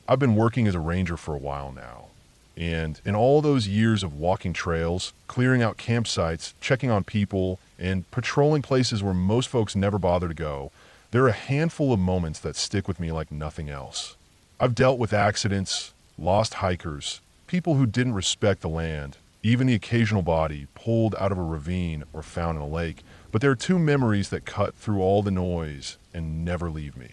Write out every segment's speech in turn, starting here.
I've been working as a ranger for a while now. And in all those years of walking trails, clearing out campsites, checking on people, and patrolling places where most folks never bother to go, there are a handful of moments that stick with me like nothing else. I've dealt with accidents, lost hikers, people who didn't respect the land, even the occasional body pulled out of a ravine or found in a lake. But there are two memories that cut through all the noise and never leave me.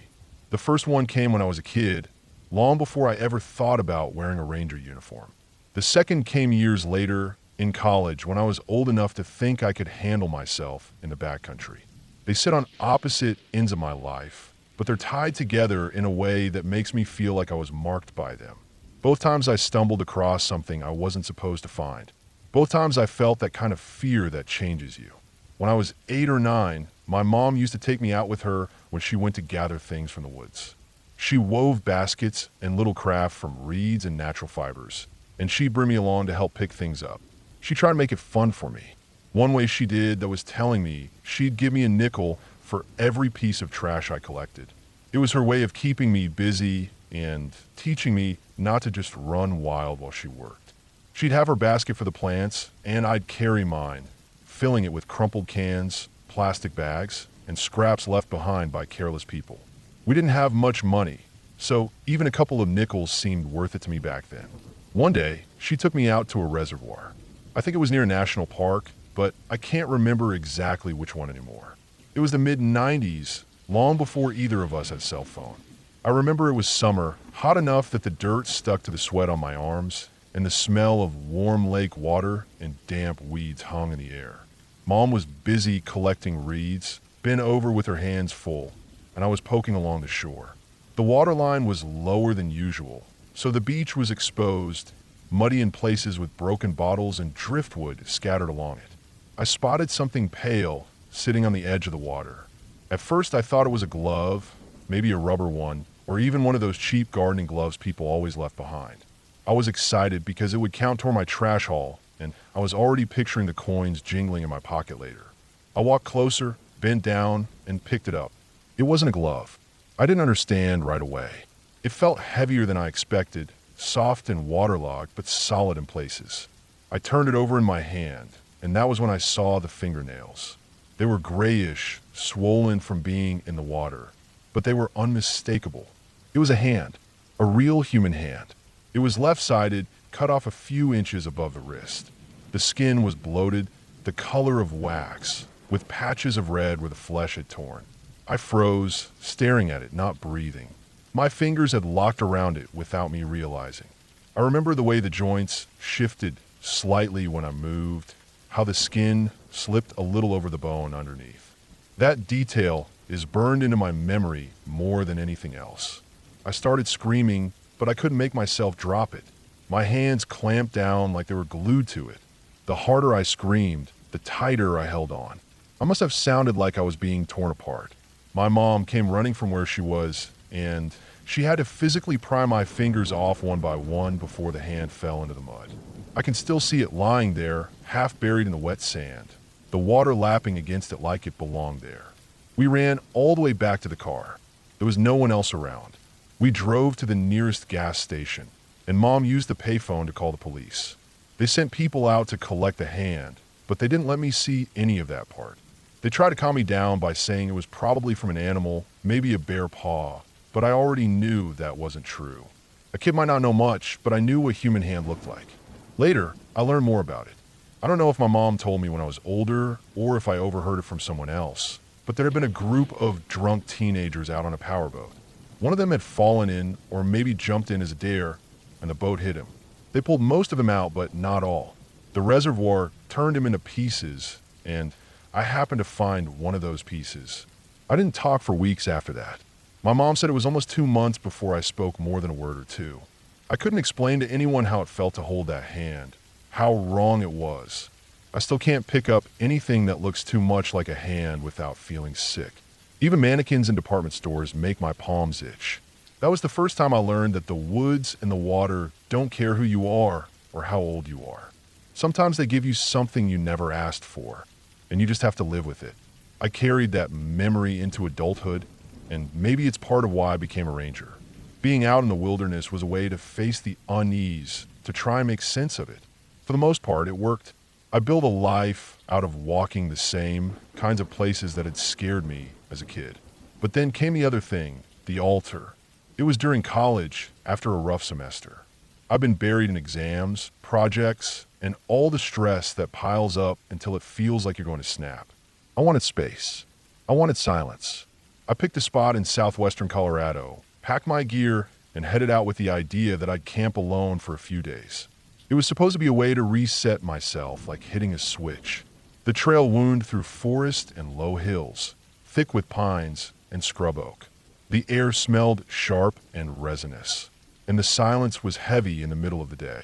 The first one came when I was a kid, long before I ever thought about wearing a ranger uniform. The second came years later, in college, when I was old enough to think I could handle myself in the backcountry. They sit on opposite ends of my life, but they're tied together in a way that makes me feel like I was marked by them. Both times I stumbled across something I wasn't supposed to find. Both times I felt that kind of fear that changes you. When I was 8 or 9, my mom used to take me out with her when she went to gather things from the woods. She wove baskets and little craft from reeds and natural fibers, and she'd bring me along to help pick things up. She tried to make it fun for me. One way she did that was telling me she'd give me a nickel for every piece of trash I collected. It was her way of keeping me busy and teaching me not to just run wild while she worked. She'd have her basket for the plants, and I'd carry mine, filling it with crumpled cans, plastic bags, and scraps left behind by careless people. We didn't have much money, so even a couple of nickels seemed worth it to me back then. One day, she took me out to a reservoir. I think it was near a national park, but I can't remember exactly which one anymore. It was the mid-90s, long before either of us had a cell phone. I remember it was summer, hot enough that the dirt stuck to the sweat on my arms, and the smell of warm lake water and damp weeds hung in the air. Mom was busy collecting reeds, bent over with her hands full, and I was poking along the shore. The water line was lower than usual, so the beach was exposed, muddy in places with broken bottles and driftwood scattered along it. I spotted something pale sitting on the edge of the water. At first I thought it was a glove, maybe a rubber one, or even one of those cheap gardening gloves people always left behind. I was excited because it would count toward my trash haul, and I was already picturing the coins jingling in my pocket later. I walked closer, bent down, and picked it up. It wasn't a glove. I didn't understand right away. It felt heavier than I expected, soft and waterlogged, but solid in places. I turned it over in my hand, and that was when I saw the fingernails. They were grayish, swollen from being in the water, but they were unmistakable. It was a hand, a real human hand. It was left-sided, cut off a few inches above the wrist. The skin was bloated, the color of wax, with patches of red where the flesh had torn. I froze, staring at it, not breathing. My fingers had locked around it without me realizing. I remember the way the joints shifted slightly when I moved, how the skin slipped a little over the bone underneath. That detail is burned into my memory more than anything else. I started screaming, but I couldn't make myself drop it. My hands clamped down like they were glued to it. The harder I screamed, the tighter I held on. I must have sounded like I was being torn apart. My mom came running from where she was, and she had to physically pry my fingers off one by one before the hand fell into the mud. I can still see it lying there, half buried in the wet sand, the water lapping against it like it belonged there. We ran all the way back to the car. There was no one else around. We drove to the nearest gas station, and Mom used the payphone to call the police. They sent people out to collect the hand, but they didn't let me see any of that part. They tried to calm me down by saying it was probably from an animal, maybe a bare paw, but I already knew that wasn't true. A kid might not know much, but I knew what a human hand looked like. Later, I learned more about it. I don't know if my mom told me when I was older or if I overheard it from someone else, but there had been a group of drunk teenagers out on a powerboat. One of them had fallen in or maybe jumped in as a dare, and the boat hit him. They pulled most of him out, but not all. The reservoir turned him into pieces, and I happened to find one of those pieces. I didn't talk for weeks after that. My mom said it was almost 2 months before I spoke more than a word or two. I couldn't explain to anyone how it felt to hold that hand, how wrong it was. I still can't pick up anything that looks too much like a hand without feeling sick. Even mannequins in department stores make my palms itch. That was the first time I learned that the woods and the water don't care who you are or how old you are. Sometimes they give you something you never asked for, and you just have to live with it. I carried that memory into adulthood, and maybe it's part of why I became a ranger. Being out in the wilderness was a way to face the unease, to try and make sense of it. For the most part, it worked. I built a life out of walking the same kinds of places that had scared me as a kid. But then came the other thing, the altar. It was during college, after a rough semester. I've been buried in exams, projects, and all the stress that piles up until it feels like you're going to snap. I wanted space. I wanted silence. I picked a spot in southwestern Colorado, packed my gear, and headed out with the idea that I'd camp alone for a few days. It was supposed to be a way to reset myself, like hitting a switch. The trail wound through forest and low hills, thick with pines and scrub oak. The air smelled sharp and resinous, and the silence was heavy in the middle of the day.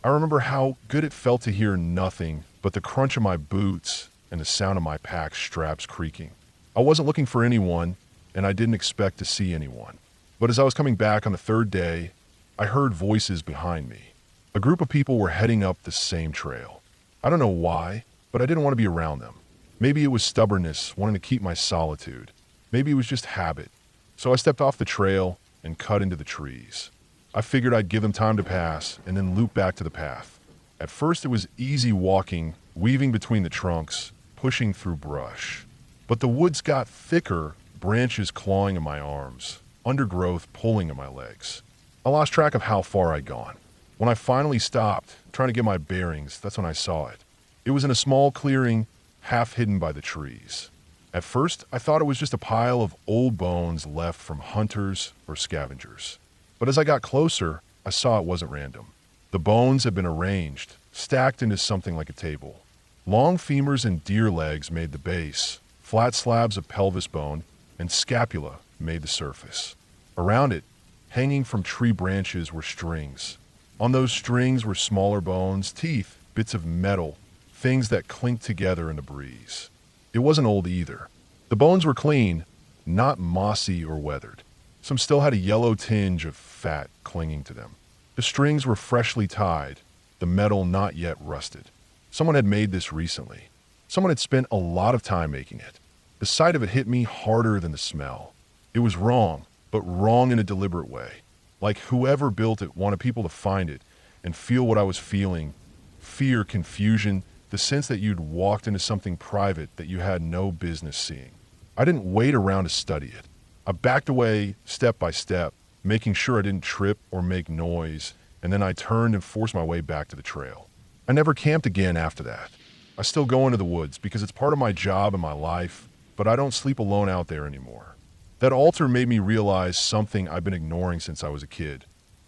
I remember how good it felt to hear nothing but the crunch of my boots and the sound of my pack straps creaking. I wasn't looking for anyone, and I didn't expect to see anyone. But as I was coming back on the third day, I heard voices behind me. A group of people were heading up the same trail. I don't know why, but I didn't want to be around them. Maybe it was stubbornness, wanting to keep my solitude. Maybe it was just habit. So I stepped off the trail and cut into the trees. I figured I'd give them time to pass and then loop back to the path. At first it was easy walking, weaving between the trunks, pushing through brush. But the woods got thicker, branches clawing at my arms, undergrowth pulling at my legs. I lost track of how far I'd gone. When I finally stopped, trying to get my bearings, that's when I saw it. It was in a small clearing, half hidden by the trees. At first, I thought it was just a pile of old bones left from hunters or scavengers. But as I got closer, I saw it wasn't random. The bones had been arranged, stacked into something like a table. Long femurs and deer legs made the base, flat slabs of pelvis bone, and scapula made the surface. Around it, hanging from tree branches, were strings. On those strings were smaller bones, teeth, bits of metal, things that clinked together in the breeze. It wasn't old either. The bones were clean, not mossy or weathered. Some still had a yellow tinge of fat clinging to them. The strings were freshly tied, the metal not yet rusted. Someone had made this recently. Someone had spent a lot of time making it. The sight of it hit me harder than the smell. It was wrong, but wrong in a deliberate way. Like whoever built it wanted people to find it and feel what I was feeling. Fear, confusion, the sense that you'd walked into something private that you had no business seeing. I didn't wait around to study it. I backed away step by step, making sure I didn't trip or make noise, and then I turned and forced my way back to the trail. I never camped again after that. I still go into the woods because it's part of my job and my life, but I don't sleep alone out there anymore. That altar made me realize something I've been ignoring since I was a kid.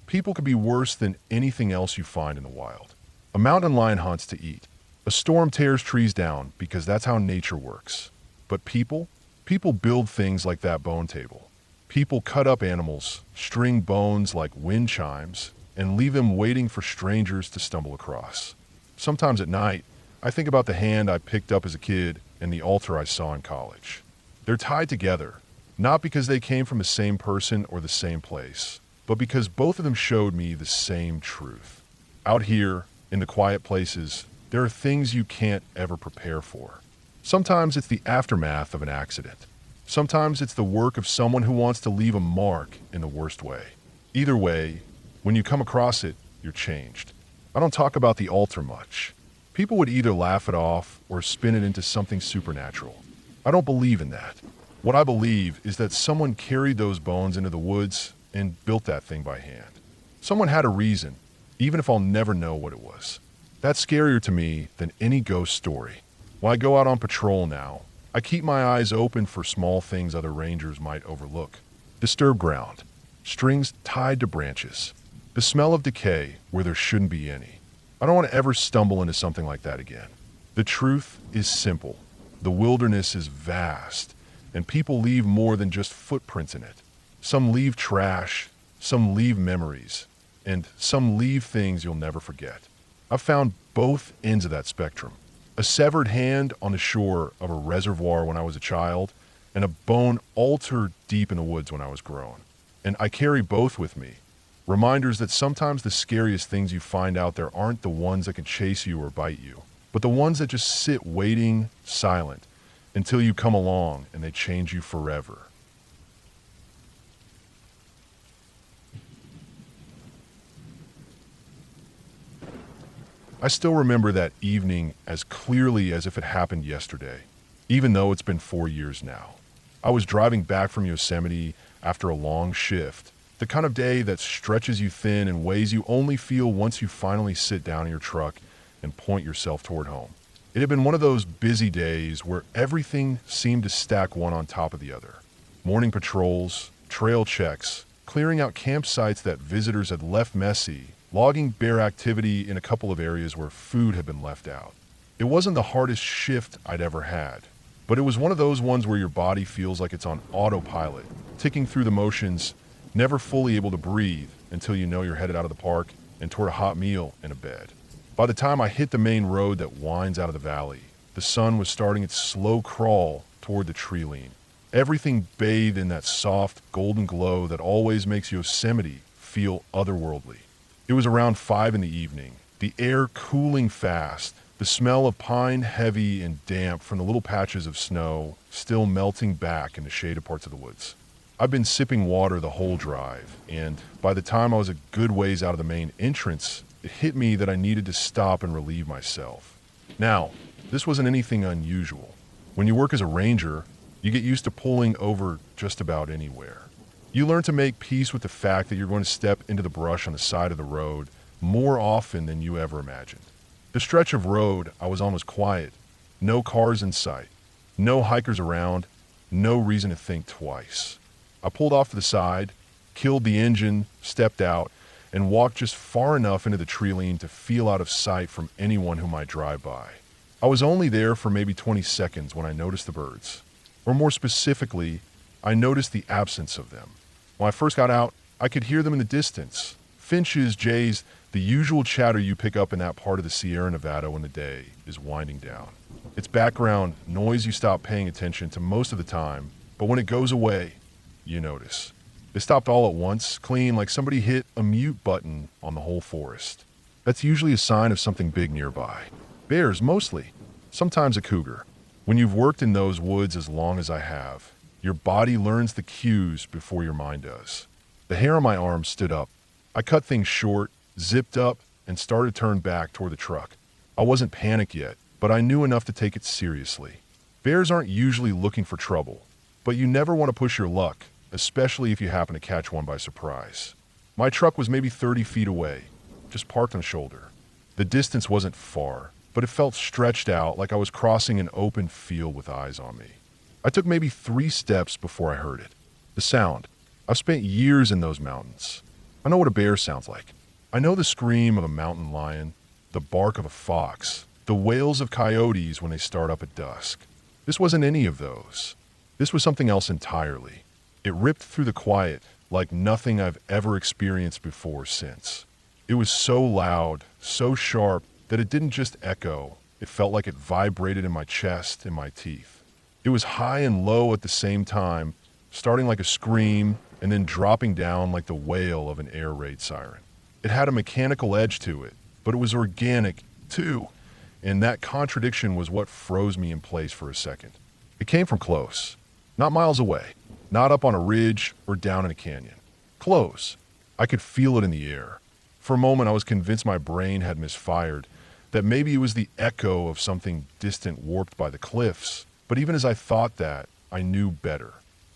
People can be worse than anything else you find in the wild. A mountain lion hunts to eat. A storm tears trees down because that's how nature works. But people build things like that bone table. People cut up animals, string bones like wind chimes, and leave them waiting for strangers to stumble across. Sometimes at night, I think about the hand I picked up as a kid and the altar I saw in college. They're tied together, not because they came from the same person or the same place, but because both of them showed me the same truth. Out here, in the quiet places, there are things you can't ever prepare for. Sometimes it's the aftermath of an accident. Sometimes it's the work of someone who wants to leave a mark in the worst way. Either way, when you come across it, you're changed. I don't talk about the altar much. People would either laugh it off or spin it into something supernatural. I don't believe in that. What I believe is that someone carried those bones into the woods and built that thing by hand. Someone had a reason, even if I'll never know what it was. That's scarier to me than any ghost story. When I go out on patrol now, I keep my eyes open for small things other rangers might overlook. Disturbed ground, strings tied to branches, the smell of decay where there shouldn't be any. I don't want to ever stumble into something like that again. The truth is simple. The wilderness is vast, and people leave more than just footprints in it. Some leave trash, some leave memories, and some leave things you'll never forget. I've found both ends of that spectrum. A severed hand on the shore of a reservoir when I was a child, and a bone altar deep in the woods when I was grown. And I carry both with me. Reminders that sometimes the scariest things you find out there aren't the ones that can chase you or bite you, but the ones that just sit waiting, silent, until you come along and they change you forever. I still remember that evening as clearly as if it happened yesterday, even though it's been 4 years now. I was driving back from Yosemite after a long shift, the kind of day that stretches you thin in ways you only feel once you finally sit down in your truck and point yourself toward home. It had been one of those busy days where everything seemed to stack one on top of the other. Morning patrols, trail checks, clearing out campsites that visitors had left messy, logging bear activity in a couple of areas where food had been left out. It wasn't the hardest shift I'd ever had, but it was one of those ones where your body feels like it's on autopilot, ticking through the motions, never fully able to breathe until you know you're headed out of the park and toward a hot meal and a bed. By the time I hit the main road that winds out of the valley, the sun was starting its slow crawl toward the tree line. Everything bathed in that soft, golden glow that always makes Yosemite feel otherworldly. It was around 5 in the evening, the air cooling fast, the smell of pine heavy and damp from the little patches of snow still melting back in the shaded parts of the woods. I've been sipping water the whole drive, and by the time I was a good ways out of the main entrance, it hit me that I needed to stop and relieve myself. Now, this wasn't anything unusual. When you work as a ranger, you get used to pulling over just about anywhere. You learn to make peace with the fact that you're going to step into the brush on the side of the road more often than you ever imagined. The stretch of road, I was almost quiet. No cars in sight. No hikers around. No reason to think twice. I pulled off to the side, killed the engine, stepped out, and walked just far enough into the tree line to feel out of sight from anyone who might drive by. I was only there for maybe 20 seconds when I noticed the birds. Or more specifically, I noticed the absence of them. When I first got out, I could hear them in the distance. Finches, jays, the usual chatter you pick up in that part of the Sierra Nevada when the day is winding down. It's background noise you stop paying attention to most of the time, but when it goes away, you notice. They stopped all at once, clean, like somebody hit a mute button on the whole forest. That's usually a sign of something big nearby. Bears, mostly. Sometimes a cougar. When you've worked in those woods as long as I have, your body learns the cues before your mind does. The hair on my arm stood up. I cut things short, zipped up, and started to turn back toward the truck. I wasn't panicked yet, but I knew enough to take it seriously. Bears aren't usually looking for trouble, but you never want to push your luck, especially if you happen to catch one by surprise. My truck was maybe 30 feet away, just parked on a shoulder. The distance wasn't far, but it felt stretched out like I was crossing an open field with eyes on me. I took maybe 3 steps before I heard it. The sound. I've spent years in those mountains. I know what a bear sounds like. I know the scream of a mountain lion, the bark of a fox, the wails of coyotes when they start up at dusk. This wasn't any of those. This was something else entirely. It ripped through the quiet like nothing I've ever experienced before since. It was so loud, so sharp, that it didn't just echo. It felt like it vibrated in my chest and my teeth. It was high and low at the same time, starting like a scream and then dropping down like the wail of an air raid siren. It had a mechanical edge to it, but it was organic too, and that contradiction was what froze me in place for a second. It came from close, not miles away, not up on a ridge or down in a canyon. Close. I could feel it in the air. For a moment, I was convinced my brain had misfired, that maybe it was the echo of something distant warped by the cliffs. But even as I thought that, I knew better.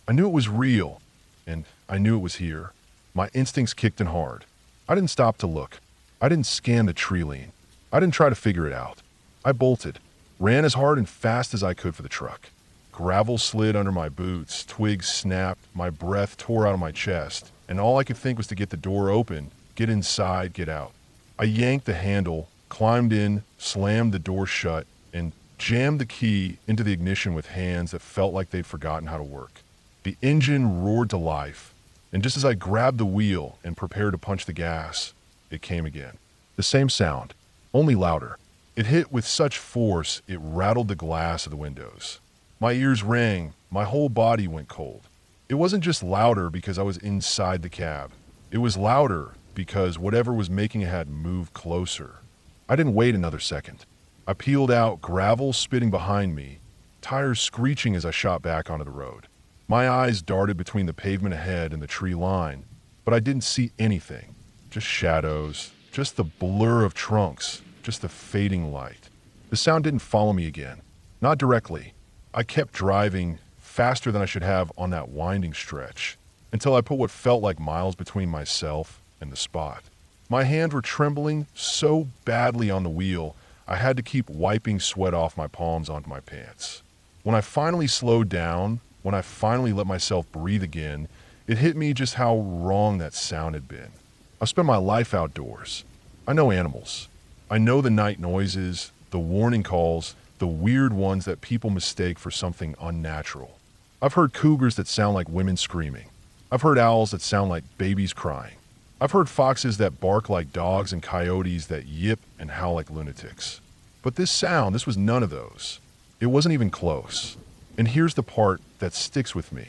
I knew it was real, and I knew it was here. My instincts kicked in hard. I didn't stop to look. I didn't scan the tree line. I didn't try to figure it out. I bolted, ran as hard and fast as I could for the truck. Gravel slid under my boots, twigs snapped, my breath tore out of my chest, and all I could think was to get the door open, get inside, get out. I yanked the handle, climbed in, slammed the door shut, and jammed the key into the ignition with hands that felt like they'd forgotten how to work. The engine roared to life, and just as I grabbed the wheel and prepared to punch the gas, it came again. The same sound, only louder. It hit with such force it rattled the glass of the windows. My ears rang, my whole body went cold. It wasn't just louder because I was inside the cab. It was louder because whatever was making it had moved closer. I didn't wait another second. I peeled out, gravel spitting behind me, tires screeching as I shot back onto the road. My eyes darted between the pavement ahead and the tree line, but I didn't see anything. Just shadows, just the blur of trunks. just the fading light. The sound didn't follow me again. Not directly. I kept driving faster than I should have on that winding stretch until I put what felt like miles between myself and the spot. My hands were trembling so badly on the wheel, I had to keep wiping sweat off my palms onto my pants. When I finally slowed down, when I finally let myself breathe again, it hit me just how wrong that sound had been. I've spent my life outdoors. I know animals. I know the night noises, the warning calls, the weird ones that people mistake for something unnatural. I've heard cougars that sound like women screaming. I've heard owls that sound like babies crying. I've heard foxes that bark like dogs and coyotes that yip and howl like lunatics. But this was none of those. It wasn't even close. And here's the part that sticks with me.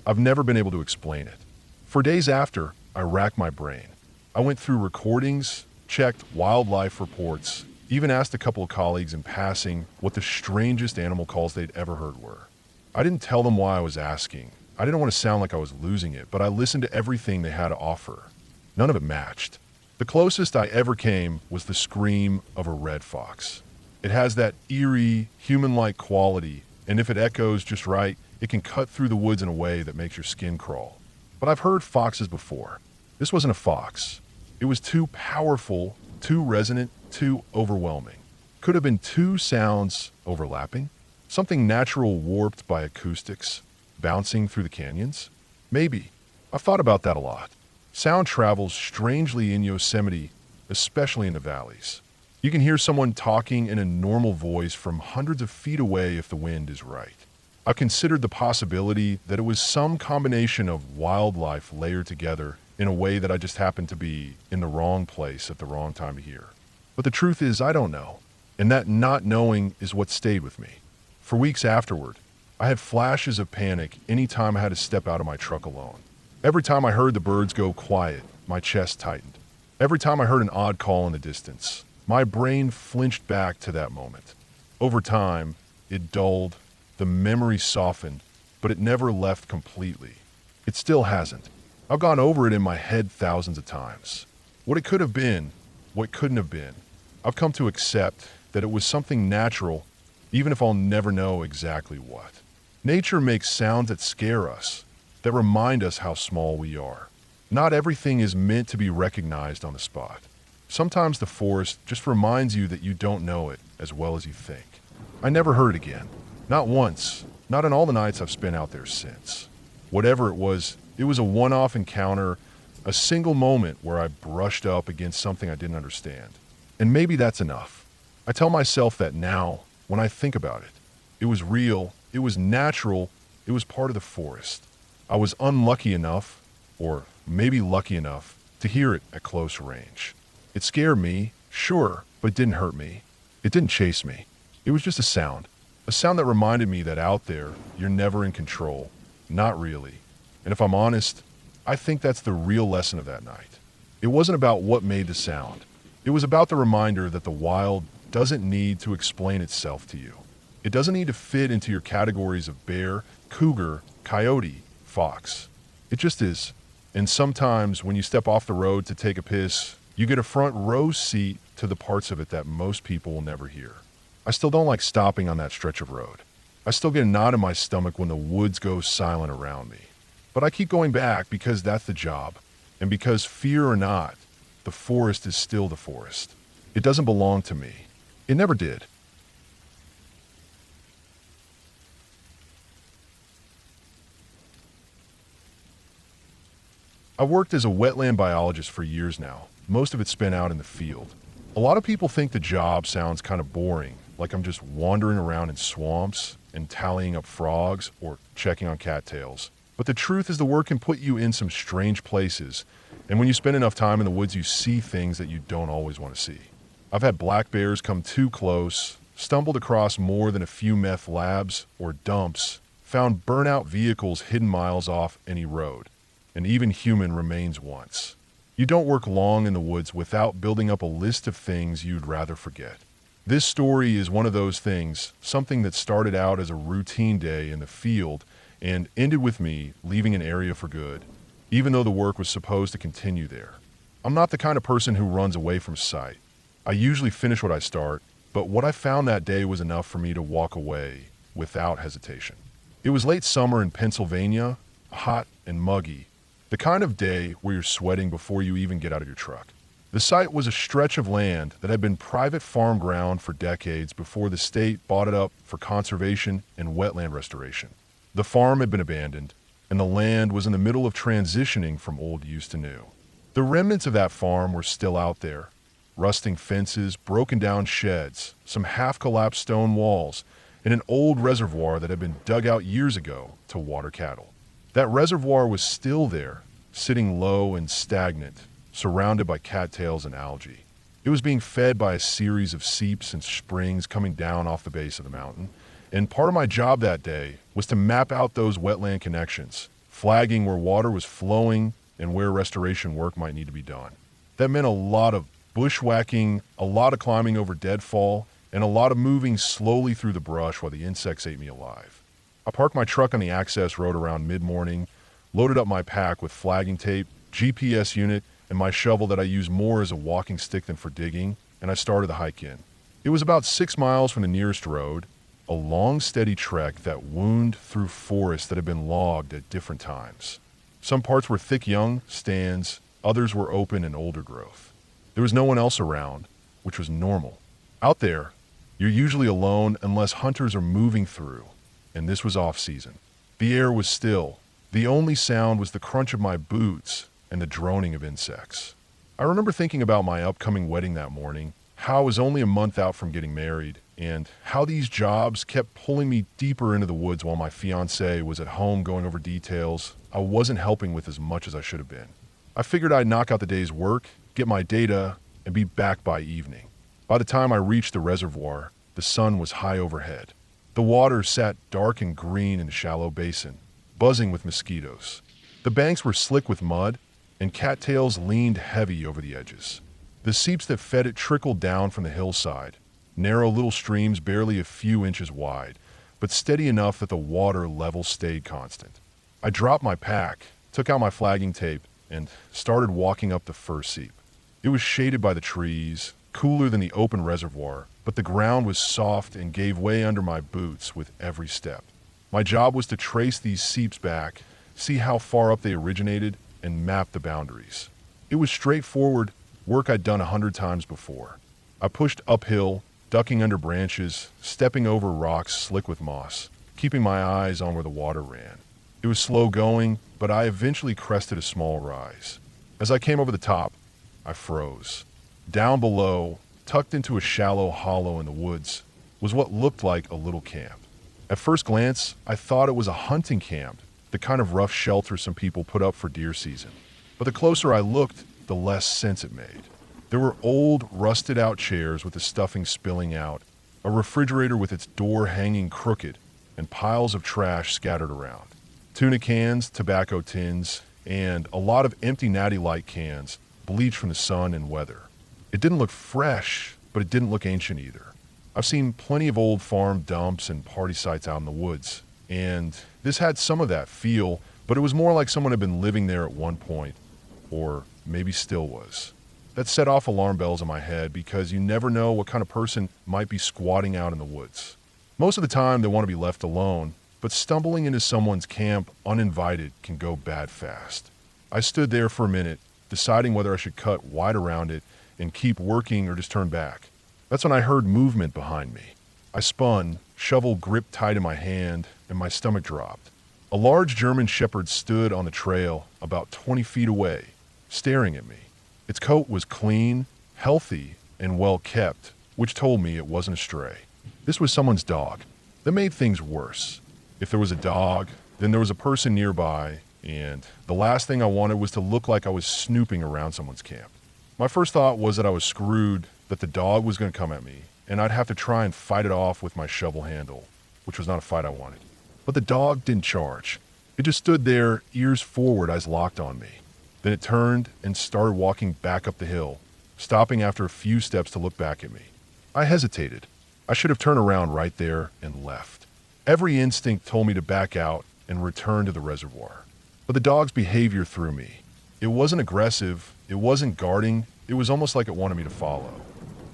I've never been able to explain it. For days after, I racked my brain. I went through recordings, checked wildlife reports, even asked a couple of colleagues in passing what the strangest animal calls they'd ever heard were. I didn't tell them why I was asking. I didn't want to sound like I was losing it, but I listened to everything they had to offer. None of it matched. The closest I ever came was the scream of a red fox. It has that eerie, human-like quality, and if it echoes just right, it can cut through the woods in a way that makes your skin crawl. But I've heard foxes before. This wasn't a fox. It was too powerful, too resonant, too overwhelming. Could have been two sounds overlapping? Something natural warped by acoustics, bouncing through the canyons? Maybe. I've thought about that a lot. Sound travels strangely in Yosemite, especially in the valleys. You can hear someone talking in a normal voice from hundreds of feet away if the wind is right. I considered the possibility that it was some combination of wildlife layered together in a way that I just happened to be in the wrong place at the wrong time to hear. But the truth is, I don't know. And that not knowing is what stayed with me. For weeks afterward, I had flashes of panic any time I had to step out of my truck alone. Every time I heard the birds go quiet, my chest tightened. Every time I heard an odd call in the distance, my brain flinched back to that moment. Over time, it dulled, the memory softened, but it never left completely. It still hasn't. I've gone over it in my head thousands of times. What it could have been, what couldn't have been. I've come to accept that it was something natural, even if I'll never know exactly what. Nature makes sounds that scare us, that remind us how small we are. Not everything is meant to be recognized on the spot. Sometimes the forest just reminds you that you don't know it as well as you think. I never heard it again. Not once. Not in all the nights I've spent out there since. Whatever it was a one-off encounter, a single moment where I brushed up against something I didn't understand. And maybe that's enough. I tell myself that now, when I think about it. It was real, it was natural, it was part of the forest. I was unlucky enough, or maybe lucky enough, to hear it at close range. It scared me, sure, but it didn't hurt me. It didn't chase me. It was just a sound that reminded me that out there, you're never in control. Not really. And if I'm honest, I think that's the real lesson of that night. It wasn't about what made the sound. It was about the reminder that the wild doesn't need to explain itself to you. It doesn't need to fit into your categories of bear, cougar, coyote, fox. It just is. And sometimes when you step off the road to take a piss, you get a front row seat to the parts of it that most people will never hear. I still don't like stopping on that stretch of road. I still get a knot in my stomach when the woods go silent around me. But I keep going back because that's the job. And because, fear or not, the forest is still the forest. It doesn't belong to me. It never did. I've worked as a wetland biologist for years now, most of it spent out in the field. A lot of people think the job sounds kind of boring, like I'm just wandering around in swamps and tallying up frogs or checking on cattails. But the truth is the work can put you in some strange places, and when you spend enough time in the woods, you see things that you don't always want to see. I've had black bears come too close, stumbled across more than a few meth labs or dumps, found burnout vehicles hidden miles off any road, and even human remains once. You don't work long in the woods without building up a list of things you'd rather forget. This story is one of those things, something that started out as a routine day in the field and ended with me leaving an area for good, even though the work was supposed to continue there. I'm not the kind of person who runs away from sight. I usually finish what I start, but what I found that day was enough for me to walk away without hesitation. It was late summer in Pennsylvania, hot and muggy, the kind of day where you're sweating before you even get out of your truck. The site was a stretch of land that had been private farm ground for decades before the state bought it up for conservation and wetland restoration. The farm had been abandoned, and the land was in the middle of transitioning from old use to new. The remnants of that farm were still out there. Rusting fences, broken down sheds, some half-collapsed stone walls, and an old reservoir that had been dug out years ago to water cattle. That reservoir was still there, sitting low and stagnant, surrounded by cattails and algae. It was being fed by a series of seeps and springs coming down off the base of the mountain, and part of my job that day was to map out those wetland connections, flagging where water was flowing and where restoration work might need to be done. That meant a lot of bushwhacking, a lot of climbing over deadfall, and a lot of moving slowly through the brush while the insects ate me alive. I parked my truck on the access road around mid-morning, loaded up my pack with flagging tape, GPS unit, and my shovel that I use more as a walking stick than for digging, and I started the hike in. It was about 6 miles from the nearest road, a long, steady trek that wound through forests that had been logged at different times. Some parts were thick young stands, others were open and older growth. There was no one else around, which was normal. Out there, you're usually alone unless hunters are moving through, and this was off-season. The air was still. The only sound was the crunch of my boots and the droning of insects. I remember thinking about my upcoming wedding that morning, how I was only a month out from getting married, and how these jobs kept pulling me deeper into the woods while my fiancée was at home going over details I wasn't helping with as much as I should have been. I figured I'd knock out the day's work, get my data, and be back by evening. By the time I reached the reservoir, the sun was high overhead. The water sat dark and green in the shallow basin, buzzing with mosquitoes. The banks were slick with mud, and cattails leaned heavy over the edges. The seeps that fed it trickled down from the hillside, narrow little streams barely a few inches wide, but steady enough that the water level stayed constant. I dropped my pack, took out my flagging tape, and started walking up the first seep. It was shaded by the trees, cooler than the open reservoir, but the ground was soft and gave way under my boots with every step. My job was to trace these seeps back, see how far up they originated, and map the boundaries. It was straightforward work I'd done 100 times before. I pushed uphill, ducking under branches, stepping over rocks slick with moss, keeping my eyes on where the water ran. It was slow going, but I eventually crested a small rise. As I came over the top, I froze. Down below, tucked into a shallow hollow in the woods, was what looked like a little camp. At first glance, I thought it was a hunting camp, the kind of rough shelter some people put up for deer season. But the closer I looked, the less sense it made. There were old, rusted-out chairs with the stuffing spilling out, a refrigerator with its door hanging crooked, and piles of trash scattered around. Tuna cans, tobacco tins, and a lot of empty Natty Light cans, bleached from the sun and weather. It didn't look fresh, but it didn't look ancient either. I've seen plenty of old farm dumps and party sites out in the woods, and this had some of that feel, but it was more like someone had been living there at one point, or maybe still was. That set off alarm bells in my head because you never know what kind of person might be squatting out in the woods. Most of the time they want to be left alone, but stumbling into someone's camp uninvited can go bad fast. I stood there for a minute, deciding whether I should cut wide around it and keep working or just turn back. That's when I heard movement behind me. I spun, shovel gripped tight in my hand, and my stomach dropped. A large German shepherd stood on the trail about 20 feet away, staring at me. Its coat was clean, healthy, and well kept, which told me it wasn't a stray. This was someone's dog. That made things worse. If there was a dog, then there was a person nearby, and the last thing I wanted was to look like I was snooping around someone's camp. My first thought was that I was screwed, that the dog was going to come at me, and I'd have to try and fight it off with my shovel handle, which was not a fight I wanted. But the dog didn't charge. It just stood there, ears forward, eyes locked on me. Then it turned and started walking back up the hill, stopping after a few steps to look back at me. I hesitated. I should have turned around right there and left. Every instinct told me to back out and return to the reservoir. But the dog's behavior threw me. It wasn't aggressive, it wasn't guarding, it was almost like it wanted me to follow.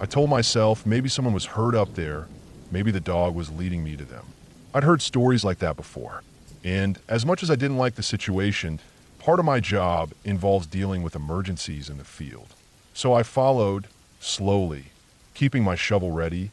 I told myself maybe someone was hurt up there, maybe the dog was leading me to them. I'd heard stories like that before, and as much as I didn't like the situation, part of my job involves dealing with emergencies in the field. So I followed, slowly, keeping my shovel ready,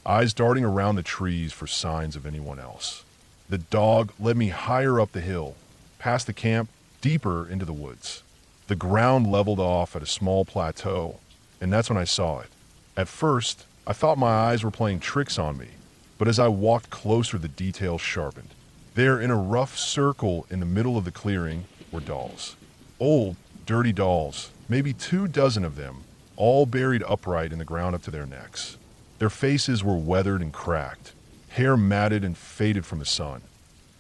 eyes darting around the trees for signs of anyone else. The dog led me higher up the hill, past the camp, deeper into the woods. The ground leveled off at a small plateau, and that's when I saw it. At first, I thought my eyes were playing tricks on me, but as I walked closer, the details sharpened. There, in a rough circle in the middle of the clearing, were dolls. Old, dirty dolls, maybe 24 of them, all buried upright in the ground up to their necks. Their faces were weathered and cracked, hair matted and faded from the sun,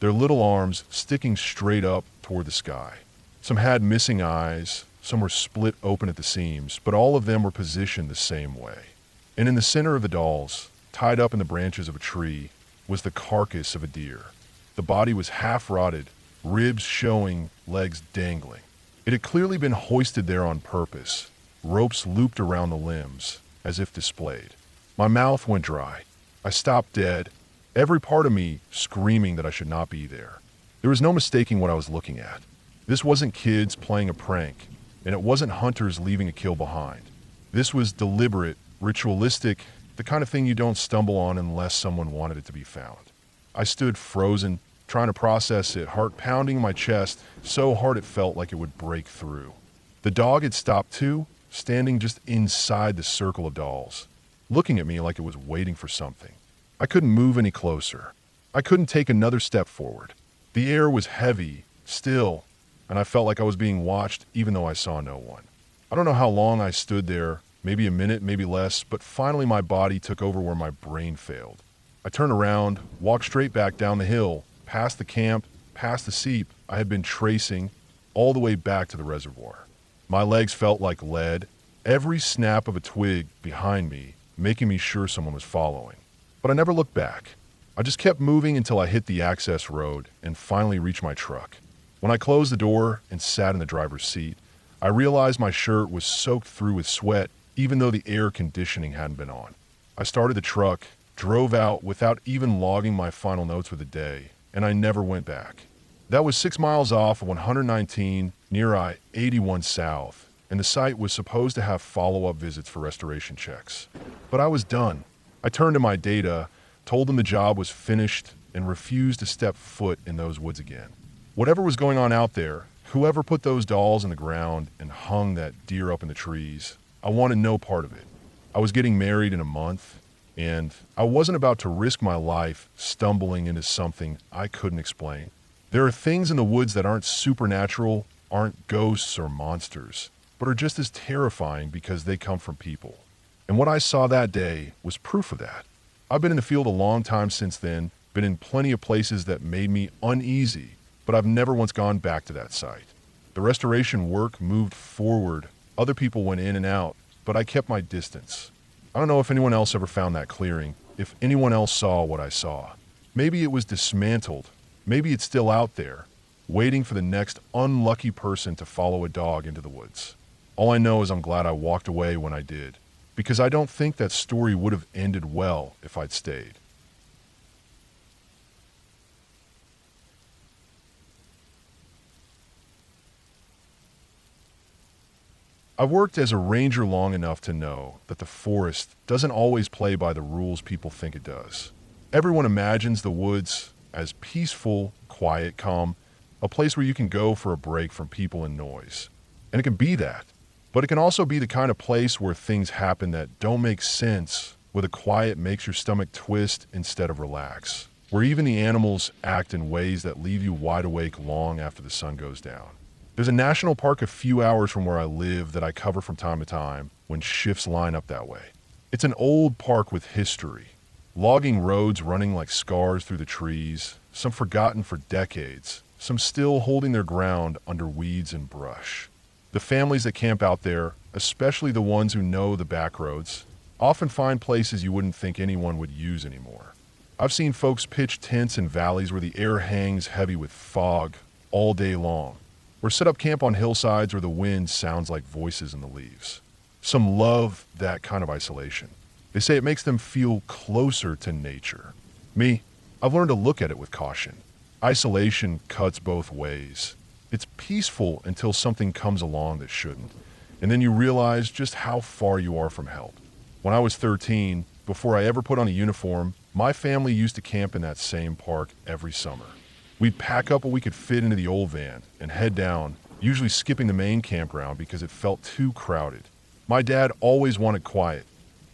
their little arms sticking straight up toward the sky. Some had missing eyes, some were split open at the seams, but all of them were positioned the same way. And in the center of the dolls, tied up in the branches of a tree, was the carcass of a deer. The body was half rotted, ribs showing, legs dangling. It had clearly been hoisted there on purpose, ropes looped around the limbs, as if displayed. My mouth went dry. I stopped dead, every part of me screaming that I should not be there. There was no mistaking what I was looking at. This wasn't kids playing a prank, and it wasn't hunters leaving a kill behind. This was deliberate, ritualistic, the kind of thing you don't stumble on unless someone wanted it to be found. I stood frozen, trying to process it, heart pounding in my chest so hard it felt like it would break through. The dog had stopped too, standing just inside the circle of dolls, looking at me like it was waiting for something. I couldn't move any closer. I couldn't take another step forward. The air was heavy, still, and I felt like I was being watched even though I saw no one. I don't know how long I stood there, maybe a minute, maybe less, but finally my body took over where my brain failed. I turned around, walked straight back down the hill, past the camp, past the seep I had been tracing, all the way back to the reservoir. My legs felt like lead, every snap of a twig behind me making me sure someone was following. But I never looked back. I just kept moving until I hit the access road and finally reached my truck. When I closed the door and sat in the driver's seat, I realized my shirt was soaked through with sweat even though the air conditioning hadn't been on. I started the truck, drove out without even logging my final notes for the day, and I never went back. That was 6 miles off of 119 near I-81 South, and the site was supposed to have follow-up visits for restoration checks. But I was done. I turned to my data, told them the job was finished, and refused to step foot in those woods again. Whatever was going on out there, whoever put those dolls in the ground and hung that deer up in the trees, I wanted no part of it. I was getting married in a month, and I wasn't about to risk my life stumbling into something I couldn't explain. There are things in the woods that aren't supernatural, aren't ghosts or monsters, but are just as terrifying because they come from people. And what I saw that day was proof of that. I've been in the field a long time since then, been in plenty of places that made me uneasy, but I've never once gone back to that site. The restoration work moved forward. Other people went in and out, but I kept my distance. I don't know if anyone else ever found that clearing, if anyone else saw what I saw. Maybe it was dismantled. Maybe it's still out there, waiting for the next unlucky person to follow a dog into the woods. All I know is I'm glad I walked away when I did, because I don't think that story would have ended well if I'd stayed. I've worked as a ranger long enough to know that the forest doesn't always play by the rules people think it does. Everyone imagines the woods as peaceful, quiet, calm, a place where you can go for a break from people and noise. And it can be that, but it can also be the kind of place where things happen that don't make sense, where the quiet makes your stomach twist instead of relax, where even the animals act in ways that leave you wide awake long after the sun goes down. There's a national park a few hours from where I live that I cover from time to time when shifts line up that way. It's an old park with history. Logging roads running like scars through the trees, some forgotten for decades, some still holding their ground under weeds and brush. The families that camp out there, especially the ones who know the back roads, often find places you wouldn't think anyone would use anymore. I've seen folks pitch tents in valleys where the air hangs heavy with fog all day long, or set up camp on hillsides where the wind sounds like voices in the leaves. Some love that kind of isolation. They say it makes them feel closer to nature. Me, I've learned to look at it with caution. Isolation cuts both ways. It's peaceful until something comes along that shouldn't, and then you realize just how far you are from help. When I was 13, before I ever put on a uniform, my family used to camp in that same park every summer. We'd pack up what we could fit into the old van and head down, usually skipping the main campground because it felt too crowded. My dad always wanted quiet.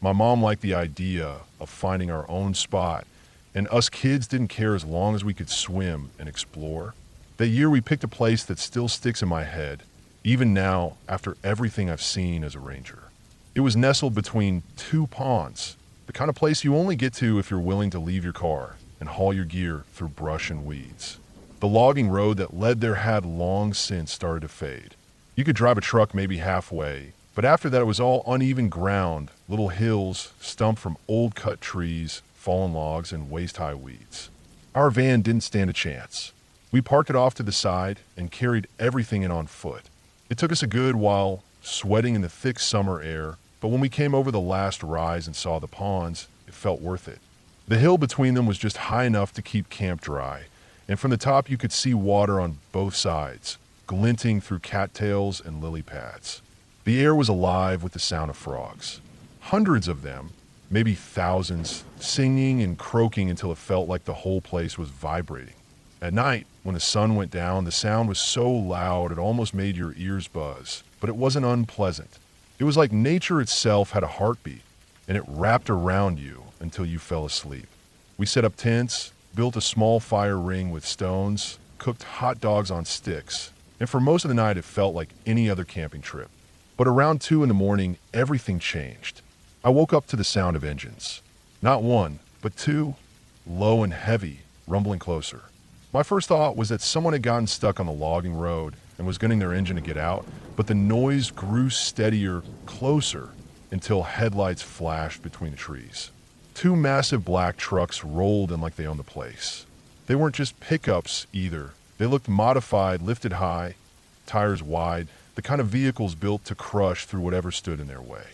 My mom liked the idea of finding our own spot, and us kids didn't care as long as we could swim and explore. That year we picked a place that still sticks in my head, even now after everything I've seen as a ranger. It was nestled between two ponds, the kind of place you only get to if you're willing to leave your car and haul your gear through brush and weeds. The logging road that led there had long since started to fade. You could drive a truck maybe halfway, but after that it was all uneven ground, little hills stumped from old cut trees, fallen logs, and waist-high weeds. Our van didn't stand a chance. We parked it off to the side and carried everything in on foot. It took us a good while, sweating in the thick summer air, but when we came over the last rise and saw the ponds, it felt worth it. The hill between them was just high enough to keep camp dry, and from the top you could see water on both sides, glinting through cattails and lily pads. The air was alive with the sound of frogs. Hundreds of them, maybe thousands, singing and croaking until it felt like the whole place was vibrating. At night, when the sun went down, the sound was so loud it almost made your ears buzz, but it wasn't unpleasant. It was like nature itself had a heartbeat, and it wrapped around you until you fell asleep. We set up tents, built a small fire ring with stones, cooked hot dogs on sticks, and for most of the night it felt like any other camping trip. But around 2 in the morning, everything changed. I woke up to the sound of engines. Not one, but two, low and heavy, rumbling closer. My first thought was that someone had gotten stuck on the logging road and was gunning their engine to get out, but the noise grew steadier, closer, until headlights flashed between the trees. 2 massive black trucks rolled in like they owned the place. They weren't just pickups either. They looked modified, lifted high, tires wide, the kind of vehicles built to crush through whatever stood in their way.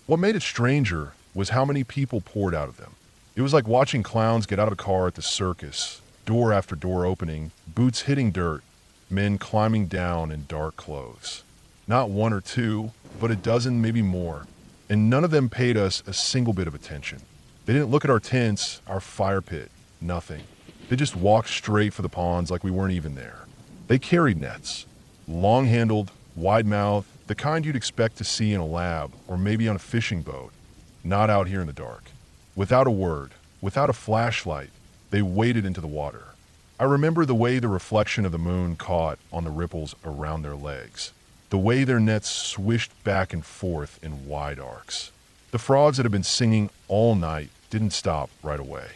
What made it stranger was how many people poured out of them. It was like watching clowns get out of a car at the circus, door after door opening, boots hitting dirt, men climbing down in dark clothes. Not 1 or 2, but a dozen, maybe more. And none of them paid us a single bit of attention. They didn't look at our tents, our fire pit, nothing. They just walked straight for the ponds like we weren't even there. They carried nets, long-handled, wide-mouthed, the kind you'd expect to see in a lab or maybe on a fishing boat, not out here in the dark. Without a word, without a flashlight, they waded into the water. I remember the way the reflection of the moon caught on the ripples around their legs, the way their nets swished back and forth in wide arcs. The frogs that had been singing all night didn't stop right away.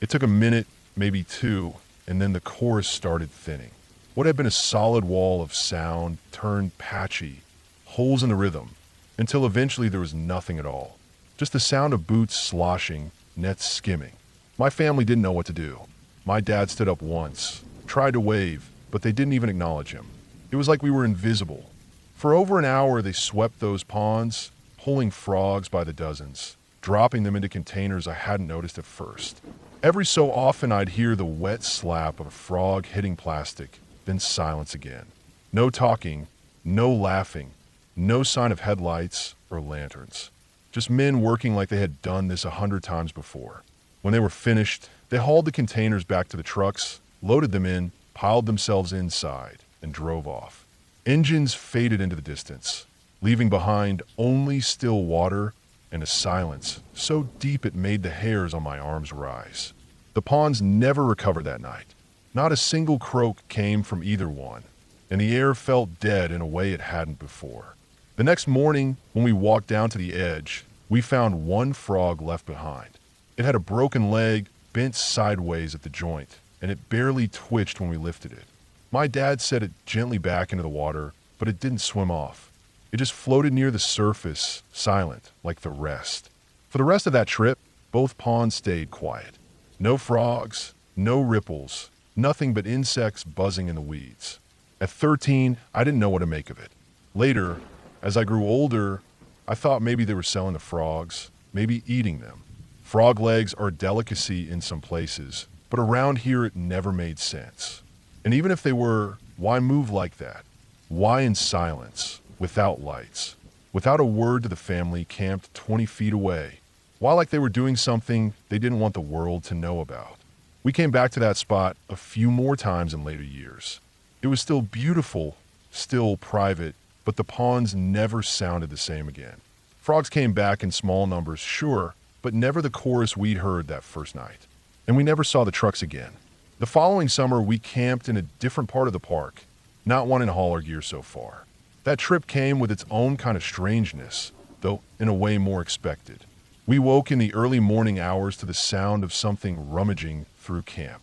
It took a minute, maybe 2, and then the chorus started thinning. What had been a solid wall of sound turned patchy, holes in the rhythm, until eventually there was nothing at all. Just the sound of boots sloshing, nets skimming. My family didn't know what to do. My dad stood up once, tried to wave, but they didn't even acknowledge him. It was like we were invisible. For over an hour they swept those ponds, pulling frogs by the dozens, dropping them into containers I hadn't noticed at first. Every so often I'd hear the wet slap of a frog hitting plastic, then silence again. No talking, no laughing, no sign of headlights or lanterns. Just men working like they had done this 100 times before. When they were finished, they hauled the containers back to the trucks, loaded them in, piled themselves inside, and drove off. Engines faded into the distance, leaving behind only still water and a silence so deep it made the hairs on my arms rise. The ponds never recovered that night. Not a single croak came from either one, and the air felt dead in a way it hadn't before. The next morning, when we walked down to the edge, we found one frog left behind. It had a broken leg, bent sideways at the joint, and it barely twitched when we lifted it. My dad set it gently back into the water, but it didn't swim off. It just floated near the surface, silent, like the rest. For the rest of that trip, both ponds stayed quiet. No frogs, no ripples, nothing but insects buzzing in the weeds. At 13, I didn't know what to make of it. Later, as I grew older, I thought maybe they were selling the frogs, maybe eating them. Frog legs are a delicacy in some places, but around here it never made sense. And even if they were, why move like that? Why in silence, without lights, without a word to the family camped 20 feet away? Why like they were doing something they didn't want the world to know about? We came back to that spot a few more times in later years. It was still beautiful, still private, but the ponds never sounded the same again. Frogs came back in small numbers, sure, but never the chorus we'd heard that first night. And we never saw the trucks again. The following summer, we camped in a different part of the park, not one in hauler gear so far. That trip came with its own kind of strangeness, though in a way more expected. We woke in the early morning hours to the sound of something rummaging through camp.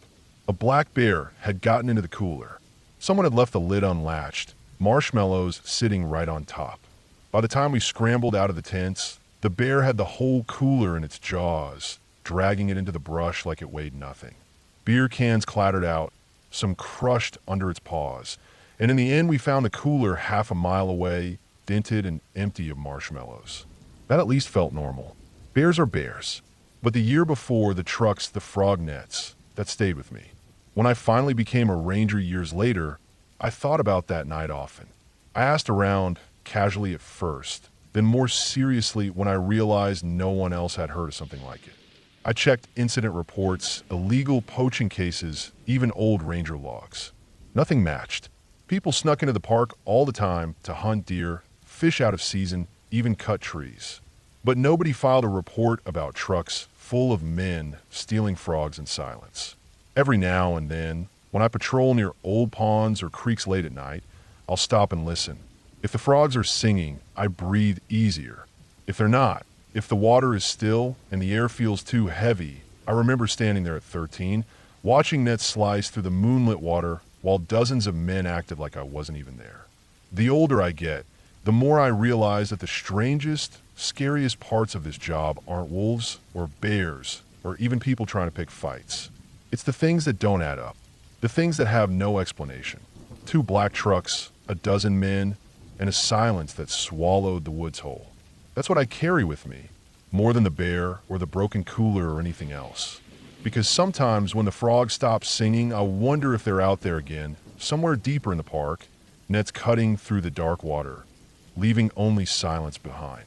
A black bear had gotten into the cooler. Someone had left the lid unlatched, marshmallows sitting right on top. By the time we scrambled out of the tents, the bear had the whole cooler in its jaws, dragging it into the brush like it weighed nothing. Beer cans clattered out, some crushed under its paws, and in the end we found the cooler half a mile away, dented and empty of marshmallows. That at least felt normal. Bears are bears. But the year before, the trucks, the frog nets, that stayed with me. When I finally became a ranger years later, I thought about that night often. I asked around, casually at first, then more seriously when I realized no one else had heard of something like it. I checked incident reports, illegal poaching cases, even old ranger logs. Nothing matched. People snuck into the park all the time to hunt deer, fish out of season, even cut trees. But nobody filed a report about trucks full of men stealing frogs in silence. Every now and then, when I patrol near old ponds or creeks late at night, I'll stop and listen. If the frogs are singing, I breathe easier. If they're not, if the water is still and the air feels too heavy, I remember standing there at 13, watching nets slice through the moonlit water while dozens of men acted like I wasn't even there. The older I get, the more I realize that the strangest, scariest parts of this job aren't wolves or bears or even people trying to pick fights. It's the things that don't add up, the things that have no explanation. 2 black trucks, a dozen men, and a silence that swallowed the woods whole. That's what I carry with me, more than the bear or the broken cooler or anything else. Because sometimes when the frogs stop singing, I wonder if they're out there again, somewhere deeper in the park, nets cutting through the dark water, leaving only silence behind.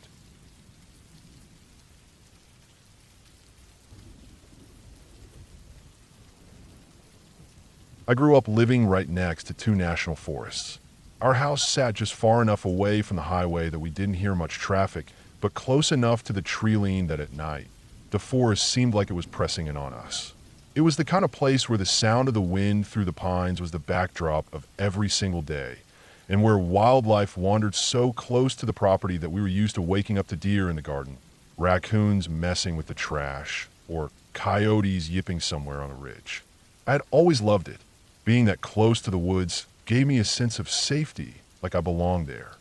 I grew up living right next to 2 national forests. Our house sat just far enough away from the highway that we didn't hear much traffic, but close enough to the tree-line that at night, the forest seemed like it was pressing in on us. It was the kind of place where the sound of the wind through the pines was the backdrop of every single day, and where wildlife wandered so close to the property that we were used to waking up to deer in the garden, raccoons messing with the trash, or coyotes yipping somewhere on a ridge. I had always loved it. Being that close to the woods gave me a sense of safety, like I belonged there.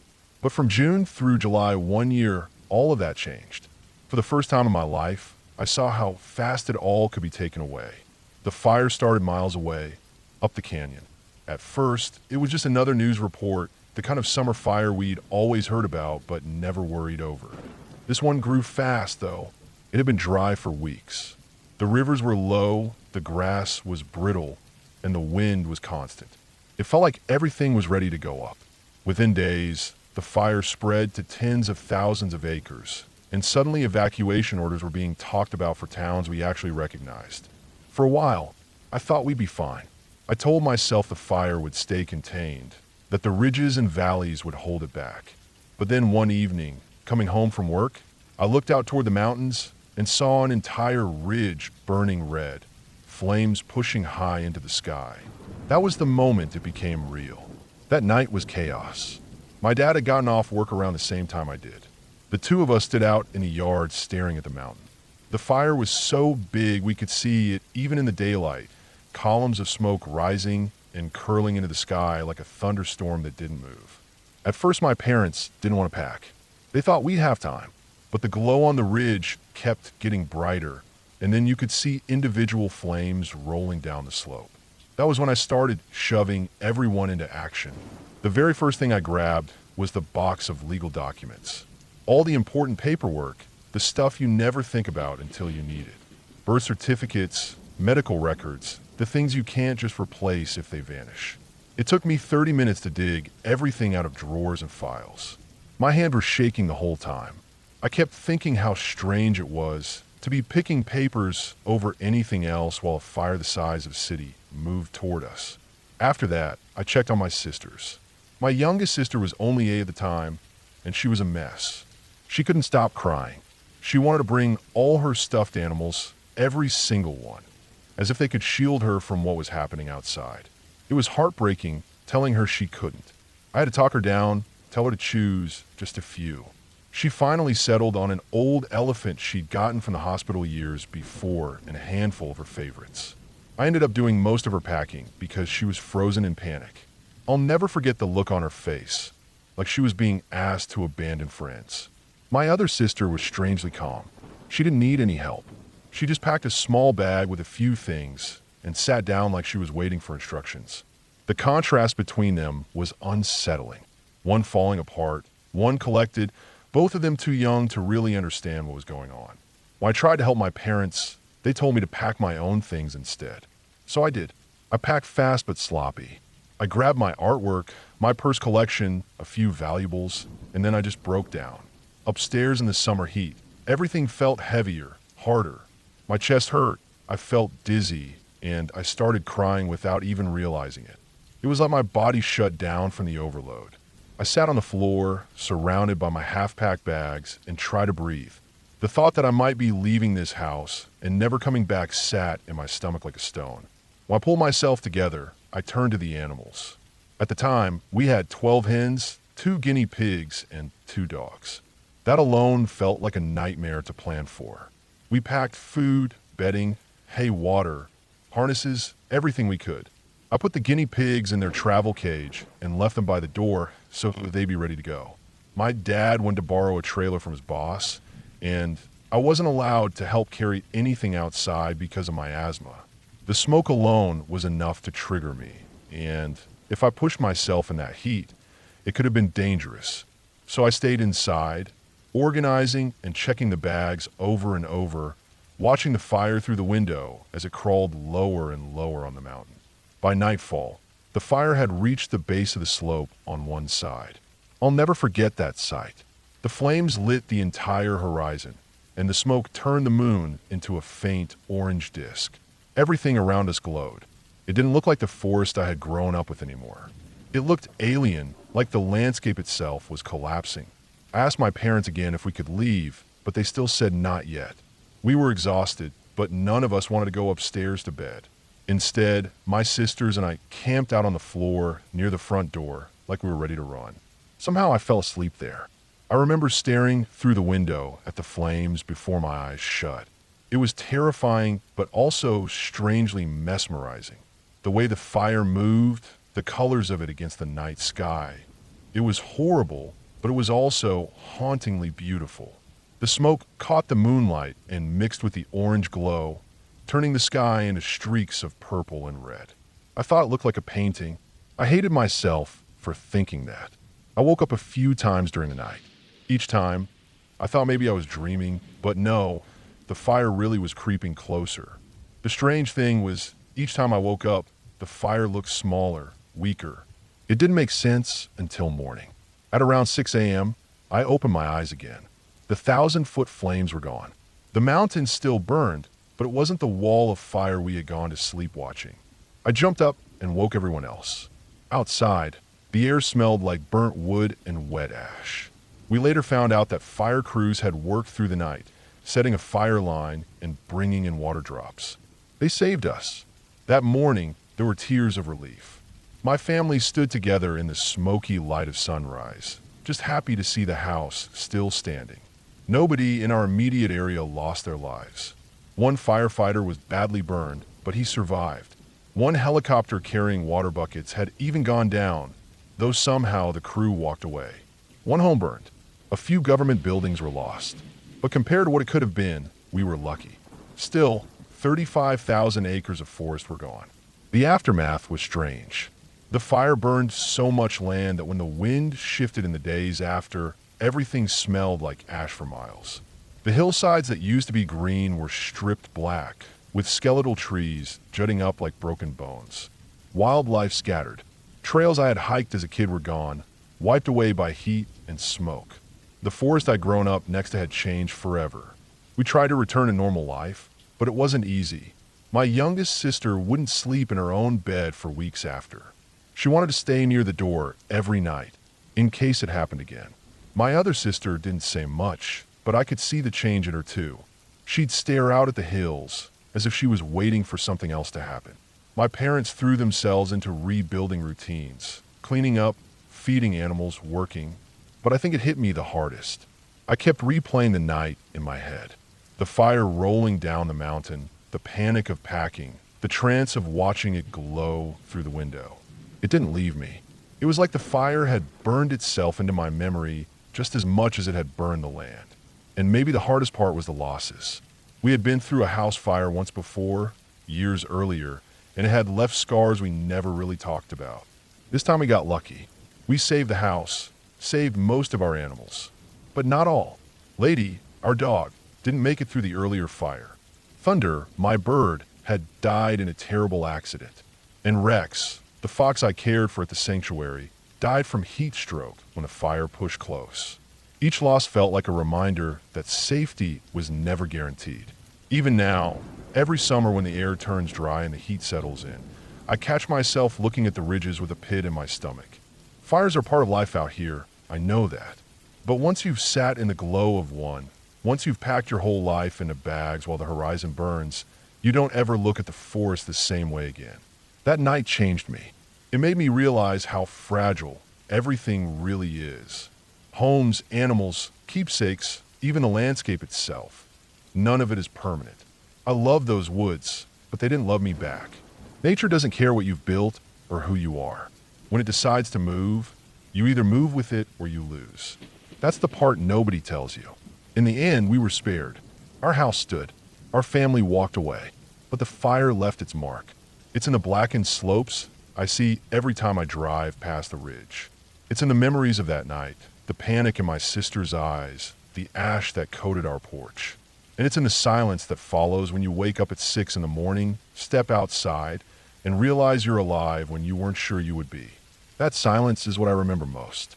But from June through July one year, all of that changed. For the first time in my life, I saw how fast it all could be taken away. The fire started miles away, up the canyon. At first, it was just another news report, the kind of summer fire we'd always heard about but never worried over. This one grew fast, though. It had been dry for weeks. The rivers were low, the grass was brittle, and the wind was constant. It felt like everything was ready to go up. Within days, the fire spread to tens of thousands of acres, and suddenly evacuation orders were being talked about for towns we actually recognized. For a while, I thought we'd be fine. I told myself the fire would stay contained, that the ridges and valleys would hold it back. But then one evening, coming home from work, I looked out toward the mountains and saw an entire ridge burning red, flames pushing high into the sky. That was the moment it became real. That night was chaos. My dad had gotten off work around the same time I did. The 2 of us stood out in the yard staring at the mountain. The fire was so big we could see it even in the daylight, columns of smoke rising and curling into the sky like a thunderstorm that didn't move. At first, my parents didn't want to pack. They thought we'd have time, but the glow on the ridge kept getting brighter, and then you could see individual flames rolling down the slope. That was when I started shoving everyone into action. The very first thing I grabbed was the box of legal documents. All the important paperwork, the stuff you never think about until you need it. Birth certificates, medical records, the things you can't just replace if they vanish. It took me 30 minutes to dig everything out of drawers and files. My hand was shaking the whole time. I kept thinking how strange it was to be picking papers over anything else while a fire the size of a city moved toward us. After that, I checked on my sisters. My youngest sister was only 8 at the time, and she was a mess. She couldn't stop crying. She wanted to bring all her stuffed animals, every single one, as if they could shield her from what was happening outside. It was heartbreaking telling her she couldn't. I had to talk her down, tell her to choose just a few. She finally settled on an old elephant she'd gotten from the hospital years before and a handful of her favorites. I ended up doing most of her packing because she was frozen in panic. I'll never forget the look on her face, like she was being asked to abandon friends. My other sister was strangely calm. She didn't need any help. She just packed a small bag with a few things and sat down like she was waiting for instructions. The contrast between them was unsettling. One falling apart, one collected, both of them too young to really understand what was going on. When I tried to help my parents, they told me to pack my own things instead. So I did. I packed fast but sloppy. I grabbed my artwork, my purse collection, a few valuables, and then I just broke down. Upstairs in the summer heat, everything felt heavier, harder. My chest hurt, I felt dizzy, and I started crying without even realizing it. It was like my body shut down from the overload. I sat on the floor, surrounded by my half-packed bags, and tried to breathe. The thought that I might be leaving this house and never coming back sat in my stomach like a stone. When I pulled myself together, I turned to the animals. At the time, we had 12 hens, 2 guinea pigs, and 2 dogs. That alone felt like a nightmare to plan for. We packed food, bedding, hay, water, harnesses, everything we could. I put the guinea pigs in their travel cage and left them by the door so that they'd be ready to go. My dad went to borrow a trailer from his boss, and I wasn't allowed to help carry anything outside because of my asthma. The smoke alone was enough to trigger me, and if I pushed myself in that heat, it could have been dangerous. So I stayed inside, organizing and checking the bags over and over, watching the fire through the window as it crawled lower and lower on the mountain. By nightfall, the fire had reached the base of the slope on one side. I'll never forget that sight. The flames lit the entire horizon, and the smoke turned the moon into a faint orange disk. Everything around us glowed. It didn't look like the forest I had grown up with anymore. It looked alien, like the landscape itself was collapsing. I asked my parents again if we could leave, but they still said not yet. We were exhausted, but none of us wanted to go upstairs to bed. Instead, my sisters and I camped out on the floor near the front door like we were ready to run. Somehow I fell asleep there. I remember staring through the window at the flames before my eyes shut. It was terrifying, but also strangely mesmerizing. The way the fire moved, the colors of it against the night sky. It was horrible, but it was also hauntingly beautiful. The smoke caught the moonlight and mixed with the orange glow, turning the sky into streaks of purple and red. I thought it looked like a painting. I hated myself for thinking that. I woke up a few times during the night. Each time, I thought maybe I was dreaming, but no, the fire really was creeping closer. The strange thing was, each time I woke up, the fire looked smaller, weaker. It didn't make sense until morning. At around 6 a.m., I opened my eyes again. The 1,000-foot flames were gone. The mountain still burned, but it wasn't the wall of fire we had gone to sleep watching. I jumped up and woke everyone else. Outside, the air smelled like burnt wood and wet ash. We later found out that fire crews had worked through the night, setting a fire line and bringing in water drops. They saved us. That morning, there were tears of relief. My family stood together in the smoky light of sunrise, just happy to see the house still standing. Nobody in our immediate area lost their lives. One firefighter was badly burned, but he survived. One helicopter carrying water buckets had even gone down, though somehow the crew walked away. One home burned. A few government buildings were lost. But compared to what it could have been, we were lucky. Still, 35,000 acres of forest were gone. The aftermath was strange. The fire burned so much land that when the wind shifted in the days after, everything smelled like ash for miles. The hillsides that used to be green were stripped black, with skeletal trees jutting up like broken bones. Wildlife scattered. Trails I had hiked as a kid were gone, wiped away by heat and smoke. The forest I'd grown up next to had changed forever. We tried to return to normal life, but it wasn't easy. My youngest sister wouldn't sleep in her own bed for weeks after. She wanted to stay near the door every night, in case it happened again. My other sister didn't say much, but I could see the change in her too. She'd stare out at the hills, as if she was waiting for something else to happen. My parents threw themselves into rebuilding routines, cleaning up, feeding animals, working. But I think it hit me the hardest. I kept replaying the night in my head. The fire rolling down the mountain, the panic of packing, the trance of watching it glow through the window. It didn't leave me. It was like the fire had burned itself into my memory just as much as it had burned the land. And maybe the hardest part was the losses. We had been through a house fire once before, years earlier, and it had left scars we never really talked about. This time we got lucky. We saved the house, saved most of our animals. But not all. Lady, our dog, didn't make it through the earlier fire. Thunder, my bird, had died in a terrible accident. And Rex, the fox I cared for at the sanctuary, died from heat stroke when the fire pushed close. Each loss felt like a reminder that safety was never guaranteed. Even now, every summer when the air turns dry and the heat settles in, I catch myself looking at the ridges with a pit in my stomach. Fires are part of life out here, I know that. But once you've sat in the glow of one, once you've packed your whole life into bags while the horizon burns, you don't ever look at the forest the same way again. That night changed me. It made me realize how fragile everything really is. Homes, animals, keepsakes, even the landscape itself. None of it is permanent. I love those woods, but they didn't love me back. Nature doesn't care what you've built or who you are. When it decides to move, you either move with it or you lose. That's the part nobody tells you. In the end, we were spared. Our house stood. Our family walked away. But the fire left its mark. It's in the blackened slopes I see every time I drive past the ridge. It's in the memories of that night, the panic in my sister's eyes, the ash that coated our porch. And it's in the silence that follows when you wake up at 6 in the morning, step outside, and realize you're alive when you weren't sure you would be. That silence is what I remember most.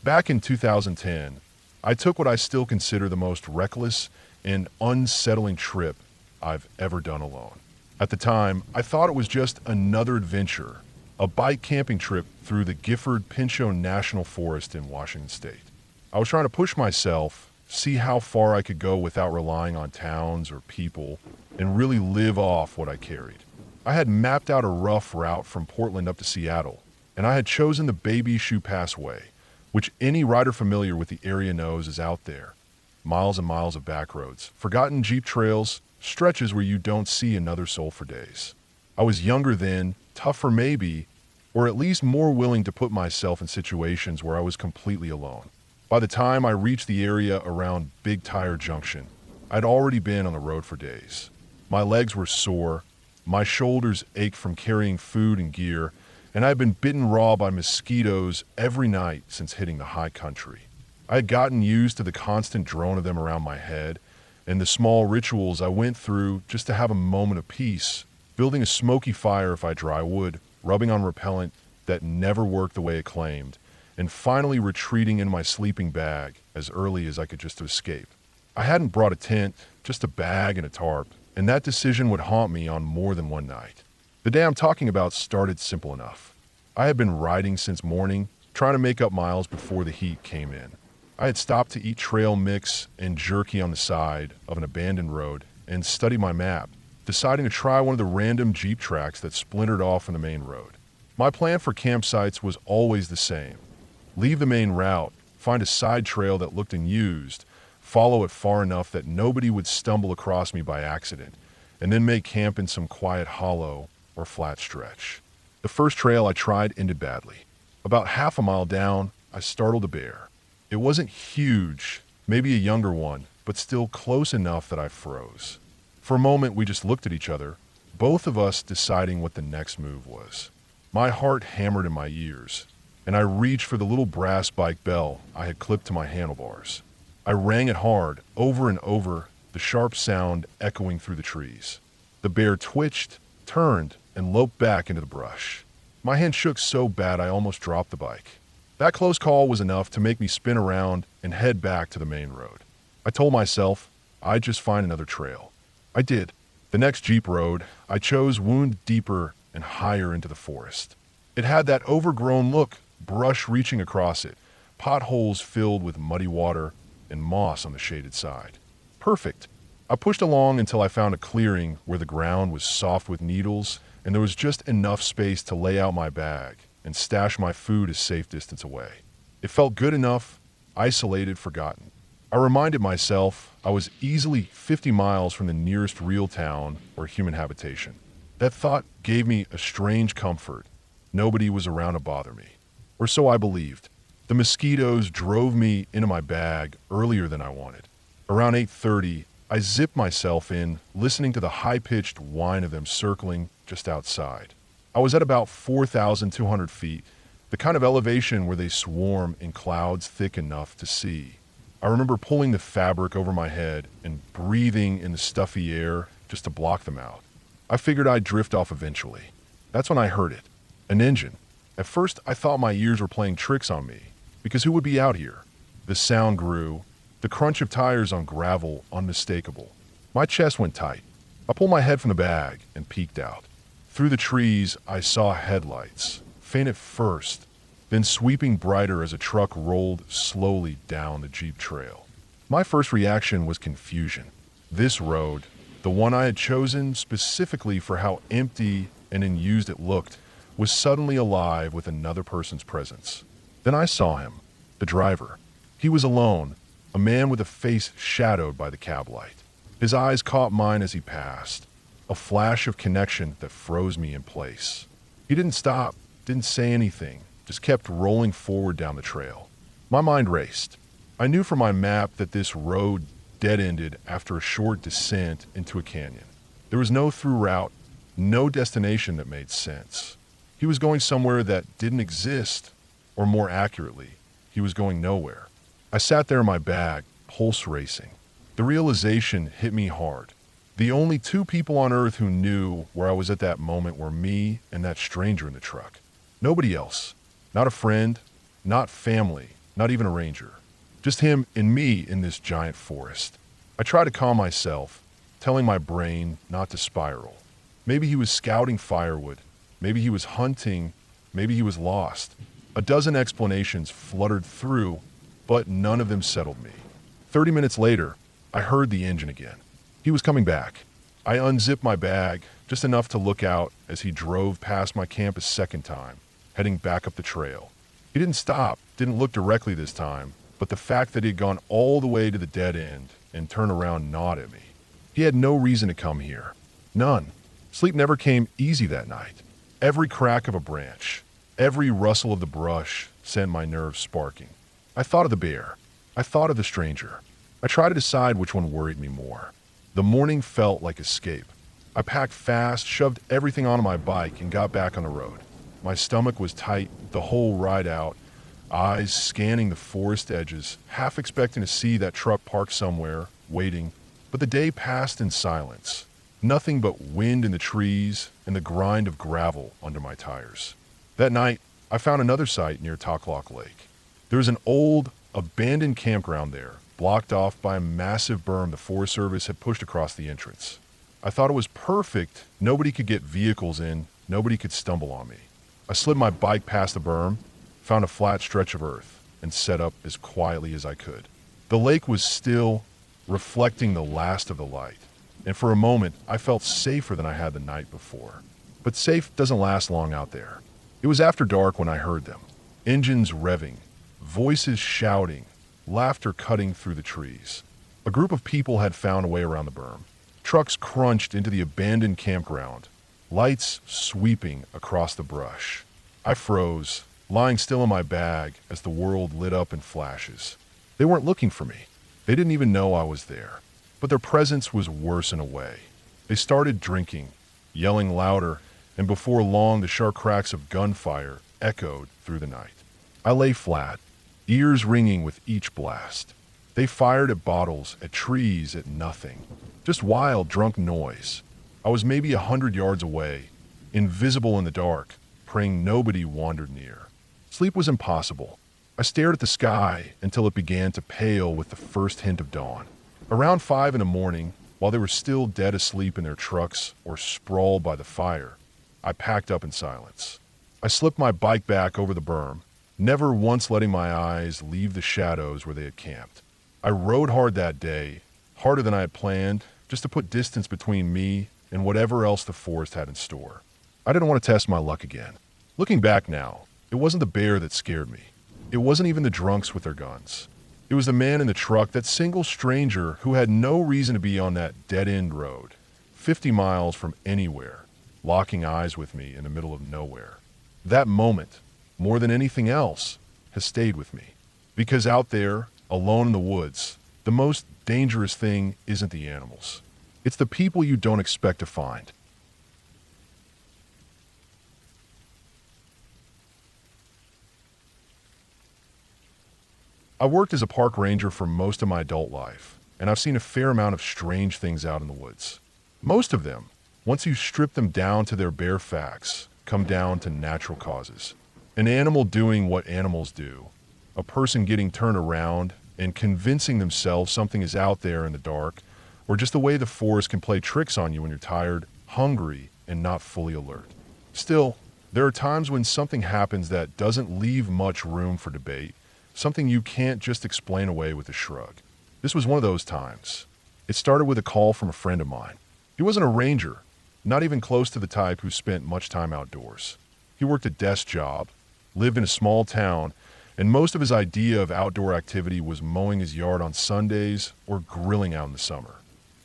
Back in 2010, I took what I still consider the most reckless and unsettling trip I've ever done alone. At the time, I thought it was just another adventure, a bike camping trip through the Gifford-Pinchot National Forest in Washington State. I was trying to push myself, see how far I could go without relying on towns or people, and really live off what I carried. I had mapped out a rough route from Portland up to Seattle, and I had chosen the Baby Shoe Pass Way, which any rider familiar with the area knows is out there. Miles and miles of back roads, forgotten Jeep trails, stretches where you don't see another soul for days. I was younger then, tougher maybe, or at least more willing to put myself in situations where I was completely alone. By the time I reached the area around Big Tire Junction, I'd already been on the road for days. My legs were sore, my shoulders ached from carrying food and gear, and I had been bitten raw by mosquitoes every night since hitting the high country. I had gotten used to the constant drone of them around my head, and the small rituals I went through just to have a moment of peace, building a smoky fire if I dry wood, rubbing on repellent that never worked the way it claimed, and finally retreating in my sleeping bag as early as I could just escape. I hadn't brought a tent, just a bag and a tarp, and that decision would haunt me on more than one night. The day I'm talking about started simple enough. I had been riding since morning, trying to make up miles before the heat came in. I had stopped to eat trail mix and jerky on the side of an abandoned road and study my map, deciding to try one of the random Jeep tracks that splintered off from the main road. My plan for campsites was always the same. Leave the main route, find a side trail that looked unused, follow it far enough that nobody would stumble across me by accident, and then make camp in some quiet hollow or flat stretch. The first trail I tried ended badly. About half a mile down, I startled a bear. It wasn't huge, maybe a younger one, but still close enough that I froze. For a moment, we just looked at each other, both of us deciding what the next move was. My heart hammered in my ears, and I reached for the little brass bike bell I had clipped to my handlebars. I rang it hard, over and over, the sharp sound echoing through the trees. The bear twitched, turned, and loped back into the brush. My hand shook so bad I almost dropped the bike. That close call was enough to make me spin around and head back to the main road. I told myself I'd just find another trail. I did. The next jeep road, I chose wound deeper and higher into the forest. It had that overgrown look, brush reaching across it, potholes filled with muddy water, and moss on the shaded side. Perfect. I pushed along until I found a clearing where the ground was soft with needles and there was just enough space to lay out my bag and stash my food a safe distance away. It felt good enough, isolated, forgotten. I reminded myself I was easily 50 miles from the nearest real town or human habitation. That thought gave me a strange comfort. Nobody was around to bother me. Or so I believed. The mosquitoes drove me into my bag earlier than I wanted. Around 8:30, I zipped myself in, listening to the high-pitched whine of them circling just outside. I was at about 4,200 feet, the kind of elevation where they swarm in clouds thick enough to see. I remember pulling the fabric over my head and breathing in the stuffy air just to block them out. I figured I'd drift off eventually. That's when I heard it. An engine. At first, I thought my ears were playing tricks on me, because who would be out here? The sound grew, the crunch of tires on gravel unmistakable. My chest went tight. I pulled my head from the bag and peeked out. Through the trees, I saw headlights, faint at first, then sweeping brighter as a truck rolled slowly down the Jeep trail. My first reaction was confusion. This road, the one I had chosen specifically for how empty and unused it looked, was suddenly alive with another person's presence. Then I saw him, the driver. He was alone, a man with a face shadowed by the cab light. His eyes caught mine as he passed, a flash of connection that froze me in place. He didn't stop, didn't say anything, just kept rolling forward down the trail. My mind raced. I knew from my map that this road dead-ended after a short descent into a canyon. There was no through route, no destination that made sense. He was going somewhere that didn't exist, or more accurately, he was going nowhere. I sat there in my bag, pulse racing. The realization hit me hard. The only two people on earth who knew where I was at that moment were me and that stranger in the truck. Nobody else. Not a friend, not family, not even a ranger. Just him and me in this giant forest. I tried to calm myself, telling my brain not to spiral. Maybe he was scouting firewood. Maybe he was hunting. Maybe he was lost. A dozen explanations fluttered through, but none of them settled me. 30 minutes later, I heard the engine again. He was coming back. I unzipped my bag, just enough to look out as he drove past my camp a second time, heading back up the trail. He didn't stop, didn't look directly this time, but the fact that he had gone all the way to the dead end and turned around gnawed at me. He had no reason to come here. None. Sleep never came easy that night. Every crack of a branch, every rustle of the brush sent my nerves sparking. I thought of the bear. I thought of the stranger. I tried to decide which one worried me more. The morning felt like escape. I packed fast, shoved everything onto my bike, and got back on the road. My stomach was tight the whole ride out, eyes scanning the forest edges, half expecting to see that truck parked somewhere, waiting. But the day passed in silence. Nothing but wind in the trees and the grind of gravel under my tires. That night, I found another site near Taklock Lake. There was an old, abandoned campground there, blocked off by a massive berm the Forest Service had pushed across the entrance. I thought it was perfect. Nobody could get vehicles in, nobody could stumble on me. I slid my bike past the berm, found a flat stretch of earth, and set up as quietly as I could. The lake was still, reflecting the last of the light, and for a moment I felt safer than I had the night before. But safe doesn't last long out there. It was after dark when I heard them. Engines revving, voices shouting, laughter cutting through the trees. A group of people had found a way around the berm. Trucks crunched into the abandoned campground, lights sweeping across the brush. I froze, lying still in my bag as the world lit up in flashes. They weren't looking for me. They didn't even know I was there. But their presence was worse in a way. They started drinking, yelling louder, and before long the sharp cracks of gunfire echoed through the night. I lay flat, ears ringing with each blast. They fired at bottles, at trees, at nothing. Just wild, drunk noise. I was maybe 100 yards away, invisible in the dark, praying nobody wandered near. Sleep was impossible. I stared at the sky until it began to pale with the first hint of dawn. Around 5 in the morning, while they were still dead asleep in their trucks or sprawled by the fire, I packed up in silence. I slipped my bike back over the berm, never once letting my eyes leave the shadows where they had camped. I rode hard that day, harder than I had planned, just to put distance between me and whatever else the forest had in store. I didn't want to test my luck again. Looking back now, it wasn't the bear that scared me. It wasn't even the drunks with their guns. It was the man in the truck, that single stranger who had no reason to be on that dead-end road, 50 miles from anywhere, locking eyes with me in the middle of nowhere. That moment, more than anything else, has stayed with me. Because out there, alone in the woods, the most dangerous thing isn't the animals. It's the people you don't expect to find. I worked as a park ranger for most of my adult life, and I've seen a fair amount of strange things out in the woods. Most of them, once you strip them down to their bare facts, come down to natural causes. An animal doing what animals do, a person getting turned around and convincing themselves something is out there in the dark, or just the way the forest can play tricks on you when you're tired, hungry, and not fully alert. Still, there are times when something happens that doesn't leave much room for debate, something you can't just explain away with a shrug. This was one of those times. It started with a call from a friend of mine. He wasn't a ranger, not even close to the type who spent much time outdoors. He worked a desk job, lived in a small town, and most of his idea of outdoor activity was mowing his yard on Sundays or grilling out in the summer.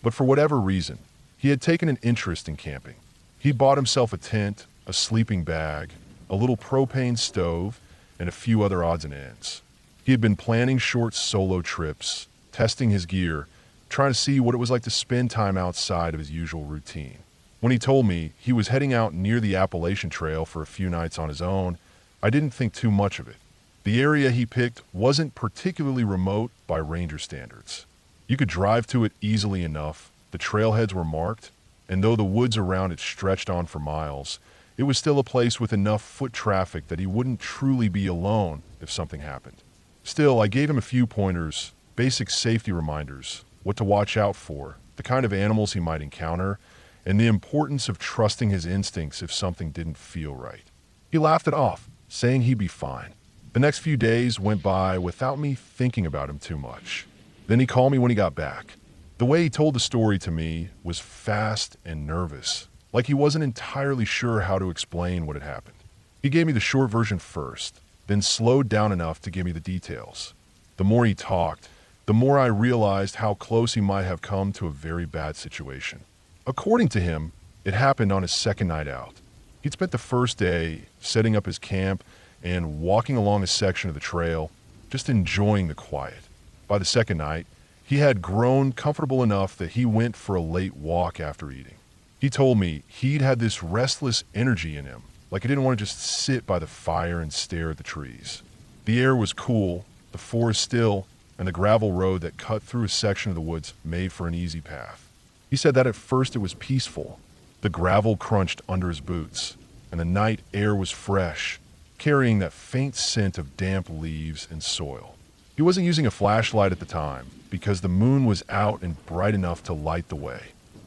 But for whatever reason, he had taken an interest in camping. He bought himself a tent, a sleeping bag, a little propane stove, and a few other odds and ends. He had been planning short solo trips, testing his gear, trying to see what it was like to spend time outside of his usual routine. When he told me he was heading out near the Appalachian Trail for a few nights on his own, I didn't think too much of it. The area he picked wasn't particularly remote by ranger standards. You could drive to it easily enough, the trailheads were marked, and though the woods around it stretched on for miles, it was still a place with enough foot traffic that he wouldn't truly be alone if something happened. Still, I gave him a few pointers, basic safety reminders, what to watch out for, the kind of animals he might encounter, and the importance of trusting his instincts if something didn't feel right. He laughed it off, saying he'd be fine. The next few days went by without me thinking about him too much. Then he called me when he got back. The way he told the story to me was fast and nervous, like he wasn't entirely sure how to explain what had happened. He gave me the short version first, then slowed down enough to give me the details. The more he talked, the more I realized how close he might have come to a very bad situation. According to him, it happened on his second night out. He'd spent the first day setting up his camp and walking along a section of the trail, just enjoying the quiet. By the second night, he had grown comfortable enough that he went for a late walk after eating. He told me he'd had this restless energy in him, like he didn't want to just sit by the fire and stare at the trees. The air was cool, the forest still, and the gravel road that cut through a section of the woods made for an easy path. He said that at first it was peaceful. The gravel crunched under his boots, and the night air was fresh, carrying that faint scent of damp leaves and soil. He wasn't using a flashlight at the time because the moon was out and bright enough to light the way.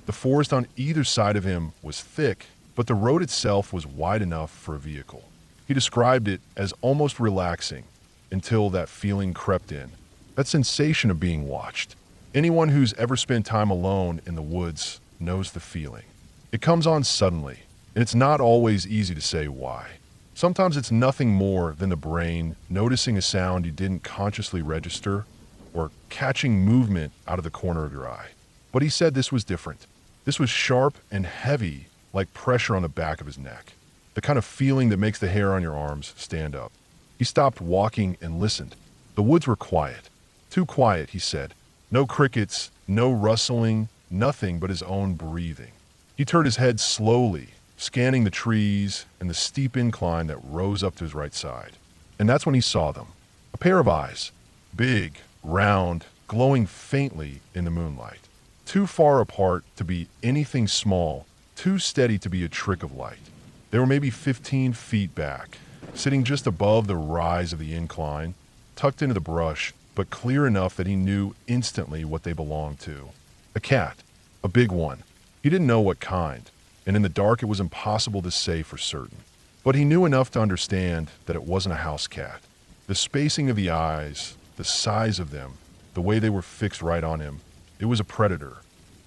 The forest on either side of him was thick, but the road itself was wide enough for a vehicle. He described it as almost relaxing until that feeling crept in, that sensation of being watched. Anyone who's ever spent time alone in the woods knows the feeling. It comes on suddenly, and it's not always easy to say why. Sometimes it's nothing more than the brain noticing a sound you didn't consciously register or catching movement out of the corner of your eye. But he said this was different. This was sharp and heavy, like pressure on the back of his neck. The kind of feeling that makes the hair on your arms stand up. He stopped walking and listened. The woods were quiet. Too quiet, he said. No crickets, no rustling, nothing but his own breathing. He turned his head slowly, scanning the trees and the steep incline that rose up to his right side. And that's when he saw them. A pair of eyes, big, round, glowing faintly in the moonlight. Too far apart to be anything small, too steady to be a trick of light. They were maybe 15 feet back, sitting just above the rise of the incline, tucked into the brush, but clear enough that he knew instantly what they belonged to. A cat, a big one. He didn't know what kind, and in the dark it was impossible to say for certain. But he knew enough to understand that it wasn't a house cat. The spacing of the eyes, the size of them, the way they were fixed right on him, it was a predator.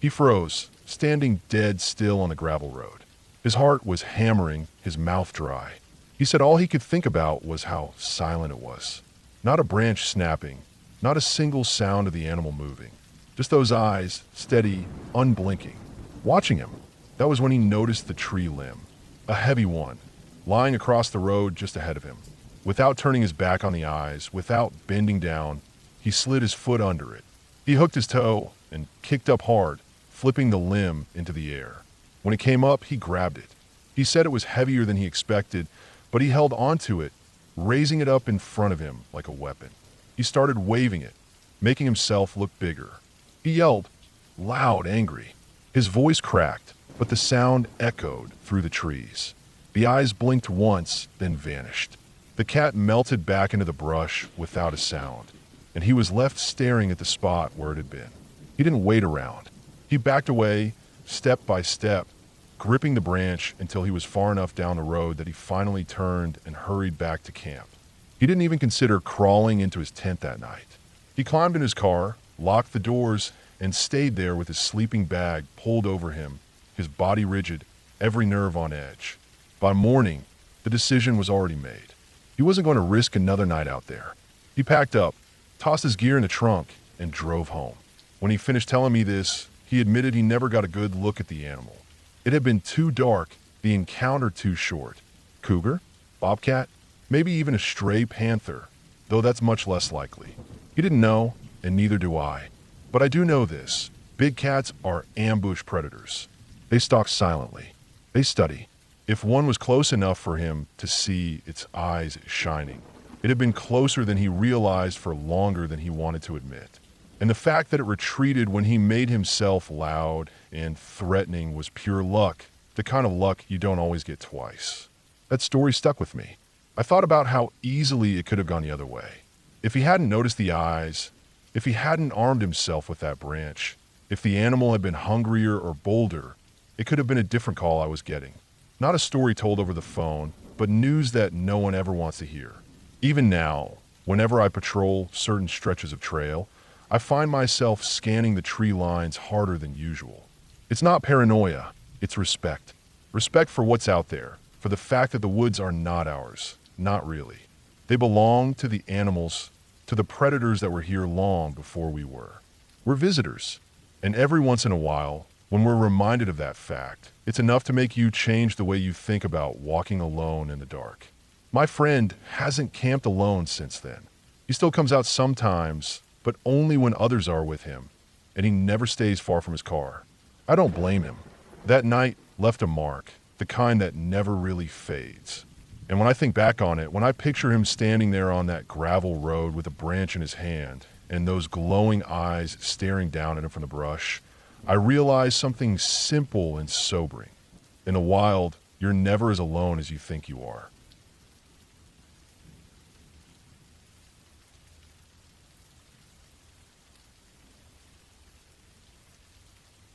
He froze, standing dead still on the gravel road. His heart was hammering, his mouth dry. He said all he could think about was how silent it was. Not a branch snapping, not a single sound of the animal moving. Just those eyes, steady, unblinking. Watching him. That was when he noticed the tree limb. A heavy one, lying across the road just ahead of him. Without turning his back on the eyes, without bending down, he slid his foot under it. He hooked his toe and kicked up hard, flipping the limb into the air. When it came up, he grabbed it. He said it was heavier than he expected, but he held onto it, raising it up in front of him like a weapon. He started waving it, making himself look bigger. He yelled, loud, angry. His voice cracked, but the sound echoed through the trees. The eyes blinked once, then vanished. The cat melted back into the brush without a sound, and he was left staring at the spot where it had been. He didn't wait around. He backed away, step by step, gripping the branch until he was far enough down the road that he finally turned and hurried back to camp. He didn't even consider crawling into his tent that night. He climbed in his car, locked the doors, and stayed there with his sleeping bag pulled over him, his body rigid, every nerve on edge. By morning, the decision was already made. He wasn't going to risk another night out there. He packed up, tossed his gear in the trunk, and drove home. When he finished telling me this, he admitted he never got a good look at the animal. It had been too dark, the encounter too short. Cougar? Bobcat? Maybe even a stray panther, though that's much less likely. He didn't know, and neither do I. But I do know this. Big cats are ambush predators. They stalk silently. They study. If one was close enough for him to see its eyes shining, it had been closer than he realized for longer than he wanted to admit. And the fact that it retreated when he made himself loud and threatening was pure luck, the kind of luck you don't always get twice. That story stuck with me. I thought about how easily it could have gone the other way. If he hadn't noticed the eyes, if he hadn't armed himself with that branch, if the animal had been hungrier or bolder, it could have been a different call I was getting. Not a story told over the phone, but news that no one ever wants to hear. Even now, whenever I patrol certain stretches of trail, I find myself scanning the tree lines harder than usual. It's not paranoia, it's respect. Respect for what's out there, for the fact that the woods are not ours. Not really. They belong to the animals, to the predators that were here long before we were. We're visitors, and every once in a while, when we're reminded of that fact, it's enough to make you change the way you think about walking alone in the dark. My friend hasn't camped alone since then. He still comes out sometimes, but only when others are with him, and he never stays far from his car. I don't blame him. That night left a mark, the kind that never really fades. And when I think back on it, when I picture him standing there on that gravel road with a branch in his hand and those glowing eyes staring down at him from the brush, I realize something simple and sobering. In the wild, you're never as alone as you think you are.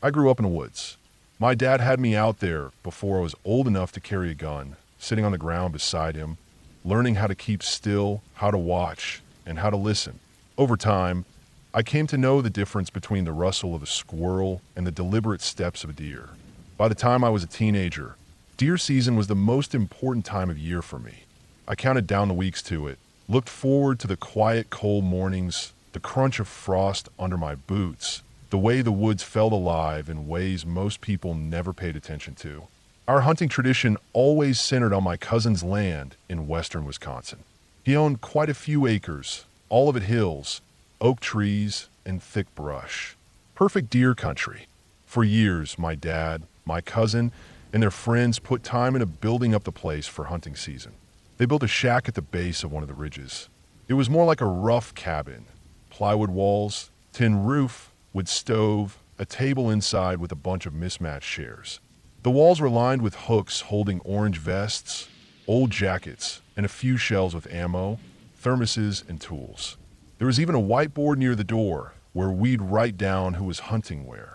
I grew up in the woods. My dad had me out there before I was old enough to carry a gun, sitting on the ground beside him, learning how to keep still, how to watch, and how to listen. Over time, I came to know the difference between the rustle of a squirrel and the deliberate steps of a deer. By the time I was a teenager, deer season was the most important time of year for me. I counted down the weeks to it, looked forward to the quiet, cold mornings, the crunch of frost under my boots, the way the woods felt alive in ways most people never paid attention to. Our hunting tradition always centered on my cousin's land in western Wisconsin. He owned quite a few acres, all of it hills, oak trees, and thick brush. Perfect deer country. For years, my dad, My cousin and their friends put time into building up the place for hunting season. They built a shack at the base of one of the ridges. It was more like a rough cabin. Plywood walls, tin roof, wood stove, a table inside with a bunch of mismatched chairs. The walls were lined with hooks holding orange vests, old jackets, and a few shelves with ammo, thermoses, and tools. There was even a whiteboard near the door where we'd write down who was hunting where.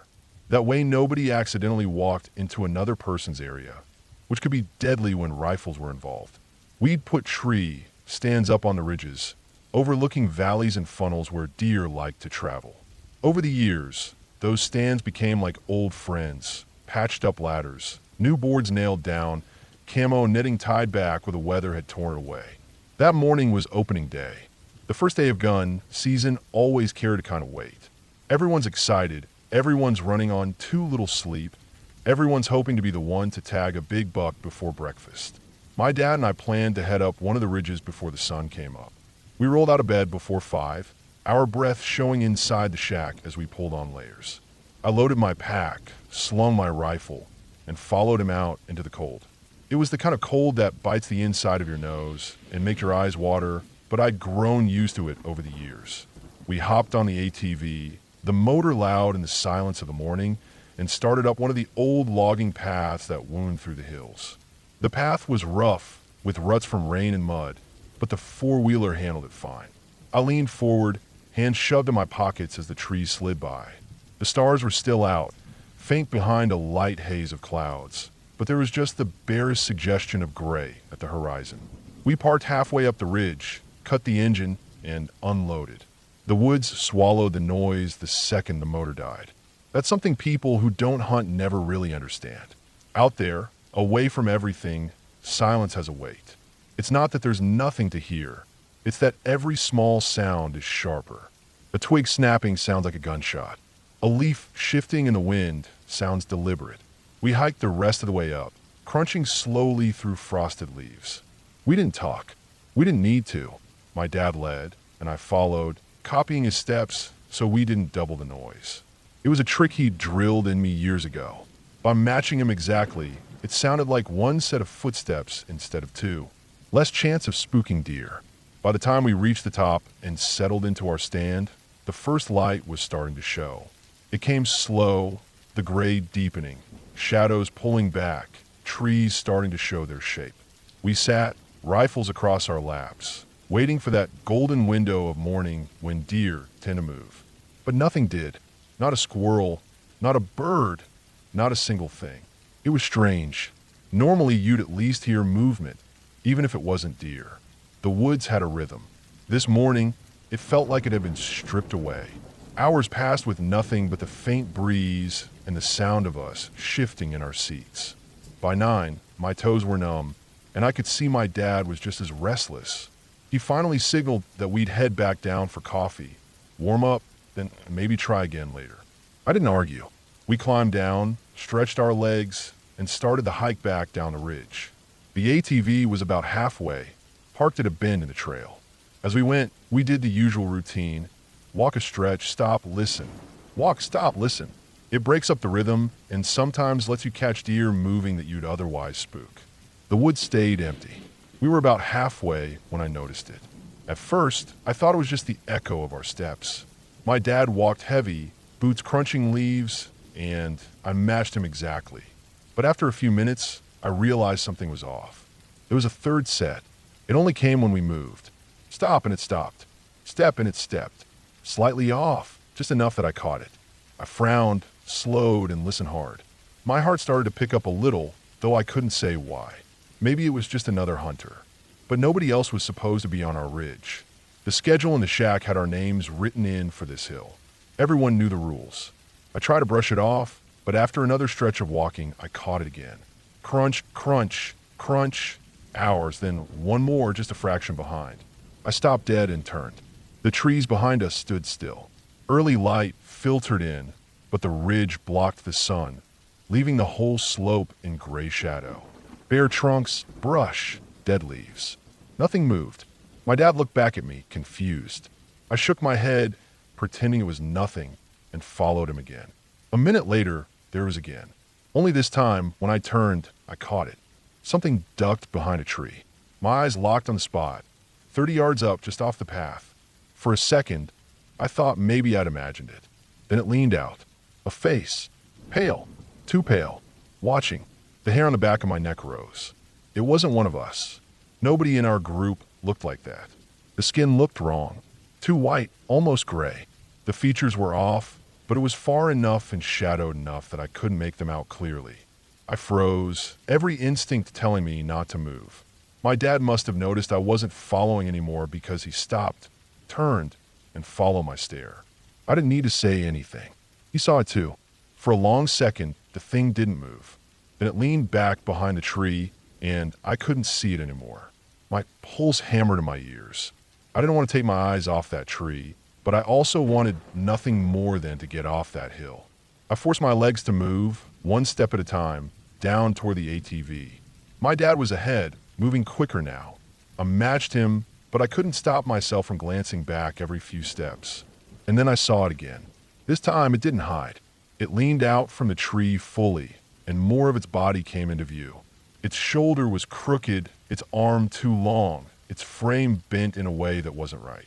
That way nobody accidentally walked into another person's area, which could be deadly when rifles were involved. We'd put tree stands up on the ridges, overlooking valleys and funnels where deer liked to travel. Over the years, those stands became like old friends, patched up ladders, new boards nailed down, camo netting tied back where the weather had torn it away. That morning was opening day. The first day of gun season always carried a kind of weight. Everyone's excited, everyone's running on too little sleep, everyone's hoping to be the one to tag a big buck before breakfast. My dad and I planned to head up one of the ridges before the sun came up. We rolled out of bed before 5, our breath showing inside the shack as we pulled on layers. I loaded my pack, slung my rifle, and followed him out into the cold. It was the kind of cold that bites the inside of your nose and makes your eyes water, but I'd grown used to it over the years. We hopped on the ATV, the motor loud in the silence of the morning, and started up one of the old logging paths that wound through the hills. The path was rough, with ruts from rain and mud, but the four-wheeler handled it fine. I leaned forward, hands shoved in my pockets as the trees slid by. The stars were still out, faint behind a light haze of clouds, but there was just the barest suggestion of gray at the horizon. We parked halfway up the ridge, cut the engine, and unloaded. The woods swallowed the noise the second the motor died. That's something people who don't hunt never really understand. Out there, away from everything, silence has a weight. It's not that there's nothing to hear. It's that every small sound is sharper. A twig snapping sounds like a gunshot. A leaf shifting in the wind sounds deliberate. We hiked the rest of the way up, crunching slowly through frosted leaves. We didn't talk. We didn't need to. My dad led, and I followed, copying his steps so we didn't double the noise. It was a trick he drilled in me years ago. By matching him exactly, it sounded like one set of footsteps instead of two. Less chance of spooking deer. By the time we reached the top and settled into our stand, the first light was starting to show. It came slow, the gray deepening, shadows pulling back, trees starting to show their shape. We sat, rifles across our laps, waiting for that golden window of morning when deer tend to move. But nothing did. Not a squirrel, not a bird, not a single thing. It was strange. Normally you'd at least hear movement, even if it wasn't deer. The woods had a rhythm. This morning, it felt like it had been stripped away. Hours passed with nothing but the faint breeze and the sound of us shifting in our seats. By 9, my toes were numb, and I could see my dad was just as restless. He finally signaled that we'd head back down for coffee, warm up, then maybe try again later. I didn't argue. We climbed down, stretched our legs, and started the hike back down the ridge. The ATV was about halfway, parked at a bend in the trail. As we went, we did the usual routine. Walk a stretch, stop, listen. Walk, stop, listen. It breaks up the rhythm and sometimes lets you catch deer moving that you'd otherwise spook. The woods stayed empty. We were about halfway when I noticed it. At first, I thought it was just the echo of our steps. My dad walked heavy, boots crunching leaves, and I matched him exactly. But after a few minutes, I realized something was off. There was a third set. It only came when we moved. Stop and it stopped. Step and it stepped. Slightly off, just enough that I caught it. I frowned, slowed, and listened hard. My heart started to pick up a little, though I couldn't say why. Maybe it was just another hunter. But nobody else was supposed to be on our ridge. The schedule in the shack had our names written in for this hill. Everyone knew the rules. I tried to brush it off, but after another stretch of walking, I caught it again. Crunch, crunch, crunch, hours, then one more just a fraction behind. I stopped dead and turned. The trees behind us stood still. Early light filtered in, but the ridge blocked the sun, leaving the whole slope in gray shadow. Bare trunks, brush, dead leaves. Nothing moved. My dad looked back at me, confused. I shook my head, pretending it was nothing, and followed him again. A minute later, there was again. Only this time, when I turned, I caught it. Something ducked behind a tree. My eyes locked on the spot, 30 yards up just off the path. For a second, I thought maybe I'd imagined it. Then it leaned out. A face. Pale. Too pale. Watching. The hair on the back of my neck rose. It wasn't one of us. Nobody in our group looked like that. The skin looked wrong. Too white, almost gray. The features were off, but it was far enough and shadowed enough that I couldn't make them out clearly. I froze, every instinct telling me not to move. My dad must have noticed I wasn't following anymore because he stopped, turned, and followed my stare. I didn't need to say anything. He saw it too. For a long second, the thing didn't move. Then it leaned back behind the tree, and I couldn't see it anymore. My pulse hammered in my ears. I didn't want to take my eyes off that tree, but I also wanted nothing more than to get off that hill. I forced my legs to move, one step at a time, down toward the ATV. My dad was ahead, moving quicker now. I matched him, but I couldn't stop myself from glancing back every few steps. And then I saw it again. This time it didn't hide. It leaned out from the tree fully, and more of its body came into view. Its shoulder was crooked, its arm too long, its frame bent in a way that wasn't right.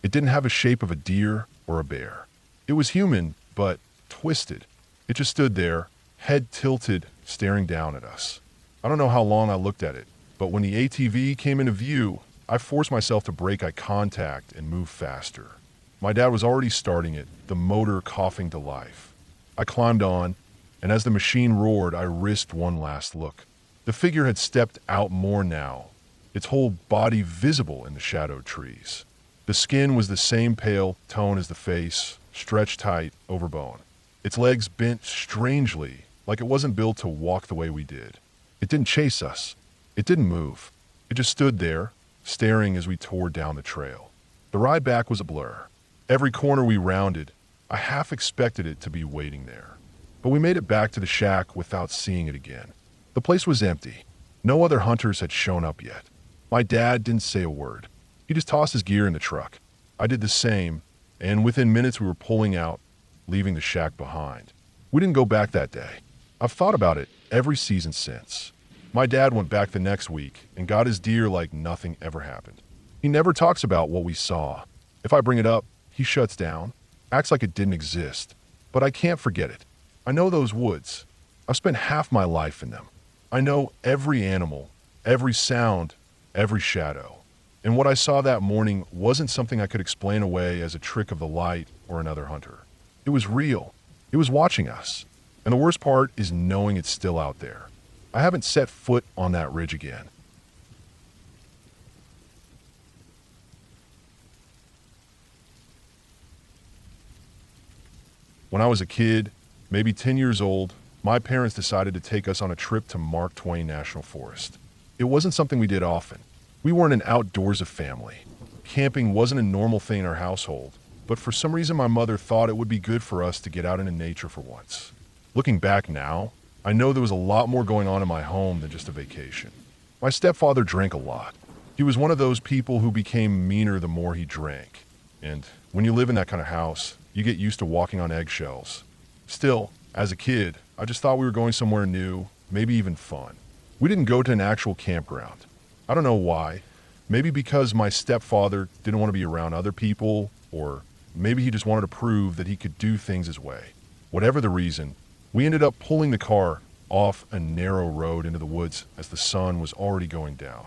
It didn't have a shape of a deer or a bear. It was human, but twisted. It just stood there, head tilted, staring down at us. I don't know how long I looked at it, but when the ATV came into view, I forced myself to break eye contact and move faster. My dad was already starting it, the motor coughing to life. I climbed on, and as the machine roared, I risked one last look. The figure had stepped out more now, its whole body visible in the shadowed trees. The skin was the same pale tone as the face, stretched tight over bone. Its legs bent strangely, like it wasn't built to walk the way we did. It didn't chase us. It didn't move. It just stood there, staring as we tore down the trail. The ride back was a blur. Every corner we rounded, I half expected it to be waiting there. But we made it back to the shack without seeing it again. The place was empty. No other hunters had shown up yet. My dad didn't say a word. He just tossed his gear in the truck. I did the same, and within minutes we were pulling out, leaving the shack behind. We didn't go back that day. I've thought about it every season since. My dad went back the next week and got his deer like nothing ever happened. He never talks about what we saw. If I bring it up, he shuts down, acts like it didn't exist. But I can't forget it. I know those woods. I've spent half my life in them. I know every animal, every sound, every shadow. And what I saw that morning wasn't something I could explain away as a trick of the light or another hunter. It was real. It was watching us. And the worst part is knowing it's still out there. I haven't set foot on that ridge again. When I was a kid, maybe 10 years old, my parents decided to take us on a trip to Mark Twain National Forest. It wasn't something we did often. We weren't an outdoorsy family. Camping wasn't a normal thing in our household, but for some reason my mother thought it would be good for us to get out into nature for once. Looking back now, I know there was a lot more going on in my home than just a vacation. My stepfather drank a lot. He was one of those people who became meaner the more he drank. And when you live in that kind of house, you get used to walking on eggshells. Still, as a kid, I just thought we were going somewhere new, maybe even fun. We didn't go to an actual campground. I don't know why. Maybe because my stepfather didn't want to be around other people, or maybe he just wanted to prove that he could do things his way. Whatever the reason, we ended up pulling the car off a narrow road into the woods as the sun was already going down.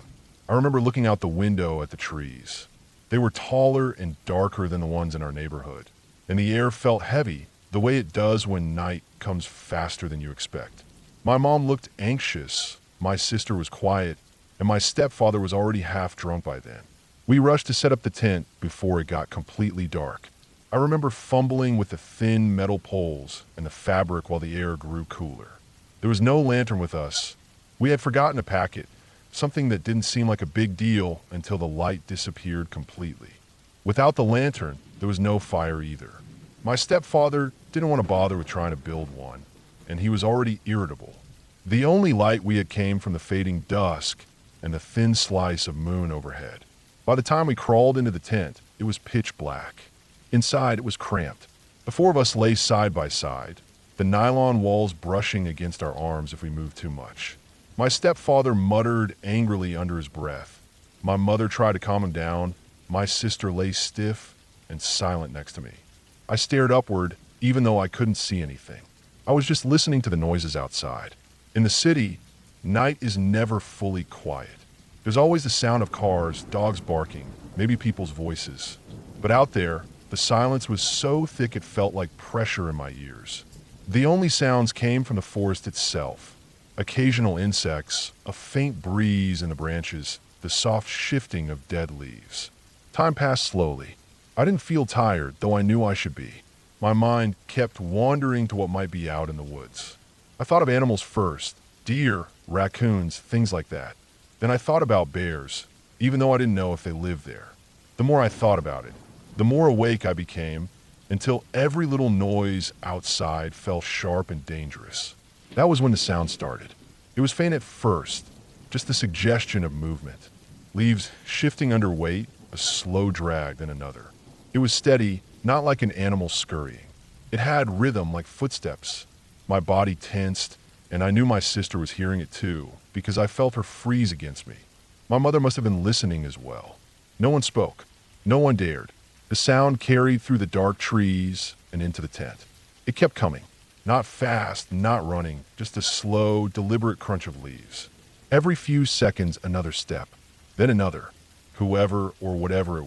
I remember looking out the window at the trees. They were taller and darker than the ones in our neighborhood, and the air felt heavy, the way it does when night comes faster than you expect. My mom looked anxious, my sister was quiet, and my stepfather was already half drunk by then. We rushed to set up the tent before it got completely dark. I remember fumbling with the thin metal poles and the fabric while the air grew cooler. There was no lantern with us. We had forgotten to pack it, something that didn't seem like a big deal until the light disappeared completely. Without the lantern, there was no fire either. My stepfather didn't want to bother with trying to build one, and he was already irritable. The only light we had came from the fading dusk and the thin slice of moon overhead. By the time we crawled into the tent, it was pitch black. Inside, it was cramped. The four of us lay side by side, the nylon walls brushing against our arms if we moved too much. My stepfather muttered angrily under his breath. My mother tried to calm him down. My sister lay stiff and silent next to me. I stared upward, even though I couldn't see anything. I was just listening to the noises outside. In the city, night is never fully quiet. There's always the sound of cars, dogs barking, maybe people's voices. But out there, the silence was so thick it felt like pressure in my ears. The only sounds came from the forest itself. Occasional insects, a faint breeze in the branches, the soft shifting of dead leaves. Time passed slowly. I didn't feel tired, though I knew I should be. My mind kept wandering to what might be out in the woods. I thought of animals first, deer, raccoons, things like that. Then I thought about bears, even though I didn't know if they lived there. The more I thought about it, the more awake I became, until every little noise outside felt sharp and dangerous. That was when the sound started. It was faint at first, just the suggestion of movement. Leaves shifting under weight, a slow drag, then another. It was steady, not like an animal scurrying. It had rhythm like footsteps. My body tensed, and I knew my sister was hearing it too, because I felt her freeze against me. My mother must have been listening as well. No one spoke. No one dared. The sound carried through the dark trees and into the tent. It kept coming. Not fast, not running, just a slow, deliberate crunch of leaves. Every few seconds, another step. Then another. Whoever or whatever it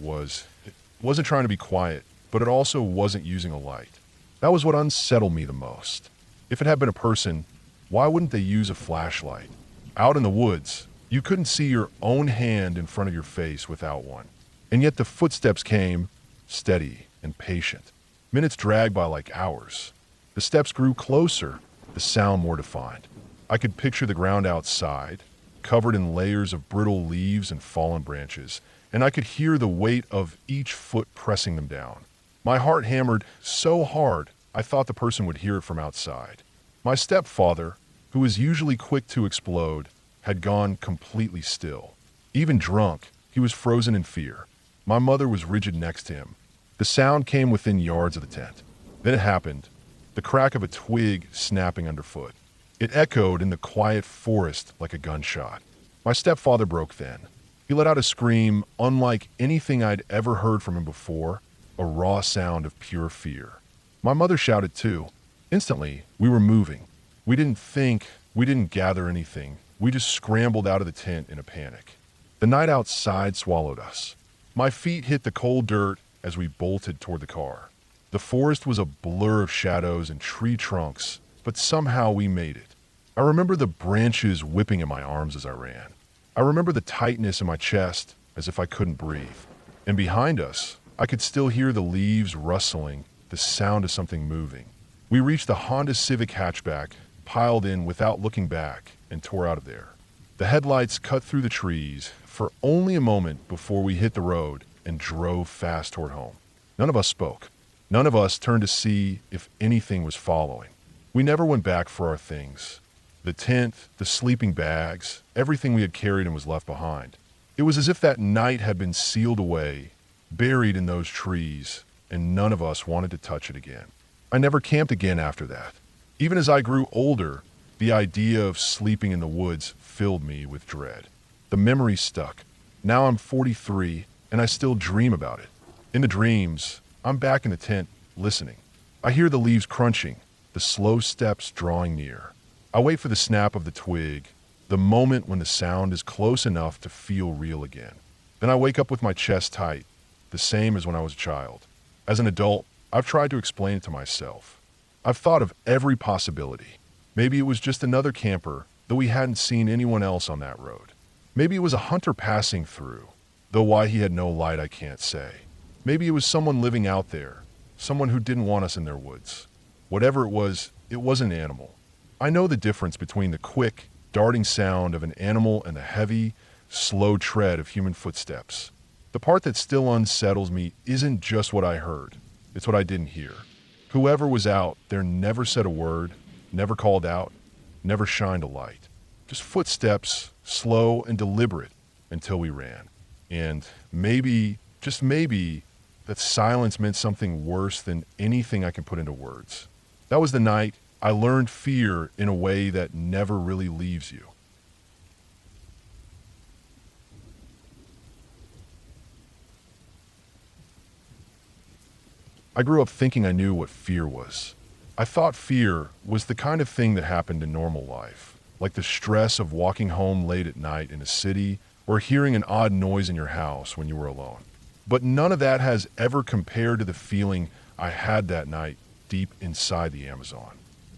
wasn't trying to be quiet, but it also wasn't using a light. That was what unsettled me the most. If it had been a person, why wouldn't they use a flashlight? Out in the woods, you couldn't see your own hand in front of your face without one. And yet the footsteps came, steady and patient. Minutes dragged by like hours. The steps grew closer, the sound more defined. I could picture the ground outside, covered in layers of brittle leaves and fallen branches, and I could hear the weight of each foot pressing them down. My heart hammered so hard, I thought the person would hear it from outside. My stepfather, who was usually quick to explode, had gone completely still. Even drunk, he was frozen in fear. My mother was rigid next to him. The sound came within yards of the tent. Then it happened, the crack of a twig snapping underfoot. It echoed in the quiet forest like a gunshot. My stepfather broke then. He let out a scream unlike anything I'd ever heard from him before, a raw sound of pure fear. My mother shouted too. Instantly, we were moving. We didn't think, we didn't gather anything. We just scrambled out of the tent in a panic. The night outside swallowed us. My feet hit the cold dirt as we bolted toward the car. The forest was a blur of shadows and tree trunks, but somehow we made it. I remember the branches whipping in my arms as I ran. I remember the tightness in my chest, as if I couldn't breathe. And behind us, I could still hear the leaves rustling, the sound of something moving. We reached the Honda Civic hatchback, piled in without looking back, and tore out of there. The headlights cut through the trees for only a moment before we hit the road and drove fast toward home. None of us spoke. None of us turned to see if anything was following. We never went back for our things. The tent, the sleeping bags, everything we had carried and was left behind. It was as if that night had been sealed away, buried in those trees, and none of us wanted to touch it again. I never camped again after that. Even as I grew older, the idea of sleeping in the woods filled me with dread. The memory stuck. Now I'm 43, and I still dream about it. In the dreams, I'm back in the tent, listening. I hear the leaves crunching, the slow steps drawing near. I wait for the snap of the twig, the moment when the sound is close enough to feel real again. Then I wake up with my chest tight, the same as when I was a child. As an adult, I've tried to explain it to myself. I've thought of every possibility. Maybe it was just another camper, though we hadn't seen anyone else on that road. Maybe it was a hunter passing through, though why he had no light I can't say. Maybe it was someone living out there, someone who didn't want us in their woods. Whatever it was an animal. I know the difference between the quick, darting sound of an animal and the heavy, slow tread of human footsteps. The part that still unsettles me isn't just what I heard, it's what I didn't hear. Whoever was out there never said a word, never called out, never shined a light. Just footsteps, slow and deliberate, until we ran. And maybe, just maybe, that silence meant something worse than anything I can put into words. That was the night I learned fear in a way that never really leaves you. I grew up thinking I knew what fear was. I thought fear was the kind of thing that happened in normal life, like the stress of walking home late at night in a city or hearing an odd noise in your house when you were alone. But none of that has ever compared to the feeling I had that night deep inside the Amazon.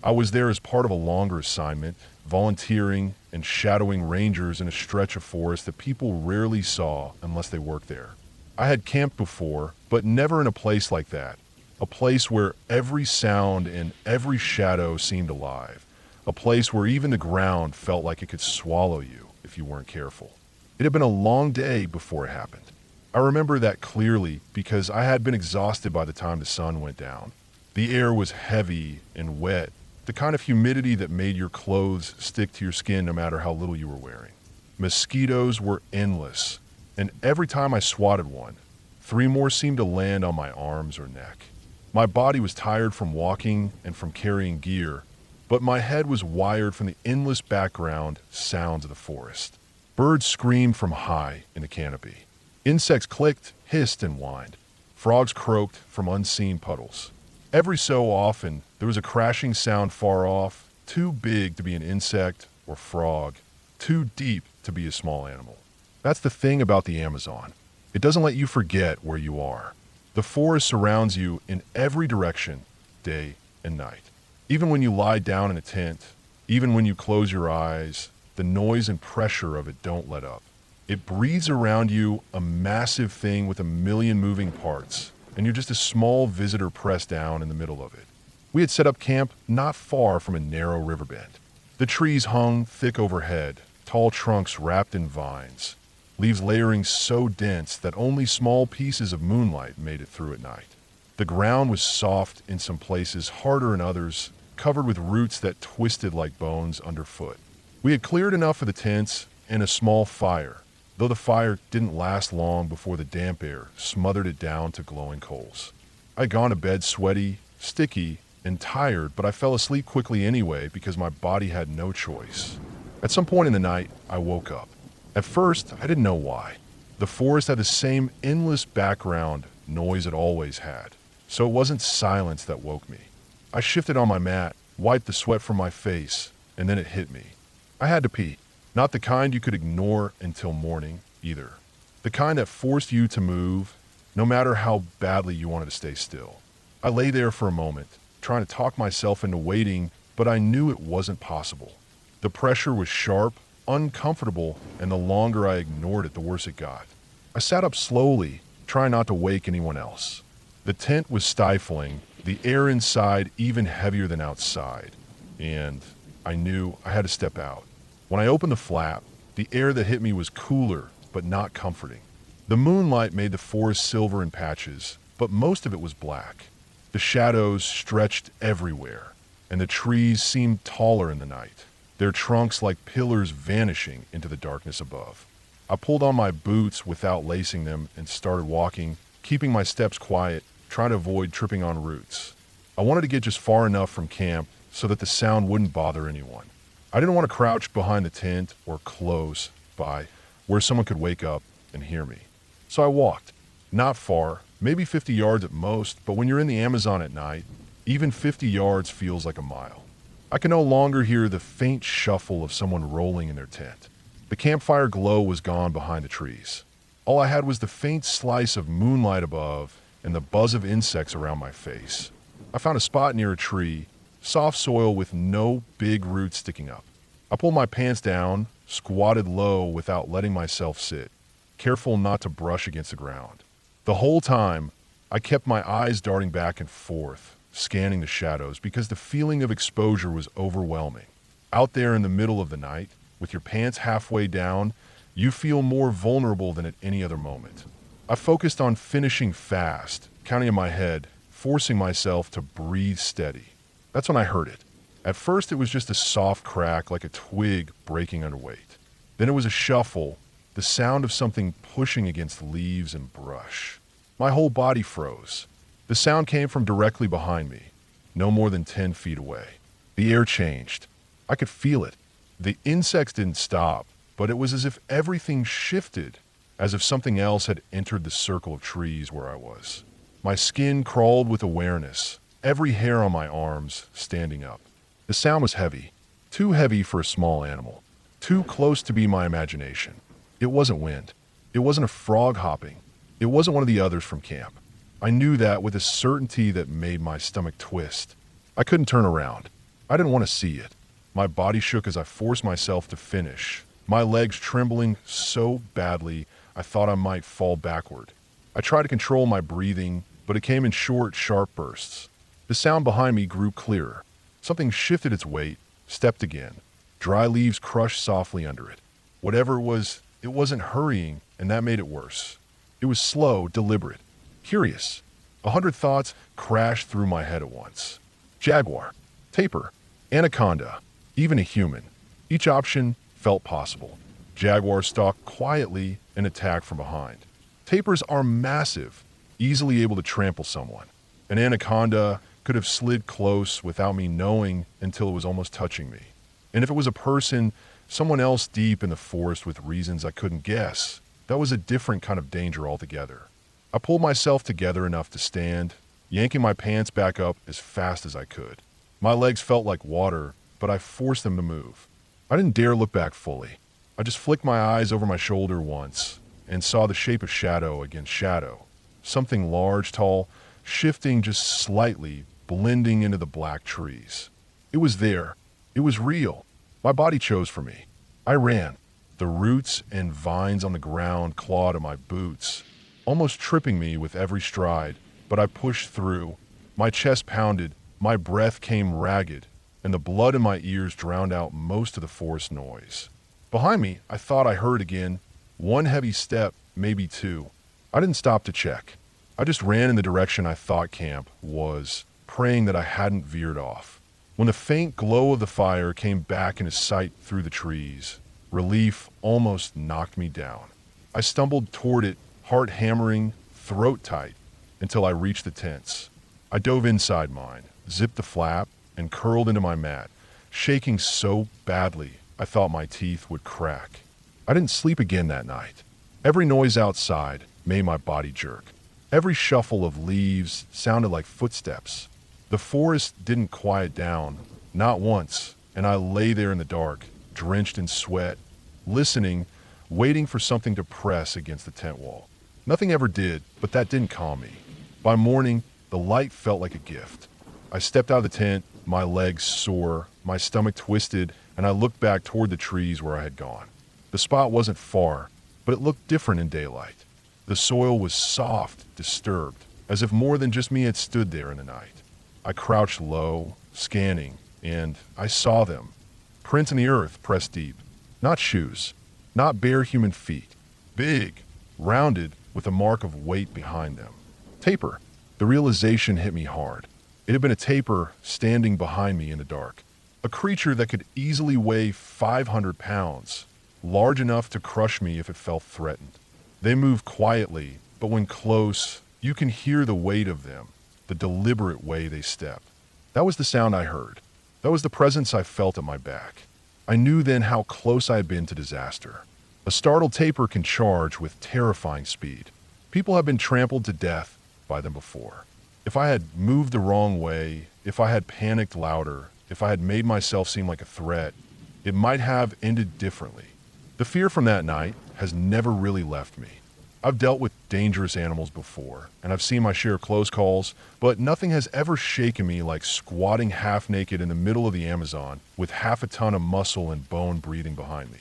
I was there as part of a longer assignment, volunteering and shadowing rangers in a stretch of forest that people rarely saw unless they worked there. I had camped before, but never in a place like that. A place where every sound and every shadow seemed alive. A place where even the ground felt like it could swallow you if you weren't careful. It had been a long day before it happened. I remember that clearly because I had been exhausted by the time the sun went down. The air was heavy and wet, the kind of humidity that made your clothes stick to your skin no matter how little you were wearing. Mosquitoes were endless, and every time I swatted one, 3 more seemed to land on my arms or neck. My body was tired from walking and from carrying gear, but my head was wired from the endless background sounds of the forest. Birds screamed from high in the canopy. Insects clicked, hissed, and whined. Frogs croaked from unseen puddles. Every so often, there was a crashing sound far off, too big to be an insect or frog, too deep to be a small animal. That's the thing about the Amazon. It doesn't let you forget where you are. The forest surrounds you in every direction, day and night. Even when you lie down in a tent, even when you close your eyes, the noise and pressure of it don't let up. It breathes around you, a massive thing with a million moving parts, and you're just a small visitor pressed down in the middle of it. We had set up camp not far from a narrow riverbed. The trees hung thick overhead, tall trunks wrapped in vines, leaves layering so dense that only small pieces of moonlight made it through at night. The ground was soft in some places, harder in others, covered with roots that twisted like bones underfoot. We had cleared enough of the tents and a small fire, though the fire didn't last long before the damp air smothered it down to glowing coals. I'd gone to bed sweaty, sticky, and tired, but I fell asleep quickly anyway because my body had no choice. At some point in the night, I woke up. At first, I didn't know why. The forest had the same endless background noise it always had, so it wasn't silence that woke me. I shifted on my mat, wiped the sweat from my face, and then it hit me. I had to pee. Not the kind you could ignore until morning, either. The kind that forced you to move, no matter how badly you wanted to stay still. I lay there for a moment, trying to talk myself into waiting, but I knew it wasn't possible. The pressure was sharp, uncomfortable, and the longer I ignored it, the worse it got. I sat up slowly, trying not to wake anyone else. The tent was stifling, the air inside even heavier than outside, and I knew I had to step out. When I opened the flap, the air that hit me was cooler, but not comforting. The moonlight made the forest silver in patches, but most of it was black. The shadows stretched everywhere, and the trees seemed taller in the night, their trunks like pillars vanishing into the darkness above. I pulled on my boots without lacing them and started walking, keeping my steps quiet, trying to avoid tripping on roots. I wanted to get just far enough from camp so that the sound wouldn't bother anyone. I didn't want to crouch behind the tent or close by where someone could wake up and hear me. So I walked. Not far, maybe 50 yards at most, but when you're in the Amazon at night, even 50 yards feels like a mile. I could no longer hear the faint shuffle of someone rolling in their tent. The campfire glow was gone behind the trees. All I had was the faint slice of moonlight above and the buzz of insects around my face. I found a spot near a tree, soft soil with no big roots sticking up. I pulled my pants down, squatted low without letting myself sit, careful not to brush against the ground. The whole time, I kept my eyes darting back and forth, scanning the shadows because the feeling of exposure was overwhelming. Out there in the middle of the night, with your pants halfway down, you feel more vulnerable than at any other moment. I focused on finishing fast, counting in my head, forcing myself to breathe steady. That's when I heard it. At first, it was just a soft crack like a twig breaking under weight. Then it was a shuffle, the sound of something pushing against leaves and brush. My whole body froze. The sound came from directly behind me, no more than 10 feet away. The air changed. I could feel it. The insects didn't stop, but it was as if everything shifted, as if something else had entered the circle of trees where I was. My skin crawled with awareness, every hair on my arms standing up. The sound was heavy, too heavy for a small animal, too close to be my imagination. It wasn't wind. It wasn't a frog hopping. It wasn't one of the others from camp. I knew that with a certainty that made my stomach twist. I couldn't turn around. I didn't want to see it. My body shook as I forced myself to finish, my legs trembling so badly I thought I might fall backward. I tried to control my breathing, but it came in short, sharp bursts. The sound behind me grew clearer. Something shifted its weight, stepped again. Dry leaves crushed softly under it. Whatever it was, it wasn't hurrying, and that made it worse. It was slow, deliberate, curious. 100 thoughts crashed through my head at once. Jaguar, tapir, anaconda, even a human. Each option felt possible. Jaguar stalked quietly and attacked from behind. Tapirs are massive, easily able to trample someone. An anaconda could have slid close without me knowing until it was almost touching me. And if it was a person, someone else deep in the forest with reasons I couldn't guess, that was a different kind of danger altogether. I pulled myself together enough to stand, yanking my pants back up as fast as I could. My legs felt like water, but I forced them to move. I didn't dare look back fully. I just flicked my eyes over my shoulder once and saw the shape of shadow against shadow. Something large, tall, shifting just slightly, blending into the black trees. It was there. It was real. My body chose for me. I ran. The roots and vines on the ground clawed at my boots, almost tripping me with every stride, but I pushed through. My chest pounded, my breath came ragged, and the blood in my ears drowned out most of the forest noise. Behind me, I thought I heard again, one heavy step, maybe two. I didn't stop to check. I just ran in the direction I thought camp was, praying that I hadn't veered off. When the faint glow of the fire came back into sight through the trees, relief almost knocked me down. I stumbled toward it, heart hammering, throat tight, until I reached the tents. I dove inside mine, zipped the flap, and curled into my mat, shaking so badly I thought my teeth would crack. I didn't sleep again that night. Every noise outside made my body jerk. Every shuffle of leaves sounded like footsteps. The forest didn't quiet down, not once, and I lay there in the dark, drenched in sweat, listening, waiting for something to press against the tent wall. Nothing ever did, but that didn't calm me. By morning, the light felt like a gift. I stepped out of the tent, my legs sore, my stomach twisted, and I looked back toward the trees where I had gone. The spot wasn't far, but it looked different in daylight. The soil was soft, disturbed, as if more than just me had stood there in the night. I crouched low, scanning, and I saw them. Prints in the earth pressed deep. Not shoes, not bare human feet. Big, rounded, with a mark of weight behind them. Tapir. The realization hit me hard. It had been a tapir standing behind me in the dark. A creature that could easily weigh 500 pounds, large enough to crush me if it felt threatened. They move quietly, but when close, you can hear the weight of them, the deliberate way they step. That was the sound I heard. That was the presence I felt at my back. I knew then how close I had been to disaster. A startled tapir can charge with terrifying speed. People have been trampled to death by them before. If I had moved the wrong way, if I had panicked louder, if I had made myself seem like a threat, it might have ended differently. The fear from that night has never really left me. I've dealt with dangerous animals before, and I've seen my share of close calls, but nothing has ever shaken me like squatting half naked in the middle of the Amazon with half a ton of muscle and bone breathing behind me.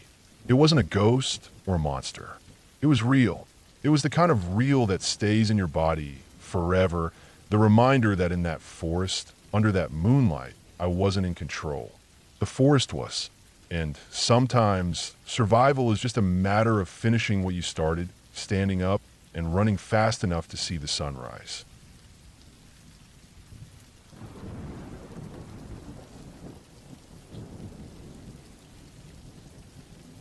It wasn't a ghost or a monster. It was real. It was the kind of real that stays in your body forever, the reminder that in that forest, under that moonlight, I wasn't in control. The forest was. And sometimes survival is just a matter of finishing what you started, standing up, and running fast enough to see the sunrise.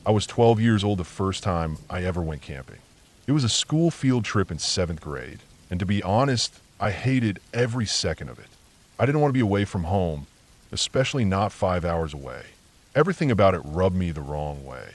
I was 12 years old the first time I ever went camping. It was a school field trip in 7th grade, and to be honest, I hated every second of it. I didn't want to be away from home. especially not 5 hours away. Everything about it rubbed me the wrong way.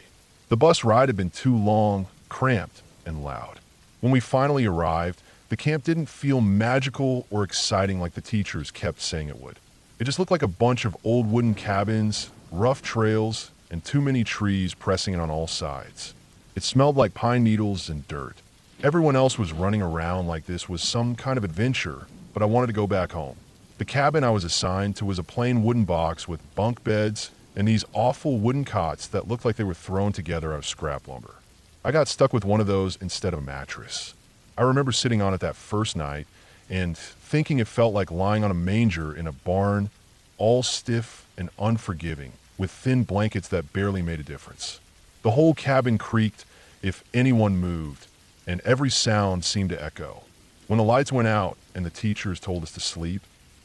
The bus ride had been too long, cramped, and loud. When we finally arrived, the camp didn't feel magical or exciting like the teachers kept saying it would. It just looked like a bunch of old wooden cabins, rough trails, and too many trees pressing in on all sides. It smelled like pine needles and dirt. Everyone else was running around like this was some kind of adventure, but I wanted to go back home. The cabin I was assigned to was a plain wooden box with bunk beds and these awful wooden cots that looked like they were thrown together out of scrap lumber. I got stuck with one of those instead of a mattress. I remember sitting on it that first night and thinking it felt like lying on a manger in a barn, all stiff and unforgiving, with thin blankets that barely made a difference. The whole cabin creaked if anyone moved, and every sound seemed to echo. When the lights went out and the teachers told us to sleep,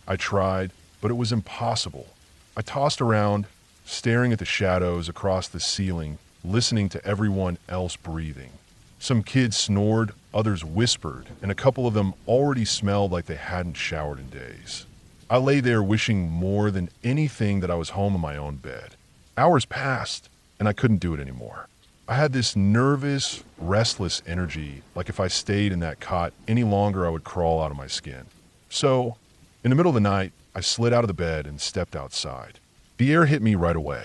I tried, but it was impossible. I tossed around, staring at the shadows across the ceiling, listening to everyone else breathing. Some kids snored, others whispered, and a couple of them already smelled like they hadn't showered in days. I lay there wishing more than anything that I was home in my own bed. Hours passed, and I couldn't do it anymore. I had this nervous, restless energy, like if I stayed in that cot any longer I would crawl out of my skin. So, in the middle of the night, I slid out of the bed and stepped outside. The air hit me right away.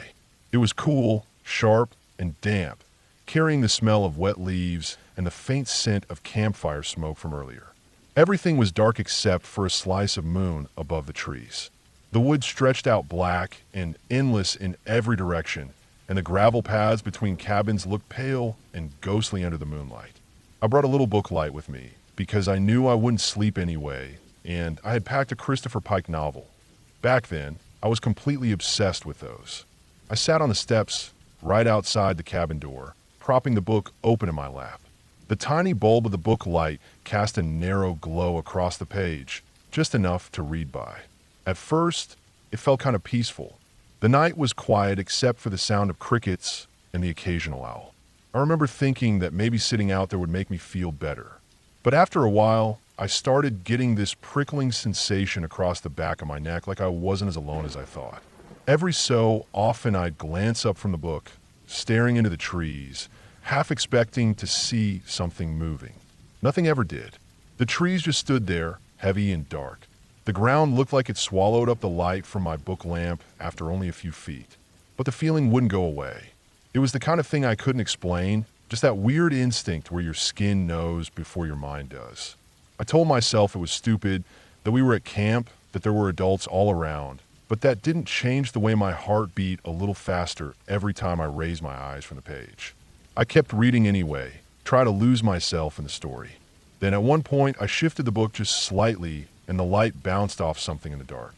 It was cool, sharp, and damp, carrying the smell of wet leaves and the faint scent of campfire smoke from earlier. Everything was dark except for a slice of moon above the trees. The woods stretched out black and endless in every direction, and the gravel paths between cabins looked pale and ghostly under the moonlight. I brought a little book light with me because I knew I wouldn't sleep anyway, and I had packed a Christopher Pike novel. Back then, I was completely obsessed with those. I sat on the steps right outside the cabin door, propping the book open in my lap. The tiny bulb of the book light cast a narrow glow across the page, just enough to read by. At first, it felt kind of peaceful. The night was quiet except for the sound of crickets and the occasional owl. I remember thinking that maybe sitting out there would make me feel better. But after a while, I started getting this prickling sensation across the back of my neck like I wasn't as alone as I thought. Every so often I'd glance up from the book, staring into the trees, half expecting to see something moving. Nothing ever did. The trees just stood there, heavy and dark. The ground looked like it swallowed up the light from my book lamp after only a few feet. But the feeling wouldn't go away. It was the kind of thing I couldn't explain, just that weird instinct where your skin knows before your mind does. I told myself it was stupid, that we were at camp, that there were adults all around, but that didn't change the way my heart beat a little faster every time I raised my eyes from the page. I kept reading anyway, try to lose myself in the story. Then at one point, I shifted the book just slightly and the light bounced off something in the dark.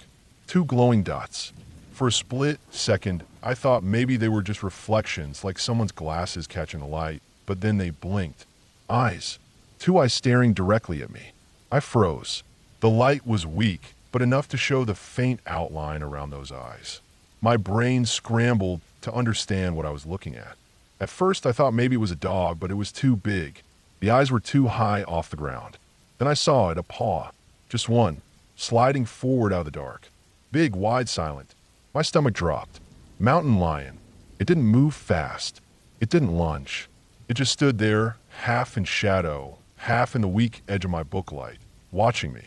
2 glowing dots. For a split second, I thought maybe they were just reflections, like someone's glasses catching the light, but then they blinked. Eyes. 2 eyes staring directly at me. I froze. The light was weak, but enough to show the faint outline around those eyes. My brain scrambled to understand what I was looking at. At first, I thought maybe it was a dog, but it was too big. The eyes were too high off the ground. Then I saw it, a paw. Just one, sliding forward out of the dark. Big, wide, silent. My stomach dropped. Mountain lion. It didn't move fast. It didn't lunge. It just stood there, half in shadow, half in the weak edge of my book light, watching me.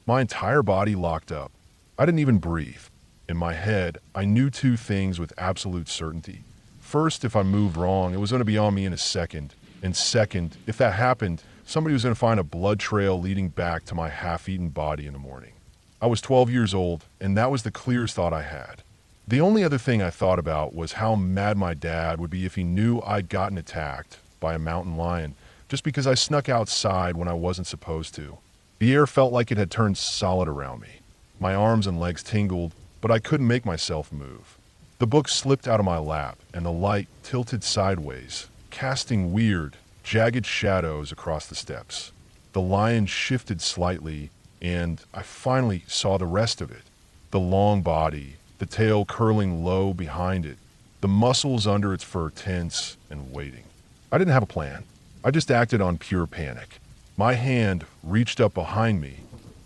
My entire body locked up. I didn't even breathe. In my head, I knew 2 things with absolute certainty. First, if I moved wrong, it was going to be on me in a second. And second, if that happened, somebody was going to find a blood trail leading back to my half-eaten body in the morning. I was 12 years old, and that was the clearest thought I had. The only other thing I thought about was how mad my dad would be if he knew I'd gotten attacked by a mountain lion just because I snuck outside when I wasn't supposed to. The air felt like it had turned solid around me. My arms and legs tingled, but I couldn't make myself move. The book slipped out of my lap, and the light tilted sideways, casting weird, jagged shadows across the steps. The lion shifted slightly, and I finally saw the rest of it. The long body, the tail curling low behind it, the muscles under its fur tense and waiting. I didn't have a plan. I just acted on pure panic. My hand reached up behind me,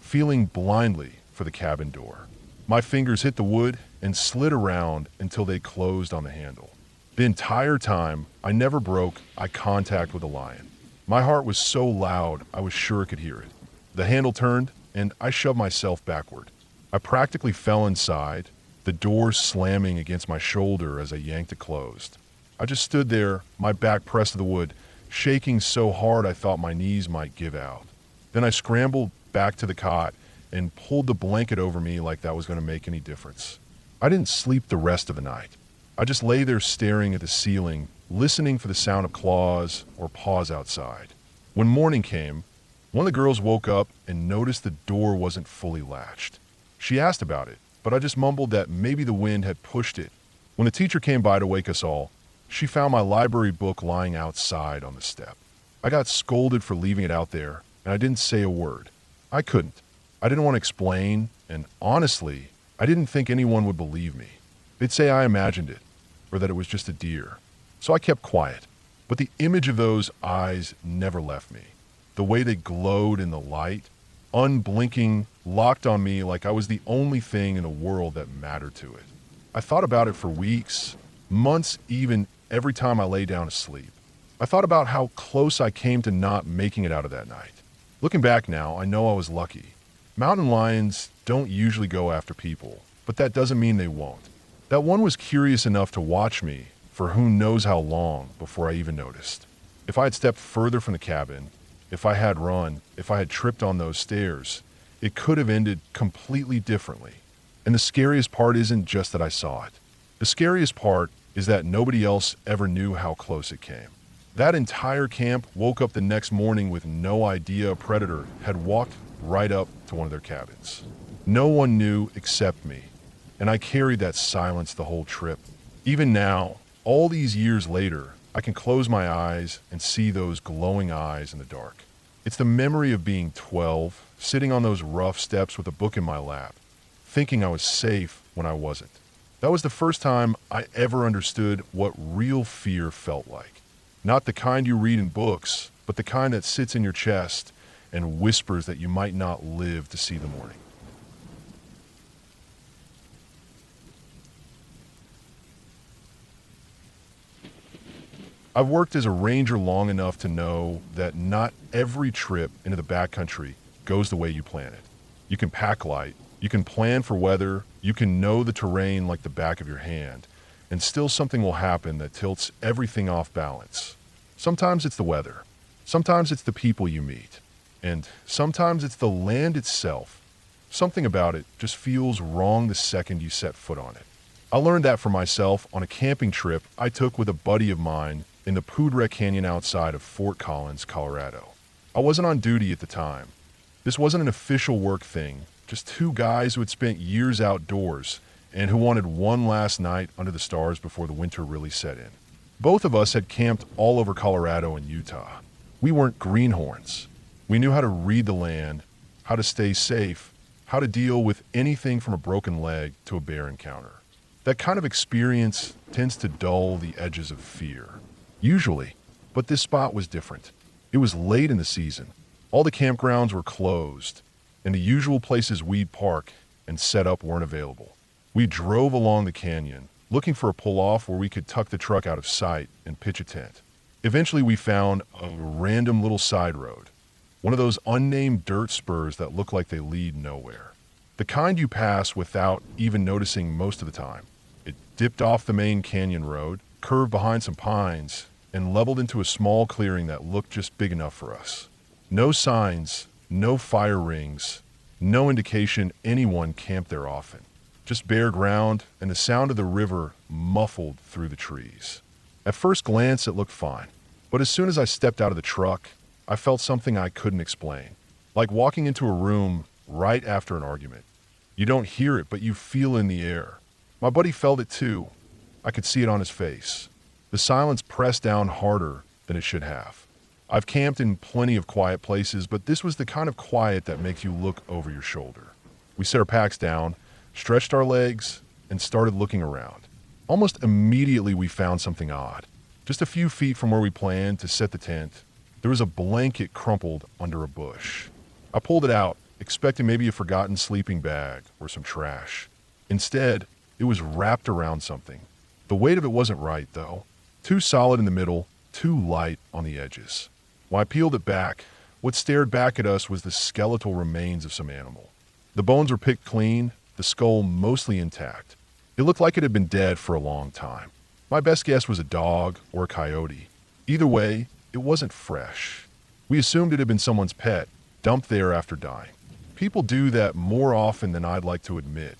feeling blindly for the cabin door. My fingers hit the wood, and slid around until they closed on the handle. The entire time, I never broke eye contact with the lion. My heart was so loud, I was sure it could hear it. The handle turned, and I shoved myself backward. I practically fell inside, the door slamming against my shoulder as I yanked it closed. I just stood there, my back pressed to the wood, shaking so hard I thought my knees might give out. Then I scrambled back to the cot and pulled the blanket over me like that was going to make any difference. I didn't sleep the rest of the night. I just lay there staring at the ceiling, listening for the sound of claws or paws outside. When morning came, one of the girls woke up and noticed the door wasn't fully latched. She asked about it, but I just mumbled that maybe the wind had pushed it. When the teacher came by to wake us all, she found my library book lying outside on the step. I got scolded for leaving it out there, and I didn't say a word. I couldn't. I didn't want to explain, and honestly, I didn't think anyone would believe me. They'd say I imagined it, or that it was just a deer. So I kept quiet. But the image of those eyes never left me. The way they glowed in the light, unblinking, locked on me like I was the only thing in the world that mattered to it. I thought about it for weeks, months even, every time I lay down to sleep. I thought about how close I came to not making it out of that night. Looking back now, I know I was lucky. Mountain lions don't usually go after people, but that doesn't mean they won't. That one was curious enough to watch me for who knows how long before I even noticed. If I had stepped further from the cabin, if I had run, if I had tripped on those stairs, it could have ended completely differently. And the scariest part isn't just that I saw it. The scariest part is that nobody else ever knew how close it came. That entire camp woke up the next morning with no idea a predator had walked right up to one of their cabins. No one knew except me, and I carried that silence the whole trip. Even now, all these years later, I can close my eyes and see those glowing eyes in the dark. It's the memory of being 12, sitting on those rough steps with a book in my lap, thinking I was safe when I wasn't. That was the first time I ever understood what real fear felt like. Not the kind you read in books, but the kind that sits in your chest and whispers that you might not live to see the morning. I've worked as a ranger long enough to know that not every trip into the backcountry goes the way you plan it. You can pack light, you can plan for weather, you can know the terrain like the back of your hand, and still something will happen that tilts everything off balance. Sometimes it's the weather, sometimes it's the people you meet, and sometimes it's the land itself. Something about it just feels wrong the second you set foot on it. I learned that for myself on a camping trip I took with a buddy of mine in the Poudre Canyon outside of Fort Collins, Colorado. I wasn't on duty at the time. This wasn't an official work thing, just two guys who had spent years outdoors and who wanted one last night under the stars before the winter really set in. Both of us had camped all over Colorado and Utah. We weren't greenhorns. We knew how to read the land, how to stay safe, how to deal with anything from a broken leg to a bear encounter. That kind of experience tends to dull the edges of fear. Usually, but this spot was different. It was late in the season. All the campgrounds were closed, and the usual places we'd park and set up weren't available. We drove along the canyon, looking for a pull-off where we could tuck the truck out of sight and pitch a tent. Eventually, we found a random little side road, one of those unnamed dirt spurs that look like they lead nowhere. The kind you pass without even noticing most of the time. It dipped off the main canyon road, curved behind some pines, and leveled into a small clearing that looked just big enough for us. No signs, no fire rings, no indication anyone camped there often. Just bare ground and the sound of the river muffled through the trees. At first glance, it looked fine, but as soon as I stepped out of the truck, I felt something I couldn't explain. Like walking into a room right after an argument. You don't hear it, but you feel in the air. My buddy felt it too. I could see it on his face. The silence pressed down harder than it should have. I've camped in plenty of quiet places, but this was the kind of quiet that makes you look over your shoulder. We set our packs down, stretched our legs, and started looking around. Almost immediately we found something odd. Just a few feet from where we planned to set the tent, there was a blanket crumpled under a bush. I pulled it out, expecting maybe a forgotten sleeping bag or some trash. Instead, It was wrapped around something. The weight of it wasn't right, though. Too solid in the middle, too light on the edges. When I peeled it back, what stared back at us was the skeletal remains of some animal. The bones were picked clean, the skull mostly intact. It looked like it had been dead for a long time. My best guess was a dog or a coyote. Either way, it wasn't fresh. We assumed it had been someone's pet, dumped there after dying. People do that more often than I'd like to admit,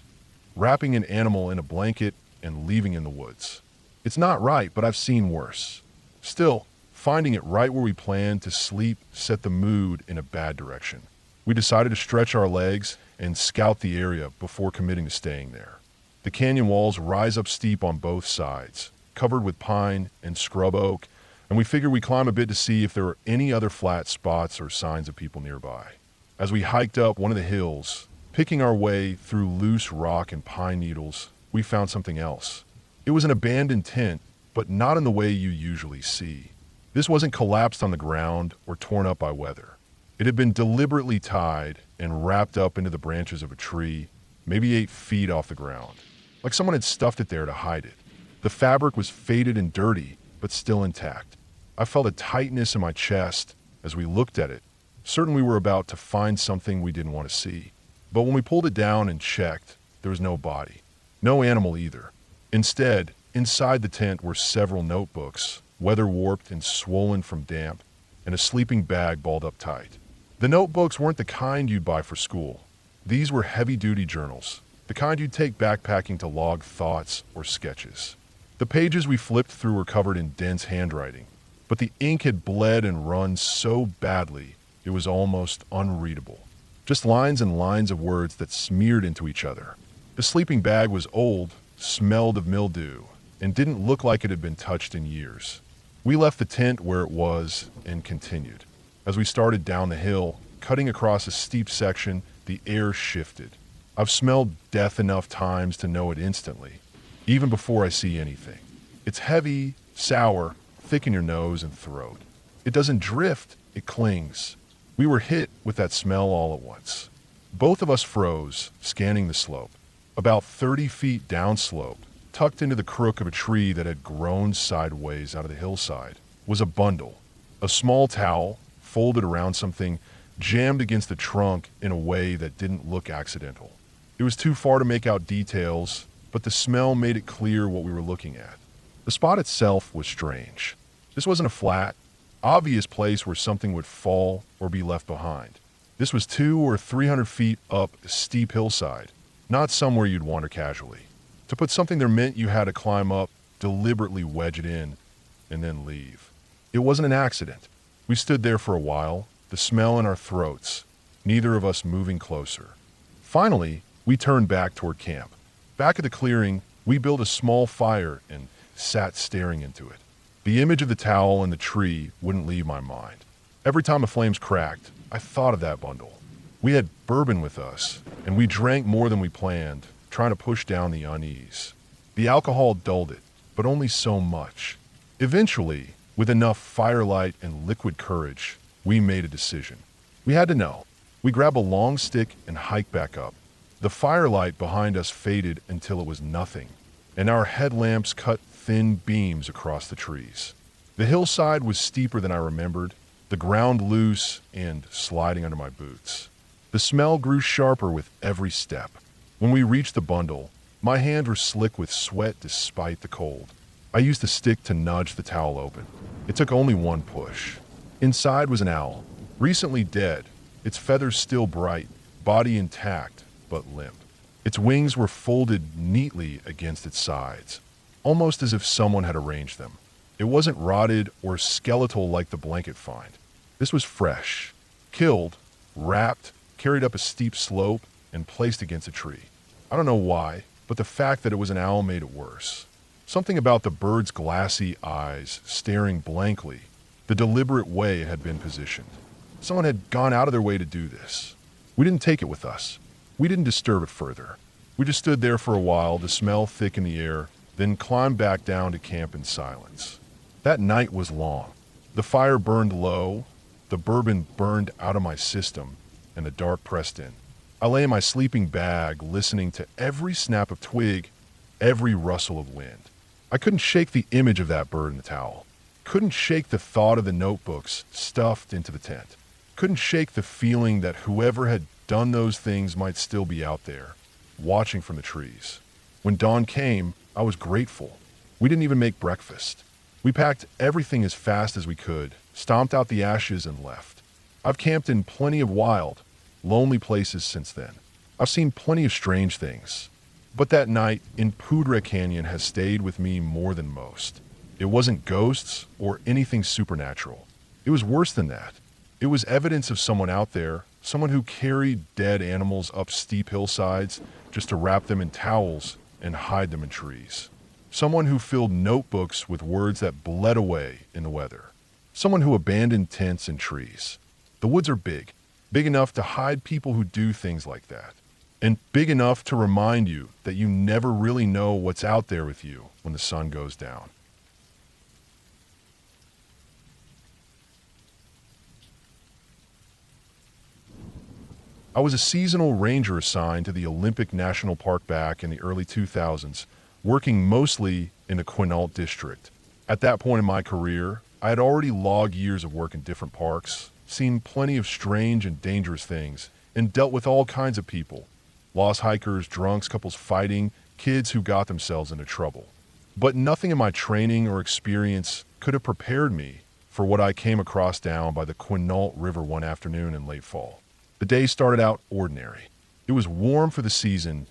wrapping an animal in a blanket and leaving in the woods. It's not right, but I've seen worse. Still, finding it right where we planned to sleep set the mood in a bad direction. We decided to stretch our legs and scout the area before committing to staying there. The canyon walls rise up steep on both sides, covered with pine and scrub oak, and we figured we'd climb a bit to see if there were any other flat spots or signs of people nearby. As we hiked up one of the hills, picking our way through loose rock and pine needles, we found something else. It was an abandoned tent, but not in the way you usually see. This wasn't collapsed on the ground or torn up by weather. It had been deliberately tied and wrapped up into the branches of a tree, maybe 8 feet off the ground, like someone had stuffed it there to hide it. The fabric was faded and dirty, but still intact. I felt a tightness in my chest as we looked at it, certain we were about to find something we didn't want to see. But when we pulled it down and checked, there was no body. No animal either. Instead, inside the tent were several notebooks, weather-warped and swollen from damp, and a sleeping bag balled up tight. The notebooks weren't the kind you'd buy for school. These were heavy-duty journals, the kind you'd take backpacking to log thoughts or sketches. The pages we flipped through were covered in dense handwriting, but the ink had bled and run so badly it was almost unreadable. Just lines and lines of words that smeared into each other. The sleeping bag was old, smelled of mildew, and didn't look like it had been touched in years. We left the tent where it was and continued. As we started down the hill, cutting across a steep section, the air shifted. I've smelled death enough times to know it instantly, even before I see anything. It's heavy, sour, thick in your nose and throat. It doesn't drift, it clings. We were hit with that smell all at once. Both of us froze, scanning the slope. About 30 feet downslope, tucked into the crook of a tree that had grown sideways out of the hillside, was a bundle. A small towel, folded around something, jammed against the trunk in a way that didn't look accidental. It was too far to make out details, but the smell made it clear what we were looking at. The spot itself was strange. This wasn't a flat, obvious place where something would fall or be left behind. This was 200 or 300 feet up a steep hillside, not somewhere you'd wander casually. To put something there meant you had to climb up, deliberately wedge it in, and then leave. It wasn't an accident. We stood there for a while, the smell in our throats, neither of us moving closer. Finally, we turned back toward camp. Back at the clearing, we built a small fire and sat staring into it. The image of the towel and the tree wouldn't leave my mind. Every time the flames cracked, I thought of that bundle. We had bourbon with us, and we drank more than we planned, trying to push down the unease. The alcohol dulled it, but only so much. Eventually, with enough firelight and liquid courage, we made a decision. We had to know. We grabbed a long stick and hiked back up. The firelight behind us faded until it was nothing, and our headlamps cut thin beams across the trees. The hillside was steeper than I remembered, the ground loose and sliding under my boots. The smell grew sharper with every step. When we reached the bundle, my hands were slick with sweat despite the cold. I used the stick to nudge the towel open. It took only one push. Inside was an owl, recently dead, its feathers still bright, body intact, but limp. Its wings were folded neatly against its sides, almost as if someone had arranged them. It wasn't rotted or skeletal like the blanket find. This was fresh, killed, wrapped, carried up a steep slope, and placed against a tree. I don't know why, but the fact that it was an owl made it worse. Something about the bird's glassy eyes staring blankly, the deliberate way it had been positioned. Someone had gone out of their way to do this. We didn't take it with us. We didn't disturb it further. We just stood there for a while, the smell thick in the air, then climbed back down to camp in silence. That night was long. The fire burned low, the bourbon burned out of my system, and the dark pressed in. I lay in my sleeping bag, listening to every snap of twig every rustle of wind. I couldn't shake the image of that bird in the towel. Couldn't shake the thought of the notebooks stuffed into the tent. Couldn't shake the feeling that whoever had done those things might still be out there, watching from the trees. When dawn came, I was grateful. We didn't even make breakfast. We packed everything as fast as we could, stomped out the ashes, and left. I've camped in plenty of wild, lonely places since then. I've seen plenty of strange things. But that night in Poudre Canyon has stayed with me more than most. It wasn't ghosts or anything supernatural. It was worse than that. It was evidence of someone out there, someone who carried dead animals up steep hillsides just to wrap them in towels and hide them in trees. Someone who filled notebooks with words that bled away in the weather. Someone who abandoned tents and trees. The woods are big, big enough to hide people who do things like that. And big enough to remind you that you never really know what's out there with you when the sun goes down. I was a seasonal ranger assigned to the Olympic National Park back in the early 2000s, working mostly in the Quinault district. At that point in my career, I had already logged years of work in different parks, seen plenty of strange and dangerous things, and dealt with all kinds of people. Lost hikers, drunks, couples fighting, kids who got themselves into trouble. But nothing in my training or experience could have prepared me for what I came across down by the Quinault River one afternoon in late fall. The day started out ordinary. It was warm for the season,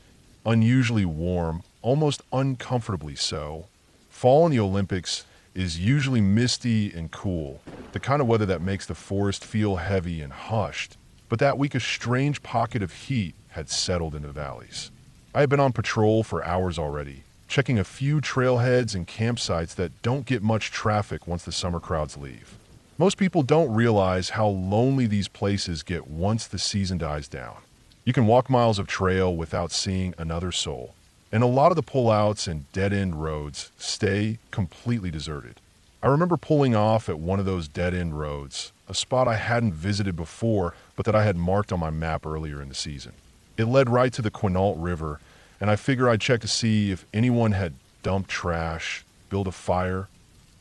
unusually warm, almost uncomfortably so. Fall in the Olympics is usually misty and cool, the kind of weather that makes the forest feel heavy and hushed. But that week a strange pocket of heat had settled into the valleys. I had been on patrol for hours already, checking a few trailheads and campsites that don't get much traffic once the summer crowds leave. Most people don't realize how lonely these places get once the season dies down. You can walk miles of trail without seeing another soul, and a lot of the pullouts and dead-end roads stay completely deserted. I remember pulling off at one of those dead-end roads, a spot I hadn't visited before but that I had marked on my map earlier in the season. It led right to the Quinault River, and I figured I'd check to see if anyone had dumped trash, built a fire,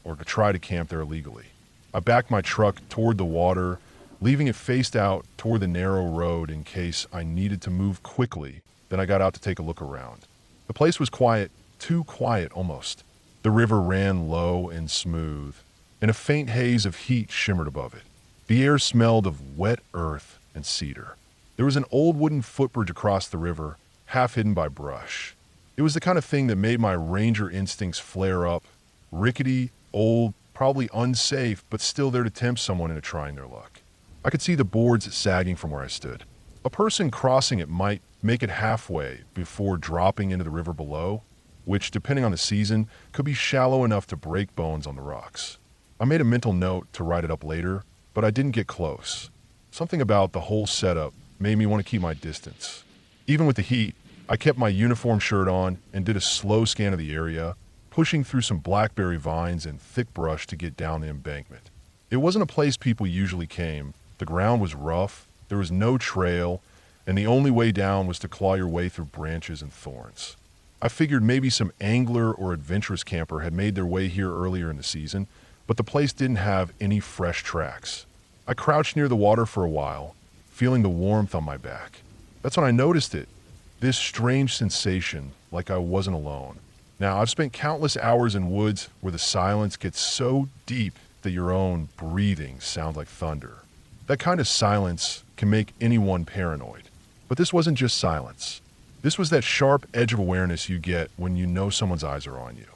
or tried to camp there illegally. I backed my truck toward the water, leaving it faced out toward the narrow road in case I needed to move quickly. Then I got out to take a look around. The place was quiet, too quiet almost. The river ran low and smooth, and a faint haze of heat shimmered above it. The air smelled of wet earth and cedar. There was an old wooden footbridge across the river, half hidden by brush. It was the kind of thing that made my ranger instincts flare up. Rickety, old, probably unsafe, but still there to tempt someone into trying their luck. I could see the boards sagging from where I stood. A person crossing it might make it halfway before dropping into the river below, which, depending on the season, could be shallow enough to break bones on the rocks. I made a mental note to write it up later, but I didn't get close. Something about the whole setup made me want to keep my distance. Even with the heat, I kept my uniform shirt on and did a slow scan of the area, pushing through some blackberry vines and thick brush to get down the embankment. It wasn't a place people usually came. The ground was rough, there was no trail, and the only way down was to claw your way through branches and thorns. I figured maybe some angler or adventurous camper had made their way here earlier in the season, but the place didn't have any fresh tracks. I crouched near the water for a while, feeling the warmth on my back. That's when I noticed it, this strange sensation, like I wasn't alone. Now, I've spent countless hours in woods where the silence gets so deep that your own breathing sounds like thunder. That kind of silence can make anyone paranoid. But this wasn't just silence. This was that sharp edge of awareness you get when you know someone's eyes are on you.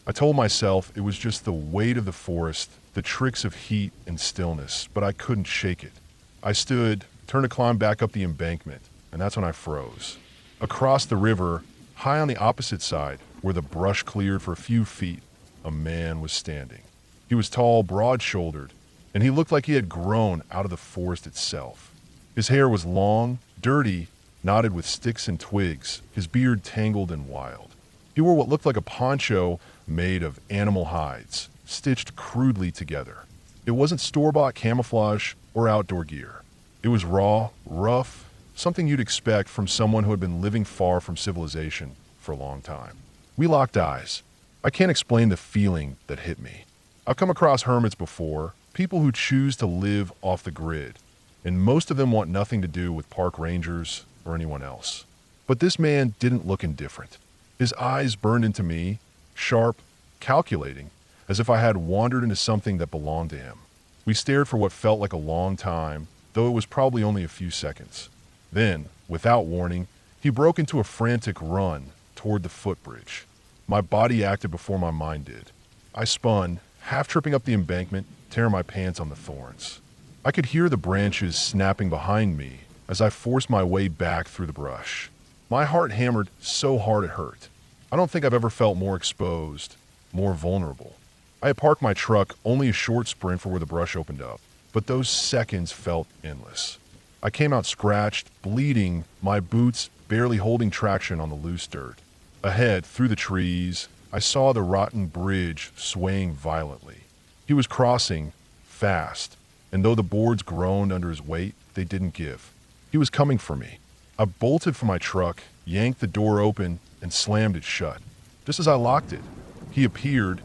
I told myself it was just the weight of the forest, the tricks of heat and stillness, but I couldn't shake it. I stood, turned to climb back up the embankment, and that's when I froze. Across the river, high on the opposite side, where the brush cleared for a few feet, a man was standing. He was tall, broad-shouldered, and he looked like he had grown out of the forest itself. His hair was long, dirty, knotted with sticks and twigs, his beard tangled and wild. He wore what looked like a poncho made of animal hides, stitched crudely together. It wasn't store-bought camouflage or outdoor gear. It was raw, rough, something you'd expect from someone who had been living far from civilization for a long time. We locked eyes. I can't explain the feeling that hit me. I've come across hermits before, people who choose to live off the grid, and most of them want nothing to do with park rangers or anyone else. But this man didn't look indifferent. His eyes burned into me, sharp, calculating, as if I had wandered into something that belonged to him. We stared for what felt like a long time, though it was probably only a few seconds. Then, without warning, he broke into a frantic run toward the footbridge. My body acted before my mind did. I spun, half tripping up the embankment, tearing my pants on the thorns. I could hear the branches snapping behind me as I forced my way back through the brush. My heart hammered so hard it hurt. I don't think I've ever felt more exposed, more vulnerable. I had parked my truck only a short sprint from where the brush opened up, but those seconds felt endless. I came out scratched, bleeding, my boots barely holding traction on the loose dirt. Ahead, through the trees, I saw the rotten bridge swaying violently. He was crossing, fast, and though the boards groaned under his weight, they didn't give. He was coming for me. I bolted from my truck, yanked the door open, and slammed it shut. Just as I locked it, he appeared,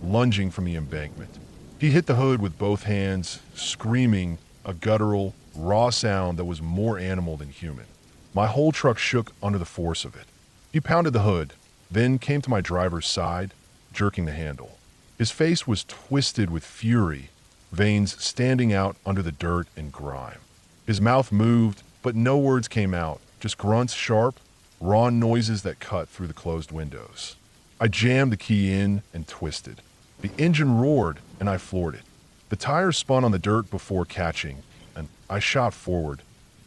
lunging from the embankment. He hit the hood with both hands, screaming a guttural, raw sound that was more animal than human. My whole truck shook under the force of it. He pounded the hood, then came to my driver's side, jerking the handle. His face was twisted with fury, veins standing out under the dirt and grime. His mouth moved, but no words came out, just grunts sharp, raw noises that cut through the closed windows. I jammed the key in and twisted. The engine roared, and I floored it. The tires spun on the dirt before catching, and I shot forward,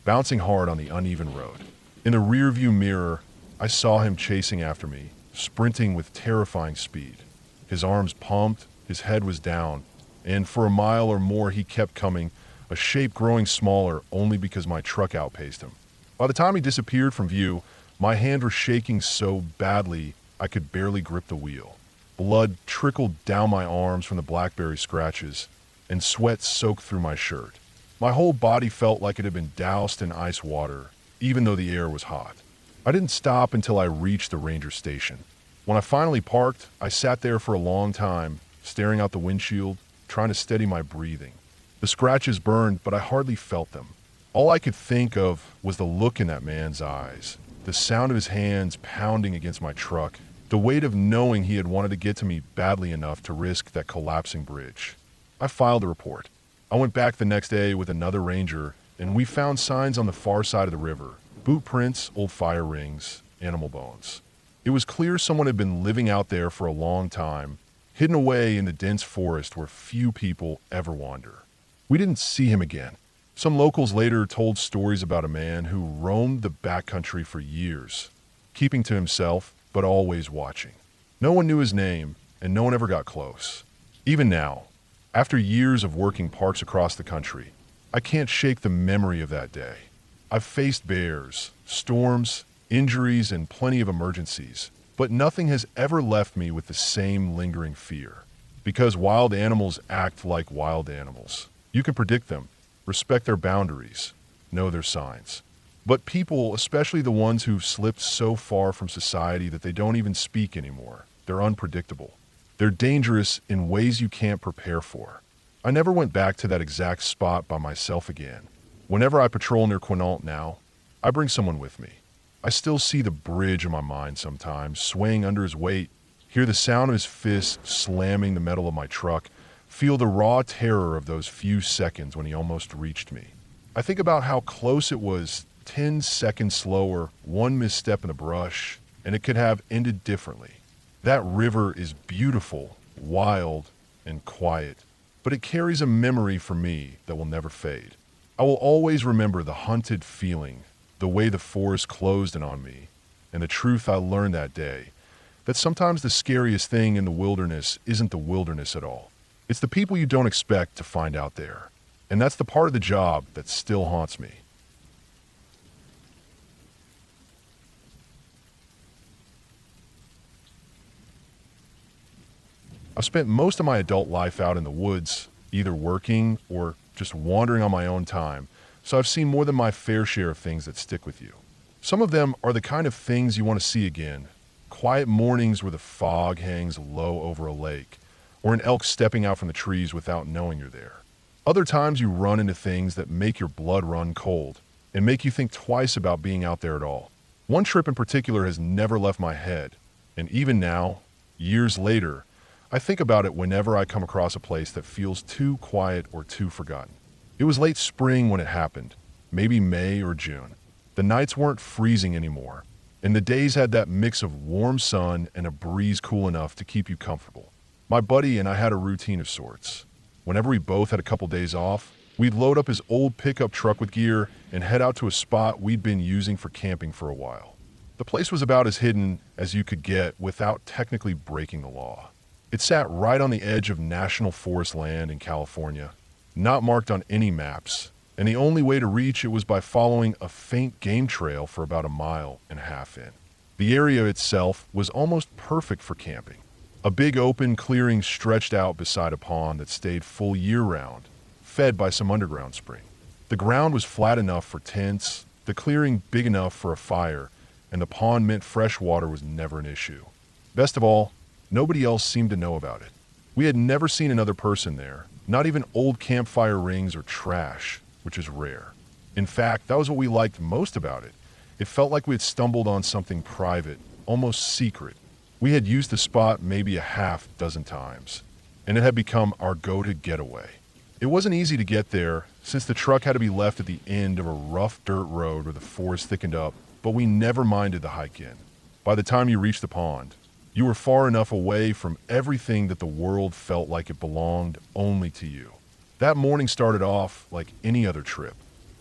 bouncing hard on the uneven road. In the rearview mirror, I saw him chasing after me, sprinting with terrifying speed. His arms pumped, his head was down, and for a mile or more he kept coming, a shape growing smaller only because my truck outpaced him. By the time he disappeared from view, my hands were shaking so badly I could barely grip the wheel. Blood trickled down my arms from the blackberry scratches, and sweat soaked through my shirt. My whole body felt like it had been doused in ice water, even though the air was hot. I didn't stop until I reached the ranger station. When I finally parked, I sat there for a long time, staring out the windshield, trying to steady my breathing. The scratches burned, but I hardly felt them. All I could think of was the look in that man's eyes, the sound of his hands pounding against my truck, the weight of knowing he had wanted to get to me badly enough to risk that collapsing bridge. I filed a report. I went back the next day with another ranger, and we found signs on the far side of the river. Boot prints, old fire rings, animal bones. It was clear someone had been living out there for a long time, hidden away in the dense forest where few people ever wander. We didn't see him again. Some locals later told stories about a man who roamed the backcountry for years, keeping to himself, but always watching. No one knew his name, and no one ever got close. Even now, after years of working parks across the country, I can't shake the memory of that day. I've faced bears, storms, injuries, and plenty of emergencies, but nothing has ever left me with the same lingering fear. Because wild animals act like wild animals. You can predict them, respect their boundaries, know their signs. But people, especially the ones who've slipped so far from society that they don't even speak anymore, they're unpredictable. They're dangerous in ways you can't prepare for. I never went back to that exact spot by myself again. Whenever I patrol near Quinault now, I bring someone with me. I still see the bridge in my mind sometimes, swaying under his weight, hear the sound of his fist slamming the metal of my truck, feel the raw terror of those few seconds when he almost reached me. I think about how close it was, 10 seconds slower, one misstep in the brush, and it could have ended differently. That river is beautiful, wild, and quiet, but it carries a memory for me that will never fade. I will always remember the hunted feeling, the way the forest closed in on me, and the truth I learned that day, that sometimes the scariest thing in the wilderness isn't the wilderness at all. It's the people you don't expect to find out there, and that's the part of the job that still haunts me. I've spent most of my adult life out in the woods, either working or just wandering on my own time, so I've seen more than my fair share of things that stick with you. Some of them are the kind of things you want to see again, Quiet mornings where the fog hangs low over a lake, or an elk stepping out from the trees without knowing you're there. Other times you run into things that make your blood run cold and make you think twice about being out there at all. One trip in particular has never left my head, and even now, years later, I think about it whenever I come across a place that feels too quiet or too forgotten. It was late spring when it happened, maybe May or June. The nights weren't freezing anymore, and the days had that mix of warm sun and a breeze cool enough to keep you comfortable. My buddy and I had a routine of sorts. Whenever we both had a couple days off, we'd load up his old pickup truck with gear and head out to a spot we'd been using for camping for a while. The place was about as hidden as you could get without technically breaking the law. It sat right on the edge of national forest land in California, not marked on any maps, and the only way to reach it was by following a faint game trail for about a mile and a half in. The area itself was almost perfect for camping. A big open clearing stretched out beside a pond that stayed full year-round, fed by some underground spring. The ground was flat enough for tents, the clearing big enough for a fire, and the pond meant fresh water was never an issue. Best of all, nobody else seemed to know about it. We had never seen another person there, not even old campfire rings or trash, which is rare. In fact, that was what we liked most about it. It felt like we had stumbled on something private, almost secret. We had used the spot maybe a half dozen times, and it had become our go-to getaway. It wasn't easy to get there, since the truck had to be left at the end of a rough dirt road where the forest thickened up, but we never minded the hike in. By the time you reached the pond, you were far enough away from everything that the world felt like it belonged only to you. That morning started off like any other trip.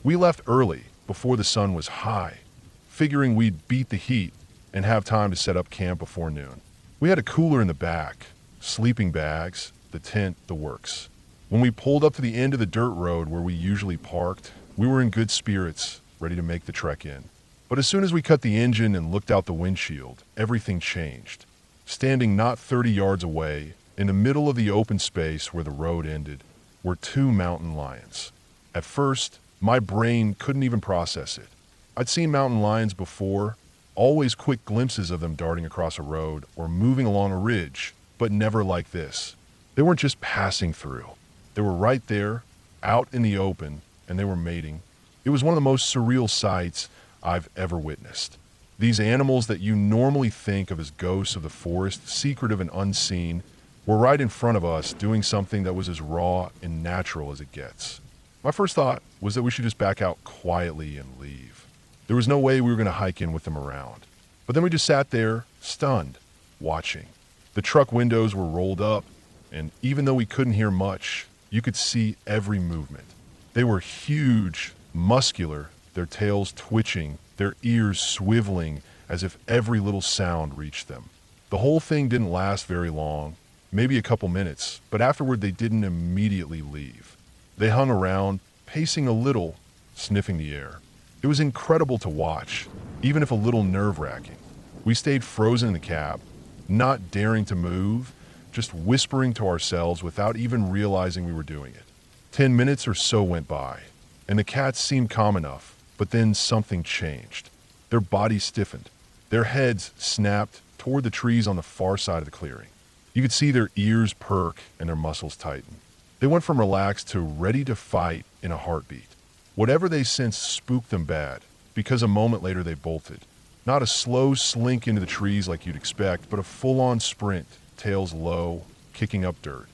We left early, before the sun was high, figuring we'd beat the heat and have time to set up camp before noon. We had a cooler in the back, sleeping bags, the tent, the works. When we pulled up to the end of the dirt road where we usually parked, we were in good spirits, ready to make the trek in. But as soon as we cut the engine and looked out the windshield, everything changed. Standing not 30 yards away, in the middle of the open space where the road ended, were two mountain lions. At first, my brain couldn't even process it. I'd seen mountain lions before, always quick glimpses of them darting across a road or moving along a ridge, but never like this. They weren't just passing through. They were right there, out in the open, and they were mating. It was one of the most surreal sights I've ever witnessed. These animals that you normally think of as ghosts of the forest, secretive and unseen, were right in front of us doing something that was as raw and natural as it gets. My first thought was that we should just back out quietly and leave. There was no way we were going to hike in with them around. But then we just sat there, stunned, watching. The truck windows were rolled up, and even though we couldn't hear much, you could see every movement. They were huge, muscular, their tails twitching, their ears swiveling as if every little sound reached them. The whole thing didn't last very long, maybe a couple minutes, but afterward they didn't immediately leave. They hung around, pacing a little, sniffing the air. It was incredible to watch, even if a little nerve-wracking. We stayed frozen in the cab, not daring to move, just whispering to ourselves without even realizing we were doing it. 10 minutes or so went by, and the cats seemed calm enough. But then something changed. Their bodies stiffened. Their heads snapped toward the trees on the far side of the clearing. You could see their ears perk and their muscles tighten. They went from relaxed to ready to fight in a heartbeat. Whatever they sensed spooked them bad, because a moment later they bolted. Not a slow slink into the trees like you'd expect, but a full-on sprint, tails low, kicking up dirt.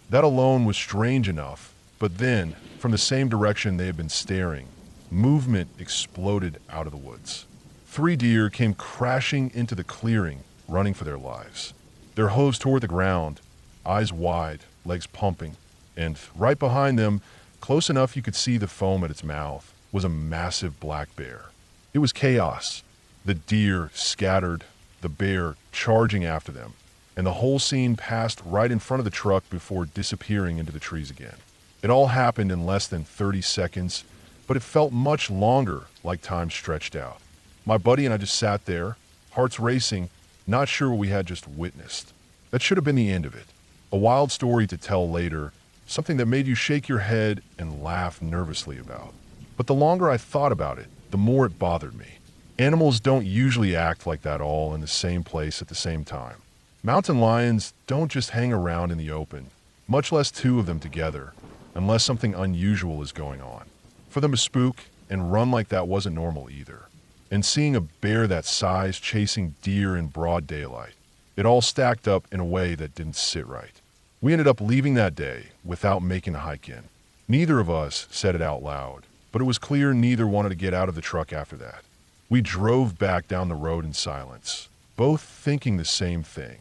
That alone was strange enough, but then, from the same direction they had been staring, movement exploded out of the woods. 3 deer came crashing into the clearing, running for their lives. Their hooves toward the ground, eyes wide, legs pumping, and right behind them, close enough you could see the foam at its mouth, was a massive black bear. It was chaos. The deer scattered, the bear charging after them, and the whole scene passed right in front of the truck before disappearing into the trees again. It all happened in less than 30 seconds, but it felt much longer, like time stretched out. My buddy and I just sat there, hearts racing, not sure what we had just witnessed. That should have been the end of it. A wild story to tell later, something that made you shake your head and laugh nervously about. But the longer I thought about it, the more it bothered me. Animals don't usually act like that all in the same place at the same time. Mountain lions don't just hang around in the open, much less two of them together, unless something unusual is going on. For them to spook and run like that wasn't normal either. And seeing a bear that size chasing deer in broad daylight, it all stacked up in a way that didn't sit right. We ended up leaving that day without making a hike in. Neither of us said it out loud, but it was clear neither wanted to get out of the truck after that. We drove back down the road in silence, both thinking the same thing.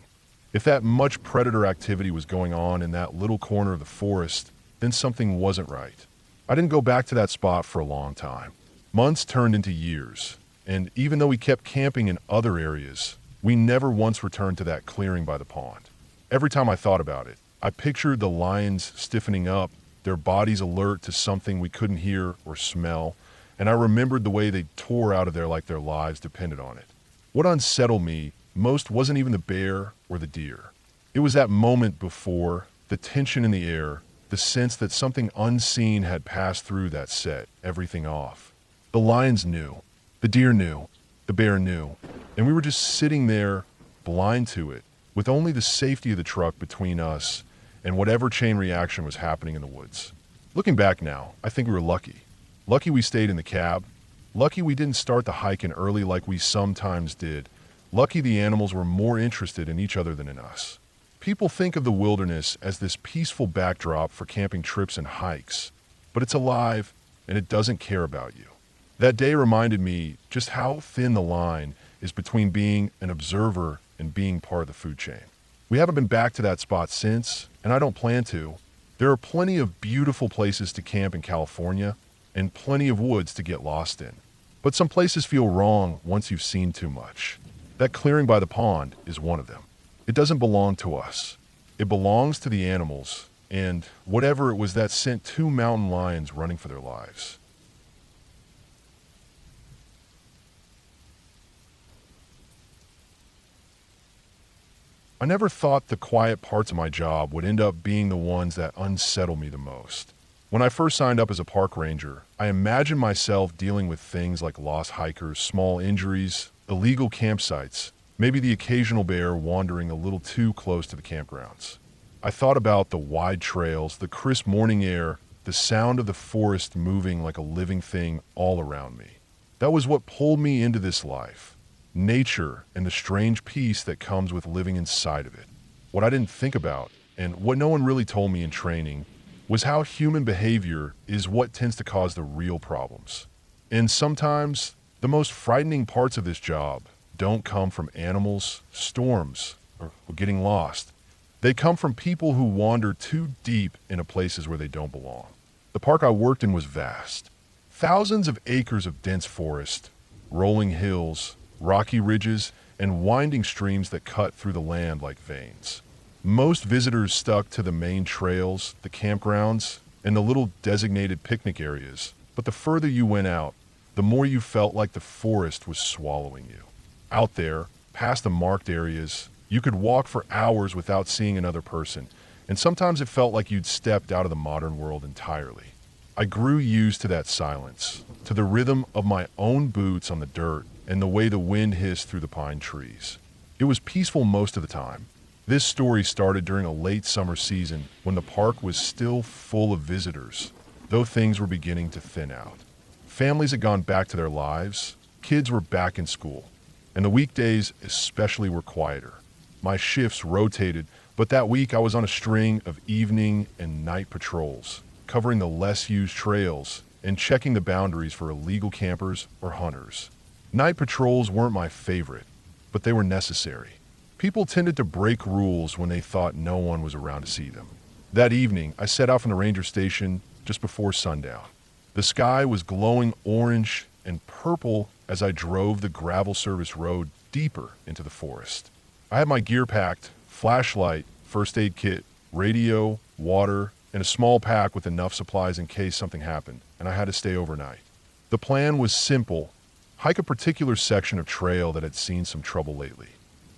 If that much predator activity was going on in that little corner of the forest, then something wasn't right. I didn't go back to that spot for a long time. Months turned into years, and even though we kept camping in other areas, we never once returned to that clearing by the pond. Every time I thought about it, I pictured the lions stiffening up, their bodies alert to something we couldn't hear or smell, and I remembered the way they tore out of there like their lives depended on it. What unsettled me most wasn't even the bear or the deer. It was that moment before, the tension in the air, the sense that something unseen had passed through that set everything off. The lions knew, the deer knew, the bear knew, and we were just sitting there, blind to it, with only the safety of the truck between us and whatever chain reaction was happening in the woods. Looking back now, I think we were lucky. Lucky we stayed in the cab. Lucky we didn't start the hike in early like we sometimes did. Lucky the animals were more interested in each other than in us. People think of the wilderness as this peaceful backdrop for camping trips and hikes, but it's alive and it doesn't care about you. That day reminded me just how thin the line is between being an observer and being part of the food chain. We haven't been back to that spot since, and I don't plan to. There are plenty of beautiful places to camp in California, and plenty of woods to get lost in. But some places feel wrong once you've seen too much. That clearing by the pond is one of them. It doesn't belong to us. It belongs to the animals, and whatever it was that sent two mountain lions running for their lives. I never thought the quiet parts of my job would end up being the ones that unsettle me the most. When I first signed up as a park ranger, I imagined myself dealing with things like lost hikers, small injuries, illegal campsites, maybe the occasional bear wandering a little too close to the campgrounds. I thought about the wide trails, the crisp morning air, the sound of the forest moving like a living thing all around me. That was what pulled me into this life. Nature and the strange peace that comes with living inside of it. What I didn't think about, and what no one really told me in training, was how human behavior is what tends to cause the real problems. And sometimes, the most frightening parts of this job don't come from animals, storms, or getting lost. They come from people who wander too deep into places where they don't belong. The park I worked in was vast. Thousands of acres of dense forest, rolling hills, rocky ridges, and winding streams that cut through the land like veins. Most visitors stuck to the main trails, the campgrounds, and the little designated picnic areas, but the further you went out, the more you felt like the forest was swallowing you. Out there, past the marked areas, you could walk for hours without seeing another person, and sometimes it felt like you'd stepped out of the modern world entirely. I grew used to that silence, to the rhythm of my own boots on the dirt and the way the wind hissed through the pine trees. It was peaceful most of the time. This story started during a late summer season when the park was still full of visitors, though things were beginning to thin out. Families had gone back to their lives, kids were back in school, and the weekdays especially were quieter. My shifts rotated, but that week I was on a string of evening and night patrols, covering the less used trails and checking the boundaries for illegal campers or hunters. Night patrols weren't my favorite, but they were necessary. People tended to break rules when they thought no one was around to see them. That evening, I set out from the ranger station just before sundown. The sky was glowing orange and purple as I drove the gravel service road deeper into the forest. I had my gear packed, flashlight, first aid kit, radio, water, and a small pack with enough supplies in case something happened, and I had to stay overnight. The plan was simple: hike a particular section of trail that had seen some trouble lately.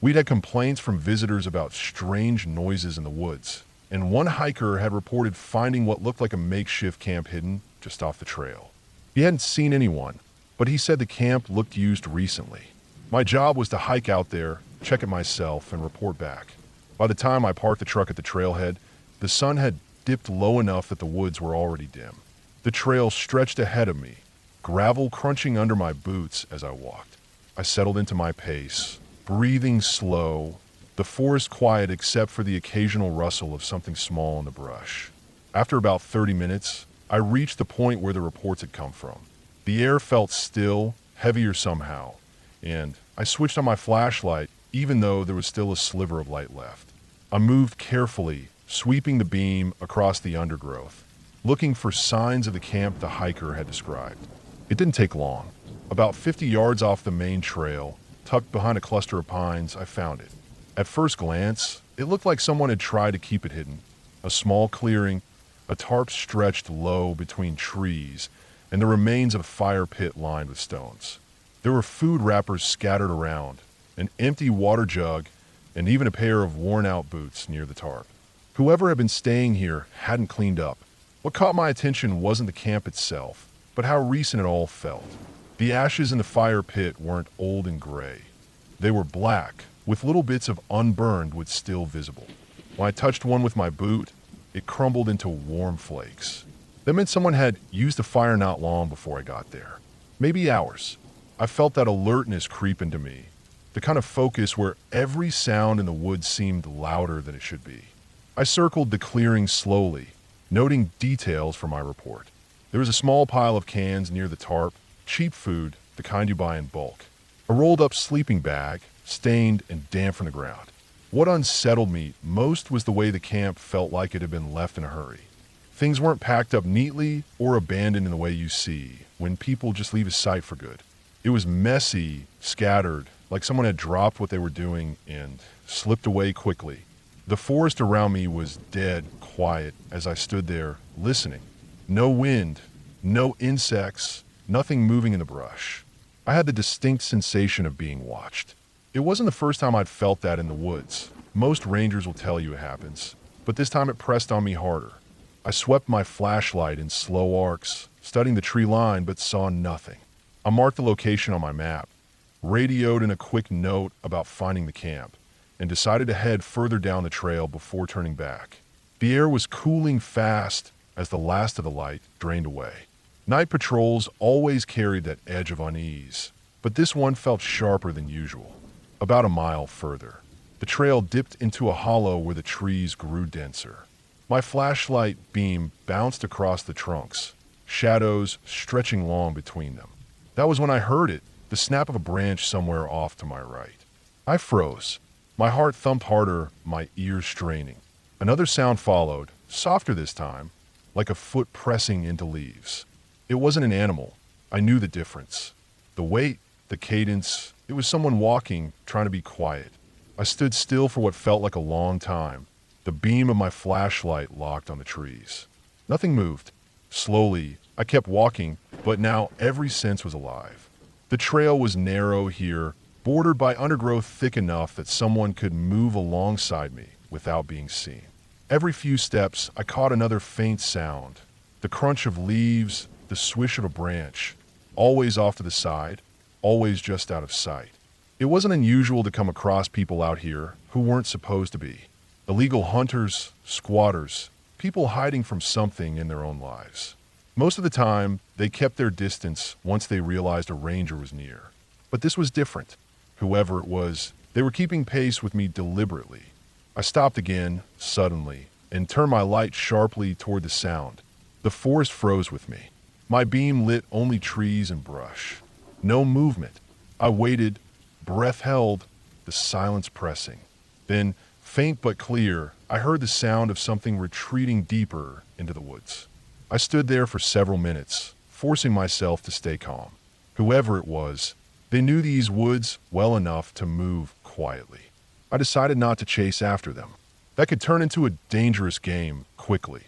We'd had complaints from visitors about strange noises in the woods, and one hiker had reported finding what looked like a makeshift camp hidden just off the trail. He hadn't seen anyone, but he said the camp looked used recently. My job was to hike out there, check it myself, and report back. By the time I parked the truck at the trailhead, the sun had dipped low enough that the woods were already dim. The trail stretched ahead of me, gravel crunching under my boots as I walked. I settled into my pace, breathing slow, the forest quiet except for the occasional rustle of something small in the brush. After about 30 minutes, I reached the point where the reports had come from. The air felt still, heavier somehow, and I switched on my flashlight even though there was still a sliver of light left. I moved carefully, sweeping the beam across the undergrowth, looking for signs of the camp the hiker had described. It didn't take long. About 50 yards off the main trail, tucked behind a cluster of pines, I found it. At first glance, it looked like someone had tried to keep it hidden. A small clearing, a tarp stretched low between trees, and the remains of a fire pit lined with stones. There were food wrappers scattered around, an empty water jug, and even a pair of worn-out boots near the tarp. Whoever had been staying here hadn't cleaned up. What caught my attention wasn't the camp itself, but how recent it all felt. The ashes in the fire pit weren't old and gray. They were black, with little bits of unburned wood still visible. When I touched one with my boot, it crumbled into warm flakes. That meant someone had used the fire not long before I got there. Maybe hours. I felt that alertness creep into me, the kind of focus where every sound in the woods seemed louder than it should be. I circled the clearing slowly, noting details for my report. There was a small pile of cans near the tarp, cheap food, the kind you buy in bulk. A rolled-up sleeping bag, stained and damp from the ground. What unsettled me most was the way the camp felt like it had been left in a hurry. Things weren't packed up neatly or abandoned in the way you see when people just leave a site for good. It was messy, scattered, like someone had dropped what they were doing and slipped away quickly. The forest around me was dead quiet as I stood there, listening. No wind, no insects, nothing moving in the brush. I had the distinct sensation of being watched. It wasn't the first time I'd felt that in the woods. Most rangers will tell you it happens, but this time it pressed on me harder. I swept my flashlight in slow arcs, studying the tree line, but saw nothing. I marked the location on my map, radioed in a quick note about finding the camp, and decided to head further down the trail before turning back. The air was cooling fast as the last of the light drained away. Night patrols always carried that edge of unease, but this one felt sharper than usual. About a mile further, the trail dipped into a hollow where the trees grew denser. My flashlight beam bounced across the trunks, shadows stretching long between them. That was when I heard it, the snap of a branch somewhere off to my right. I froze. My heart thumped harder, my ears straining. Another sound followed, softer this time, like a foot pressing into leaves. It wasn't an animal. I knew the difference. The weight, the cadence, it was someone walking, trying to be quiet. I stood still for what felt like a long time, the beam of my flashlight locked on the trees. Nothing moved. Slowly, I kept walking, but now every sense was alive. The trail was narrow here, bordered by undergrowth thick enough that someone could move alongside me without being seen. Every few steps, I caught another faint sound, the crunch of leaves, the swish of a branch, always off to the side, always just out of sight. It wasn't unusual to come across people out here who weren't supposed to be. Illegal hunters, squatters, people hiding from something in their own lives. Most of the time, they kept their distance once they realized a ranger was near. But this was different. Whoever it was, they were keeping pace with me deliberately. I stopped again, suddenly, and turned my light sharply toward the sound. The forest froze with me. My beam lit only trees and brush. No movement. I waited, breath held, the silence pressing. Then, faint but clear, I heard the sound of something retreating deeper into the woods. I stood there for several minutes, forcing myself to stay calm. Whoever it was, they knew these woods well enough to move quietly. I decided not to chase after them. That could turn into a dangerous game quickly.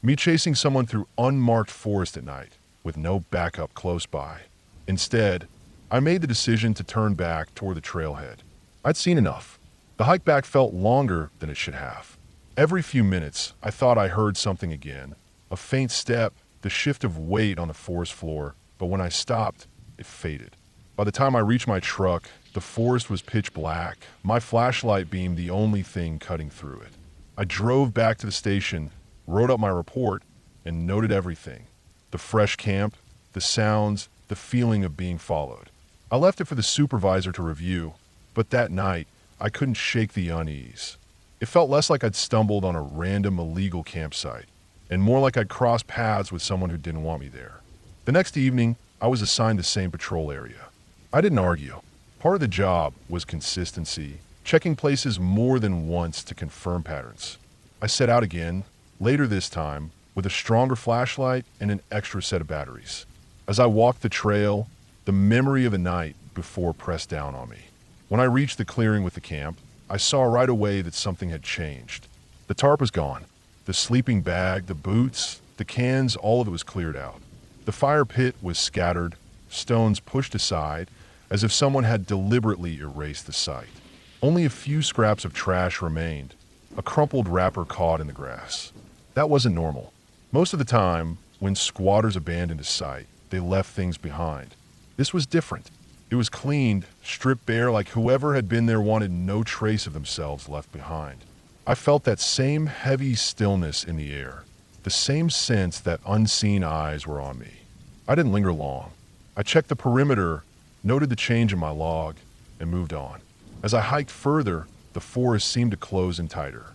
Me chasing someone through unmarked forest at night, with no backup close by. Instead, I made the decision to turn back toward the trailhead. I'd seen enough. The hike back felt longer than it should have. Every few minutes, I thought I heard something again. A faint step, the shift of weight on the forest floor, but when I stopped, it faded. By the time I reached my truck, the forest was pitch black, my flashlight beam the only thing cutting through it. I drove back to the station, wrote up my report, and noted everything. The fresh camp, the sounds, the feeling of being followed. I left it for the supervisor to review, but that night, I couldn't shake the unease. It felt less like I'd stumbled on a random illegal campsite, and more like I'd crossed paths with someone who didn't want me there. The next evening, I was assigned the same patrol area. I didn't argue. Part of the job was consistency, checking places more than once to confirm patterns. I set out again, later this time, with a stronger flashlight and an extra set of batteries. As I walked the trail, the memory of the night before pressed down on me. When I reached the clearing with the camp, I saw right away that something had changed. The tarp was gone. The sleeping bag, the boots, the cans, all of it was cleared out. The fire pit was scattered, stones pushed aside, as if someone had deliberately erased the site. Only a few scraps of trash remained, a crumpled wrapper caught in the grass. That wasn't normal. Most of the time, when squatters abandoned a site, they left things behind. This was different. It was cleaned, stripped bare, like whoever had been there wanted no trace of themselves left behind. I felt that same heavy stillness in the air, the same sense that unseen eyes were on me. I didn't linger long. I checked the perimeter, noted the change in my log, and moved on. As I hiked further, the forest seemed to close in tighter.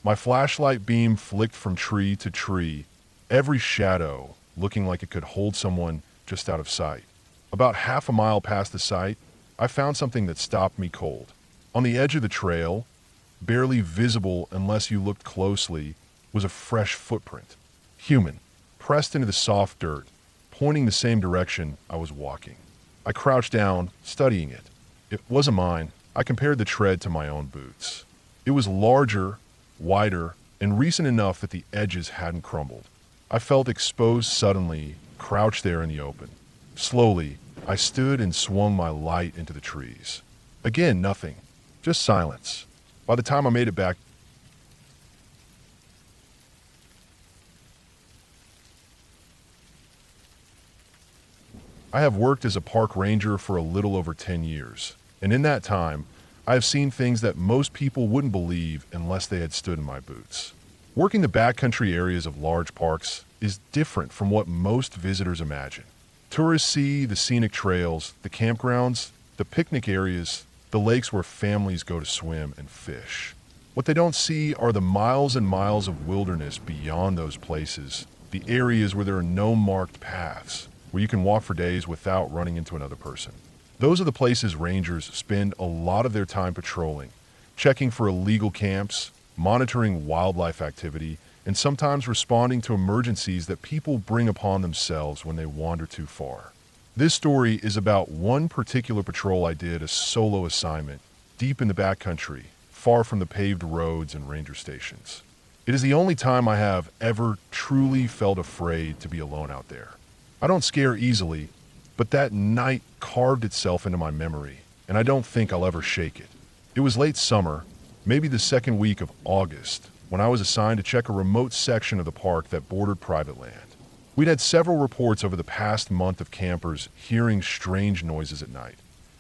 My flashlight beam flicked from tree to tree, every shadow looking like it could hold someone just out of sight. About half a mile past the site, I found something that stopped me cold. On the edge of the trail, barely visible unless you looked closely, was a fresh footprint. Human, pressed into the soft dirt, pointing the same direction I was walking. I crouched down, studying it. It wasn't mine. I compared the tread to my own boots. It was larger, wider, and recent enough that the edges hadn't crumbled. I felt exposed suddenly, crouched there in the open. Slowly, I stood and swung my light into the trees. Again, nothing. Just silence. By the time I made it back, I have worked as a park ranger for a little over 10 years, and in that time, I have seen things that most people wouldn't believe unless they had stood in my boots. Working the backcountry areas of large parks is different from what most visitors imagine. Tourists see the scenic trails, the campgrounds, the picnic areas, the lakes where families go to swim and fish. What they don't see are the miles and miles of wilderness beyond those places, the areas where there are no marked paths, where you can walk for days without running into another person. Those are the places rangers spend a lot of their time patrolling, checking for illegal camps, monitoring wildlife activity, and sometimes responding to emergencies that people bring upon themselves when they wander too far. This story is about one particular patrol I did, a solo assignment, deep in the backcountry, far from the paved roads and ranger stations. It is the only time I have ever truly felt afraid to be alone out there. I don't scare easily, but that night carved itself into my memory, and I don't think I'll ever shake it. It was late summer, maybe the second week of August, when I was assigned to check a remote section of the park that bordered private land. We'd had several reports over the past month of campers hearing strange noises at night.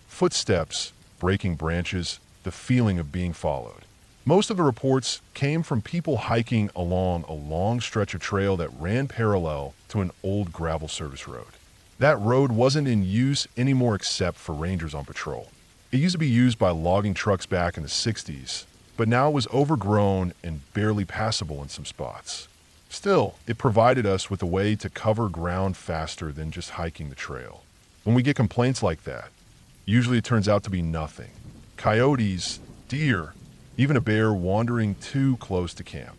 Footsteps, breaking branches, the feeling of being followed. Most of the reports came from people hiking along a long stretch of trail that ran parallel to an old gravel service road. That road wasn't in use anymore except for rangers on patrol. It used to be used by logging trucks back in the 60s, but now it was overgrown and barely passable in some spots. Still, it provided us with a way to cover ground faster than just hiking the trail. When we get complaints like that, usually it turns out to be nothing. Coyotes, deer, even a bear wandering too close to camp.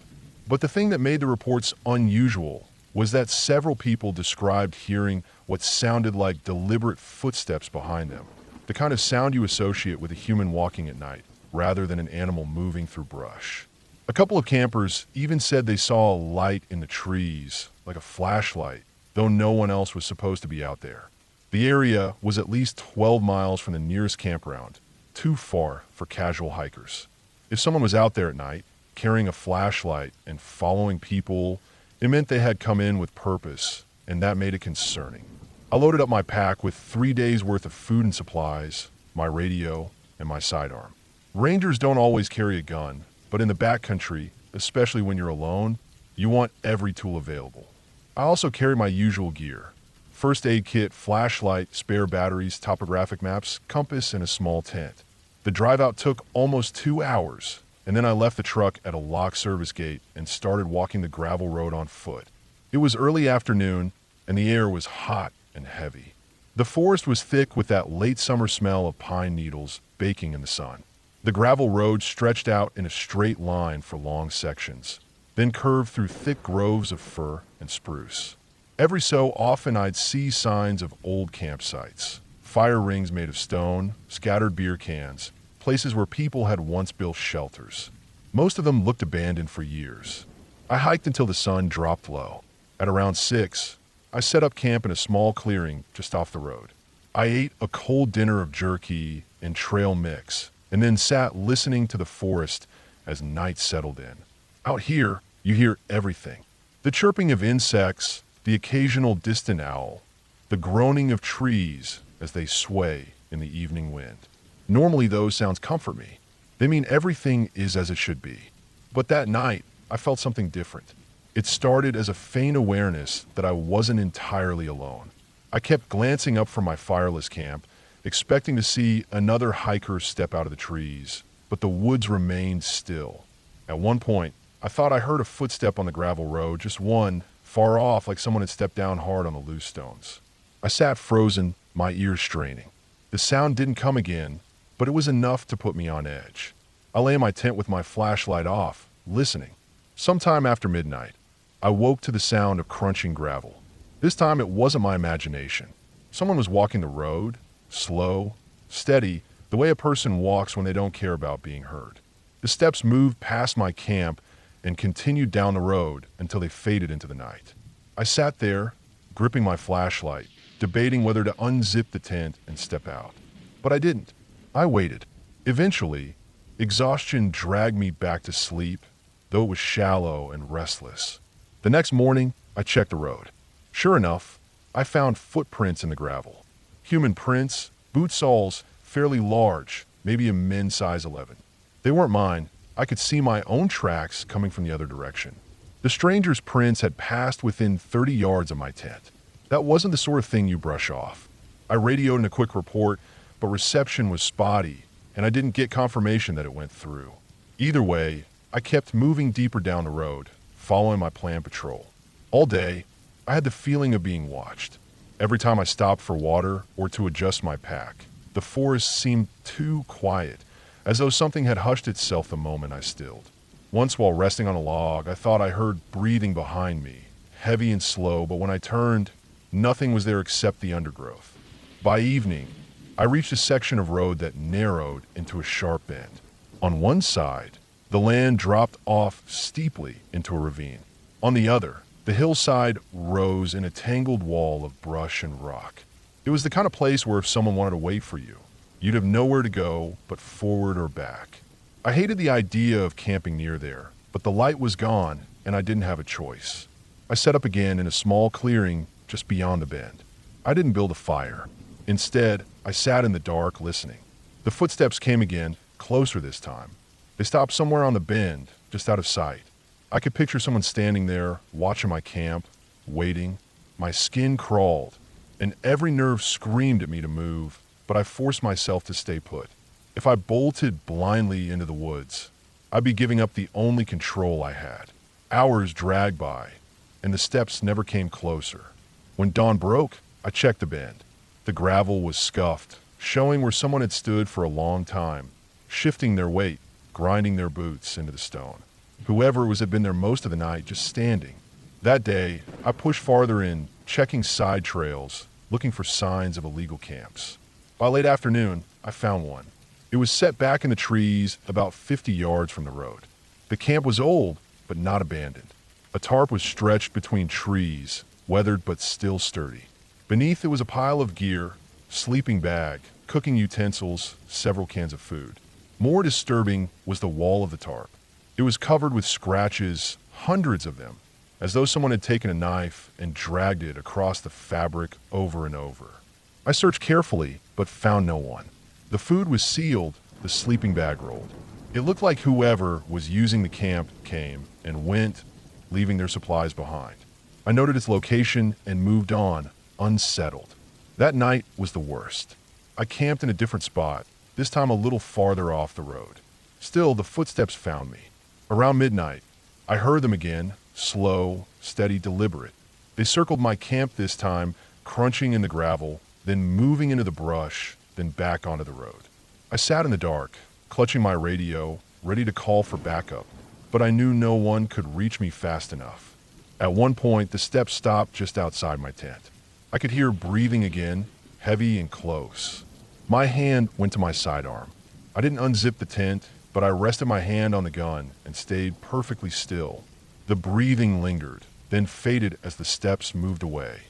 But the thing that made the reports unusual was that several people described hearing what sounded like deliberate footsteps behind them, the kind of sound you associate with a human walking at night, rather than an animal moving through brush. A couple of campers even said they saw a light in the trees, like a flashlight, though no one else was supposed to be out there. The area was at least 12 miles from the nearest campground, too far for casual hikers. If someone was out there at night, carrying a flashlight and following people, it meant they had come in with purpose, and that made it concerning. I loaded up my pack with 3 days worth of food and supplies, my radio, and my sidearm. Rangers don't always carry a gun, but in the backcountry, especially when you're alone, you want every tool available. I also carry my usual gear: first aid kit, flashlight, spare batteries, topographic maps, compass, and a small tent. The drive out took almost 2 hours, and then I left the truck at a locked service gate and started walking the gravel road on foot. It was early afternoon, and the air was hot and heavy. The forest was thick with that late summer smell of pine needles baking in the sun. The gravel road stretched out in a straight line for long sections, then curved through thick groves of fir and spruce. Every so often I'd see signs of old campsites, fire rings made of stone, scattered beer cans, places where people had once built shelters. Most of them looked abandoned for years. I hiked until the sun dropped low. At around 6, I set up camp in a small clearing just off the road. I ate a cold dinner of jerky and trail mix, and then sat listening to the forest as night settled in. Out here, you hear everything. The chirping of insects, the occasional distant owl, the groaning of trees as they sway in the evening wind. Normally those sounds comfort me. They mean everything is as it should be. But that night, I felt something different. It started as a faint awareness that I wasn't entirely alone. I kept glancing up from my fireless camp, expecting to see another hiker step out of the trees, but the woods remained still. At one point, I thought I heard a footstep on the gravel road, just one, far off, like someone had stepped down hard on the loose stones. I sat frozen, my ears straining. The sound didn't come again, but it was enough to put me on edge. I lay in my tent with my flashlight off, listening. Sometime after midnight, I woke to the sound of crunching gravel. This time it wasn't my imagination. Someone was walking the road, slow, steady, the way a person walks when they don't care about being heard. The steps moved past my camp and continued down the road until they faded into the night. I sat there, gripping my flashlight, debating whether to unzip the tent and step out. But I didn't. I waited. Eventually, exhaustion dragged me back to sleep, though it was shallow and restless. The next morning, I checked the road. Sure enough, I found footprints in the gravel. Human prints, boot soles, fairly large, maybe a men's size 11. They weren't mine. I could see my own tracks coming from the other direction. The stranger's prints had passed within 30 yards of my tent. That wasn't the sort of thing you brush off. I radioed in a quick report, but reception was spotty, and I didn't get confirmation that it went through. Either way, I kept moving deeper down the road, following my planned patrol. All day, I had the feeling of being watched. Every time I stopped for water or to adjust my pack, the forest seemed too quiet, as though something had hushed itself the moment I stilled. Once while resting on a log, I thought I heard breathing behind me, heavy and slow, but when I turned, nothing was there except the undergrowth. By evening, I reached a section of road that narrowed into a sharp bend. On one side, the land dropped off steeply into a ravine. On the other, the hillside rose in a tangled wall of brush and rock. It was the kind of place where if someone wanted to wait for you, you'd have nowhere to go but forward or back. I hated the idea of camping near there, but the light was gone and I didn't have a choice. I set up again in a small clearing just beyond the bend. I didn't build a fire. Instead, I sat in the dark listening. The footsteps came again, closer this time. They stopped somewhere on the bend, just out of sight. I could picture someone standing there, watching my camp, waiting. My skin crawled, and every nerve screamed at me to move, but I forced myself to stay put. If I bolted blindly into the woods, I'd be giving up the only control I had. Hours dragged by, and the steps never came closer. When dawn broke, I checked the bend. The gravel was scuffed, showing where someone had stood for a long time, shifting their weight, grinding their boots into the stone. Whoever had been there most of the night, just standing. That day, I pushed farther in, checking side trails, looking for signs of illegal camps. By late afternoon, I found one. It was set back in the trees about 50 yards from the road. The camp was old, but not abandoned. A tarp was stretched between trees, weathered but still sturdy. Beneath it was a pile of gear, sleeping bag, cooking utensils, several cans of food. More disturbing was the wall of the tarp. It was covered with scratches, hundreds of them, as though someone had taken a knife and dragged it across the fabric over and over. I searched carefully, but found no one. The food was sealed, the sleeping bag rolled. It looked like whoever was using the camp came and went, leaving their supplies behind. I noted its location and moved on, unsettled. That night was the worst. I camped in a different spot, this time a little farther off the road. Still, the footsteps found me. Around midnight, I heard them again, slow, steady, deliberate. They circled my camp this time, crunching in the gravel, then moving into the brush, then back onto the road. I sat in the dark, clutching my radio, ready to call for backup, but I knew no one could reach me fast enough. At one point, the steps stopped just outside my tent. I could hear breathing again, heavy and close. My hand went to my sidearm. I didn't unzip the tent, but I rested my hand on the gun and stayed perfectly still. The breathing lingered, then faded as the steps moved away.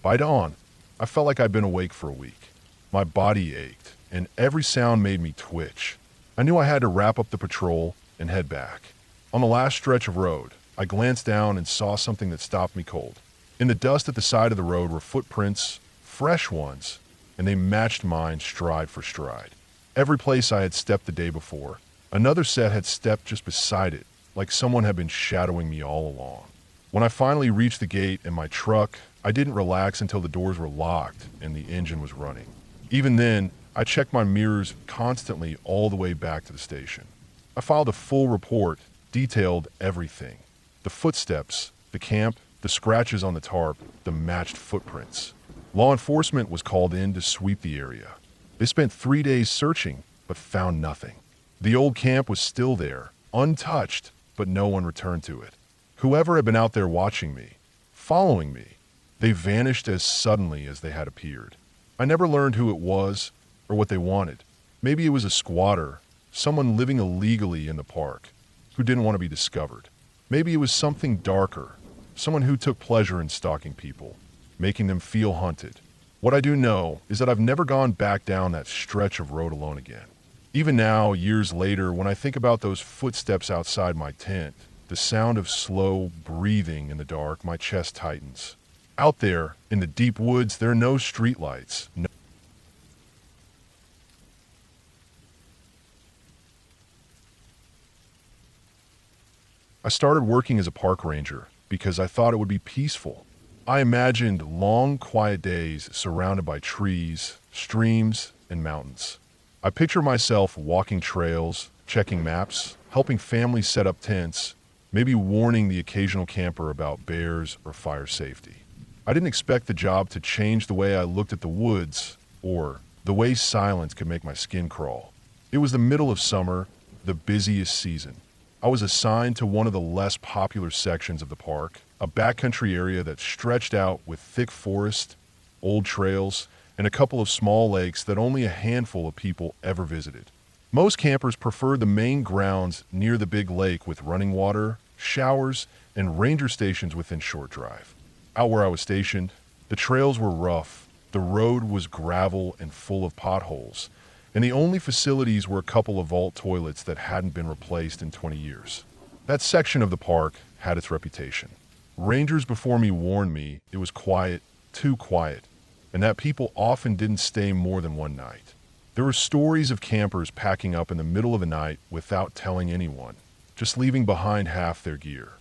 By dawn, I felt like I'd been awake for a week. My body ached, and every sound made me twitch. I knew I had to wrap up the patrol and head back. On the last stretch of road, I glanced down and saw something that stopped me cold. In the dust at the side of the road were footprints, fresh ones, and they matched mine stride for stride. Every place I had stepped the day before, another set had stepped just beside it, like someone had been shadowing me all along. When I finally reached the gate in my truck, I didn't relax until the doors were locked and the engine was running. Even then, I checked my mirrors constantly all the way back to the station. I filed a full report, detailed everything. The footsteps, the camp, the scratches on the tarp, the matched footprints. Law enforcement was called in to sweep the area. They spent 3 days searching, but found nothing. The old camp was still there, untouched, but no one returned to it. Whoever had been out there watching me, following me, they vanished as suddenly as they had appeared. I never learned who it was or what they wanted. Maybe it was a squatter, someone living illegally in the park, who didn't want to be discovered. Maybe it was something darker, someone who took pleasure in stalking people, making them feel hunted. What I do know is that I've never gone back down that stretch of road alone again. Even now, years later, when I think about those footsteps outside my tent, the sound of slow breathing in the dark, my chest tightens. Out there, in the deep woods, there are no streetlights. I started working as a park ranger because I thought it would be peaceful. I imagined long, quiet days surrounded by trees, streams, and mountains. I picture myself walking trails, checking maps, helping families set up tents, maybe warning the occasional camper about bears or fire safety. I didn't expect the job to change the way I looked at the woods or the way silence could make my skin crawl. It was the middle of summer, the busiest season. I was assigned to one of the less popular sections of the park, a backcountry area that stretched out with thick forest, old trails, and a couple of small lakes that only a handful of people ever visited. Most campers preferred the main grounds near the big lake with running water, showers, and ranger stations within short drive. Out where I was stationed, the trails were rough, the road was gravel and full of potholes, and the only facilities were a couple of vault toilets that hadn't been replaced in 20 years. That section of the park had its reputation. Rangers before me warned me it was quiet, too quiet, and that people often didn't stay more than one night. There were stories of campers packing up in the middle of the night without telling anyone, just leaving behind half their gear.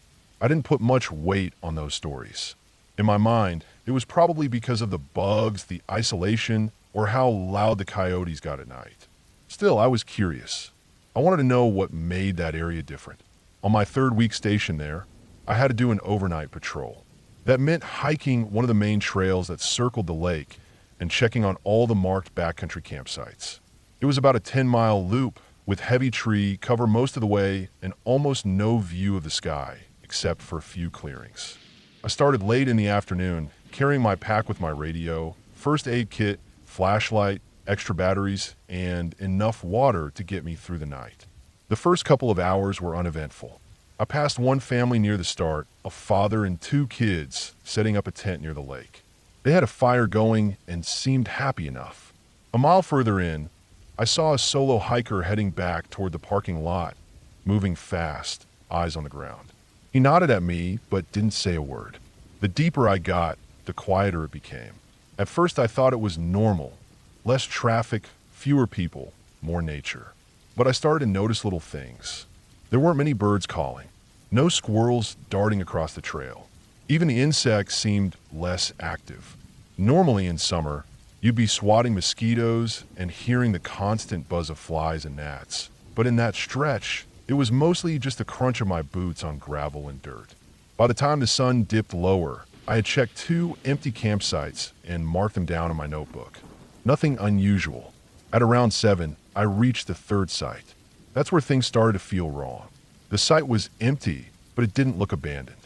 I didn't put much weight on those stories. In my mind, it was probably because of the bugs, the isolation, or how loud the coyotes got at night. Still, I was curious. I wanted to know what made that area different. On my 3rd week station there, I had to do an overnight patrol. That meant hiking one of the main trails that circled the lake and checking on all the marked backcountry campsites. It was about a 10-mile loop with heavy tree cover most of the way and almost no view of the sky, except for a few clearings. I started late in the afternoon, carrying my pack with my radio, first aid kit, flashlight, extra batteries, and enough water to get me through the night. The first couple of hours were uneventful. I passed one family near the start, a father and 2 kids setting up a tent near the lake. They had a fire going and seemed happy enough. A mile further in, I saw a solo hiker heading back toward the parking lot, moving fast, eyes on the ground. He nodded at me, but didn't say a word. The deeper I got, the quieter it became. At first I thought it was normal. Less traffic, fewer people, more nature. But I started to notice little things. There weren't many birds calling. No squirrels darting across the trail. Even the insects seemed less active. Normally in summer, you'd be swatting mosquitoes and hearing the constant buzz of flies and gnats. But in that stretch, it was mostly just the crunch of my boots on gravel and dirt. By the time the sun dipped lower, I had checked 2 empty campsites and marked them down in my notebook. Nothing unusual. At around 7, I reached the 3rd site. That's where things started to feel wrong. The site was empty, but it didn't look abandoned.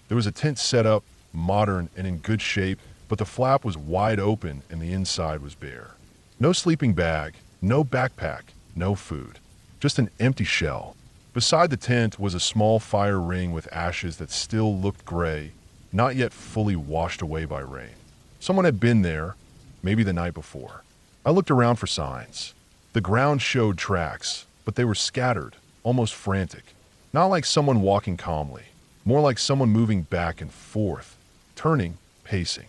There was a tent set up, modern and in good shape, but the flap was wide open and the inside was bare. No sleeping bag, no backpack, no food. Just an empty shell. Beside the tent was a small fire ring with ashes that still looked gray, not yet fully washed away by rain. Someone had been there, maybe the night before. I looked around for signs. The ground showed tracks, but they were scattered, almost frantic. Not like someone walking calmly, more like someone moving back and forth, turning, pacing.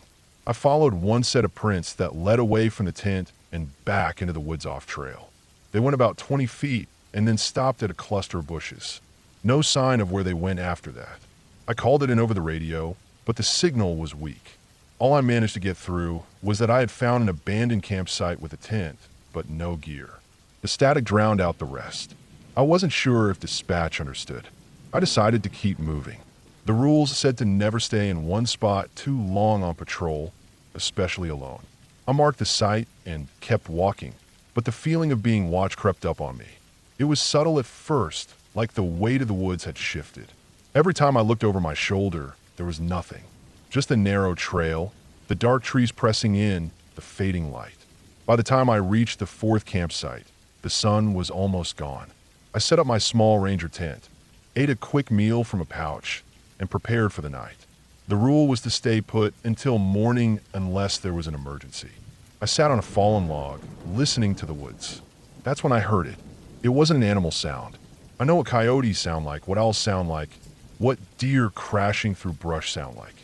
I followed one set of prints that led away from the tent and back into the woods off trail. They went about 20 feet and then stopped at a cluster of bushes. No sign of where they went after that. I called it in over the radio, but the signal was weak. All I managed to get through was that I had found an abandoned campsite with a tent, but no gear. The static drowned out the rest. I wasn't sure if dispatch understood. I decided to keep moving. The rules said to never stay in one spot too long on patrol, especially alone. I marked the site and kept walking, but the feeling of being watched crept up on me. It was subtle at first, like the weight of the woods had shifted. Every time I looked over my shoulder, there was nothing. Just a narrow trail, the dark trees pressing in, the fading light. By the time I reached the 4th campsite, the sun was almost gone. I set up my small Ranger tent, ate a quick meal from a pouch, and prepared for the night. The rule was to stay put until morning unless there was an emergency. I sat on a fallen log, listening to the woods. That's when I heard it. It wasn't an animal sound. I know what coyotes sound like, what owls sound like, what deer crashing through brush sound like.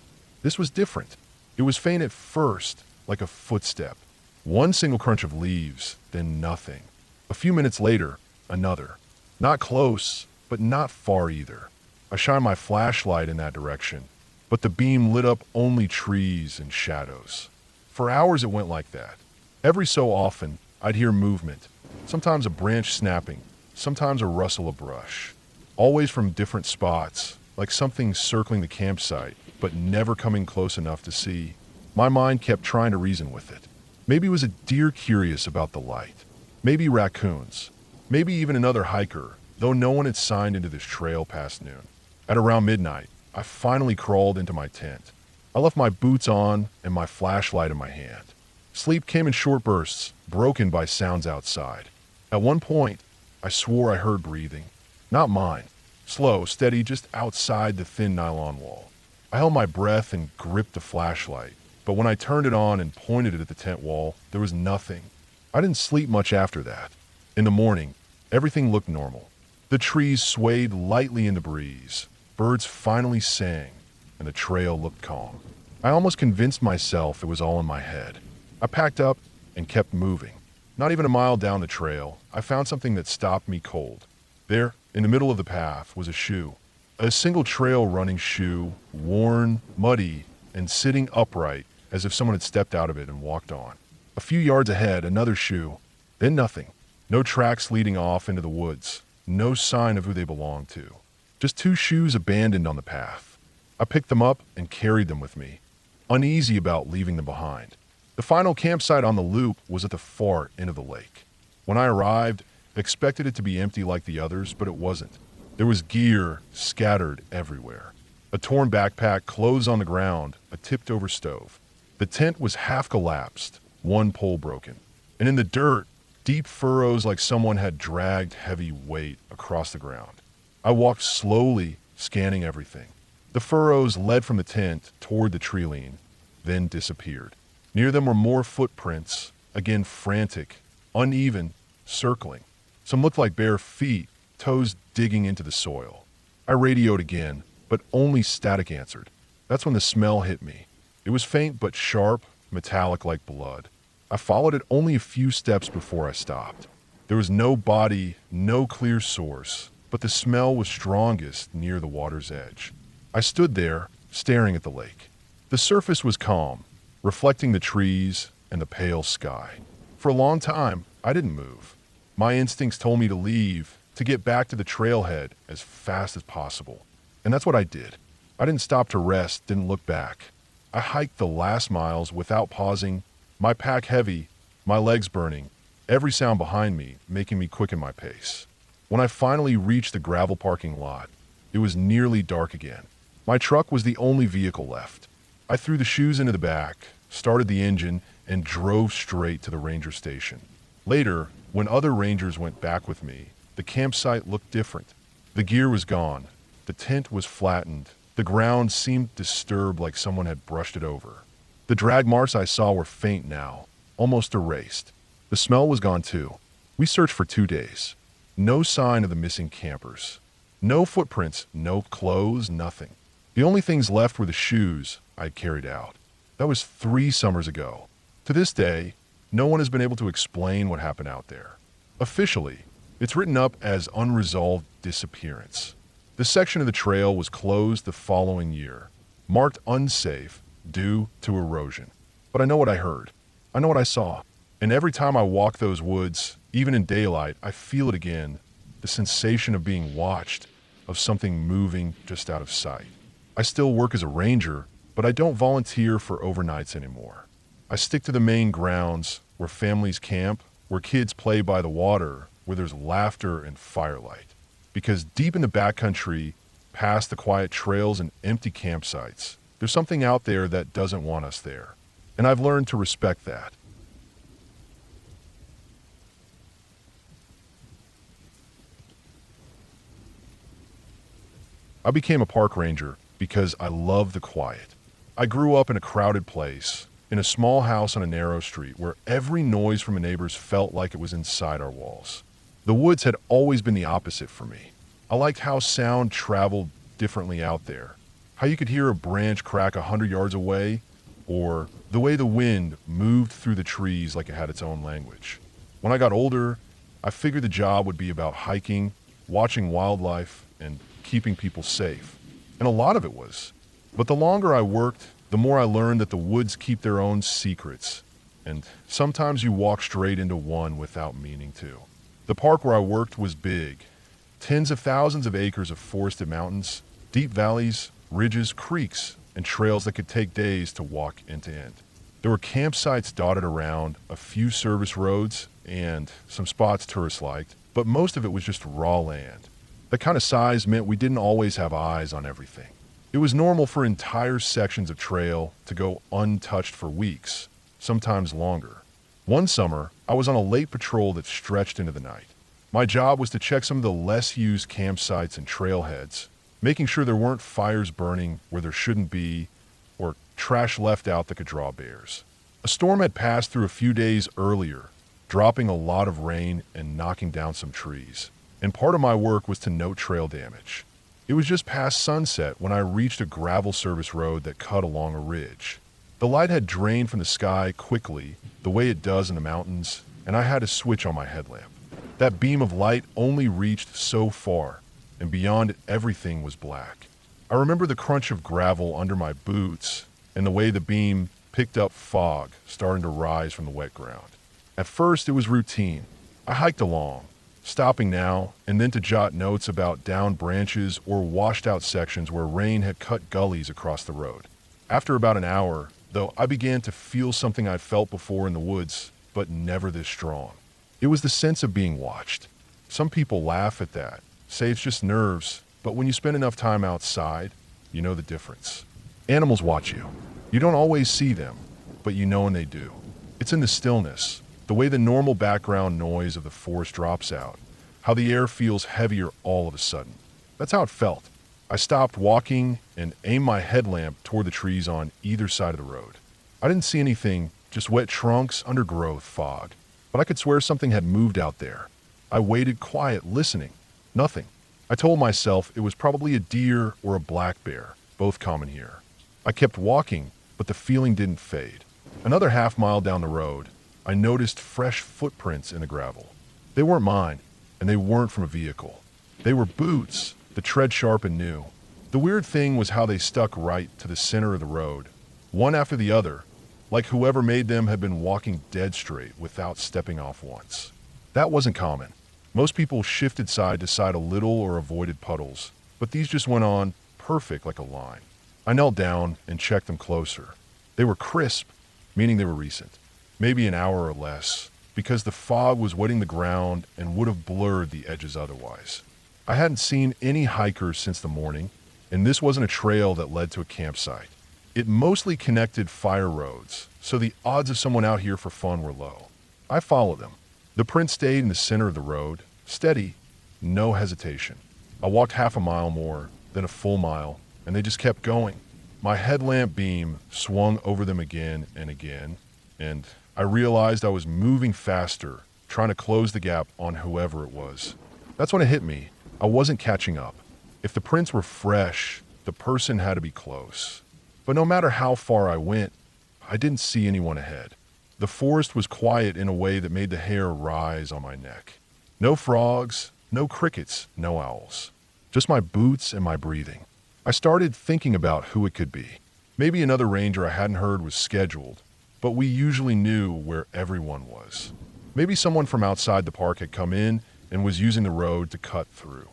This was different. It was faint at first, like a footstep. One single crunch of leaves, then nothing. A few minutes later, another. Not close, but not far either. I shined my flashlight in that direction, but the beam lit up only trees and shadows. For hours it went like that. Every so often, I'd hear movement, sometimes a branch snapping, sometimes a rustle of brush. Always from different spots, like something circling the campsite, but never coming close enough to see. My mind kept trying to reason with it. Maybe it was a deer curious about the light. Maybe raccoons. Maybe even another hiker, though no one had signed into this trail past noon. At around midnight, I finally crawled into my tent. I left my boots on and my flashlight in my hand. Sleep came in short bursts, broken by sounds outside. At one point, I swore I heard breathing. Not mine. Slow, steady, just outside the thin nylon wall. I held my breath and gripped the flashlight, but when I turned it on and pointed it at the tent wall, there was nothing. I didn't sleep much after that. In the morning, everything looked normal. The trees swayed lightly in the breeze. Birds finally sang, and the trail looked calm. I almost convinced myself it was all in my head. I packed up and kept moving. Not even a mile down the trail, I found something that stopped me cold. There, in the middle of the path, was a shoe. A single trail running shoe, worn, muddy, and sitting upright as if someone had stepped out of it and walked on. A few yards ahead, another shoe. Then nothing. No tracks leading off into the woods. No sign of who they belonged to. Just 2 shoes abandoned on the path. I picked them up and carried them with me, uneasy about leaving them behind. The final campsite on the loop was at the far end of the lake. When I arrived, I expected it to be empty like the others, but it wasn't. There was gear scattered everywhere. A torn backpack, clothes on the ground, a tipped-over stove. The tent was half collapsed, one pole broken. And in the dirt, deep furrows like someone had dragged heavy weight across the ground. I walked slowly, scanning everything. The furrows led from the tent toward the tree line, then disappeared. Near them were more footprints, again frantic, uneven, circling. Some looked like bare feet, toes digging into the soil. I radioed again, but but only static answered. That's when the smell hit me. It was faint but sharp, metallic like blood. I followed it only a few steps before I stopped. There was no body, no clear source, but the smell was strongest near the water's edge. I stood there, staring at the lake. The surface was calm, reflecting the trees and the pale sky. For a long time, I didn't move. My instincts told me to leave, to get back to the trailhead as fast as possible. And that's what I did. I didn't stop to rest, didn't look back. I hiked the last miles without pausing, my pack heavy, my legs burning, every sound behind me making me quicken my pace. When I finally reached the gravel parking lot, it was nearly dark again. My truck was the only vehicle left. I threw the shoes into the back, started the engine, and drove straight to the ranger station. Later, when other rangers went back with me, the campsite looked different. The gear was gone. The tent was flattened. The ground seemed disturbed like someone had brushed it over. The drag marks I saw were faint now, almost erased. The smell was gone too. We searched for 2 days. No sign of the missing campers. No footprints, no clothes, nothing. The only things left were the shoes I had carried out. That was 3 summers ago. To this day, no one has been able to explain what happened out there. Officially, it's written up as unresolved disappearance. The section of the trail was closed the following year, marked unsafe due to erosion. But I know what I heard. I know what I saw. And every time I walk those woods, even in daylight, I feel it again, the sensation of being watched, of something moving just out of sight. I still work as a ranger, but I don't volunteer for overnights anymore. I stick to the main grounds, where families camp, where kids play by the water, where there's laughter and firelight. Because deep in the backcountry, past the quiet trails and empty campsites, there's something out there that doesn't want us there. And I've learned to respect that. I became a park ranger because I love the quiet. I grew up in a crowded place, in a small house on a narrow street where every noise from the neighbors felt like it was inside our walls. The woods had always been the opposite for me. I liked how sound traveled differently out there, how you could hear a branch crack 100 yards away, or the way the wind moved through the trees like it had its own language. When I got older, I figured the job would be about hiking, watching wildlife, and keeping people safe. And a lot of it was. But the longer I worked, the more I learned that the woods keep their own secrets, and sometimes you walk straight into one without meaning to. The park where I worked was big. Tens of thousands of acres of forested mountains, deep valleys, ridges, creeks, and trails that could take days to walk end to end. There were campsites dotted around, a few service roads, and some spots tourists liked, but most of it was just raw land. That kind of size meant we didn't always have eyes on everything. It was normal for entire sections of trail to go untouched for weeks, sometimes longer. One summer, I was on a late patrol that stretched into the night. My job was to check some of the less used campsites and trailheads, making sure there weren't fires burning where there shouldn't be, or trash left out that could draw bears. A storm had passed through a few days earlier, dropping a lot of rain and knocking down some trees. And part of my work was to note trail damage. It was just past sunset when I reached a gravel service road that cut along a ridge. The light had drained from the sky quickly, the way it does in the mountains, and I had a switch on my headlamp. That beam of light only reached so far, and beyond it everything was black. I remember the crunch of gravel under my boots and the way the beam picked up fog starting to rise from the wet ground. At first it was routine. I hiked along, stopping now and then to jot notes about downed branches or washed out sections where rain had cut gullies across the road. After about an hour, though, I began to feel something I'd felt before in the woods, but never this strong. It was the sense of being watched. Some people laugh at that, say it's just nerves, but when you spend enough time outside, you know the difference. Animals watch you. You don't always see them, but you know when they do. It's in the stillness, the way the normal background noise of the forest drops out, how the air feels heavier all of a sudden. That's how it felt. I stopped walking and aimed my headlamp toward the trees on either side of the road. I didn't see anything, just wet trunks, undergrowth, fog. But I could swear something had moved out there. I waited quiet, listening. Nothing. I told myself it was probably a deer or a black bear, both common here. I kept walking, but the feeling didn't fade. Another half-mile down the road, I noticed fresh footprints in the gravel. They weren't mine, and they weren't from a vehicle. They were boots, the tread sharp and new. The weird thing was how they stuck right to the center of the road, one after the other, like whoever made them had been walking dead straight without stepping off once. That wasn't common. Most people shifted side to side a little or avoided puddles, but these just went on perfect like a line. I knelt down and checked them closer. They were crisp, meaning they were recent, maybe an hour or less, because the fog was wetting the ground and would have blurred the edges otherwise. I hadn't seen any hikers since the morning, and this wasn't a trail that led to a campsite. It mostly connected fire roads, so the odds of someone out here for fun were low. I followed them. The print stayed in the center of the road, steady, no hesitation. I walked half a mile more, then a full mile, and they just kept going. My headlamp beam swung over them again and again, and I realized I was moving faster, trying to close the gap on whoever it was. That's when it hit me. I wasn't catching up. If the prints were fresh, the person had to be close. But no matter how far I went, I didn't see anyone ahead. The forest was quiet in a way that made the hair rise on my neck. No frogs, no crickets, no owls. Just my boots and my breathing. I started thinking about who it could be. Maybe another ranger I hadn't heard was scheduled, but we usually knew where everyone was. Maybe someone from outside the park had come in and was using the road to cut through.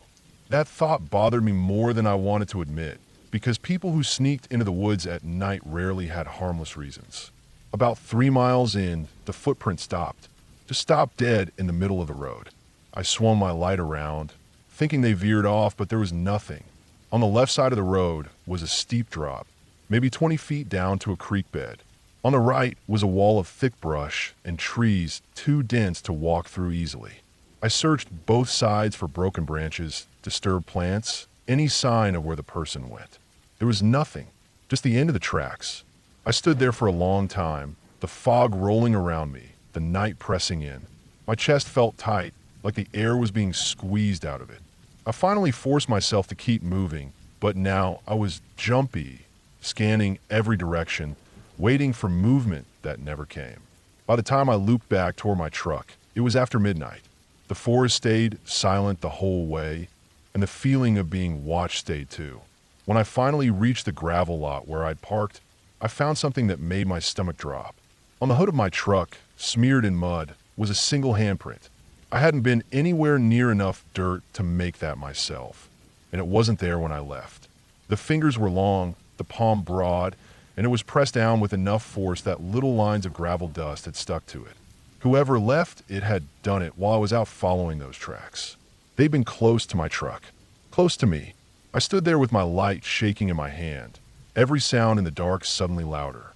That thought bothered me more than I wanted to admit, because people who sneaked into the woods at night rarely had harmless reasons. About 3 miles in, the footprint stopped. Just stopped dead in the middle of the road. I swung my light around, thinking they veered off, but there was nothing. On the left side of the road was a steep drop, maybe 20 feet down to a creek bed. On the right was a wall of thick brush and trees too dense to walk through easily. I searched both sides for broken branches, disturbed plants, any sign of where the person went. There was nothing, just the end of the tracks. I stood there for a long time, the fog rolling around me, the night pressing in. My chest felt tight, like the air was being squeezed out of it. I finally forced myself to keep moving, but now I was jumpy, scanning every direction, waiting for movement that never came. By the time I looped back toward my truck, it was after midnight. The forest stayed silent the whole way, and the feeling of being watched stayed too. When I finally reached the gravel lot where I'd parked, I found something that made my stomach drop. On the hood of my truck, smeared in mud, was a single handprint. I hadn't been anywhere near enough dirt to make that myself, and it wasn't there when I left. The fingers were long, the palm broad, and it was pressed down with enough force that little lines of gravel dust had stuck to it. Whoever left it had done it while I was out following those tracks. They'd been close to my truck, close to me. I stood there with my light shaking in my hand, every sound in the dark suddenly louder.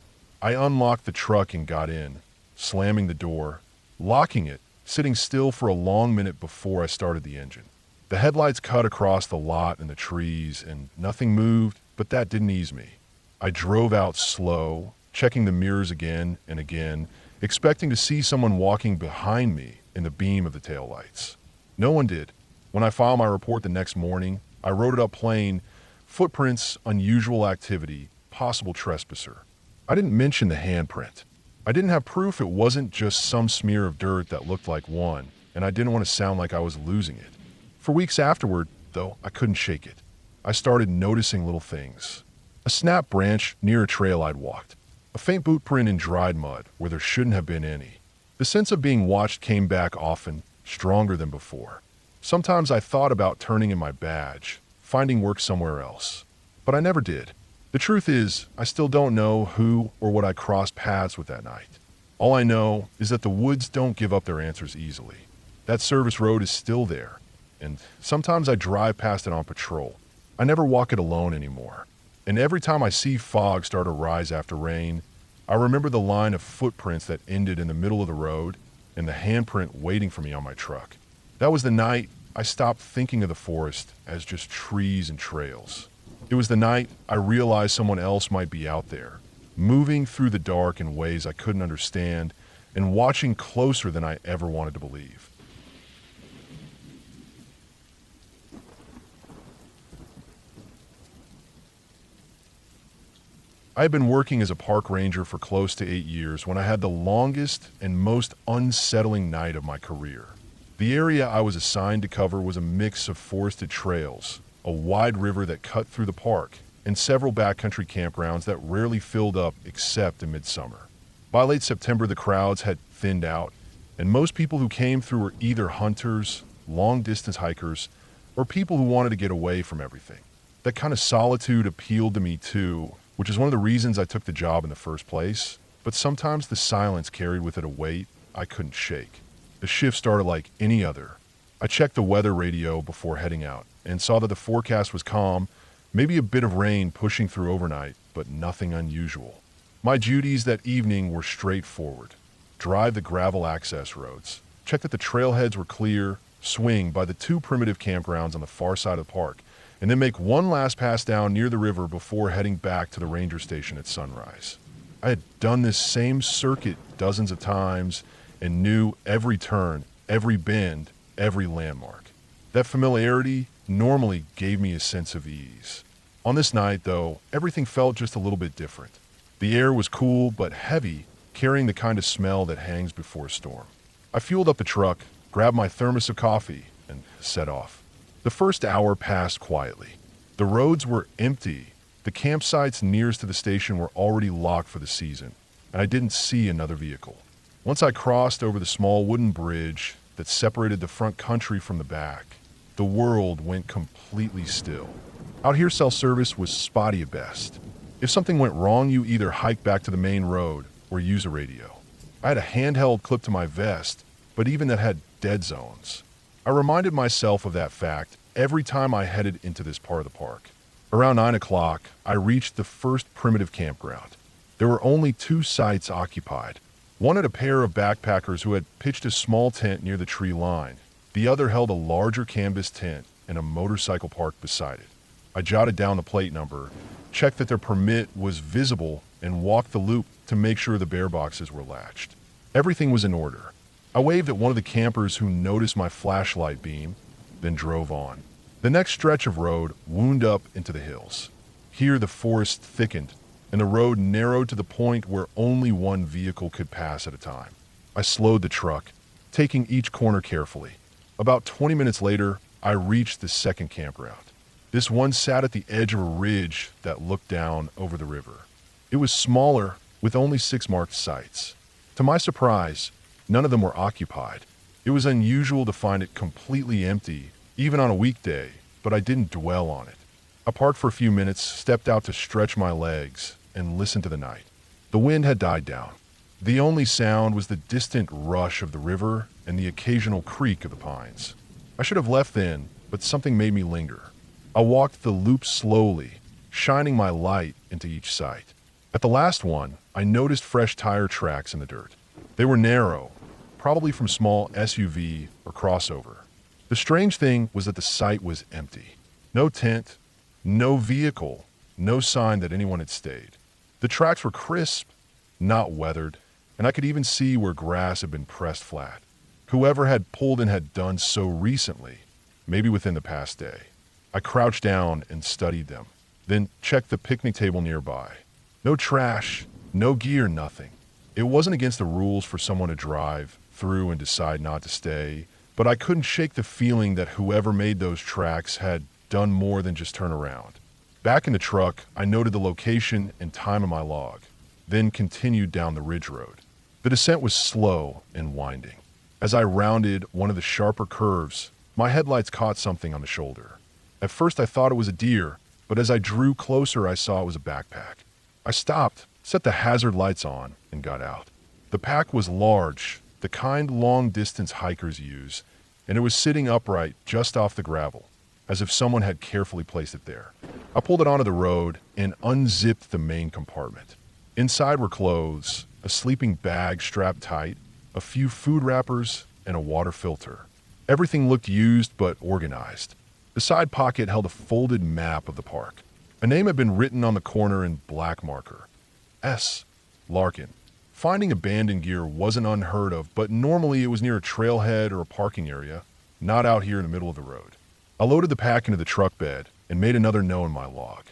I unlocked the truck and got in, slamming the door, locking it, sitting still for a long minute before I started the engine. The headlights cut across the lot and the trees, and nothing moved, but that didn't ease me. I drove out slow, checking the mirrors again and again, expecting to see someone walking behind me in the beam of the taillights. No one did. When I filed my report the next morning, I wrote it up plain: footprints, unusual activity, possible trespasser. I didn't mention the handprint. I didn't have proof it wasn't just some smear of dirt that looked like one, and I didn't want to sound like I was losing it. For weeks afterward, though, I couldn't shake it. I started noticing little things. A snapped branch near a trail I'd walked. A faint boot print in dried mud where there shouldn't have been any. The sense of being watched came back often, stronger than before. Sometimes I thought about turning in my badge, finding work somewhere else. But I never did. The truth is, I still don't know who or what I crossed paths with that night. All I know is that the woods don't give up their answers easily. That service road is still there, and sometimes I drive past it on patrol. I never walk it alone anymore. And every time I see fog start to rise after rain, I remember the line of footprints that ended in the middle of the road and the handprint waiting for me on my truck. That was the night I stopped thinking of the forest as just trees and trails. It was the night I realized someone else might be out there, moving through the dark in ways I couldn't understand and watching closer than I ever wanted to believe. I had been working as a park ranger for close to 8 years when I had the longest and most unsettling night of my career. The area I was assigned to cover was a mix of forested trails, a wide river that cut through the park, and several backcountry campgrounds that rarely filled up except in midsummer. By late September, the crowds had thinned out, and most people who came through were either hunters, long-distance hikers, or people who wanted to get away from everything. That kind of solitude appealed to me too, which is one of the reasons I took the job in the first place, but sometimes the silence carried with it a weight I couldn't shake. The shift started like any other. I checked the weather radio before heading out and saw that the forecast was calm, maybe a bit of rain pushing through overnight, but nothing unusual. My duties that evening were straightforward. Drive the gravel access roads, check that the trailheads were clear, swing by the 2 primitive campgrounds on the far side of the park, and then make one last pass down near the river before heading back to the ranger station at sunrise. I had done this same circuit dozens of times and knew every turn, every bend, every landmark. That familiarity normally gave me a sense of ease. On this night, though, everything felt just a little bit different. The air was cool but heavy, carrying the kind of smell that hangs before a storm. I fueled up the truck, grabbed my thermos of coffee, and set off. The first hour passed quietly. The roads were empty. The campsites nearest to the station were already locked for the season, and I didn't see another vehicle. Once I crossed over the small wooden bridge that separated the front country from the back, the world went completely still. Out here, cell service was spotty at best. If something went wrong, you either hike back to the main road or use a radio. I had a handheld clipped to my vest, but even that had dead zones. I reminded myself of that fact every time I headed into this part of the park. Around 9 o'clock, I reached the first primitive campground. There were only 2 sites occupied. One had a pair of backpackers who had pitched a small tent near the tree line. The other held a larger canvas tent and a motorcycle parked beside it. I jotted down the plate number, checked that their permit was visible, and walked the loop to make sure the bear boxes were latched. Everything was in order. I waved at one of the campers who noticed my flashlight beam, then drove on. The next stretch of road wound up into the hills. Here the forest thickened, and the road narrowed to the point where only one vehicle could pass at a time. I slowed the truck, taking each corner carefully. About 20 minutes later, I reached the second campground. This one sat at the edge of a ridge that looked down over the river. It was smaller, with only 6 marked sites. To my surprise, none of them were occupied. It was unusual to find it completely empty, even on a weekday, but I didn't dwell on it. I parked for a few minutes, stepped out to stretch my legs, and listened to the night. The wind had died down. The only sound was the distant rush of the river and the occasional creak of the pines. I should have left then, but something made me linger. I walked the loop slowly, shining my light into each site. At the last one, I noticed fresh tire tracks in the dirt. They were narrow, probably from small SUV or crossover. The strange thing was that the site was empty. No tent, no vehicle, no sign that anyone had stayed. The tracks were crisp, not weathered, and I could even see where grass had been pressed flat. Whoever had pulled in had done so recently, maybe within the past day. I crouched down and studied them, then checked the picnic table nearby. No trash, no gear, nothing. It wasn't against the rules for someone to drive through and decide not to stay, but I couldn't shake the feeling that whoever made those tracks had done more than just turn around. Back in the truck, I noted the location and time of my log, then continued down the ridge road. The descent was slow and winding. As I rounded one of the sharper curves, my headlights caught something on the shoulder. At first I thought it was a deer, but as I drew closer I saw it was a backpack. I stopped, set the hazard lights on, and got out. The pack was large, the kind long-distance hikers use, and it was sitting upright just off the gravel, as if someone had carefully placed it there. I pulled it onto the road and unzipped the main compartment. Inside were clothes, a sleeping bag strapped tight, a few food wrappers, and a water filter. Everything looked used but organized. The side pocket held a folded map of the park. A name had been written on the corner in black marker. S. Larkin. Finding abandoned gear wasn't unheard of, but normally it was near a trailhead or a parking area, not out here in the middle of the road. I loaded the pack into the truck bed and made another note in my log.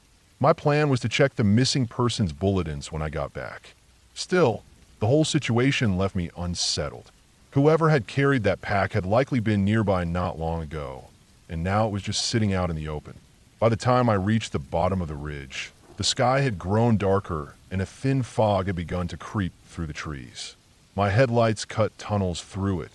My plan was to check the missing persons bulletins when I got back. Still, the whole situation left me unsettled. Whoever had carried that pack had likely been nearby not long ago, and now it was just sitting out in the open. By the time I reached the bottom of the ridge, the sky had grown darker and a thin fog had begun to creep through the trees. My headlights cut tunnels through it,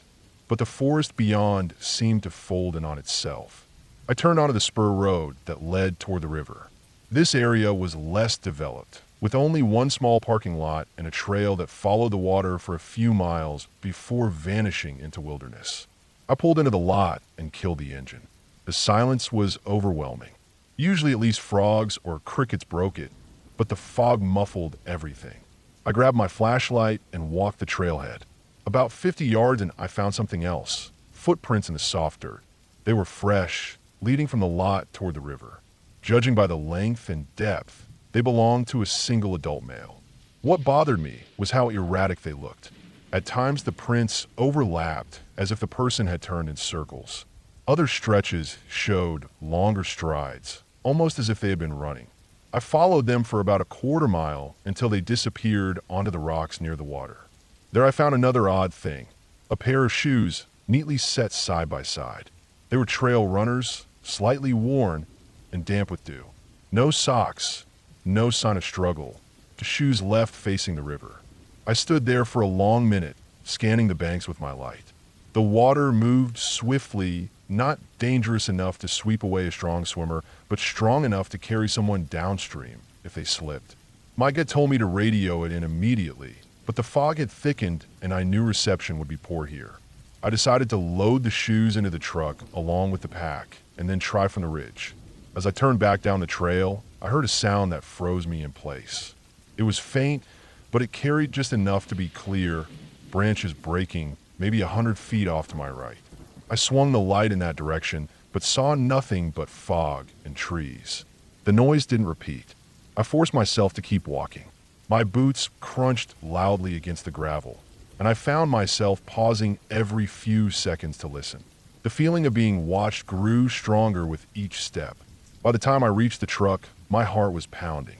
but the forest beyond seemed to fold in on itself. I turned onto the spur road that led toward the river. This area was less developed, with only one small parking lot and a trail that followed the water for a few miles before vanishing into wilderness. I pulled into the lot and killed the engine. The silence was overwhelming. Usually at least frogs or crickets broke it, but the fog muffled everything. I grabbed my flashlight and walked the trailhead. About 50 yards and I found something else. Footprints in the soft dirt. They were fresh, leading from the lot toward the river. Judging by the length and depth, they belonged to a single adult male. What bothered me was how erratic they looked. At times the prints overlapped as if the person had turned in circles. Other stretches showed longer strides, almost as if they had been running. I followed them for about a quarter mile until they disappeared onto the rocks near the water. There I found another odd thing, a pair of shoes neatly set side by side. They were trail runners, slightly worn and damp with dew. No socks, no sign of struggle, the shoes left facing the river. I stood there for a long minute, scanning the banks with my light. The water moved swiftly, not dangerous enough to sweep away a strong swimmer, but strong enough to carry someone downstream if they slipped. My gut told me to radio it in immediately, but the fog had thickened and I knew reception would be poor here. I decided to load the shoes into the truck along with the pack and then try from the ridge. As I turned back down the trail, I heard a sound that froze me in place. It was faint, but it carried just enough to be clear, branches breaking maybe 100 feet off to my right. I swung the light in that direction, but saw nothing but fog and trees. The noise didn't repeat. I forced myself to keep walking. My boots crunched loudly against the gravel, and I found myself pausing every few seconds to listen. The feeling of being watched grew stronger with each step. By the time I reached the truck, my heart was pounding.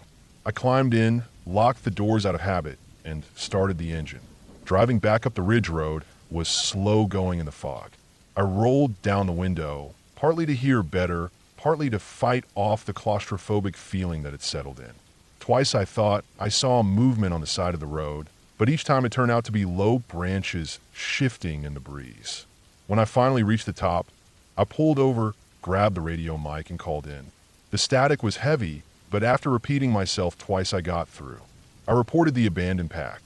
I climbed in, locked the doors out of habit, and started the engine. Driving back up the ridge road was slow going in the fog. I rolled down the window, partly to hear better, partly to fight off the claustrophobic feeling that had settled in. Twice I thought I saw movement on the side of the road, but each time it turned out to be low branches shifting in the breeze. When I finally reached the top, I pulled over, grabbed the radio mic, and called in. The static was heavy, but after repeating myself twice I got through. I reported the abandoned pack,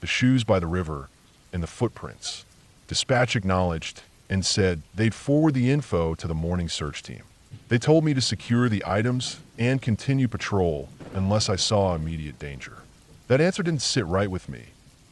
the shoes by the river, and the footprints. Dispatch acknowledged and said they'd forward the info to the morning search team. They told me to secure the items and continue patrol unless I saw immediate danger. That answer didn't sit right with me,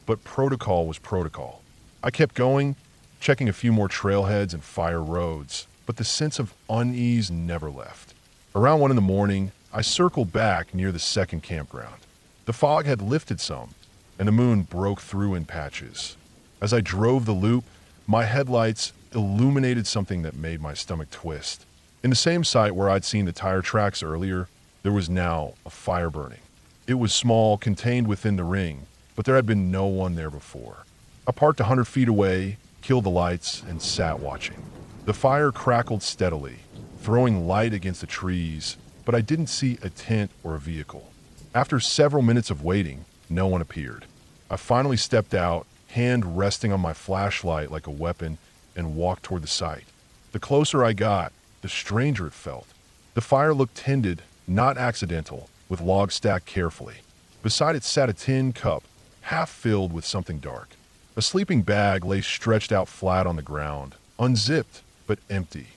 but protocol was protocol. I kept going, checking a few more trailheads and fire roads, but the sense of unease never left. Around 1 a.m, I circled back near the second campground. The fog had lifted some, and the moon broke through in patches. As I drove the loop, my headlights illuminated something that made my stomach twist. In the same site where I'd seen the tire tracks earlier, there was now a fire burning. It was small, contained within the ring, but there had been no one there before. I parked 100 feet away, killed the lights, and sat watching. The fire crackled steadily, throwing light against the trees, but I didn't see a tent or a vehicle. After several minutes of waiting, no one appeared. I finally stepped out, hand resting on my flashlight like a weapon, and walked toward the site. The closer I got, the stranger it felt. The fire looked tended, not accidental, with logs stacked carefully. Beside it sat a tin cup, half filled with something dark. A sleeping bag lay stretched out flat on the ground, unzipped but empty.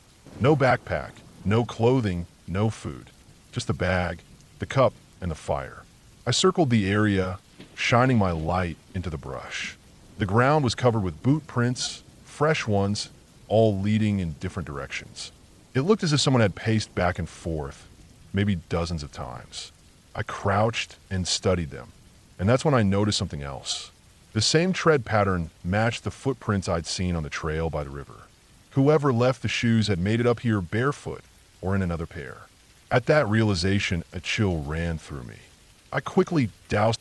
No backpack, no clothing, no food. Just the bag, the cup, and the fire. I circled the area, shining my light into the brush. The ground was covered with boot prints, fresh ones, all leading in different directions. It looked as if someone had paced back and forth, maybe dozens of times. I crouched and studied them, and that's when I noticed something else. The same tread pattern matched the footprints I'd seen on the trail by the river. Whoever left the shoes had made it up here barefoot or in another pair. At that realization, a chill ran through me. I quickly doused.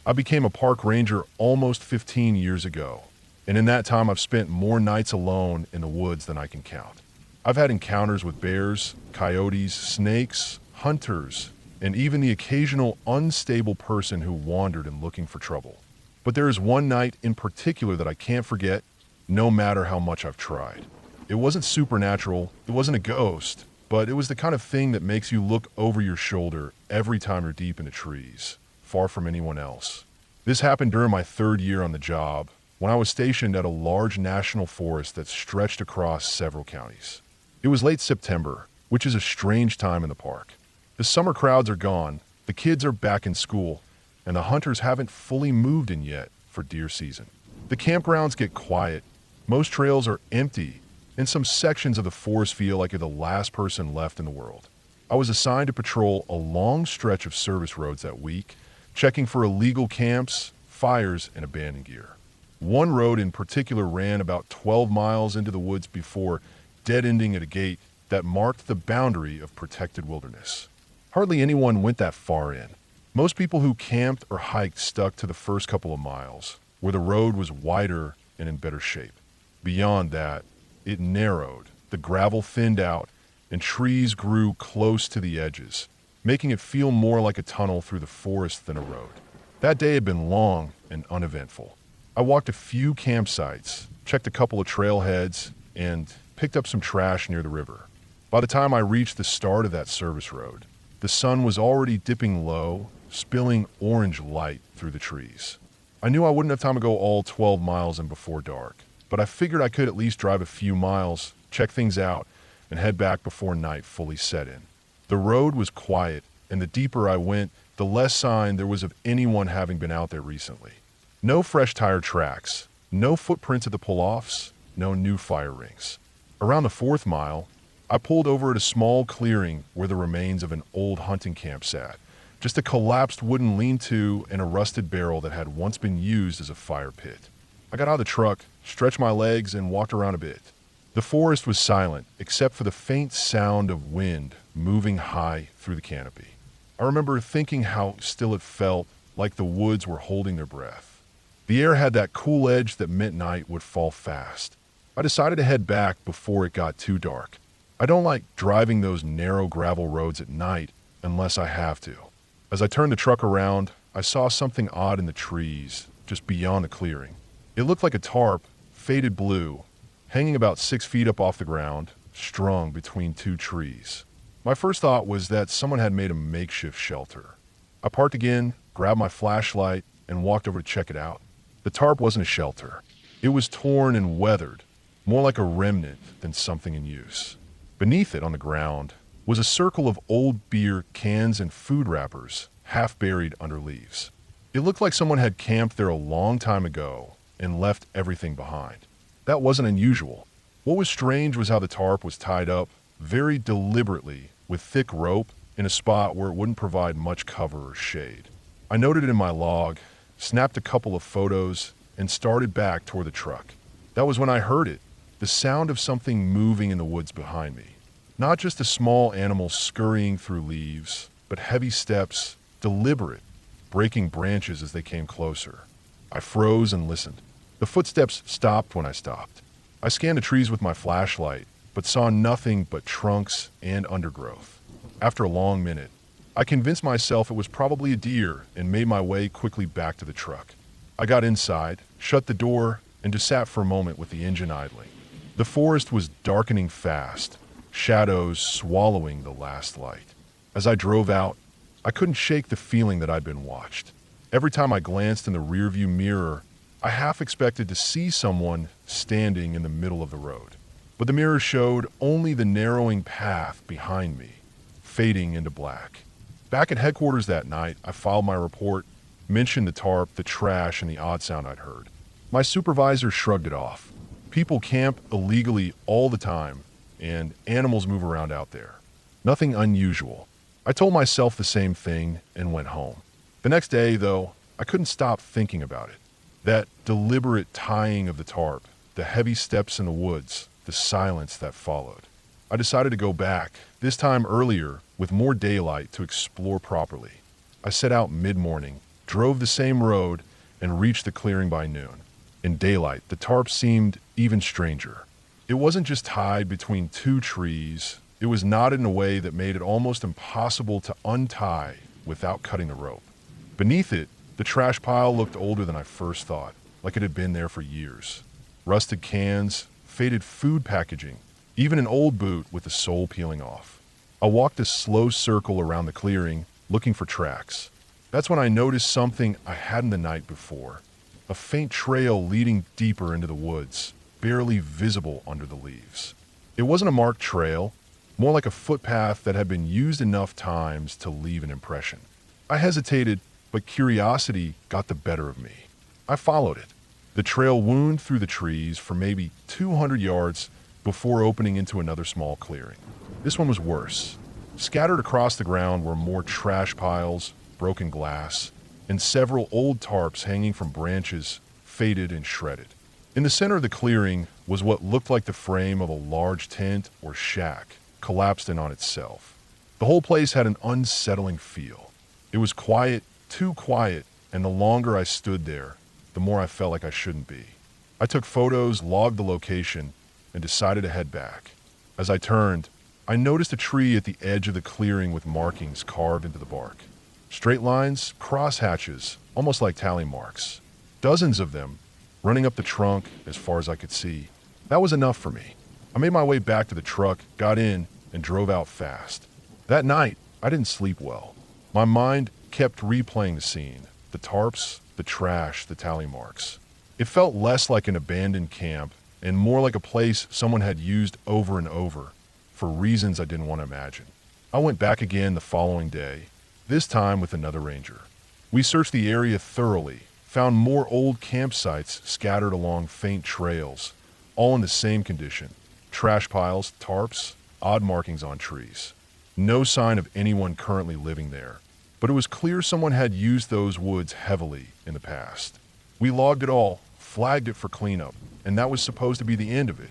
I became a park ranger almost 15 years ago, and in that time I've spent more nights alone in the woods than I can count. I've had encounters with bears, coyotes, snakes, hunters, and even the occasional unstable person who wandered in looking for trouble. But there is one night in particular that I can't forget, no matter how much I've tried. It wasn't supernatural, it wasn't a ghost, but it was the kind of thing that makes you look over your shoulder every time you're deep in the trees, far from anyone else. This happened during my 3rd year on the job, when I was stationed at a large national forest that stretched across several counties. It was late September, which is a strange time in the park. The summer crowds are gone, the kids are back in school, and the hunters haven't fully moved in yet for deer season. The campgrounds get quiet, most trails are empty, and some sections of the forest feel like you're the last person left in the world. I was assigned to patrol a long stretch of service roads that week, checking for illegal camps, fires, and abandoned gear. One road in particular ran about 12 miles into the woods before dead-ending at a gate that marked the boundary of protected wilderness. Hardly anyone went that far in. Most people who camped or hiked stuck to the first couple of miles, where the road was wider and in better shape. Beyond that, it narrowed, the gravel thinned out, and trees grew close to the edges, making it feel more like a tunnel through the forest than a road. That day had been long and uneventful. I walked a few campsites, checked a couple of trailheads, and picked up some trash near the river. By the time I reached the start of that service road, the sun was already dipping low, spilling orange light through the trees. I knew I wouldn't have time to go all 12 miles in before dark, but I figured I could at least drive a few miles, check things out, and head back before night fully set in. The road was quiet, and the deeper I went, the less sign there was of anyone having been out there recently. No fresh tire tracks, no footprints at the pull-offs, no new fire rings. Around the 4th mile, I pulled over at a small clearing where the remains of an old hunting camp sat. Just a collapsed wooden lean-to and a rusted barrel that had once been used as a fire pit. I got out of the truck, stretched my legs, and walked around a bit. The forest was silent, except for the faint sound of wind moving high through the canopy. I remember thinking how still it felt, like the woods were holding their breath. The air had that cool edge that meant night would fall fast. I decided to head back before it got too dark. I don't like driving those narrow gravel roads at night unless I have to. As I turned the truck around, I saw something odd in the trees, just beyond the clearing. It looked like a tarp, faded blue, hanging about 6 feet up off the ground, strung between 2 trees. My first thought was that someone had made a makeshift shelter. I parked again, grabbed my flashlight, and walked over to check it out. The tarp wasn't a shelter. It was torn and weathered, more like a remnant than something in use. Beneath it, on the ground, was a circle of old beer cans and food wrappers, half buried under leaves. It looked like someone had camped there a long time ago and left everything behind. That wasn't unusual. What was strange was how the tarp was tied up, very deliberately, with thick rope in a spot where it wouldn't provide much cover or shade. I noted it in my log, snapped a couple of photos, and started back toward the truck. That was when I heard it, the sound of something moving in the woods behind me. Not just a small animal scurrying through leaves, but heavy steps, deliberate, breaking branches as they came closer. I froze and listened. The footsteps stopped when I stopped. I scanned the trees with my flashlight, but saw nothing but trunks and undergrowth. After a long minute, I convinced myself it was probably a deer and made my way quickly back to the truck. I got inside, shut the door, and just sat for a moment with the engine idling. The forest was darkening fast, shadows swallowing the last light. As I drove out, I couldn't shake the feeling that I'd been watched. Every time I glanced in the rearview mirror, I half expected to see someone standing in the middle of the road. But the mirror showed only the narrowing path behind me, fading into black. Back at headquarters that night, I filed my report, mentioned the tarp, the trash, and the odd sound I'd heard. My supervisor shrugged it off. People camp illegally all the time, and animals move around out there. Nothing unusual. I told myself the same thing and went home. The next day, though, I couldn't stop thinking about it. That deliberate tying of the tarp, the heavy steps in the woods, the silence that followed. I decided to go back, this time earlier, with more daylight to explore properly. I set out mid-morning, drove the same road, and reached the clearing by noon. In daylight, the tarp seemed even stranger. It wasn't just tied between two trees, it was knotted in a way that made it almost impossible to untie without cutting the rope. Beneath it, the trash pile looked older than I first thought, like it had been there for years. Rusted cans, faded food packaging, even an old boot with the sole peeling off. I walked a slow circle around the clearing, looking for tracks. That's when I noticed something I hadn't the night before. A faint trail leading deeper into the woods, barely visible under the leaves. It wasn't a marked trail, more like a footpath that had been used enough times to leave an impression. I hesitated, but curiosity got the better of me. I followed it. The trail wound through the trees for maybe 200 yards before opening into another small clearing. This one was worse. Scattered across the ground were more trash piles, broken glass, and several old tarps hanging from branches, faded and shredded. In the center of the clearing was what looked like the frame of a large tent or shack, collapsed in on itself. The whole place had an unsettling feel. It was quiet, too quiet, and the longer I stood there, the more I felt like I shouldn't be. I took photos, logged the location, and decided to head back. As I turned, I noticed a tree at the edge of the clearing with markings carved into the bark. Straight lines, crosshatches, almost like tally marks. Dozens of them, running up the trunk as far as I could see. That was enough for me. I made my way back to the truck, got in, and drove out fast. That night, I didn't sleep well. My mind kept replaying the scene. The tarps, the trash, the tally marks. It felt less like an abandoned camp and more like a place someone had used over and over for reasons I didn't want to imagine. I went back again the following day, this time with another ranger. We searched the area thoroughly, found more old campsites scattered along faint trails, all in the same condition. Trash piles, tarps, odd markings on trees. No sign of anyone currently living there, but it was clear someone had used those woods heavily in the past. We logged it all, flagged it for cleanup, and that was supposed to be the end of it.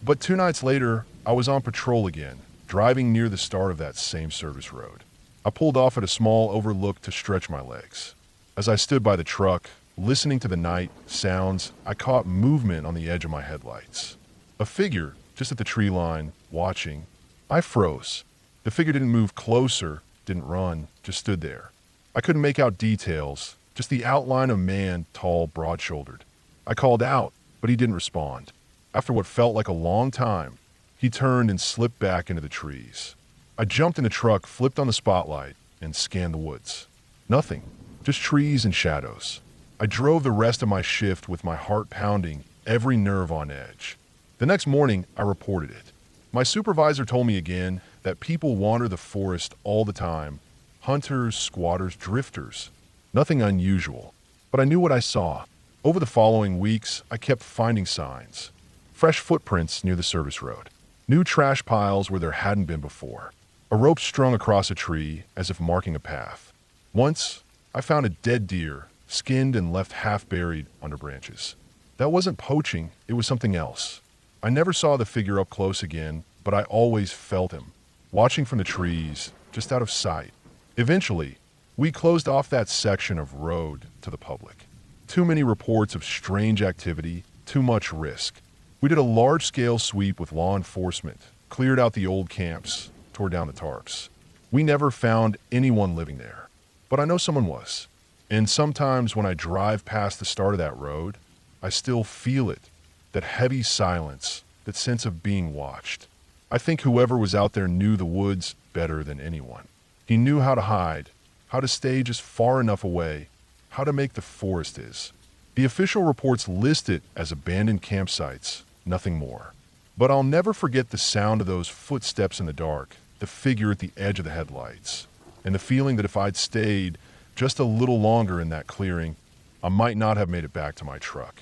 But 2 nights later, I was on patrol again, driving near the start of that same service road. I pulled off at a small overlook to stretch my legs. As I stood by the truck, listening to the night sounds, I caught movement on the edge of my headlights. A figure, just at the tree line, watching. I froze. The figure didn't move closer, didn't run, just stood there. I couldn't make out details, just the outline of a man, tall, broad-shouldered. I called out, but he didn't respond. After what felt like a long time, he turned and slipped back into the trees. I jumped in the truck, flipped on the spotlight, and scanned the woods. Nothing, just trees and shadows. I drove the rest of my shift with my heart pounding, every nerve on edge. The next morning, I reported it. My supervisor told me again that people wander the forest all the time. Hunters, squatters, drifters. Nothing unusual. But I knew what I saw. Over the following weeks, I kept finding signs. Fresh footprints near the service road. New trash piles where there hadn't been before. A rope strung across a tree as if marking a path. Once, I found a dead deer, skinned and left half buried under branches. That wasn't poaching, it was something else. I never saw the figure up close again, but I always felt him, watching from the trees, just out of sight. Eventually, we closed off that section of road to the public. Too many reports of strange activity, too much risk. We did a large-scale sweep with law enforcement, cleared out the old camps, tore down the tarps. We never found anyone living there, but I know someone was. And sometimes when I drive past the start of that road, I still feel it, that heavy silence, that sense of being watched. I think whoever was out there knew the woods better than anyone. He knew how to hide, how to stay just far enough away, how to make the forest is. The official reports list it as abandoned campsites, nothing more. But I'll never forget the sound of those footsteps in the dark, the figure at the edge of the headlights, and the feeling that if I'd stayed just a little longer in that clearing, I might not have made it back to my truck.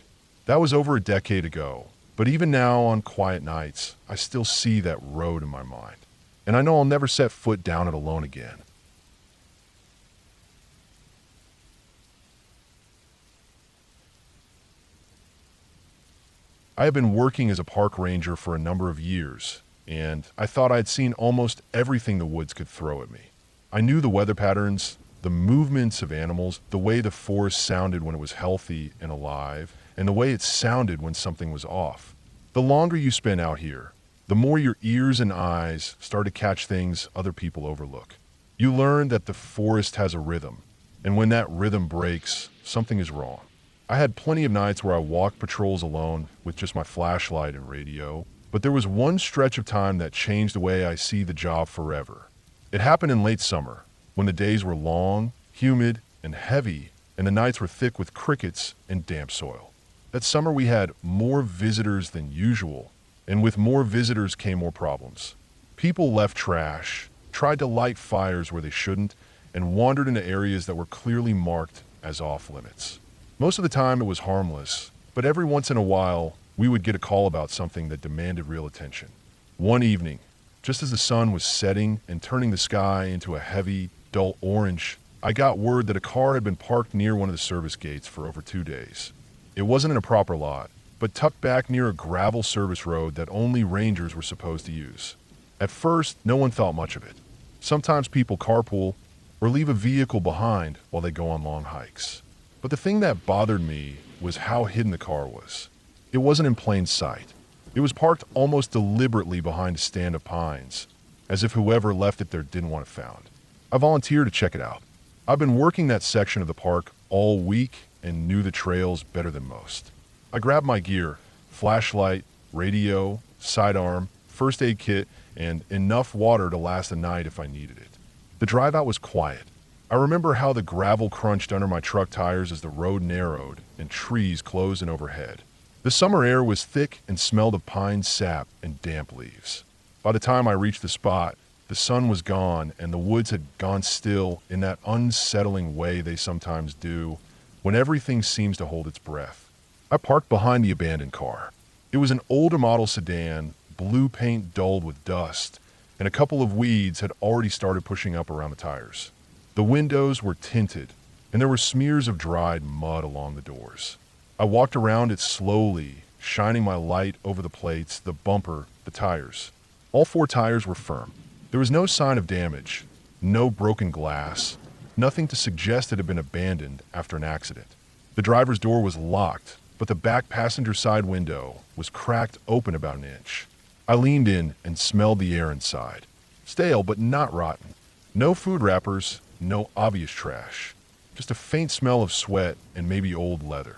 That was over a decade ago, but even now on quiet nights, I still see that road in my mind. And I know I'll never set foot down it alone again. I had been working as a park ranger for a number of years, and I thought I had seen almost everything the woods could throw at me. I knew the weather patterns, the movements of animals, the way the forest sounded when it was healthy and alive, and the way it sounded when something was off. The longer you spend out here, the more your ears and eyes start to catch things other people overlook. You learn that the forest has a rhythm, and when that rhythm breaks, something is wrong. I had plenty of nights where I walked patrols alone with just my flashlight and radio, but there was one stretch of time that changed the way I see the job forever. It happened in late summer, when the days were long, humid, and heavy, and the nights were thick with crickets and damp soil. That summer we had more visitors than usual, and with more visitors came more problems. People left trash, tried to light fires where they shouldn't, and wandered into areas that were clearly marked as off-limits. Most of the time it was harmless, but every once in a while we would get a call about something that demanded real attention. One evening, just as the sun was setting and turning the sky into a heavy, dull orange, I got word that a car had been parked near one of the service gates for over 2 days. It wasn't in a proper lot, but tucked back near a gravel service road that only rangers were supposed to use. At first, no one thought much of it. Sometimes people carpool or leave a vehicle behind while they go on long hikes. But the thing that bothered me was how hidden the car was. It wasn't in plain sight. It was parked almost deliberately behind a stand of pines, as if whoever left it there didn't want it found. I volunteered to check it out. I've been working that section of the park all week and knew the trails better than most. I grabbed my gear, flashlight, radio, sidearm, first aid kit, and enough water to last the night if I needed it. The drive out was quiet. I remember how the gravel crunched under my truck tires as the road narrowed and trees closed in overhead. The summer air was thick and smelled of pine sap and damp leaves. By the time I reached the spot, the sun was gone and the woods had gone still in that unsettling way they sometimes do when everything seems to hold its breath. I parked behind the abandoned car. It was an older model sedan, blue paint dulled with dust, and a couple of weeds had already started pushing up around the tires. The windows were tinted, and there were smears of dried mud along the doors. I walked around it slowly, shining my light over the plates, the bumper, the tires. All 4 tires were firm. There was no sign of damage, no broken glass, nothing to suggest it had been abandoned after an accident. The driver's door was locked, but the back passenger side window was cracked open about an inch. I leaned in and smelled the air inside. Stale, but not rotten. No food wrappers, no obvious trash. Just a faint smell of sweat and maybe old leather.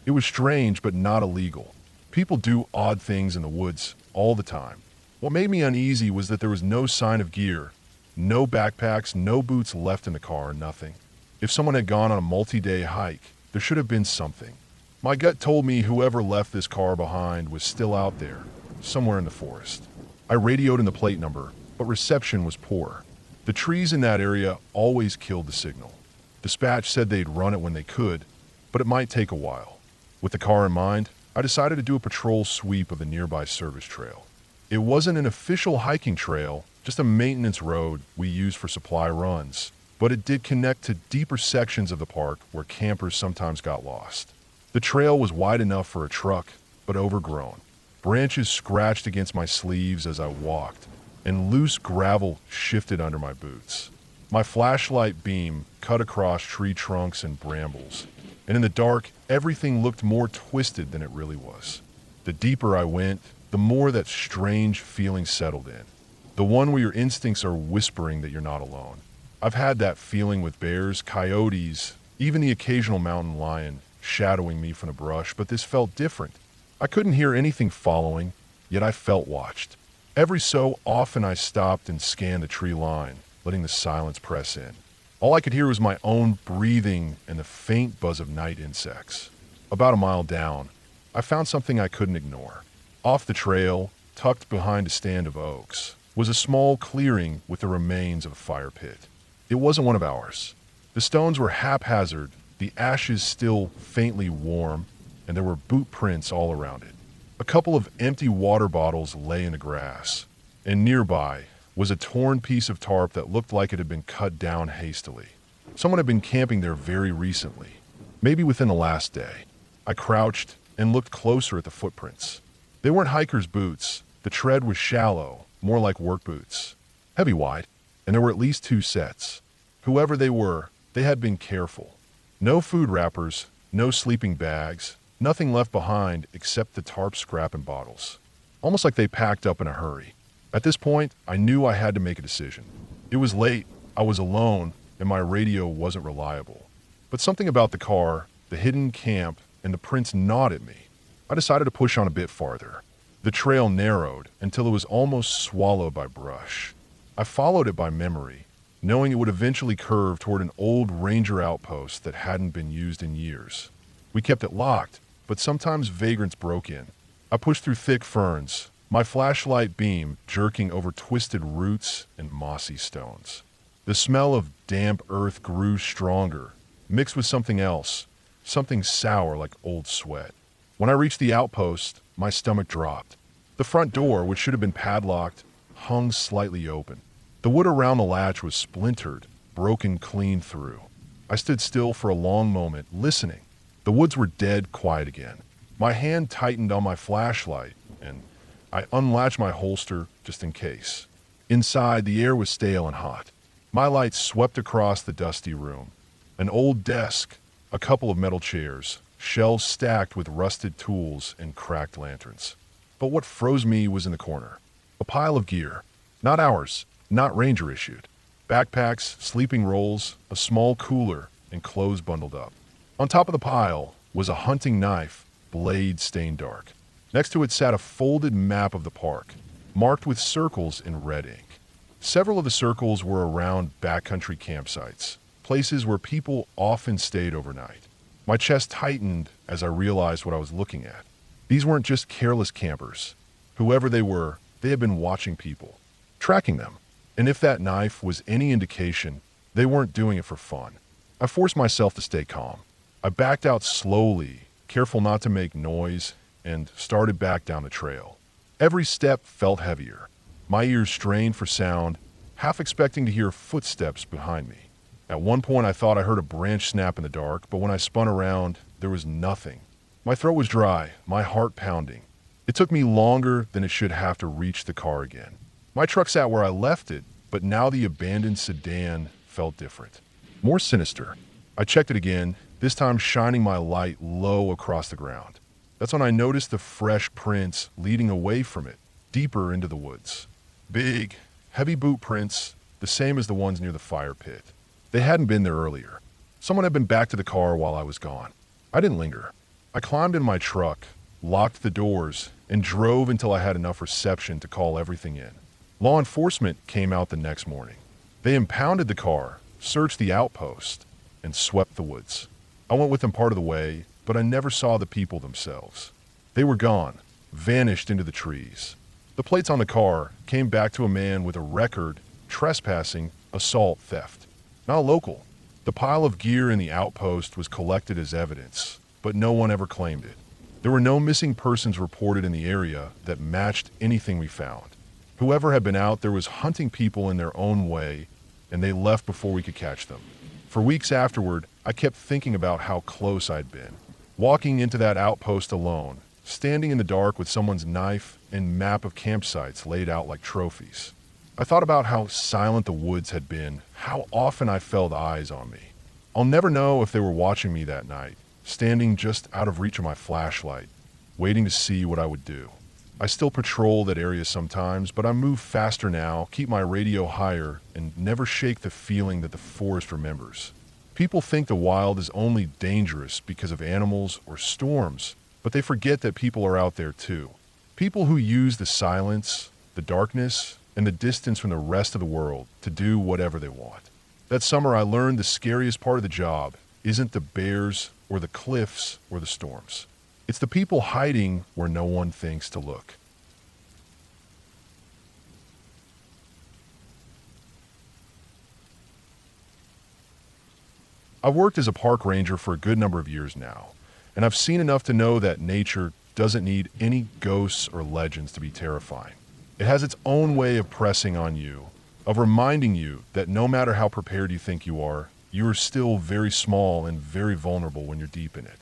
It was strange, but not illegal. People do odd things in the woods all the time. What made me uneasy was that there was no sign of gear, no backpacks, no boots left in the car, nothing. If someone had gone on a multi-day hike, there should have been something. My gut told me whoever left this car behind was still out there, somewhere in the forest. I radioed in the plate number, but reception was poor. The trees in that area always killed the signal. Dispatch said they'd run it when they could, but it might take a while. With the car in mind, I decided to do a patrol sweep of the nearby service trail. It wasn't an official hiking trail, just a maintenance road we used for supply runs, but it did connect to deeper sections of the park where campers sometimes got lost. The trail was wide enough for a truck, but overgrown. Branches scratched against my sleeves as I walked, and loose gravel shifted under my boots. My flashlight beam cut across tree trunks and brambles, and in the dark, everything looked more twisted than it really was. The deeper I went, the more that strange feeling settled in. The one where your instincts are whispering that you're not alone. I've had that feeling with bears, coyotes, even the occasional mountain lion shadowing me from the brush, but this felt different. I couldn't hear anything following, yet I felt watched. Every so often I stopped and scanned the tree line, letting the silence press in. All I could hear was my own breathing and the faint buzz of night insects. About a mile down, I found something I couldn't ignore. Off the trail, tucked behind a stand of oaks, was a small clearing with the remains of a fire pit. It wasn't one of ours. The stones were haphazard, the ashes still faintly warm, and there were boot prints all around it. A couple of empty water bottles lay in the grass, and nearby was a torn piece of tarp that looked like it had been cut down hastily. Someone had been camping there very recently, maybe within the last day. I crouched and looked closer at the footprints. They weren't hiker's boots. The tread was shallow, more like work boots. Heavy wide, and there were at least 2 sets. Whoever they were, they had been careful. No food wrappers, no sleeping bags, nothing left behind except the tarp scrap and bottles. Almost like they packed up in a hurry. At this point, I knew I had to make a decision. It was late, I was alone, and my radio wasn't reliable. But something about the car, the hidden camp, and the prints gnawed at me. I decided to push on a bit farther. The trail narrowed until it was almost swallowed by brush. I followed it by memory, knowing it would eventually curve toward an old ranger outpost that hadn't been used in years. We kept it locked, but sometimes vagrants broke in. I pushed through thick ferns, my flashlight beam jerking over twisted roots and mossy stones. The smell of damp earth grew stronger, mixed with something else, something sour like old sweat. When I reached the outpost, my stomach dropped. The front door, which should have been padlocked, hung slightly open. The wood around the latch was splintered, broken clean through. I stood still for a long moment, listening. The woods were dead quiet again. My hand tightened on my flashlight, and I unlatched my holster just in case. Inside, the air was stale and hot. My light swept across the dusty room. An old desk, a couple of metal chairs, shelves stacked with rusted tools and cracked lanterns. But what froze me was in the corner. A pile of gear. Not ours, not ranger issued. Backpacks, sleeping rolls, a small cooler, and clothes bundled up. On top of the pile was a hunting knife, blade stained dark. Next to it sat a folded map of the park, marked with circles in red ink. Several of the circles were around backcountry campsites, places where people often stayed overnight. My chest tightened as I realized what I was looking at. These weren't just careless campers. Whoever they were, they had been watching people, tracking them. And if that knife was any indication, they weren't doing it for fun. I forced myself to stay calm. I backed out slowly, careful not to make noise, and started back down the trail. Every step felt heavier. My ears strained for sound, half expecting to hear footsteps behind me. At one point I thought I heard a branch snap in the dark, but when I spun around, there was nothing. My throat was dry, my heart pounding. It took me longer than it should have to reach the car again. My truck sat where I left it, but now the abandoned sedan felt different. More sinister. I checked it again, this time shining my light low across the ground. That's when I noticed the fresh prints leading away from it, deeper into the woods. Big, heavy boot prints, the same as the ones near the fire pit. They hadn't been there earlier. Someone had been back to the car while I was gone. I didn't linger. I climbed in my truck, locked the doors, and drove until I had enough reception to call everything in. Law enforcement came out the next morning. They impounded the car, searched the outpost, and swept the woods. I went with them part of the way, but I never saw the people themselves. They were gone, vanished into the trees. The plates on the car came back to a man with a record, trespassing, assault, theft. Not a local. The pile of gear in the outpost was collected as evidence, but no one ever claimed it. There were no missing persons reported in the area that matched anything we found. Whoever had been out there was hunting people in their own way, and they left before we could catch them. For weeks afterward, I kept thinking about how close I'd been. Walking into that outpost alone, standing in the dark with someone's knife and map of campsites laid out like trophies. I thought about how silent the woods had been, how often I felt eyes on me. I'll never know if they were watching me that night, standing just out of reach of my flashlight, waiting to see what I would do. I still patrol that area sometimes, but I move faster now, keep my radio higher, and never shake the feeling that the forest remembers. People think the wild is only dangerous because of animals or storms, but they forget that people are out there too. People who use the silence, the darkness, and the distance from the rest of the world to do whatever they want. That summer I learned the scariest part of the job isn't the bears or the cliffs or the storms. It's the people hiding where no one thinks to look. I've worked as a park ranger for a good number of years now, and I've seen enough to know that nature doesn't need any ghosts or legends to be terrifying. It has its own way of pressing on you, of reminding you that no matter how prepared you think you are still very small and very vulnerable when you're deep in it.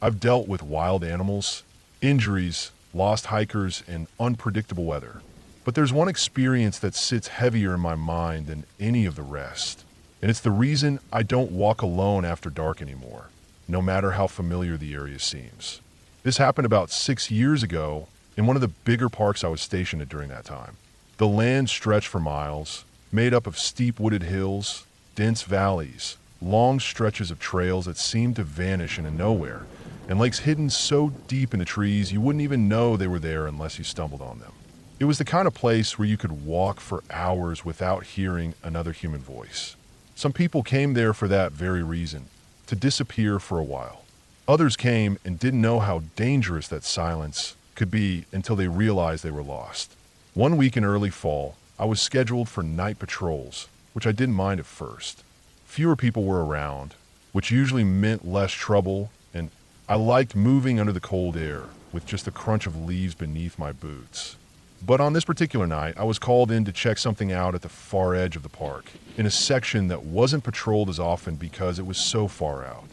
I've dealt with wild animals, injuries, lost hikers, and unpredictable weather. But there's one experience that sits heavier in my mind than any of the rest. And it's the reason I don't walk alone after dark anymore, no matter how familiar the area seems. This happened about 6 years ago in one of the bigger parks I was stationed at during that time. The land stretched for miles, made up of steep wooded hills, dense valleys, long stretches of trails that seemed to vanish into nowhere, and lakes hidden so deep in the trees you wouldn't even know they were there unless you stumbled on them. It was the kind of place where you could walk for hours without hearing another human voice. Some people came there for that very reason, to disappear for a while. Others came and didn't know how dangerous that silence could be until they realized they were lost. One week in early fall, I was scheduled for night patrols, which I didn't mind at first. Fewer people were around, which usually meant less trouble, and I liked moving under the cold air with just the crunch of leaves beneath my boots. But on this particular night, I was called in to check something out at the far edge of the park, in a section that wasn't patrolled as often because it was so far out.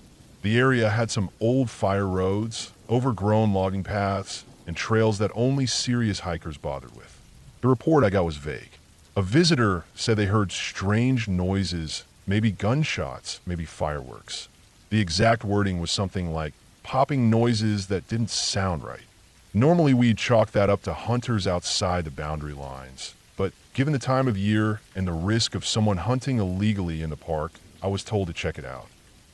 The area had some old fire roads, overgrown logging paths, and trails that only serious hikers bothered with. The report I got was vague. A visitor said they heard strange noises, maybe gunshots, maybe fireworks. The exact wording was something like popping noises that didn't sound right. Normally we'd chalk that up to hunters outside the boundary lines, but given the time of year and the risk of someone hunting illegally in the park, I was told to check it out.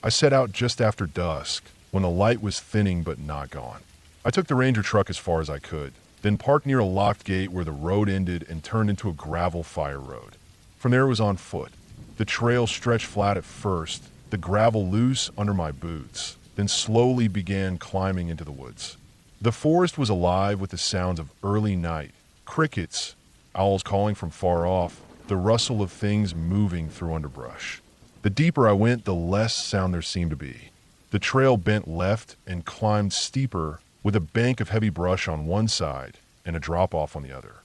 I set out just after dusk, when the light was thinning but not gone. I took the Ranger truck as far as I could, then parked near a locked gate where the road ended and turned into a gravel fire road. From there it was on foot. The trail stretched flat at first, the gravel loose under my boots, then slowly began climbing into the woods. The forest was alive with the sounds of early night, crickets, owls calling from far off, the rustle of things moving through underbrush. The deeper I went, the less sound there seemed to be. The trail bent left and climbed steeper with a bank of heavy brush on one side and a drop-off on the other.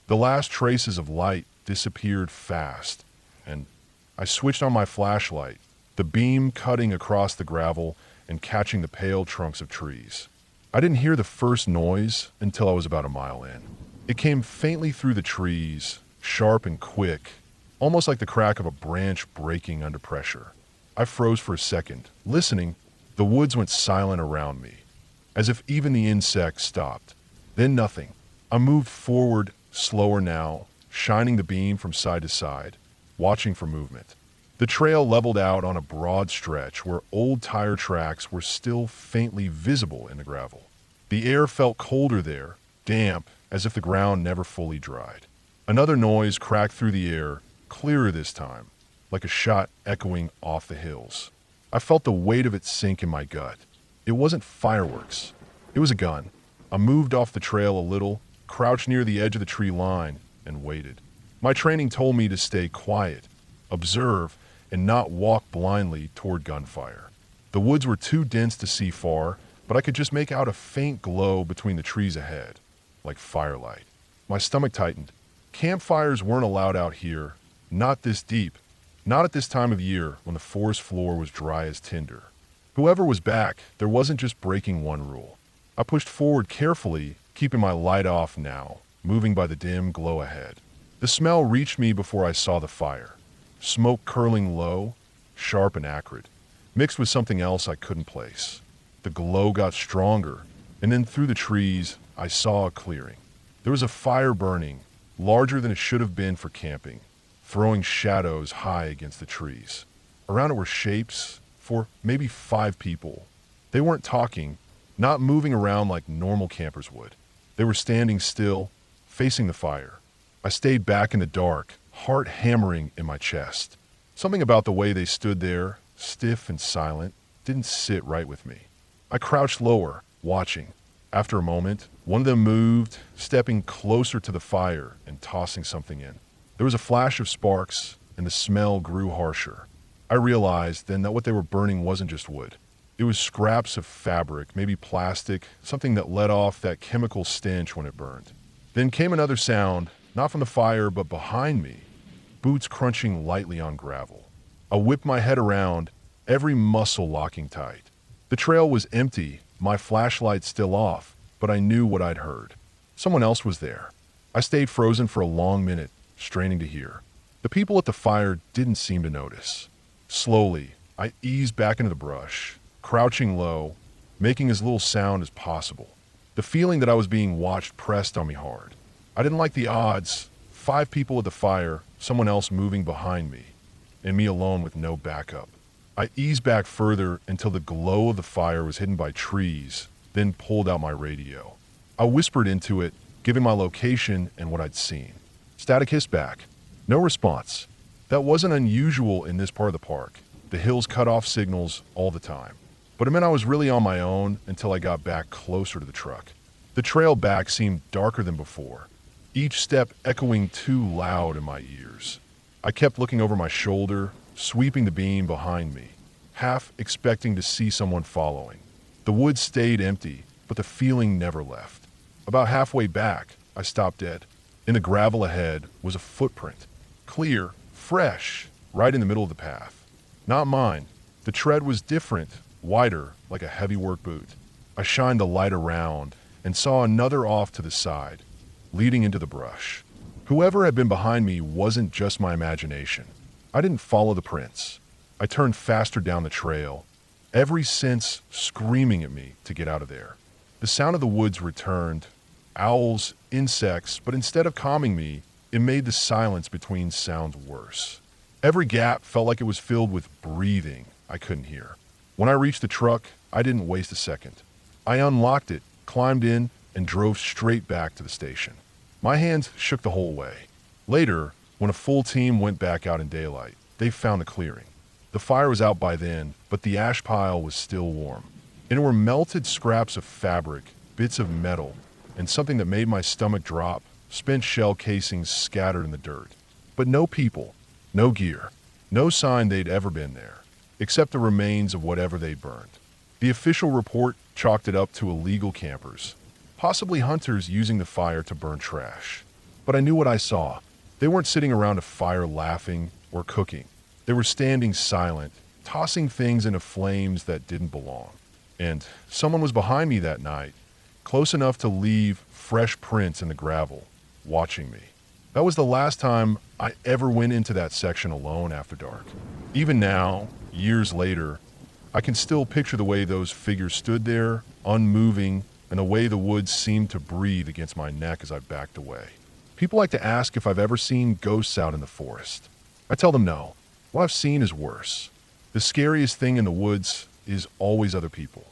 The last traces of light disappeared fast, and I switched on my flashlight, the beam cutting across the gravel and catching the pale trunks of trees. I didn't hear the first noise until I was about a mile in. It came faintly through the trees, sharp and quick, almost like the crack of a branch breaking under pressure. I froze for a second, listening. The woods went silent around me, as if even the insects stopped. Then nothing. I moved forward, slower now, shining the beam from side to side, watching for movement. The trail leveled out on a broad stretch where old tire tracks were still faintly visible in the gravel. The air felt colder there, damp, as if the ground never fully dried. Another noise cracked through the air, clearer this time, like a shot echoing off the hills. I felt the weight of it sink in my gut. It wasn't fireworks. It was a gun. I moved off the trail a little, crouched near the edge of the tree line, and waited. My training told me to stay quiet, observe, and not walk blindly toward gunfire. The woods were too dense to see far, but I could just make out a faint glow between the trees ahead, like firelight. My stomach tightened. Campfires weren't allowed out here, not this deep, not at this time of year when the forest floor was dry as tinder. Whoever was back, there wasn't just breaking one rule. I pushed forward carefully, keeping my light off now, moving by the dim glow ahead. The smell reached me before I saw the fire. Smoke curling low, sharp and acrid, mixed with something else I couldn't place. The glow got stronger, and then through the trees, I saw a clearing. There was a fire burning, larger than it should have been for camping, throwing shadows high against the trees. Around it were shapes, for maybe 5 people. They weren't talking, not moving around like normal campers would. They were standing still, facing the fire. I stayed back in the dark, heart hammering in my chest. Something about the way they stood there, stiff and silent, didn't sit right with me. I crouched lower, watching. After a moment, one of them moved, stepping closer to the fire and tossing something in. There was a flash of sparks, and the smell grew harsher. I realized then that what they were burning wasn't just wood. It was scraps of fabric, maybe plastic, something that let off that chemical stench when it burned. Then came another sound, not from the fire, but behind me, boots crunching lightly on gravel. I whipped my head around, every muscle locking tight. The trail was empty, my flashlight still off, but I knew what I'd heard. Someone else was there. I stayed frozen for a long minute, straining to hear. The people at the fire didn't seem to notice. Slowly, I eased back into the brush, crouching low, making as little sound as possible. The feeling that I was being watched pressed on me hard. I didn't like the odds. 5 people at the fire, someone else moving behind me, and me alone with no backup. I eased back further until the glow of the fire was hidden by trees, then pulled out my radio. I whispered into it, giving my location and what I'd seen. Static hissed back. No response. That wasn't unusual in this part of the park. The hills cut off signals all the time. But it meant I was really on my own until I got back closer to the truck. The trail back seemed darker than before, each step echoing too loud in my ears. I kept looking over my shoulder, sweeping the beam behind me, half expecting to see someone following. The woods stayed empty, but the feeling never left. About halfway back, I stopped dead. In the gravel ahead was a footprint. Clear, fresh, right in the middle of the path. Not mine. The tread was different, wider, like a heavy work boot. I shined the light around and saw another off to the side, leading into the brush. Whoever had been behind me wasn't just my imagination. I didn't follow the prints. I turned faster down the trail, every sense screaming at me to get out of there. The sound of the woods returned, owls, insects, but instead of calming me, it made the silence between sounds worse. Every gap felt like it was filled with breathing I couldn't hear. When I reached the truck, I didn't waste a second. I unlocked it, climbed in, and drove straight back to the station. My hands shook the whole way. Later, when a full team went back out in daylight, they found the clearing. The fire was out by then, but the ash pile was still warm. And there were melted scraps of fabric, bits of metal, and something that made my stomach drop, spent shell casings scattered in the dirt. But no people, no gear, no sign they'd ever been there, except the remains of whatever they'd burned. The official report chalked it up to illegal campers, possibly hunters using the fire to burn trash. But I knew what I saw. They weren't sitting around a fire laughing or cooking. They were standing silent, tossing things into flames that didn't belong. And someone was behind me that night, close enough to leave fresh prints in the gravel, watching me. That was the last time I ever went into that section alone after dark. Even now, years later, I can still picture the way those figures stood there, unmoving, and the way the woods seemed to breathe against my neck as I backed away. People like to ask if I've ever seen ghosts out in the forest. I tell them no. What I've seen is worse. The scariest thing in the woods is always other people.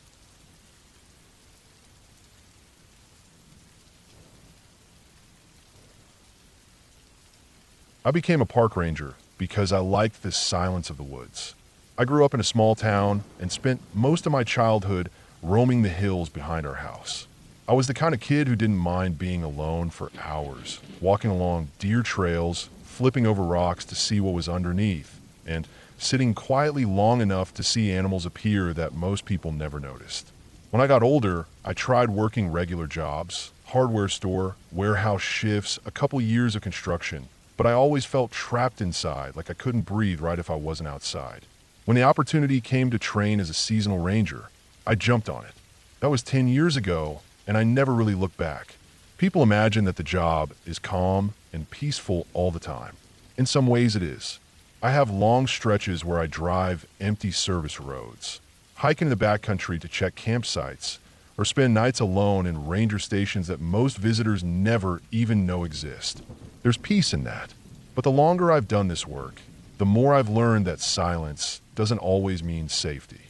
I became a park ranger because I liked the silence of the woods. I grew up in a small town and spent most of my childhood roaming the hills behind our house. I was the kind of kid who didn't mind being alone for hours, walking along deer trails, flipping over rocks to see what was underneath, and sitting quietly long enough to see animals appear that most people never noticed. When I got older, I tried working regular jobs, hardware store, warehouse shifts, a couple years of construction, but I always felt trapped inside, like I couldn't breathe right if I wasn't outside. When the opportunity came to train as a seasonal ranger, I jumped on it. That was 10 years ago, and I never really looked back. People imagine that the job is calm and peaceful all the time. In some ways it is. I have long stretches where I drive empty service roads, hike in the backcountry to check campsites, or spend nights alone in ranger stations that most visitors never even know exist. There's peace in that. But the longer I've done this work, the more I've learned that silence doesn't always mean safety.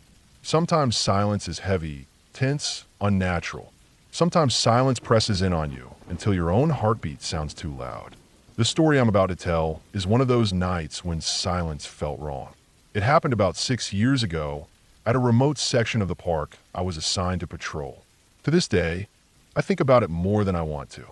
Sometimes silence is heavy, tense, unnatural. Sometimes silence presses in on you until your own heartbeat sounds too loud. The story I'm about to tell is one of those nights when silence felt wrong. It happened about 6 years ago at a remote section of the park I was assigned to patrol. To this day, I think about it more than I want to.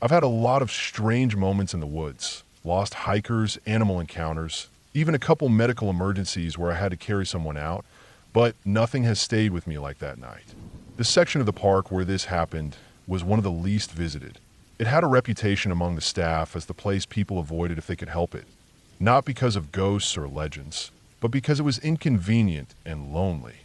I've had a lot of strange moments in the woods, lost hikers, animal encounters, even a couple medical emergencies where I had to carry someone out, but nothing has stayed with me like that night. The section of the park where this happened was one of the least visited. It had a reputation among the staff as the place people avoided if they could help it, not because of ghosts or legends, but because it was inconvenient and lonely.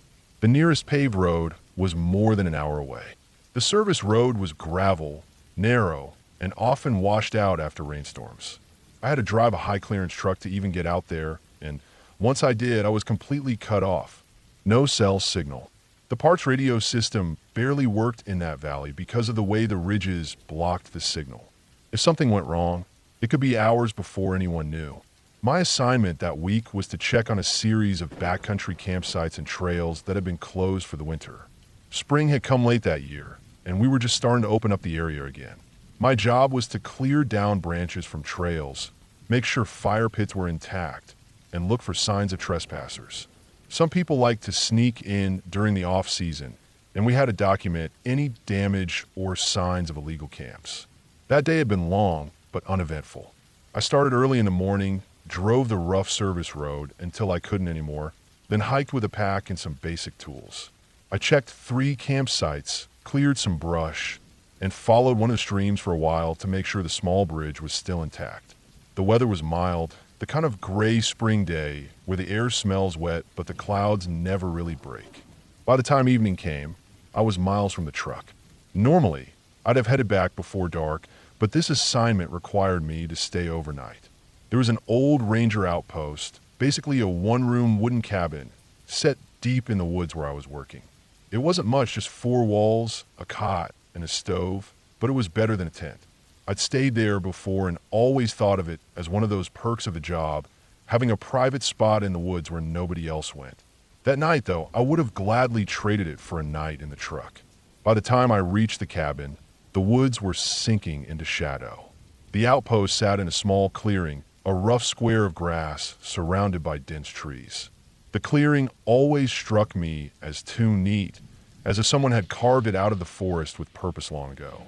The nearest paved road was more than an hour away. The service road was gravel, narrow, and often washed out after rainstorms. I had to drive a high-clearance truck to even get out there, and once I did, I was completely cut off. No cell signal. The parts radio system barely worked in that valley because of the way the ridges blocked the signal. If something went wrong, it could be hours before anyone knew. My assignment that week was to check on a series of backcountry campsites and trails that had been closed for the winter. Spring had come late that year, and we were just starting to open up the area again. My job was to clear down branches from trails, make sure fire pits were intact, and look for signs of trespassers. Some people like to sneak in during the off-season, and we had to document any damage or signs of illegal camps. That day had been long, but uneventful. I started early in the morning, drove the rough service road until I couldn't anymore, then hiked with a pack and some basic tools. I checked 3 campsites, cleared some brush, and followed one of the streams for a while to make sure the small bridge was still intact. The weather was mild, the kind of gray spring day where the air smells wet but the clouds never really break. By the time evening came, I was miles from the truck. Normally, I'd have headed back before dark, but this assignment required me to stay overnight. There was an old ranger outpost, basically a one-room wooden cabin, set deep in the woods where I was working. It wasn't much, just 4 walls, a cot, and a stove, but it was better than a tent. I'd stayed there before and always thought of it as one of those perks of the job, having a private spot in the woods where nobody else went. That night, though, I would have gladly traded it for a night in the truck. By the time I reached the cabin, the woods were sinking into shadow. The outpost sat in a small clearing, a rough square of grass surrounded by dense trees. The clearing always struck me as too neat, as if someone had carved it out of the forest with purpose long ago.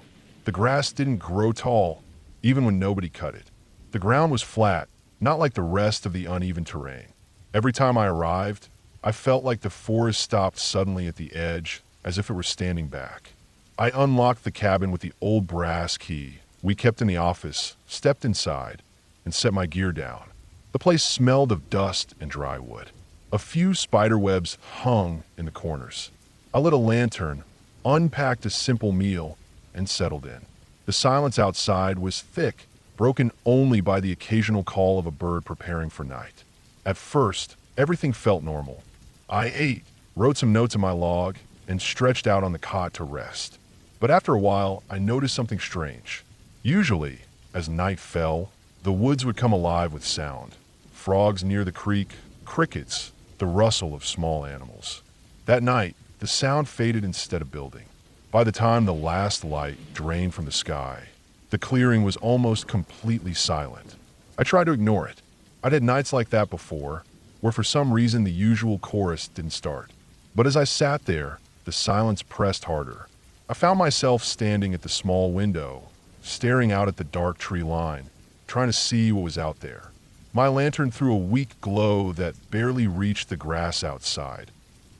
The grass didn't grow tall, even when nobody cut it. The ground was flat, not like the rest of the uneven terrain. Every time I arrived, I felt like the forest stopped suddenly at the edge, as if it were standing back. I unlocked the cabin with the old brass key we kept in the office, stepped inside, and set my gear down. The place smelled of dust and dry wood. A few spider webs hung in the corners. I lit a lantern, unpacked a simple meal, and settled in. The silence outside was thick, broken only by the occasional call of a bird preparing for night. At first, everything felt normal. I ate, wrote some notes in my log, and stretched out on the cot to rest. But after a while, I noticed something strange. Usually, as night fell, the woods would come alive with sound. Frogs near the creek, crickets, the rustle of small animals. That night, the sound faded instead of building. By the time the last light drained from the sky, the clearing was almost completely silent. I tried to ignore it. I'd had nights like that before, where for some reason the usual chorus didn't start. But as I sat there, the silence pressed harder. I found myself standing at the small window, staring out at the dark tree line, trying to see what was out there. My lantern threw a weak glow that barely reached the grass outside,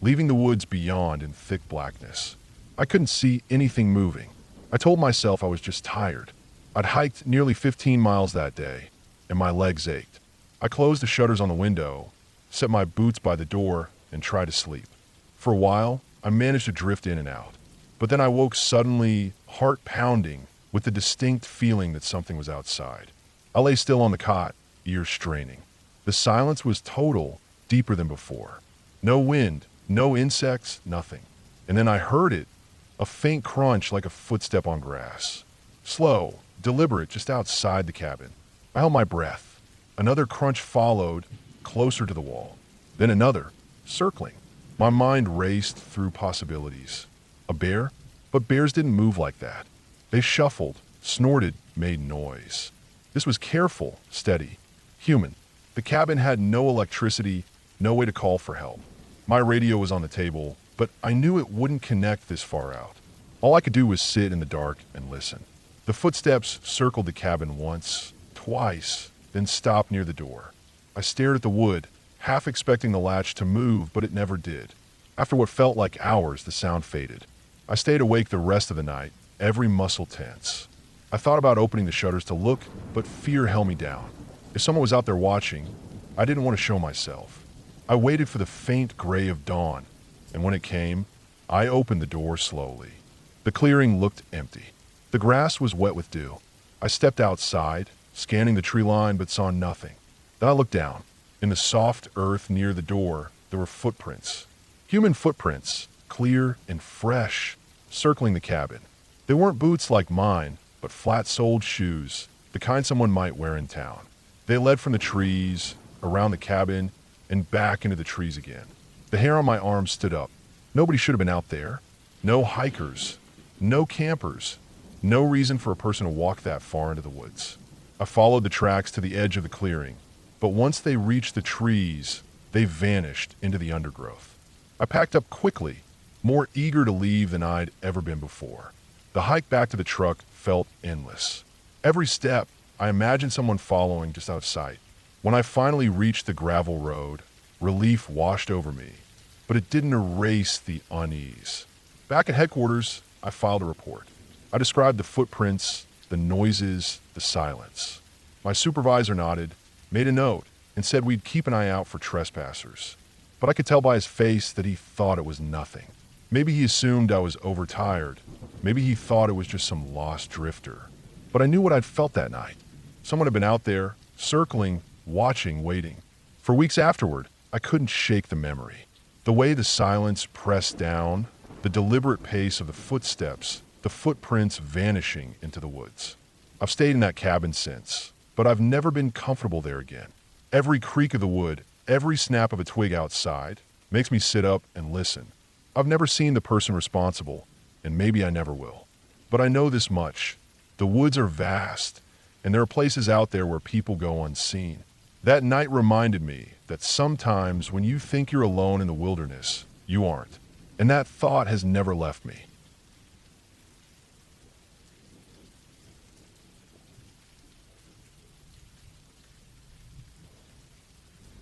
leaving the woods beyond in thick blackness. I couldn't see anything moving. I told myself I was just tired. I'd hiked nearly 15 miles that day, and my legs ached. I closed the shutters on the window, set my boots by the door, and tried to sleep. For a while, I managed to drift in and out. But then I woke suddenly, heart pounding, with the distinct feeling that something was outside. I lay still on the cot, ears straining. The silence was total, deeper than before. No wind, no insects, nothing. And then I heard it, a faint crunch like a footstep on grass. Slow, deliberate, just outside the cabin. I held my breath. Another crunch followed, closer to the wall. Then another, circling. My mind raced through possibilities. A bear? But bears didn't move like that. They shuffled, snorted, made noise. This was careful, steady, human. The cabin had no electricity, no way to call for help. My radio was on the table, but I knew it wouldn't connect this far out. All I could do was sit in the dark and listen. The footsteps circled the cabin once, twice, then stopped near the door. I stared at the wood, half expecting the latch to move, but it never did. After what felt like hours, the sound faded. I stayed awake the rest of the night, every muscle tense. I thought about opening the shutters to look, but fear held me down. If someone was out there watching, I didn't want to show myself. I waited for the faint gray of dawn, and when it came, I opened the door slowly. The clearing looked empty. The grass was wet with dew. I stepped outside, scanning the tree line, but saw nothing. Then I looked down. In the soft earth near the door, there were footprints. Human footprints, clear and fresh, circling the cabin. They weren't boots like mine, but flat-soled shoes, the kind someone might wear in town. They led from the trees, around the cabin, and back into the trees again. The hair on my arm stood up. Nobody should have been out there. No hikers. No campers. No reason for a person to walk that far into the woods. I followed the tracks to the edge of the clearing, but once they reached the trees, they vanished into the undergrowth. I packed up quickly, more eager to leave than I'd ever been before. The hike back to the truck felt endless. Every step, I imagined someone following just out of sight. When I finally reached the gravel road, relief washed over me, but it didn't erase the unease. Back at headquarters, I filed a report. I described the footprints, the noises, the silence. My supervisor nodded, made a note, and said we'd keep an eye out for trespassers. But I could tell by his face that he thought it was nothing. Maybe he assumed I was overtired. Maybe he thought it was just some lost drifter. But I knew what I'd felt that night. Someone had been out there, circling, watching, waiting. For weeks afterward, I couldn't shake the memory. The way the silence pressed down, the deliberate pace of the footsteps, the footprints vanishing into the woods. I've stayed in that cabin since, but I've never been comfortable there again. Every creak of the wood, every snap of a twig outside, makes me sit up and listen. I've never seen the person responsible, and maybe I never will. But I know this much. The woods are vast, and there are places out there where people go unseen. That night reminded me that sometimes when you think you're alone in the wilderness, you aren't. And that thought has never left me.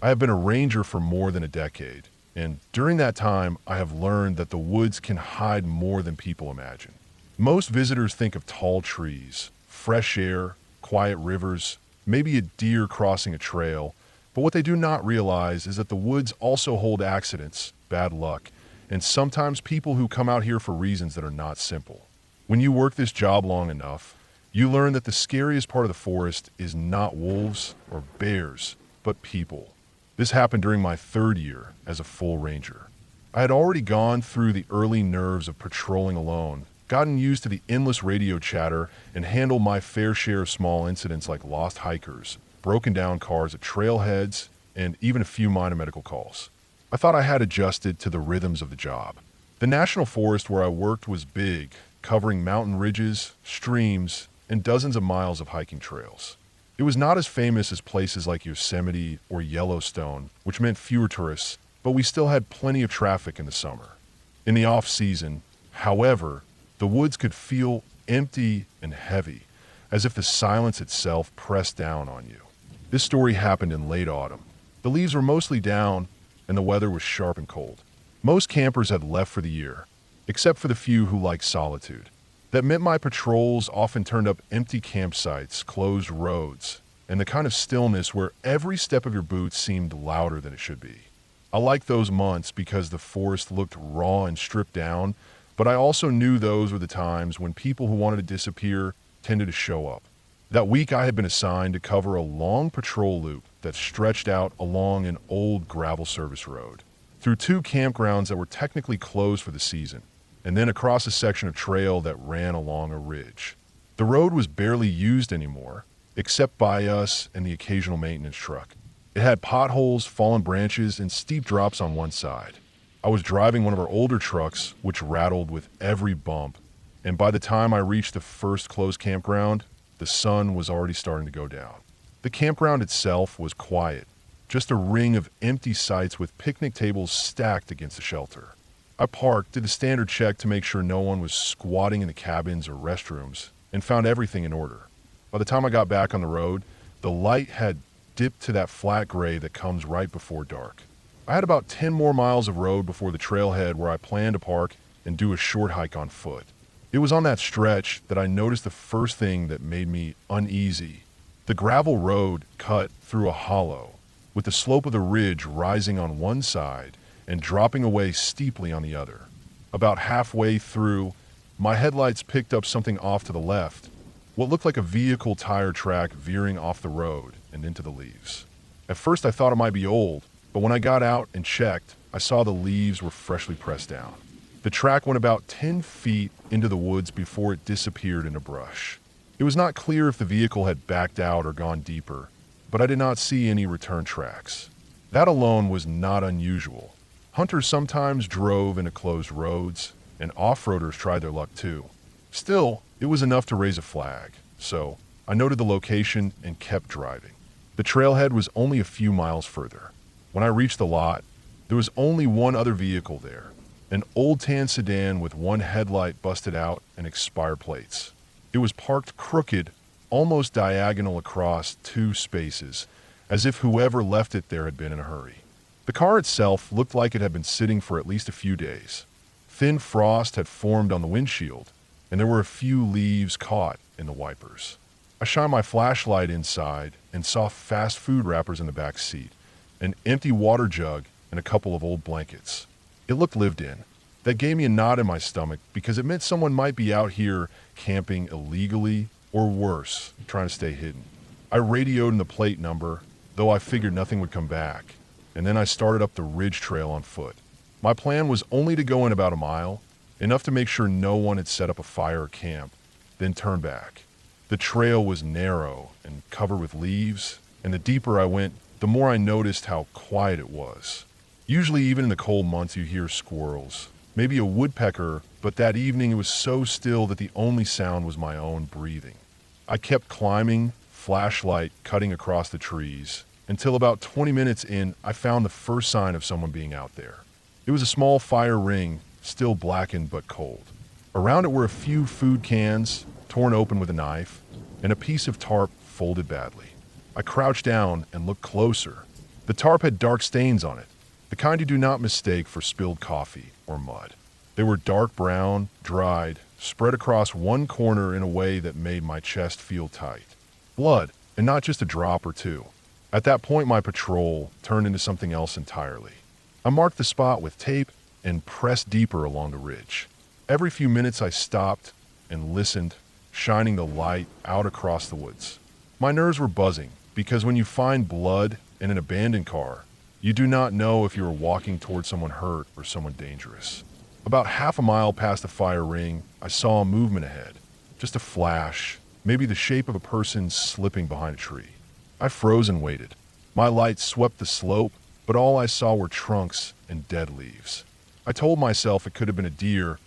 I have been a ranger for more than a decade, and during that time, I have learned that the woods can hide more than people imagine. Most visitors think of tall trees, fresh air, quiet rivers, maybe a deer crossing a trail, but what they do not realize is that the woods also hold accidents, bad luck, and sometimes people who come out here for reasons that are not simple. When you work this job long enough, you learn that the scariest part of the forest is not wolves or bears, but people. This happened during my 3rd year as a full ranger. I had already gone through the early nerves of patrolling alone, gotten used to the endless radio chatter, and handled my fair share of small incidents like lost hikers, broken down cars at trailheads, and even a few minor medical calls. I thought I had adjusted to the rhythms of the job. The national forest where I worked was big, covering mountain ridges, streams, and dozens of miles of hiking trails. It was not as famous as places like Yosemite or Yellowstone, which meant fewer tourists, but we still had plenty of traffic in the summer. In the off-season, however, the woods could feel empty and heavy, as if the silence itself pressed down on you. This story happened in late autumn. The leaves were mostly down, and the weather was sharp and cold. Most campers had left for the year, except for the few who liked solitude. That meant my patrols often turned up empty campsites, closed roads, and the kind of stillness where every step of your boots seemed louder than it should be. I liked those months because the forest looked raw and stripped down, but I also knew those were the times when people who wanted to disappear tended to show up. That week I had been assigned to cover a long patrol loop that stretched out along an old gravel service road, through 2 campgrounds that were technically closed for the season, and then across a section of trail that ran along a ridge. The road was barely used anymore, except by us and the occasional maintenance truck. It had potholes, fallen branches, and steep drops on one side. I was driving one of our older trucks, which rattled with every bump, and by the time I reached the first closed campground, the sun was already starting to go down. The campground itself was quiet, just a ring of empty sites with picnic tables stacked against the shelter. I parked, did the standard check to make sure no one was squatting in the cabins or restrooms, and found everything in order. By the time I got back on the road, the light had dipped to that flat gray that comes right before dark. I had about 10 more miles of road before the trailhead where I planned to park and do a short hike on foot. It was on that stretch that I noticed the first thing that made me uneasy. The gravel road cut through a hollow, with the slope of the ridge rising on one side and dropping away steeply on the other. About halfway through, my headlights picked up something off to the left, what looked like a vehicle tire track veering off the road and into the leaves. At first I thought it might be old, but when I got out and checked, I saw the leaves were freshly pressed down. The track went about 10 feet into the woods before it disappeared into brush. It was not clear if the vehicle had backed out or gone deeper, but I did not see any return tracks. That alone was not unusual. Hunters sometimes drove into closed roads, and off-roaders tried their luck too. Still, it was enough to raise a flag, so I noted the location and kept driving. The trailhead was only a few miles further. When I reached the lot, there was only one other vehicle there, an old tan sedan with one headlight busted out and expired plates. It was parked crooked, almost diagonal across two spaces, as if whoever left it there had been in a hurry. The car itself looked like it had been sitting for at least a few days. Thin frost had formed on the windshield, and there were a few leaves caught in the wipers. I shined my flashlight inside and saw fast food wrappers in the back seat, an empty water jug, and a couple of old blankets. It looked lived in. That gave me a knot in my stomach because it meant someone might be out here camping illegally or worse, trying to stay hidden. I radioed in the plate number, though I figured nothing would come back, and then I started up the ridge trail on foot. My plan was only to go in about a mile, enough to make sure no one had set up a fire or camp, then turn back. The trail was narrow and covered with leaves, and the deeper I went, the more I noticed how quiet it was. Usually even in the cold months you hear squirrels, maybe a woodpecker, but that evening it was so still that the only sound was my own breathing. I kept climbing, flashlight cutting across the trees, until about 20 minutes in I found the first sign of someone being out there. It was a small fire ring, still blackened but cold. Around it were a few food cans, torn open with a knife, and a piece of tarp folded badly. I crouched down and looked closer. The tarp had dark stains on it, the kind you do not mistake for spilled coffee or mud. They were dark brown, dried, spread across one corner in a way that made my chest feel tight. Blood, and not just a drop or two. At that point, my patrol turned into something else entirely. I marked the spot with tape and pressed deeper along the ridge. Every few minutes I stopped and listened, shining the light out across the woods. My nerves were buzzing because when you find blood in an abandoned car, you do not know if you are walking towards someone hurt or someone dangerous. About half a mile past the fire ring, I saw a movement ahead. Just a flash, maybe the shape of a person slipping behind a tree. I froze and waited. My light swept the slope, but all I saw were trunks and dead leaves. I told myself it could have been a deer,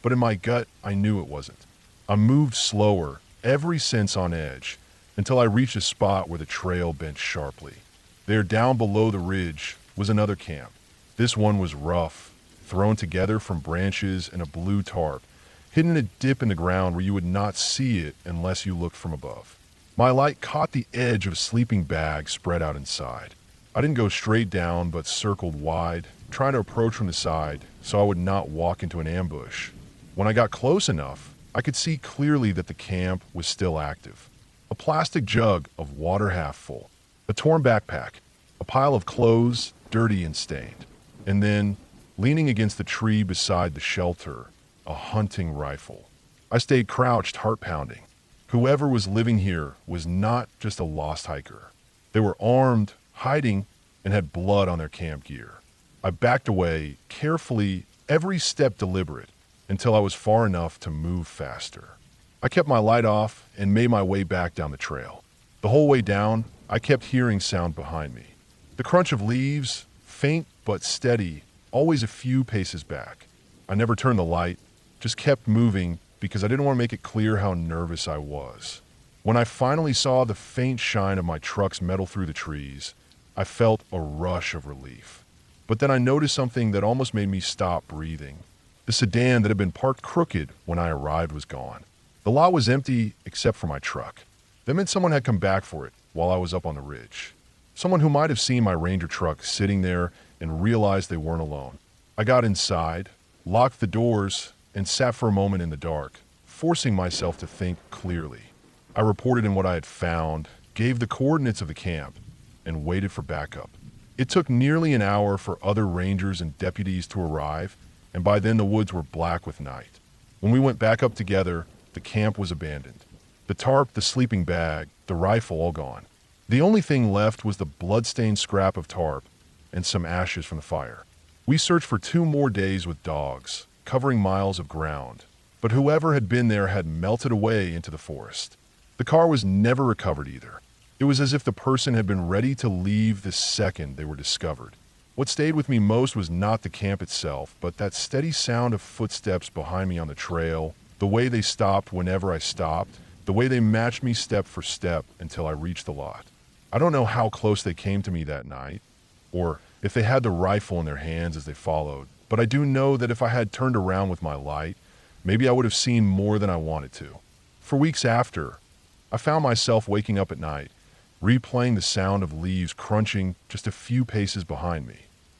but in my gut, I knew it wasn't. I moved slower, every sense on edge, until I reached a spot where the trail bent sharply. There, down below the ridge, was another camp. This one was rough, thrown together from branches and a blue tarp, hidden in a dip in the ground where you would not see it unless you looked from above. My light caught the edge of a sleeping bag spread out inside. I didn't go straight down, but circled wide, trying to approach from the side so I would not walk into an ambush. When I got close enough, I could see clearly that the camp was still active. A plastic jug of water half full, a torn backpack, a pile of clothes, dirty and stained, and then, leaning against the tree beside the shelter, a hunting rifle. I stayed crouched, heart pounding. Whoever was living here was not just a lost hiker. They were armed, hiding, and had blood on their camp gear. I backed away, carefully, every step deliberate, until I was far enough to move faster. I kept my light off and made my way back down the trail. The whole way down, I kept hearing sound behind me. The crunch of leaves, faint but steady, always a few paces back. I never turned the light, just kept moving because I didn't want to make it clear how nervous I was. When I finally saw the faint shine of my truck's metal through the trees, I felt a rush of relief. But then I noticed something that almost made me stop breathing. The sedan that had been parked crooked when I arrived was gone. The lot was empty except for my truck. That meant someone had come back for it while I was up on the ridge. Someone who might have seen my Ranger truck sitting there and realized they weren't alone. I got inside, locked the doors, and sat for a moment in the dark, forcing myself to think clearly. I reported in what I had found, gave the coordinates of the camp, and waited for backup. It took nearly an hour for other rangers and deputies to arrive, and by then the woods were black with night. When we went back up together, the camp was abandoned. The tarp, the sleeping bag, the rifle all gone. The only thing left was the blood-stained scrap of tarp and some ashes from the fire. We searched for 2 more days with dogs, covering miles of ground, but whoever had been there had melted away into the forest. The car was never recovered either. It was as if the person had been ready to leave the second they were discovered. What stayed with me most was not the camp itself, but that steady sound of footsteps behind me on the trail, the way they stopped whenever I stopped, the way they matched me step for step until I reached the lot. I don't know how close they came to me that night, or if they had the rifle in their hands as they followed, but I do know that if I had turned around with my light, maybe I would have seen more than I wanted to. For weeks after, I found myself waking up at night, replaying the sound of leaves crunching just a few paces behind me.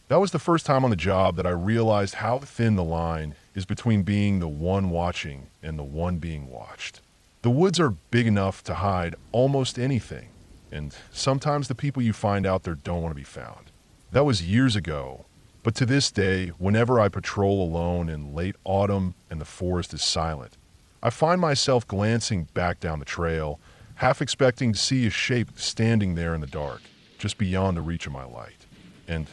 That was the first time on the job that I realized how thin the line is between being the one watching and the one being watched. The woods are big enough to hide almost anything, and sometimes the people you find out there don't want to be found. That was years ago, but to this day, whenever I patrol alone in late autumn and the forest is silent, I find myself glancing back down the trail, half expecting to see a shape standing there in the dark, just beyond the reach of my light. And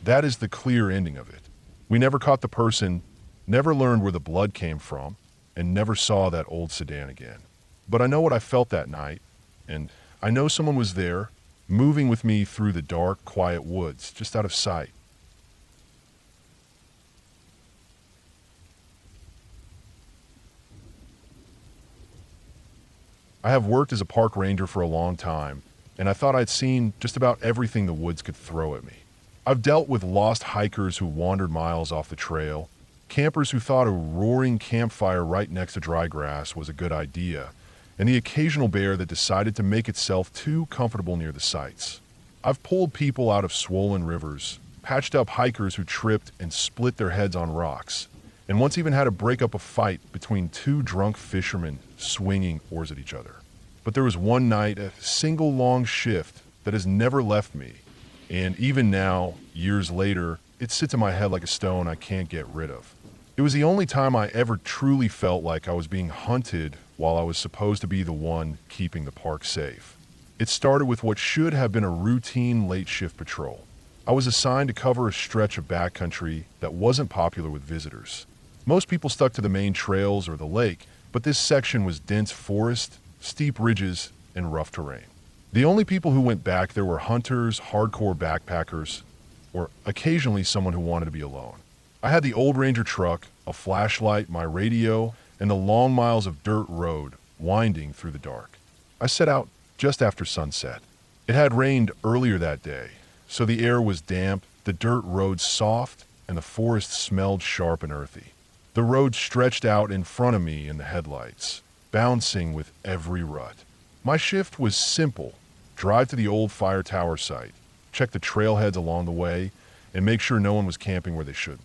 that is the clear ending of it. We never caught the person, never learned where the blood came from, and never saw that old sedan again. But I know what I felt that night, and I know someone was there, moving with me through the dark, quiet woods, just out of sight. I have worked as a park ranger for a long time, and I thought I'd seen just about everything the woods could throw at me. I've dealt with lost hikers who wandered miles off the trail, campers who thought a roaring campfire right next to dry grass was a good idea, and the occasional bear that decided to make itself too comfortable near the sites. I've pulled people out of swollen rivers, patched up hikers who tripped and split their heads on rocks, and once even had to break up a fight between 2 drunk fishermen swinging oars at each other. But there was one night, a single long shift that has never left me, and even now, years later, it sits in my head like a stone I can't get rid of. It was the only time I ever truly felt like I was being hunted while I was supposed to be the one keeping the park safe. It started with what should have been a routine late shift patrol. I was assigned to cover a stretch of backcountry that wasn't popular with visitors. Most people stuck to the main trails or the lake, but this section was dense forest, steep ridges, and rough terrain. The only people who went back there were hunters, hardcore backpackers, or occasionally someone who wanted to be alone. I had the old Ranger truck, a flashlight, my radio, and the long miles of dirt road winding through the dark. I set out just after sunset. It had rained earlier that day, so the air was damp, the dirt road soft, and the forest smelled sharp and earthy. The road stretched out in front of me in the headlights, bouncing with every rut. My shift was simple: drive to the old fire tower site, check the trailheads along the way, and make sure no one was camping where they shouldn't.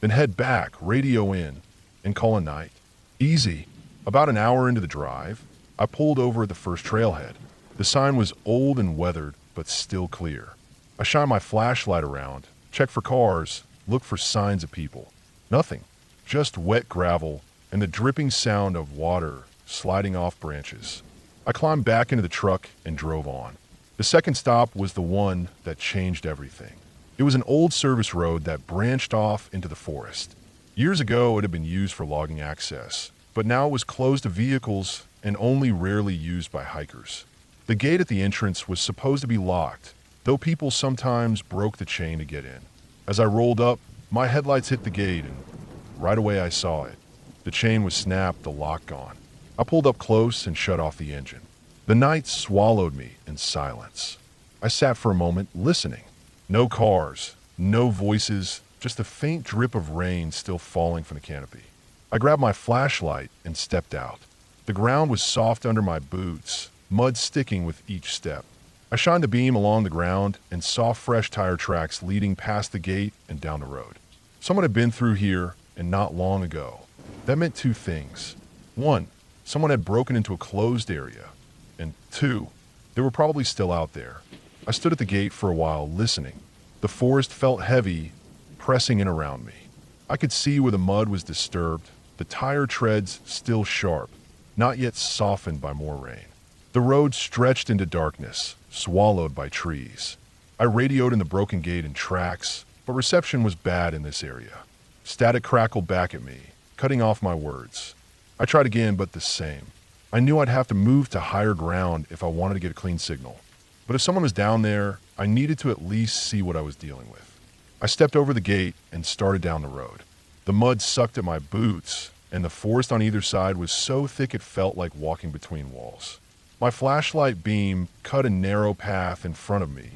Then head back, radio in, and call a night. Easy. About an hour into the drive, I pulled over at the first trailhead. The sign was old and weathered, but still clear. I shined my flashlight around, checked for cars, looked for signs of people. Nothing. Just wet gravel and the dripping sound of water sliding off branches. I climbed back into the truck and drove on. The second stop was the one that changed everything. It was an old service road that branched off into the forest. Years ago, it had been used for logging access, but now it was closed to vehicles and only rarely used by hikers. The gate at the entrance was supposed to be locked, though people sometimes broke the chain to get in. As I rolled up, my headlights hit the gate, and right away I saw it. The chain was snapped, the lock gone. I pulled up close and shut off the engine. The night swallowed me in silence. I sat for a moment, listening. No cars, no voices, just a faint drip of rain still falling from the canopy. I grabbed my flashlight and stepped out. The ground was soft under my boots, mud sticking with each step. I shined the beam along the ground and saw fresh tire tracks leading past the gate and down the road. Someone had been through here, and not long ago. That meant 2 things. 1, someone had broken into a closed area. And 2, they were probably still out there. I stood at the gate for a while, listening. The forest felt heavy, pressing in around me. I could see where the mud was disturbed, the tire treads still sharp, not yet softened by more rain. The road stretched into darkness, swallowed by trees. I radioed in the broken gate and tracks, but reception was bad in this area. Static crackled back at me, cutting off my words. I tried again, but the same. I knew I'd have to move to higher ground if I wanted to get a clean signal. But if someone was down there, I needed to at least see what I was dealing with. I stepped over the gate and started down the road. The mud sucked at my boots, and the forest on either side was so thick it felt like walking between walls. My flashlight beam cut a narrow path in front of me,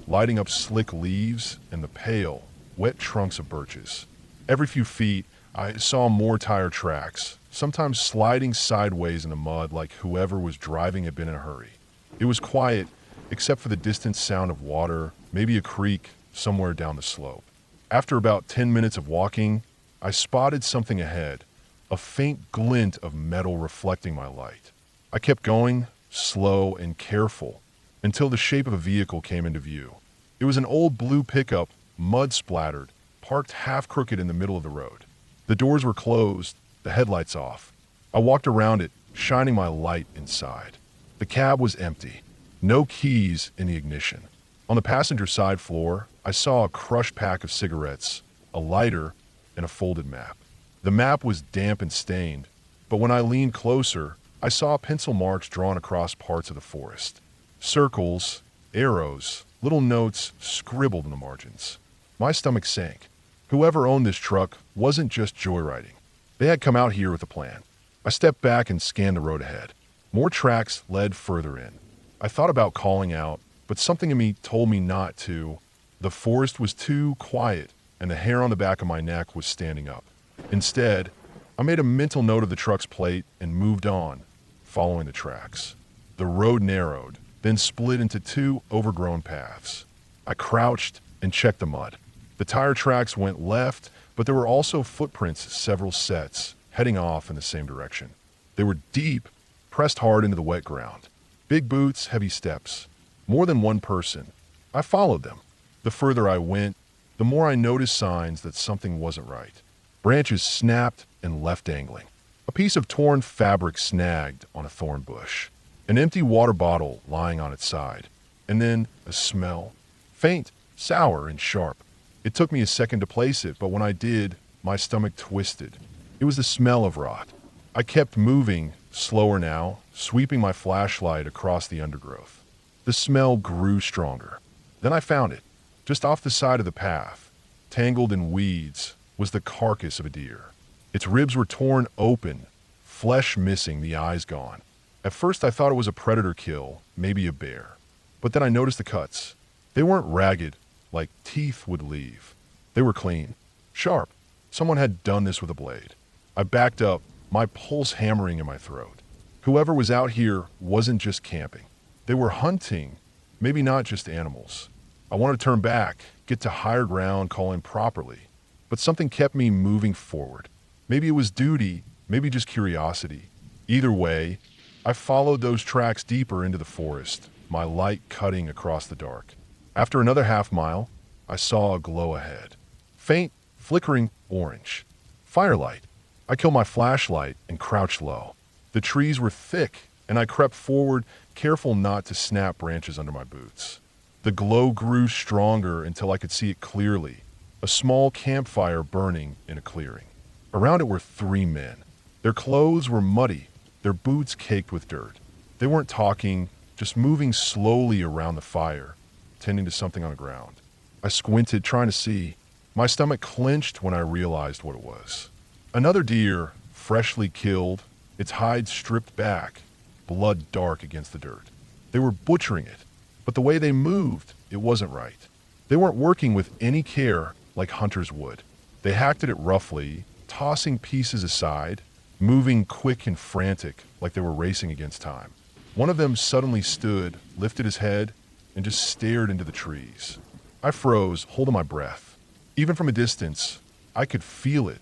lighting up slick leaves and the pale, wet trunks of birches. Every few feet, I saw more tire tracks, sometimes sliding sideways in the mud like whoever was driving had been in a hurry. It was quiet, except for the distant sound of water, maybe a creek somewhere down the slope. After about 10 minutes of walking, I spotted something ahead, a faint glint of metal reflecting my light. I kept going, slow and careful, until the shape of a vehicle came into view. It was an old blue pickup, mud-splattered, parked half-crooked in the middle of the road. The doors were closed, the headlights off. I walked around it, shining my light inside. The cab was empty, no keys in the ignition. On the passenger side floor, I saw a crushed pack of cigarettes, a lighter, and a folded map. The map was damp and stained, but when I leaned closer, I saw pencil marks drawn across parts of the forest. Circles, arrows, little notes scribbled in the margins. My stomach sank. Whoever owned this truck wasn't just joyriding. They had come out here with a plan. I stepped back and scanned the road ahead. More tracks led further in. I thought about calling out, but something in me told me not to. The forest was too quiet, and the hair on the back of my neck was standing up. Instead, I made a mental note of the truck's plate and moved on, following the tracks. The road narrowed, then split into two overgrown paths. I crouched and checked the mud. The tire tracks went left, but there were also footprints, several sets, heading off in the same direction. They were deep, pressed hard into the wet ground. Big boots, heavy steps. More than one person. I followed them. The further I went, the more I noticed signs that something wasn't right. Branches snapped and left dangling. A piece of torn fabric snagged on a thorn bush. An empty water bottle lying on its side. And then a smell. Faint, sour, and sharp. It took me a second to place it, but when I did, my stomach twisted. It was the smell of rot. I kept moving, slower now, sweeping my flashlight across the undergrowth. The smell grew stronger. Then I found it. Just off the side of the path, tangled in weeds, was the carcass of a deer. Its ribs were torn open, flesh missing, the eyes gone. At first I thought it was a predator kill, maybe a bear. But then I noticed the cuts. They weren't ragged, like teeth would leave. They were clean, sharp. Someone had done this with a blade. I backed up, my pulse hammering in my throat. Whoever was out here wasn't just camping. They were hunting, maybe not just animals. I wanted to turn back, get to higher ground, call in properly. But something kept me moving forward. Maybe it was duty, maybe just curiosity. Either way, I followed those tracks deeper into the forest, my light cutting across the dark. After another half mile, I saw a glow ahead. Faint, flickering orange. Firelight. I killed my flashlight and crouched low. The trees were thick, and I crept forward, careful not to snap branches under my boots. The glow grew stronger until I could see it clearly. A small campfire burning in a clearing. Around it were 3 men. Their clothes were muddy, their boots caked with dirt. They weren't talking, just moving slowly around the fire, tending to something on the ground. I squinted, trying to see. My stomach clenched when I realized what it was. Another deer, freshly killed, its hide stripped back, blood dark against the dirt. They were butchering it, but the way they moved, it wasn't right. They weren't working with any care like hunters would. They hacked at it roughly, tossing pieces aside, moving quick and frantic like they were racing against time. One of them suddenly stood, lifted his head, and just stared into the trees. I froze, holding my breath. Even from a distance, I could feel it.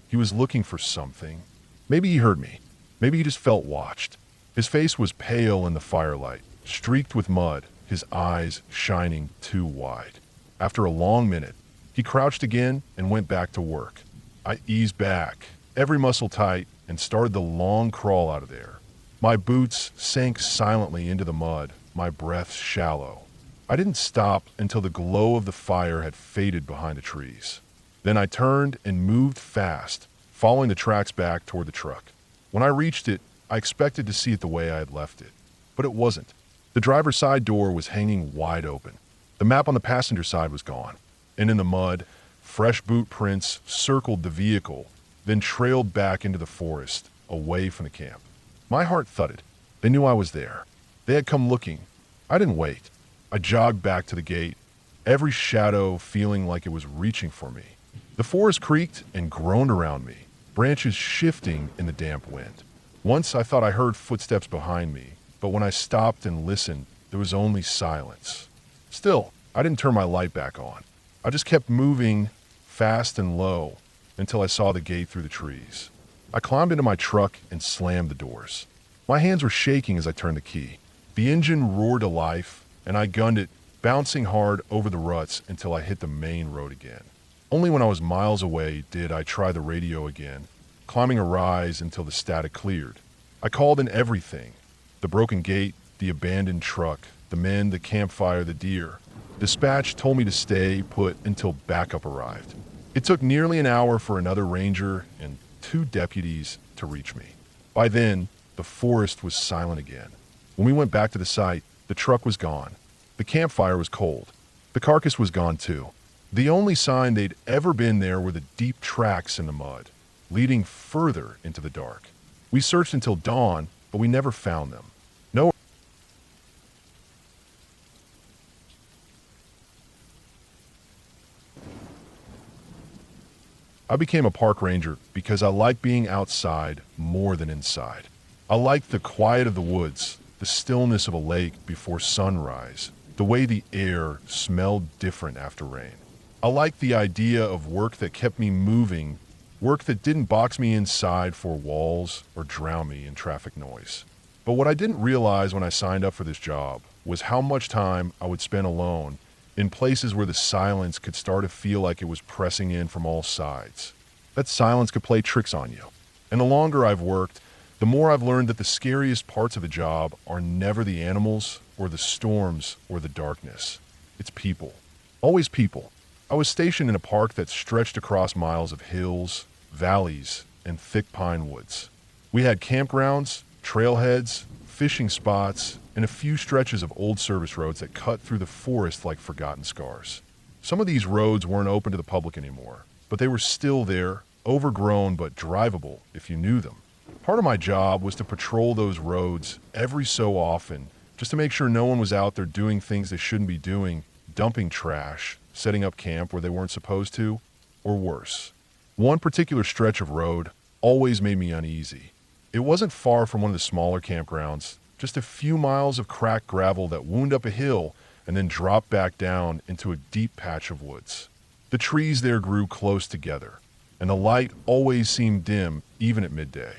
He was looking for something. Maybe he heard me. Maybe he just felt watched. His face was pale in the firelight, streaked with mud, his eyes shining too wide. After a long minute, he crouched again and went back to work. I eased back, every muscle tight, and started the long crawl out of there. My boots sank silently into the mud, my breath shallow. I didn't stop until the glow of the fire had faded behind the trees. Then I turned and moved fast, following the tracks back toward the truck. When I reached it, I expected to see it the way I had left it, but it wasn't. The driver's side door was hanging wide open. The map on the passenger side was gone, and in the mud, fresh boot prints circled the vehicle, then trailed back into the forest, away from the camp. My heart thudded. They knew I was there. They had come looking. I didn't wait. I jogged back to the gate, every shadow feeling like it was reaching for me. The forest creaked and groaned around me, branches shifting in the damp wind. Once I thought I heard footsteps behind me, but when I stopped and listened, there was only silence. Still, I didn't turn my light back on. I just kept moving fast and low until I saw the gate through the trees. I climbed into my truck and slammed the doors. My hands were shaking as I turned the key. The engine roared to life, and I gunned it, bouncing hard over the ruts until I hit the main road again. Only when I was miles away did I try the radio again, climbing a rise until the static cleared. I called in everything: the broken gate, the abandoned truck, the men, the campfire, the deer. Dispatch told me to stay put until backup arrived. It took nearly an hour for another ranger and 2 deputies to reach me. By then, the forest was silent again. When we went back to the site, the truck was gone. The campfire was cold. The carcass was gone too. The only sign they'd ever been there were the deep tracks in the mud, leading further into the dark. We searched until dawn, but we never found them. No. I became a park ranger because I like being outside more than inside. I liked the quiet of the woods, the stillness of a lake before sunrise, the way the air smelled different after rain. I liked the idea of work that kept me moving, work that didn't box me inside four walls or drown me in traffic noise. But what I didn't realize when I signed up for this job was how much time I would spend alone in places where the silence could start to feel like it was pressing in from all sides. That silence could play tricks on you. And the longer I've worked, the more I've learned that the scariest parts of the job are never the animals or the storms or the darkness. It's people. Always people. I was stationed in a park that stretched across miles of hills, valleys, and thick pine woods. We had campgrounds, trailheads, fishing spots, and a few stretches of old service roads that cut through the forest like forgotten scars. Some of these roads weren't open to the public anymore, but they were still there, overgrown but drivable if you knew them. Part of my job was to patrol those roads every so often, just to make sure no one was out there doing things they shouldn't be doing, dumping trash, setting up camp where they weren't supposed to, or worse. One particular stretch of road always made me uneasy. It wasn't far from one of the smaller campgrounds, just a few miles of cracked gravel that wound up a hill and then dropped back down into a deep patch of woods. The trees there grew close together, and the light always seemed dim even at midday.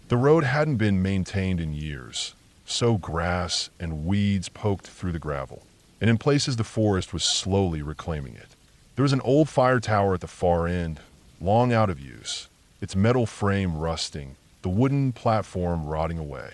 The road hadn't been maintained in years, so grass and weeds poked through the gravel, and in places the forest was slowly reclaiming it. There was an old fire tower at the far end, long out of use, its metal frame rusting, the wooden platform rotting away.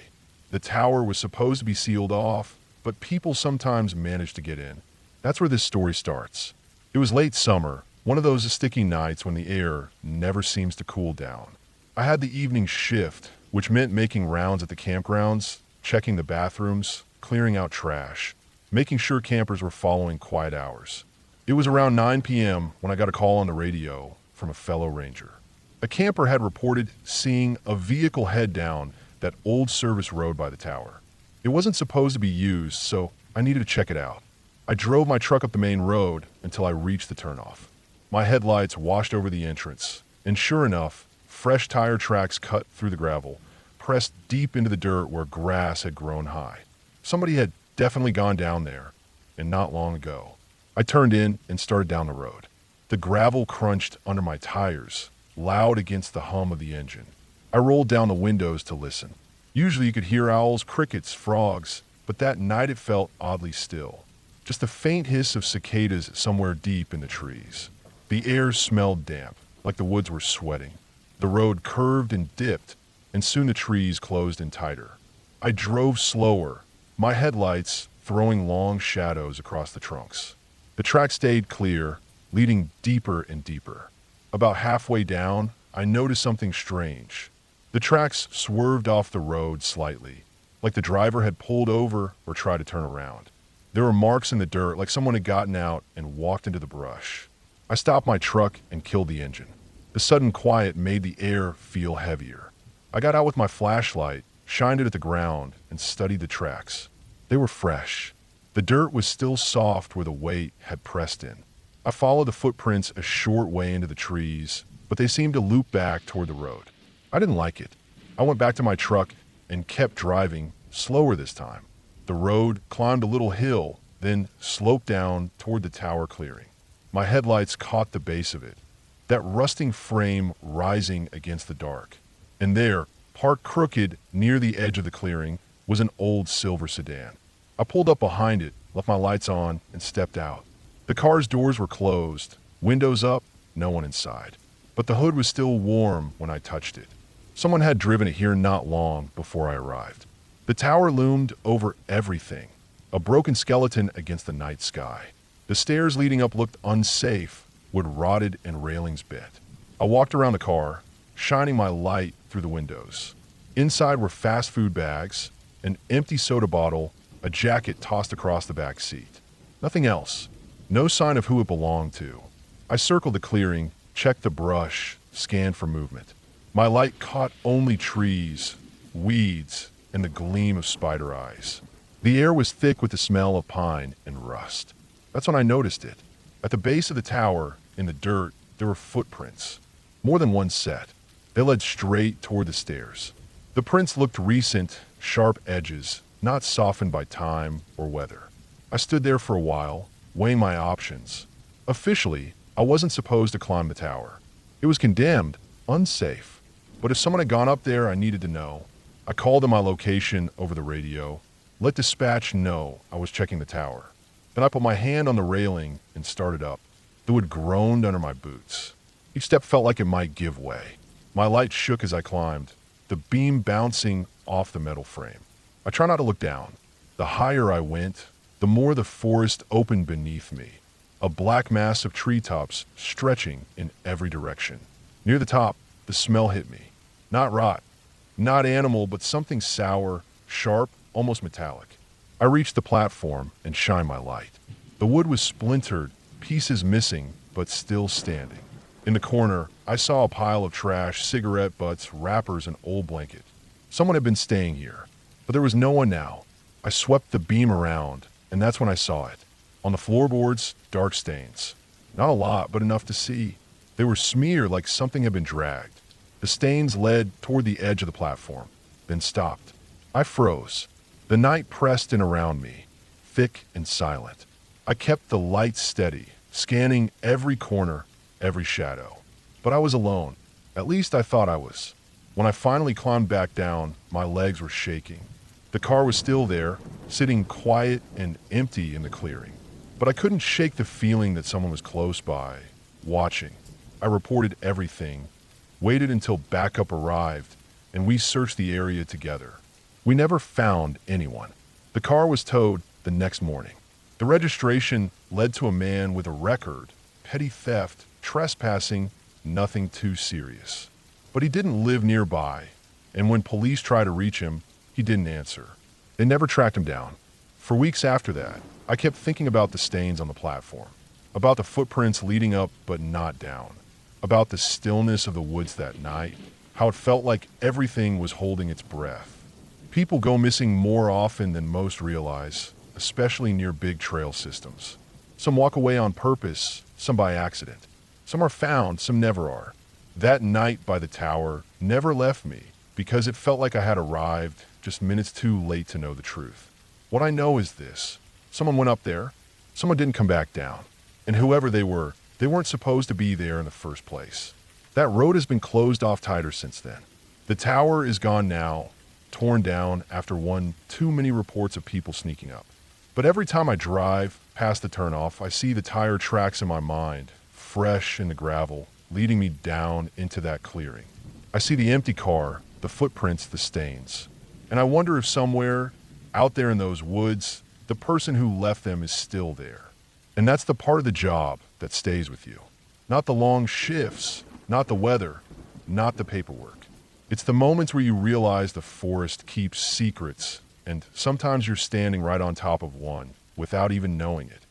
The tower was supposed to be sealed off, but people sometimes managed to get in. That's where this story starts. It was late summer, one of those sticky nights when the air never seems to cool down. I had the evening shift, which meant making rounds at the campgrounds, checking the bathrooms, clearing out trash, making sure campers were following quiet hours. It was around 9 p.m. when I got a call on the radio from a fellow ranger. A camper had reported seeing a vehicle head down that old service road by the tower. It wasn't supposed to be used, so I needed to check it out. I drove my truck up the main road until I reached the turnoff. My headlights washed over the entrance, and sure enough, fresh tire tracks cut through the gravel, pressed deep into the dirt where grass had grown high. Somebody had definitely gone down there, and not long ago. I turned in and started down the road. The gravel crunched under my tires, loud against the hum of the engine. I rolled down the windows to listen. Usually you could hear owls, crickets, frogs, but that night it felt oddly still. Just the faint hiss of cicadas somewhere deep in the trees. The air smelled damp, like the woods were sweating. The road curved and dipped, and soon the trees closed in tighter. I drove slower, my headlights throwing long shadows across the trunks. The track stayed clear, leading deeper and deeper. About halfway down, I noticed something strange. The tracks swerved off the road slightly, like the driver had pulled over or tried to turn around. There were marks in the dirt, like someone had gotten out and walked into the brush. I stopped my truck and killed the engine. The sudden quiet made the air feel heavier. I got out with my flashlight, shined it at the ground, and studied the tracks. They were fresh. The dirt was still soft where the weight had pressed in. I followed the footprints a short way into the trees, but they seemed to loop back toward the road. I didn't like it. I went back to my truck and kept driving, slower this time. The road climbed a little hill, then sloped down toward the tower clearing. My headlights caught the base of it, that rusting frame rising against the dark. And there, parked crooked near the edge of the clearing, was an old silver sedan. I pulled up behind it, left my lights on, and stepped out. The car's doors were closed, windows up, no one inside. But the hood was still warm when I touched it. Someone had driven it here not long before I arrived. The tower loomed over everything, a broken skeleton against the night sky. The stairs leading up looked unsafe, wood rotted and railings bent. I walked around the car, shining my light through the windows. Inside were fast food bags, an empty soda bottle, a jacket tossed across the back seat. Nothing else. No sign of who it belonged to. I circled the clearing, checked the brush, scanned for movement. My light caught only trees, weeds, and the gleam of spider eyes. The air was thick with the smell of pine and rust. That's when I noticed it. At the base of the tower, in the dirt, there were footprints. More than one set. They led straight toward the stairs. The prints looked recent, sharp edges, not softened by time or weather. I stood there for a while, weighing my options. Officially, I wasn't supposed to climb the tower. It was condemned, unsafe. But if someone had gone up there, I needed to know. I called in my location over the radio, let dispatch know I was checking the tower. Then I put my hand on the railing and started up. The wood groaned under my boots. Each step felt like it might give way. My light shook as I climbed, the beam bouncing off the metal frame. I tried not to look down. The higher I went, the more the forest opened beneath me, a black mass of treetops stretching in every direction. Near the top, the smell hit me. Not rot, not animal, but something sour, sharp, almost metallic. I reached the platform and shined my light. The wood was splintered, pieces missing, but still standing. In the corner, I saw a pile of trash, cigarette butts, wrappers, and old blanket. Someone had been staying here, but there was no one now. I swept the beam around, and that's when I saw it. On the floorboards, dark stains. Not a lot, but enough to see. They were smeared like something had been dragged. The stains led toward the edge of the platform, then stopped. I froze. The night pressed in around me, thick and silent. I kept the light steady, scanning every corner, every shadow. But I was alone. At least I thought I was. When I finally climbed back down, my legs were shaking. The car was still there, sitting quiet and empty in the clearing. But I couldn't shake the feeling that someone was close by, watching. I reported everything, waited until backup arrived, and we searched the area together. We never found anyone. The car was towed the next morning. The registration led to a man with a record, petty theft, trespassing, nothing too serious. But he didn't live nearby, and when police tried to reach him, he didn't answer. They never tracked him down. For weeks after that, I kept thinking about the stains on the platform, about the footprints leading up but not down, about the stillness of the woods that night, how it felt like everything was holding its breath. People go missing more often than most realize, especially near big trail systems. Some walk away on purpose, some by accident. Some are found, some never are. That night by the tower never left me because it felt like I had arrived just minutes too late to know the truth. What I know is this. Someone went up there, someone didn't come back down, and whoever they weren't supposed to be there in the first place. That road has been closed off tighter since then. The tower is gone now, torn down after one too many reports of people sneaking up. But every time I drive past the turnoff, I see the tire tracks in my mind, fresh in the gravel, leading me down into that clearing. I see the empty car, the footprints, the stains. And I wonder if somewhere out there in those woods, the person who left them is still there. And that's the part of the job that stays with you. Not the long shifts, not the weather, not the paperwork. It's the moments where you realize the forest keeps secrets, and sometimes you're standing right on top of one without even knowing it.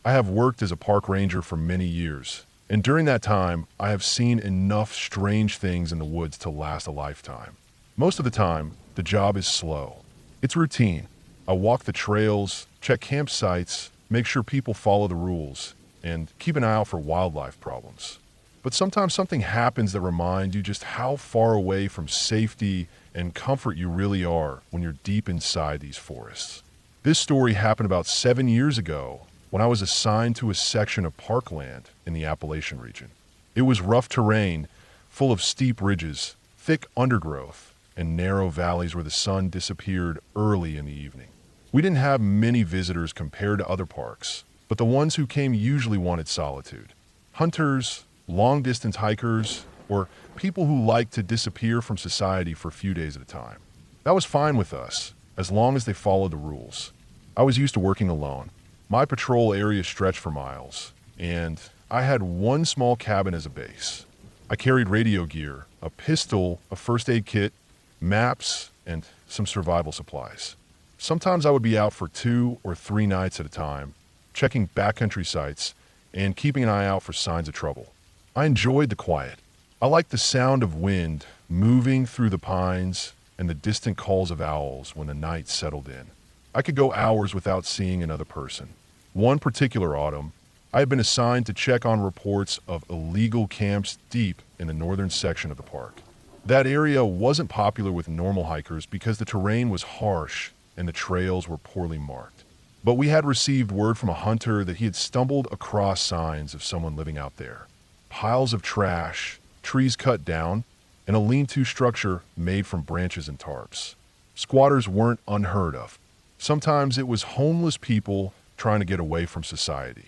I have worked as a park ranger for many years, and during that time, I have seen enough strange things in the woods to last a lifetime. Most of the time, the job is slow. It's routine. I walk the trails, check campsites, make sure people follow the rules, and keep an eye out for wildlife problems. But sometimes something happens that reminds you just how far away from safety and comfort you really are when you're deep inside these forests. This story happened about 7 years ago when I was assigned to a section of parkland in the Appalachian region. It was rough terrain, full of steep ridges, thick undergrowth, and narrow valleys where the sun disappeared early in the evening. We didn't have many visitors compared to other parks, but the ones who came usually wanted solitude. Hunters, long-distance hikers, or people who liked to disappear from society for a few days at a time. That was fine with us, as long as they followed the rules. I was used to working alone. My patrol area stretched for miles, and I had one small cabin as a base. I carried radio gear, a pistol, a first aid kit, maps, and some survival supplies. Sometimes I would be out for 2 or 3 nights at a time, checking backcountry sites and keeping an eye out for signs of trouble. I enjoyed the quiet. I liked the sound of wind moving through the pines and the distant calls of owls when the night settled in. I could go hours without seeing another person. One particular autumn, I had been assigned to check on reports of illegal camps deep in the northern section of the park. That area wasn't popular with normal hikers because the terrain was harsh and the trails were poorly marked. But we had received word from a hunter that he had stumbled across signs of someone living out there. Piles of trash, trees cut down, and a lean-to structure made from branches and tarps. Squatters weren't unheard of. Sometimes it was homeless people trying to get away from society.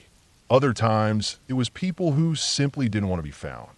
Other times, it was people who simply didn't want to be found.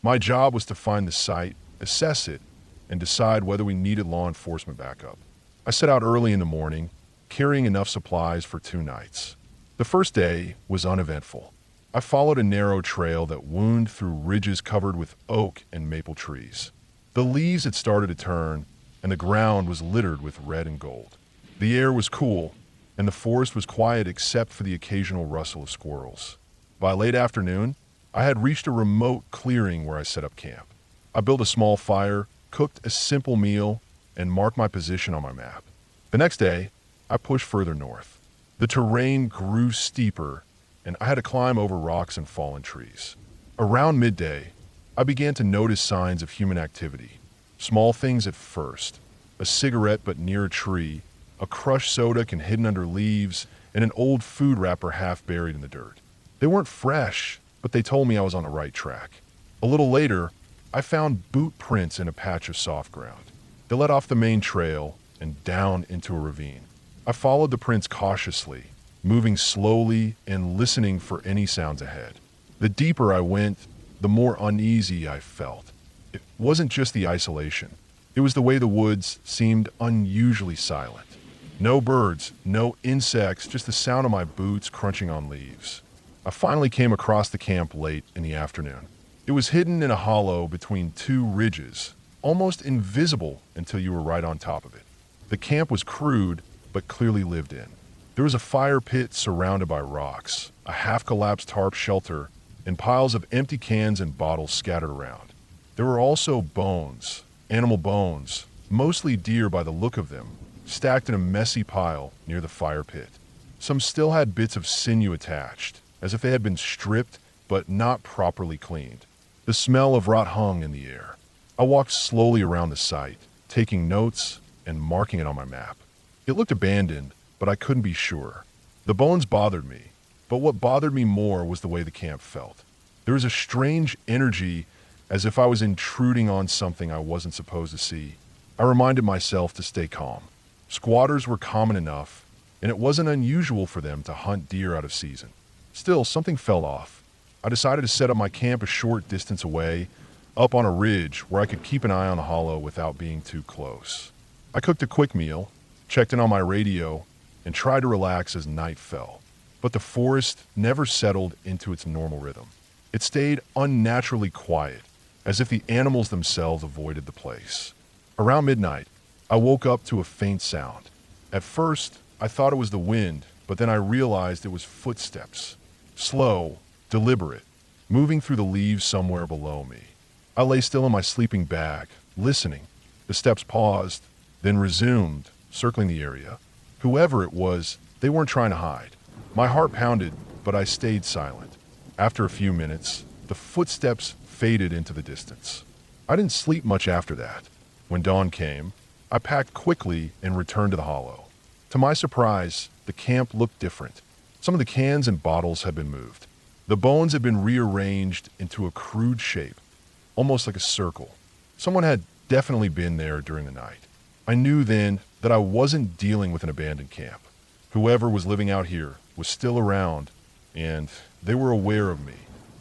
My job was to find the site, assess it, and decide whether we needed law enforcement backup. I set out early in the morning, carrying enough supplies for 2 nights. The first day was uneventful. I followed a narrow trail that wound through ridges covered with oak and maple trees. The leaves had started to turn, and the ground was littered with red and gold. The air was cool, and the forest was quiet except for the occasional rustle of squirrels. By late afternoon, I had reached a remote clearing where I set up camp. I built a small fire, cooked a simple meal, and marked my position on my map. The next day, I pushed further north. The terrain grew steeper, and I had to climb over rocks and fallen trees. Around midday, I began to notice signs of human activity. Small things at first: a cigarette but near a tree, a crushed soda can hidden under leaves, and an old food wrapper half buried in the dirt. They weren't fresh, but they told me I was on the right track. A little later, I found boot prints in a patch of soft ground. They led off the main trail and down into a ravine. I followed the prints cautiously, moving slowly and listening for any sounds ahead. The deeper I went, the more uneasy I felt. It wasn't just the isolation. It was the way the woods seemed unusually silent. No birds, no insects, just the sound of my boots crunching on leaves. I finally came across the camp late in the afternoon. It was hidden in a hollow between 2 ridges, almost invisible until you were right on top of it. The camp was crude, but clearly lived in. There was a fire pit surrounded by rocks, a half-collapsed tarp shelter, and piles of empty cans and bottles scattered around. There were also bones, animal bones, mostly deer by the look of them, stacked in a messy pile near the fire pit. Some still had bits of sinew attached, as if they had been stripped but not properly cleaned. The smell of rot hung in the air. I walked slowly around the site, taking notes and marking it on my map. It looked abandoned, but I couldn't be sure. The bones bothered me, but what bothered me more was the way the camp felt. There was a strange energy, as if I was intruding on something I wasn't supposed to see. I reminded myself to stay calm. Squatters were common enough, and it wasn't unusual for them to hunt deer out of season. Still, something felt off. I decided to set up my camp a short distance away, up on a ridge where I could keep an eye on the hollow without being too close. I cooked a quick meal, checked in on my radio, and tried to relax as night fell. But the forest never settled into its normal rhythm. It stayed unnaturally quiet, as if the animals themselves avoided the place. Around midnight, I woke up to a faint sound. At first, I thought it was the wind, but then I realized it was footsteps. Slow, deliberate, moving through the leaves somewhere below me. I lay still in my sleeping bag, listening. The steps paused, then resumed, circling the area. Whoever it was, they weren't trying to hide. My heart pounded, but I stayed silent. After a few minutes, the footsteps faded into the distance. I didn't sleep much after that. When dawn came, I packed quickly and returned to the hollow. To my surprise, the camp looked different. Some of the cans and bottles had been moved. The bones had been rearranged into a crude shape, almost like a circle. Someone had definitely been there during the night. I knew then that I wasn't dealing with an abandoned camp. Whoever was living out here was still around, and they were aware of me.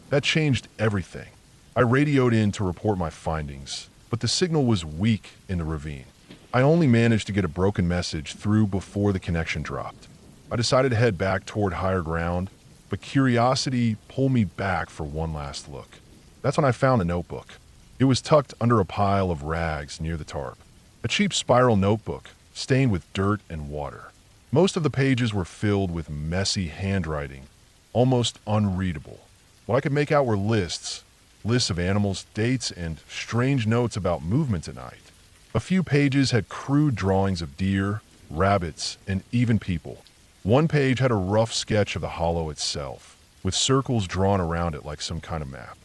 That changed everything. I radioed in to report my findings, but the signal was weak in the ravine. I only managed to get a broken message through before the connection dropped. I decided to head back toward higher ground, but curiosity pulled me back for one last look. That's when I found a notebook. It was tucked under a pile of rags near the tarp. A cheap spiral notebook, stained with dirt and water. Most of the pages were filled with messy handwriting, almost unreadable. What I could make out were lists of animals, dates, and strange notes about movements at night. A few pages had crude drawings of deer, rabbits, and even people. One page had a rough sketch of the hollow itself, with circles drawn around it like some kind of map.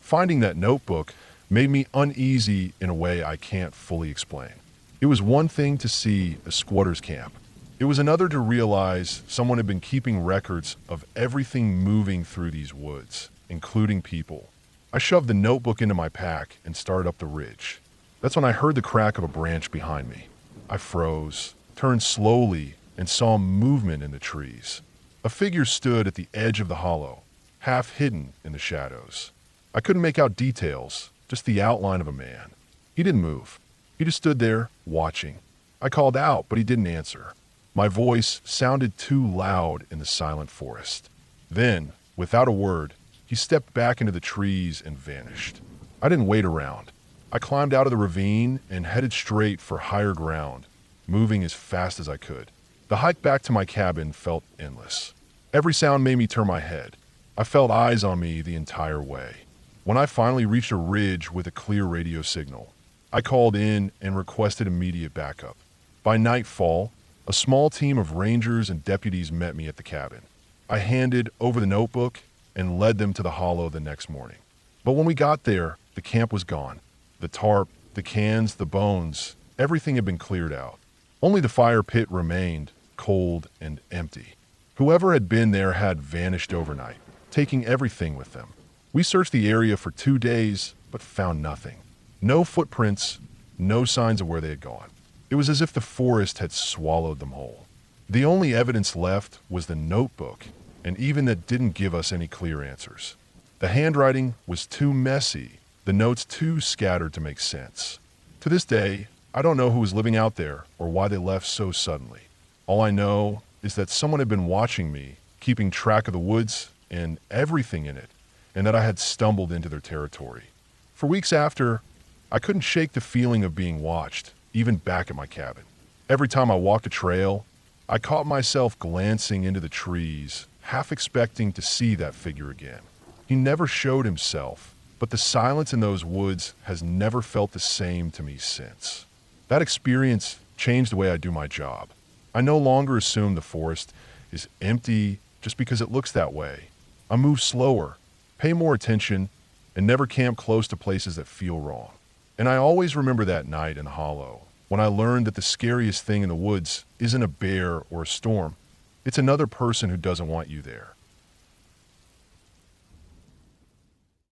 Finding that notebook made me uneasy in a way I can't fully explain. It was one thing to see a squatter's camp. It was another to realize someone had been keeping records of everything moving through these woods, including people. I shoved the notebook into my pack and started up the ridge. That's when I heard the crack of a branch behind me. I froze, turned slowly, and saw movement in the trees. A figure stood at the edge of the hollow, half hidden in the shadows. I couldn't make out details, just the outline of a man. He didn't move. He just stood there, watching. I called out, but he didn't answer. My voice sounded too loud in the silent forest. Then, without a word, he stepped back into the trees and vanished. I didn't wait around. I climbed out of the ravine and headed straight for higher ground, moving as fast as I could. The hike back to my cabin felt endless. Every sound made me turn my head. I felt eyes on me the entire way. When I finally reached a ridge with a clear radio signal, I called in and requested immediate backup. By nightfall, a small team of rangers and deputies met me at the cabin. I handed over the notebook and led them to the hollow the next morning. But when we got there, the camp was gone. The tarp, the cans, the bones, everything had been cleared out. Only the fire pit remained, cold and empty. Whoever had been there had vanished overnight, taking everything with them. We searched the area for 2 days, but found nothing. No footprints, no signs of where they had gone. It was as if the forest had swallowed them whole. The only evidence left was the notebook, and even that didn't give us any clear answers. The handwriting was too messy, the notes too scattered to make sense. To this day, I don't know who was living out there or why they left so suddenly. All I know is that someone had been watching me, keeping track of the woods and everything in it, and that I had stumbled into their territory. For weeks after, I couldn't shake the feeling of being watched, even back at my cabin. Every time I walked a trail, I caught myself glancing into the trees, half expecting to see that figure again. He never showed himself, but the silence in those woods has never felt the same to me since. That experience changed the way I do my job. I no longer assume the forest is empty just because it looks that way. I move slower, pay more attention, and never camp close to places that feel wrong. And I always remember that night in the hollow, when I learned that the scariest thing in the woods isn't a bear or a storm. It's another person who doesn't want you there.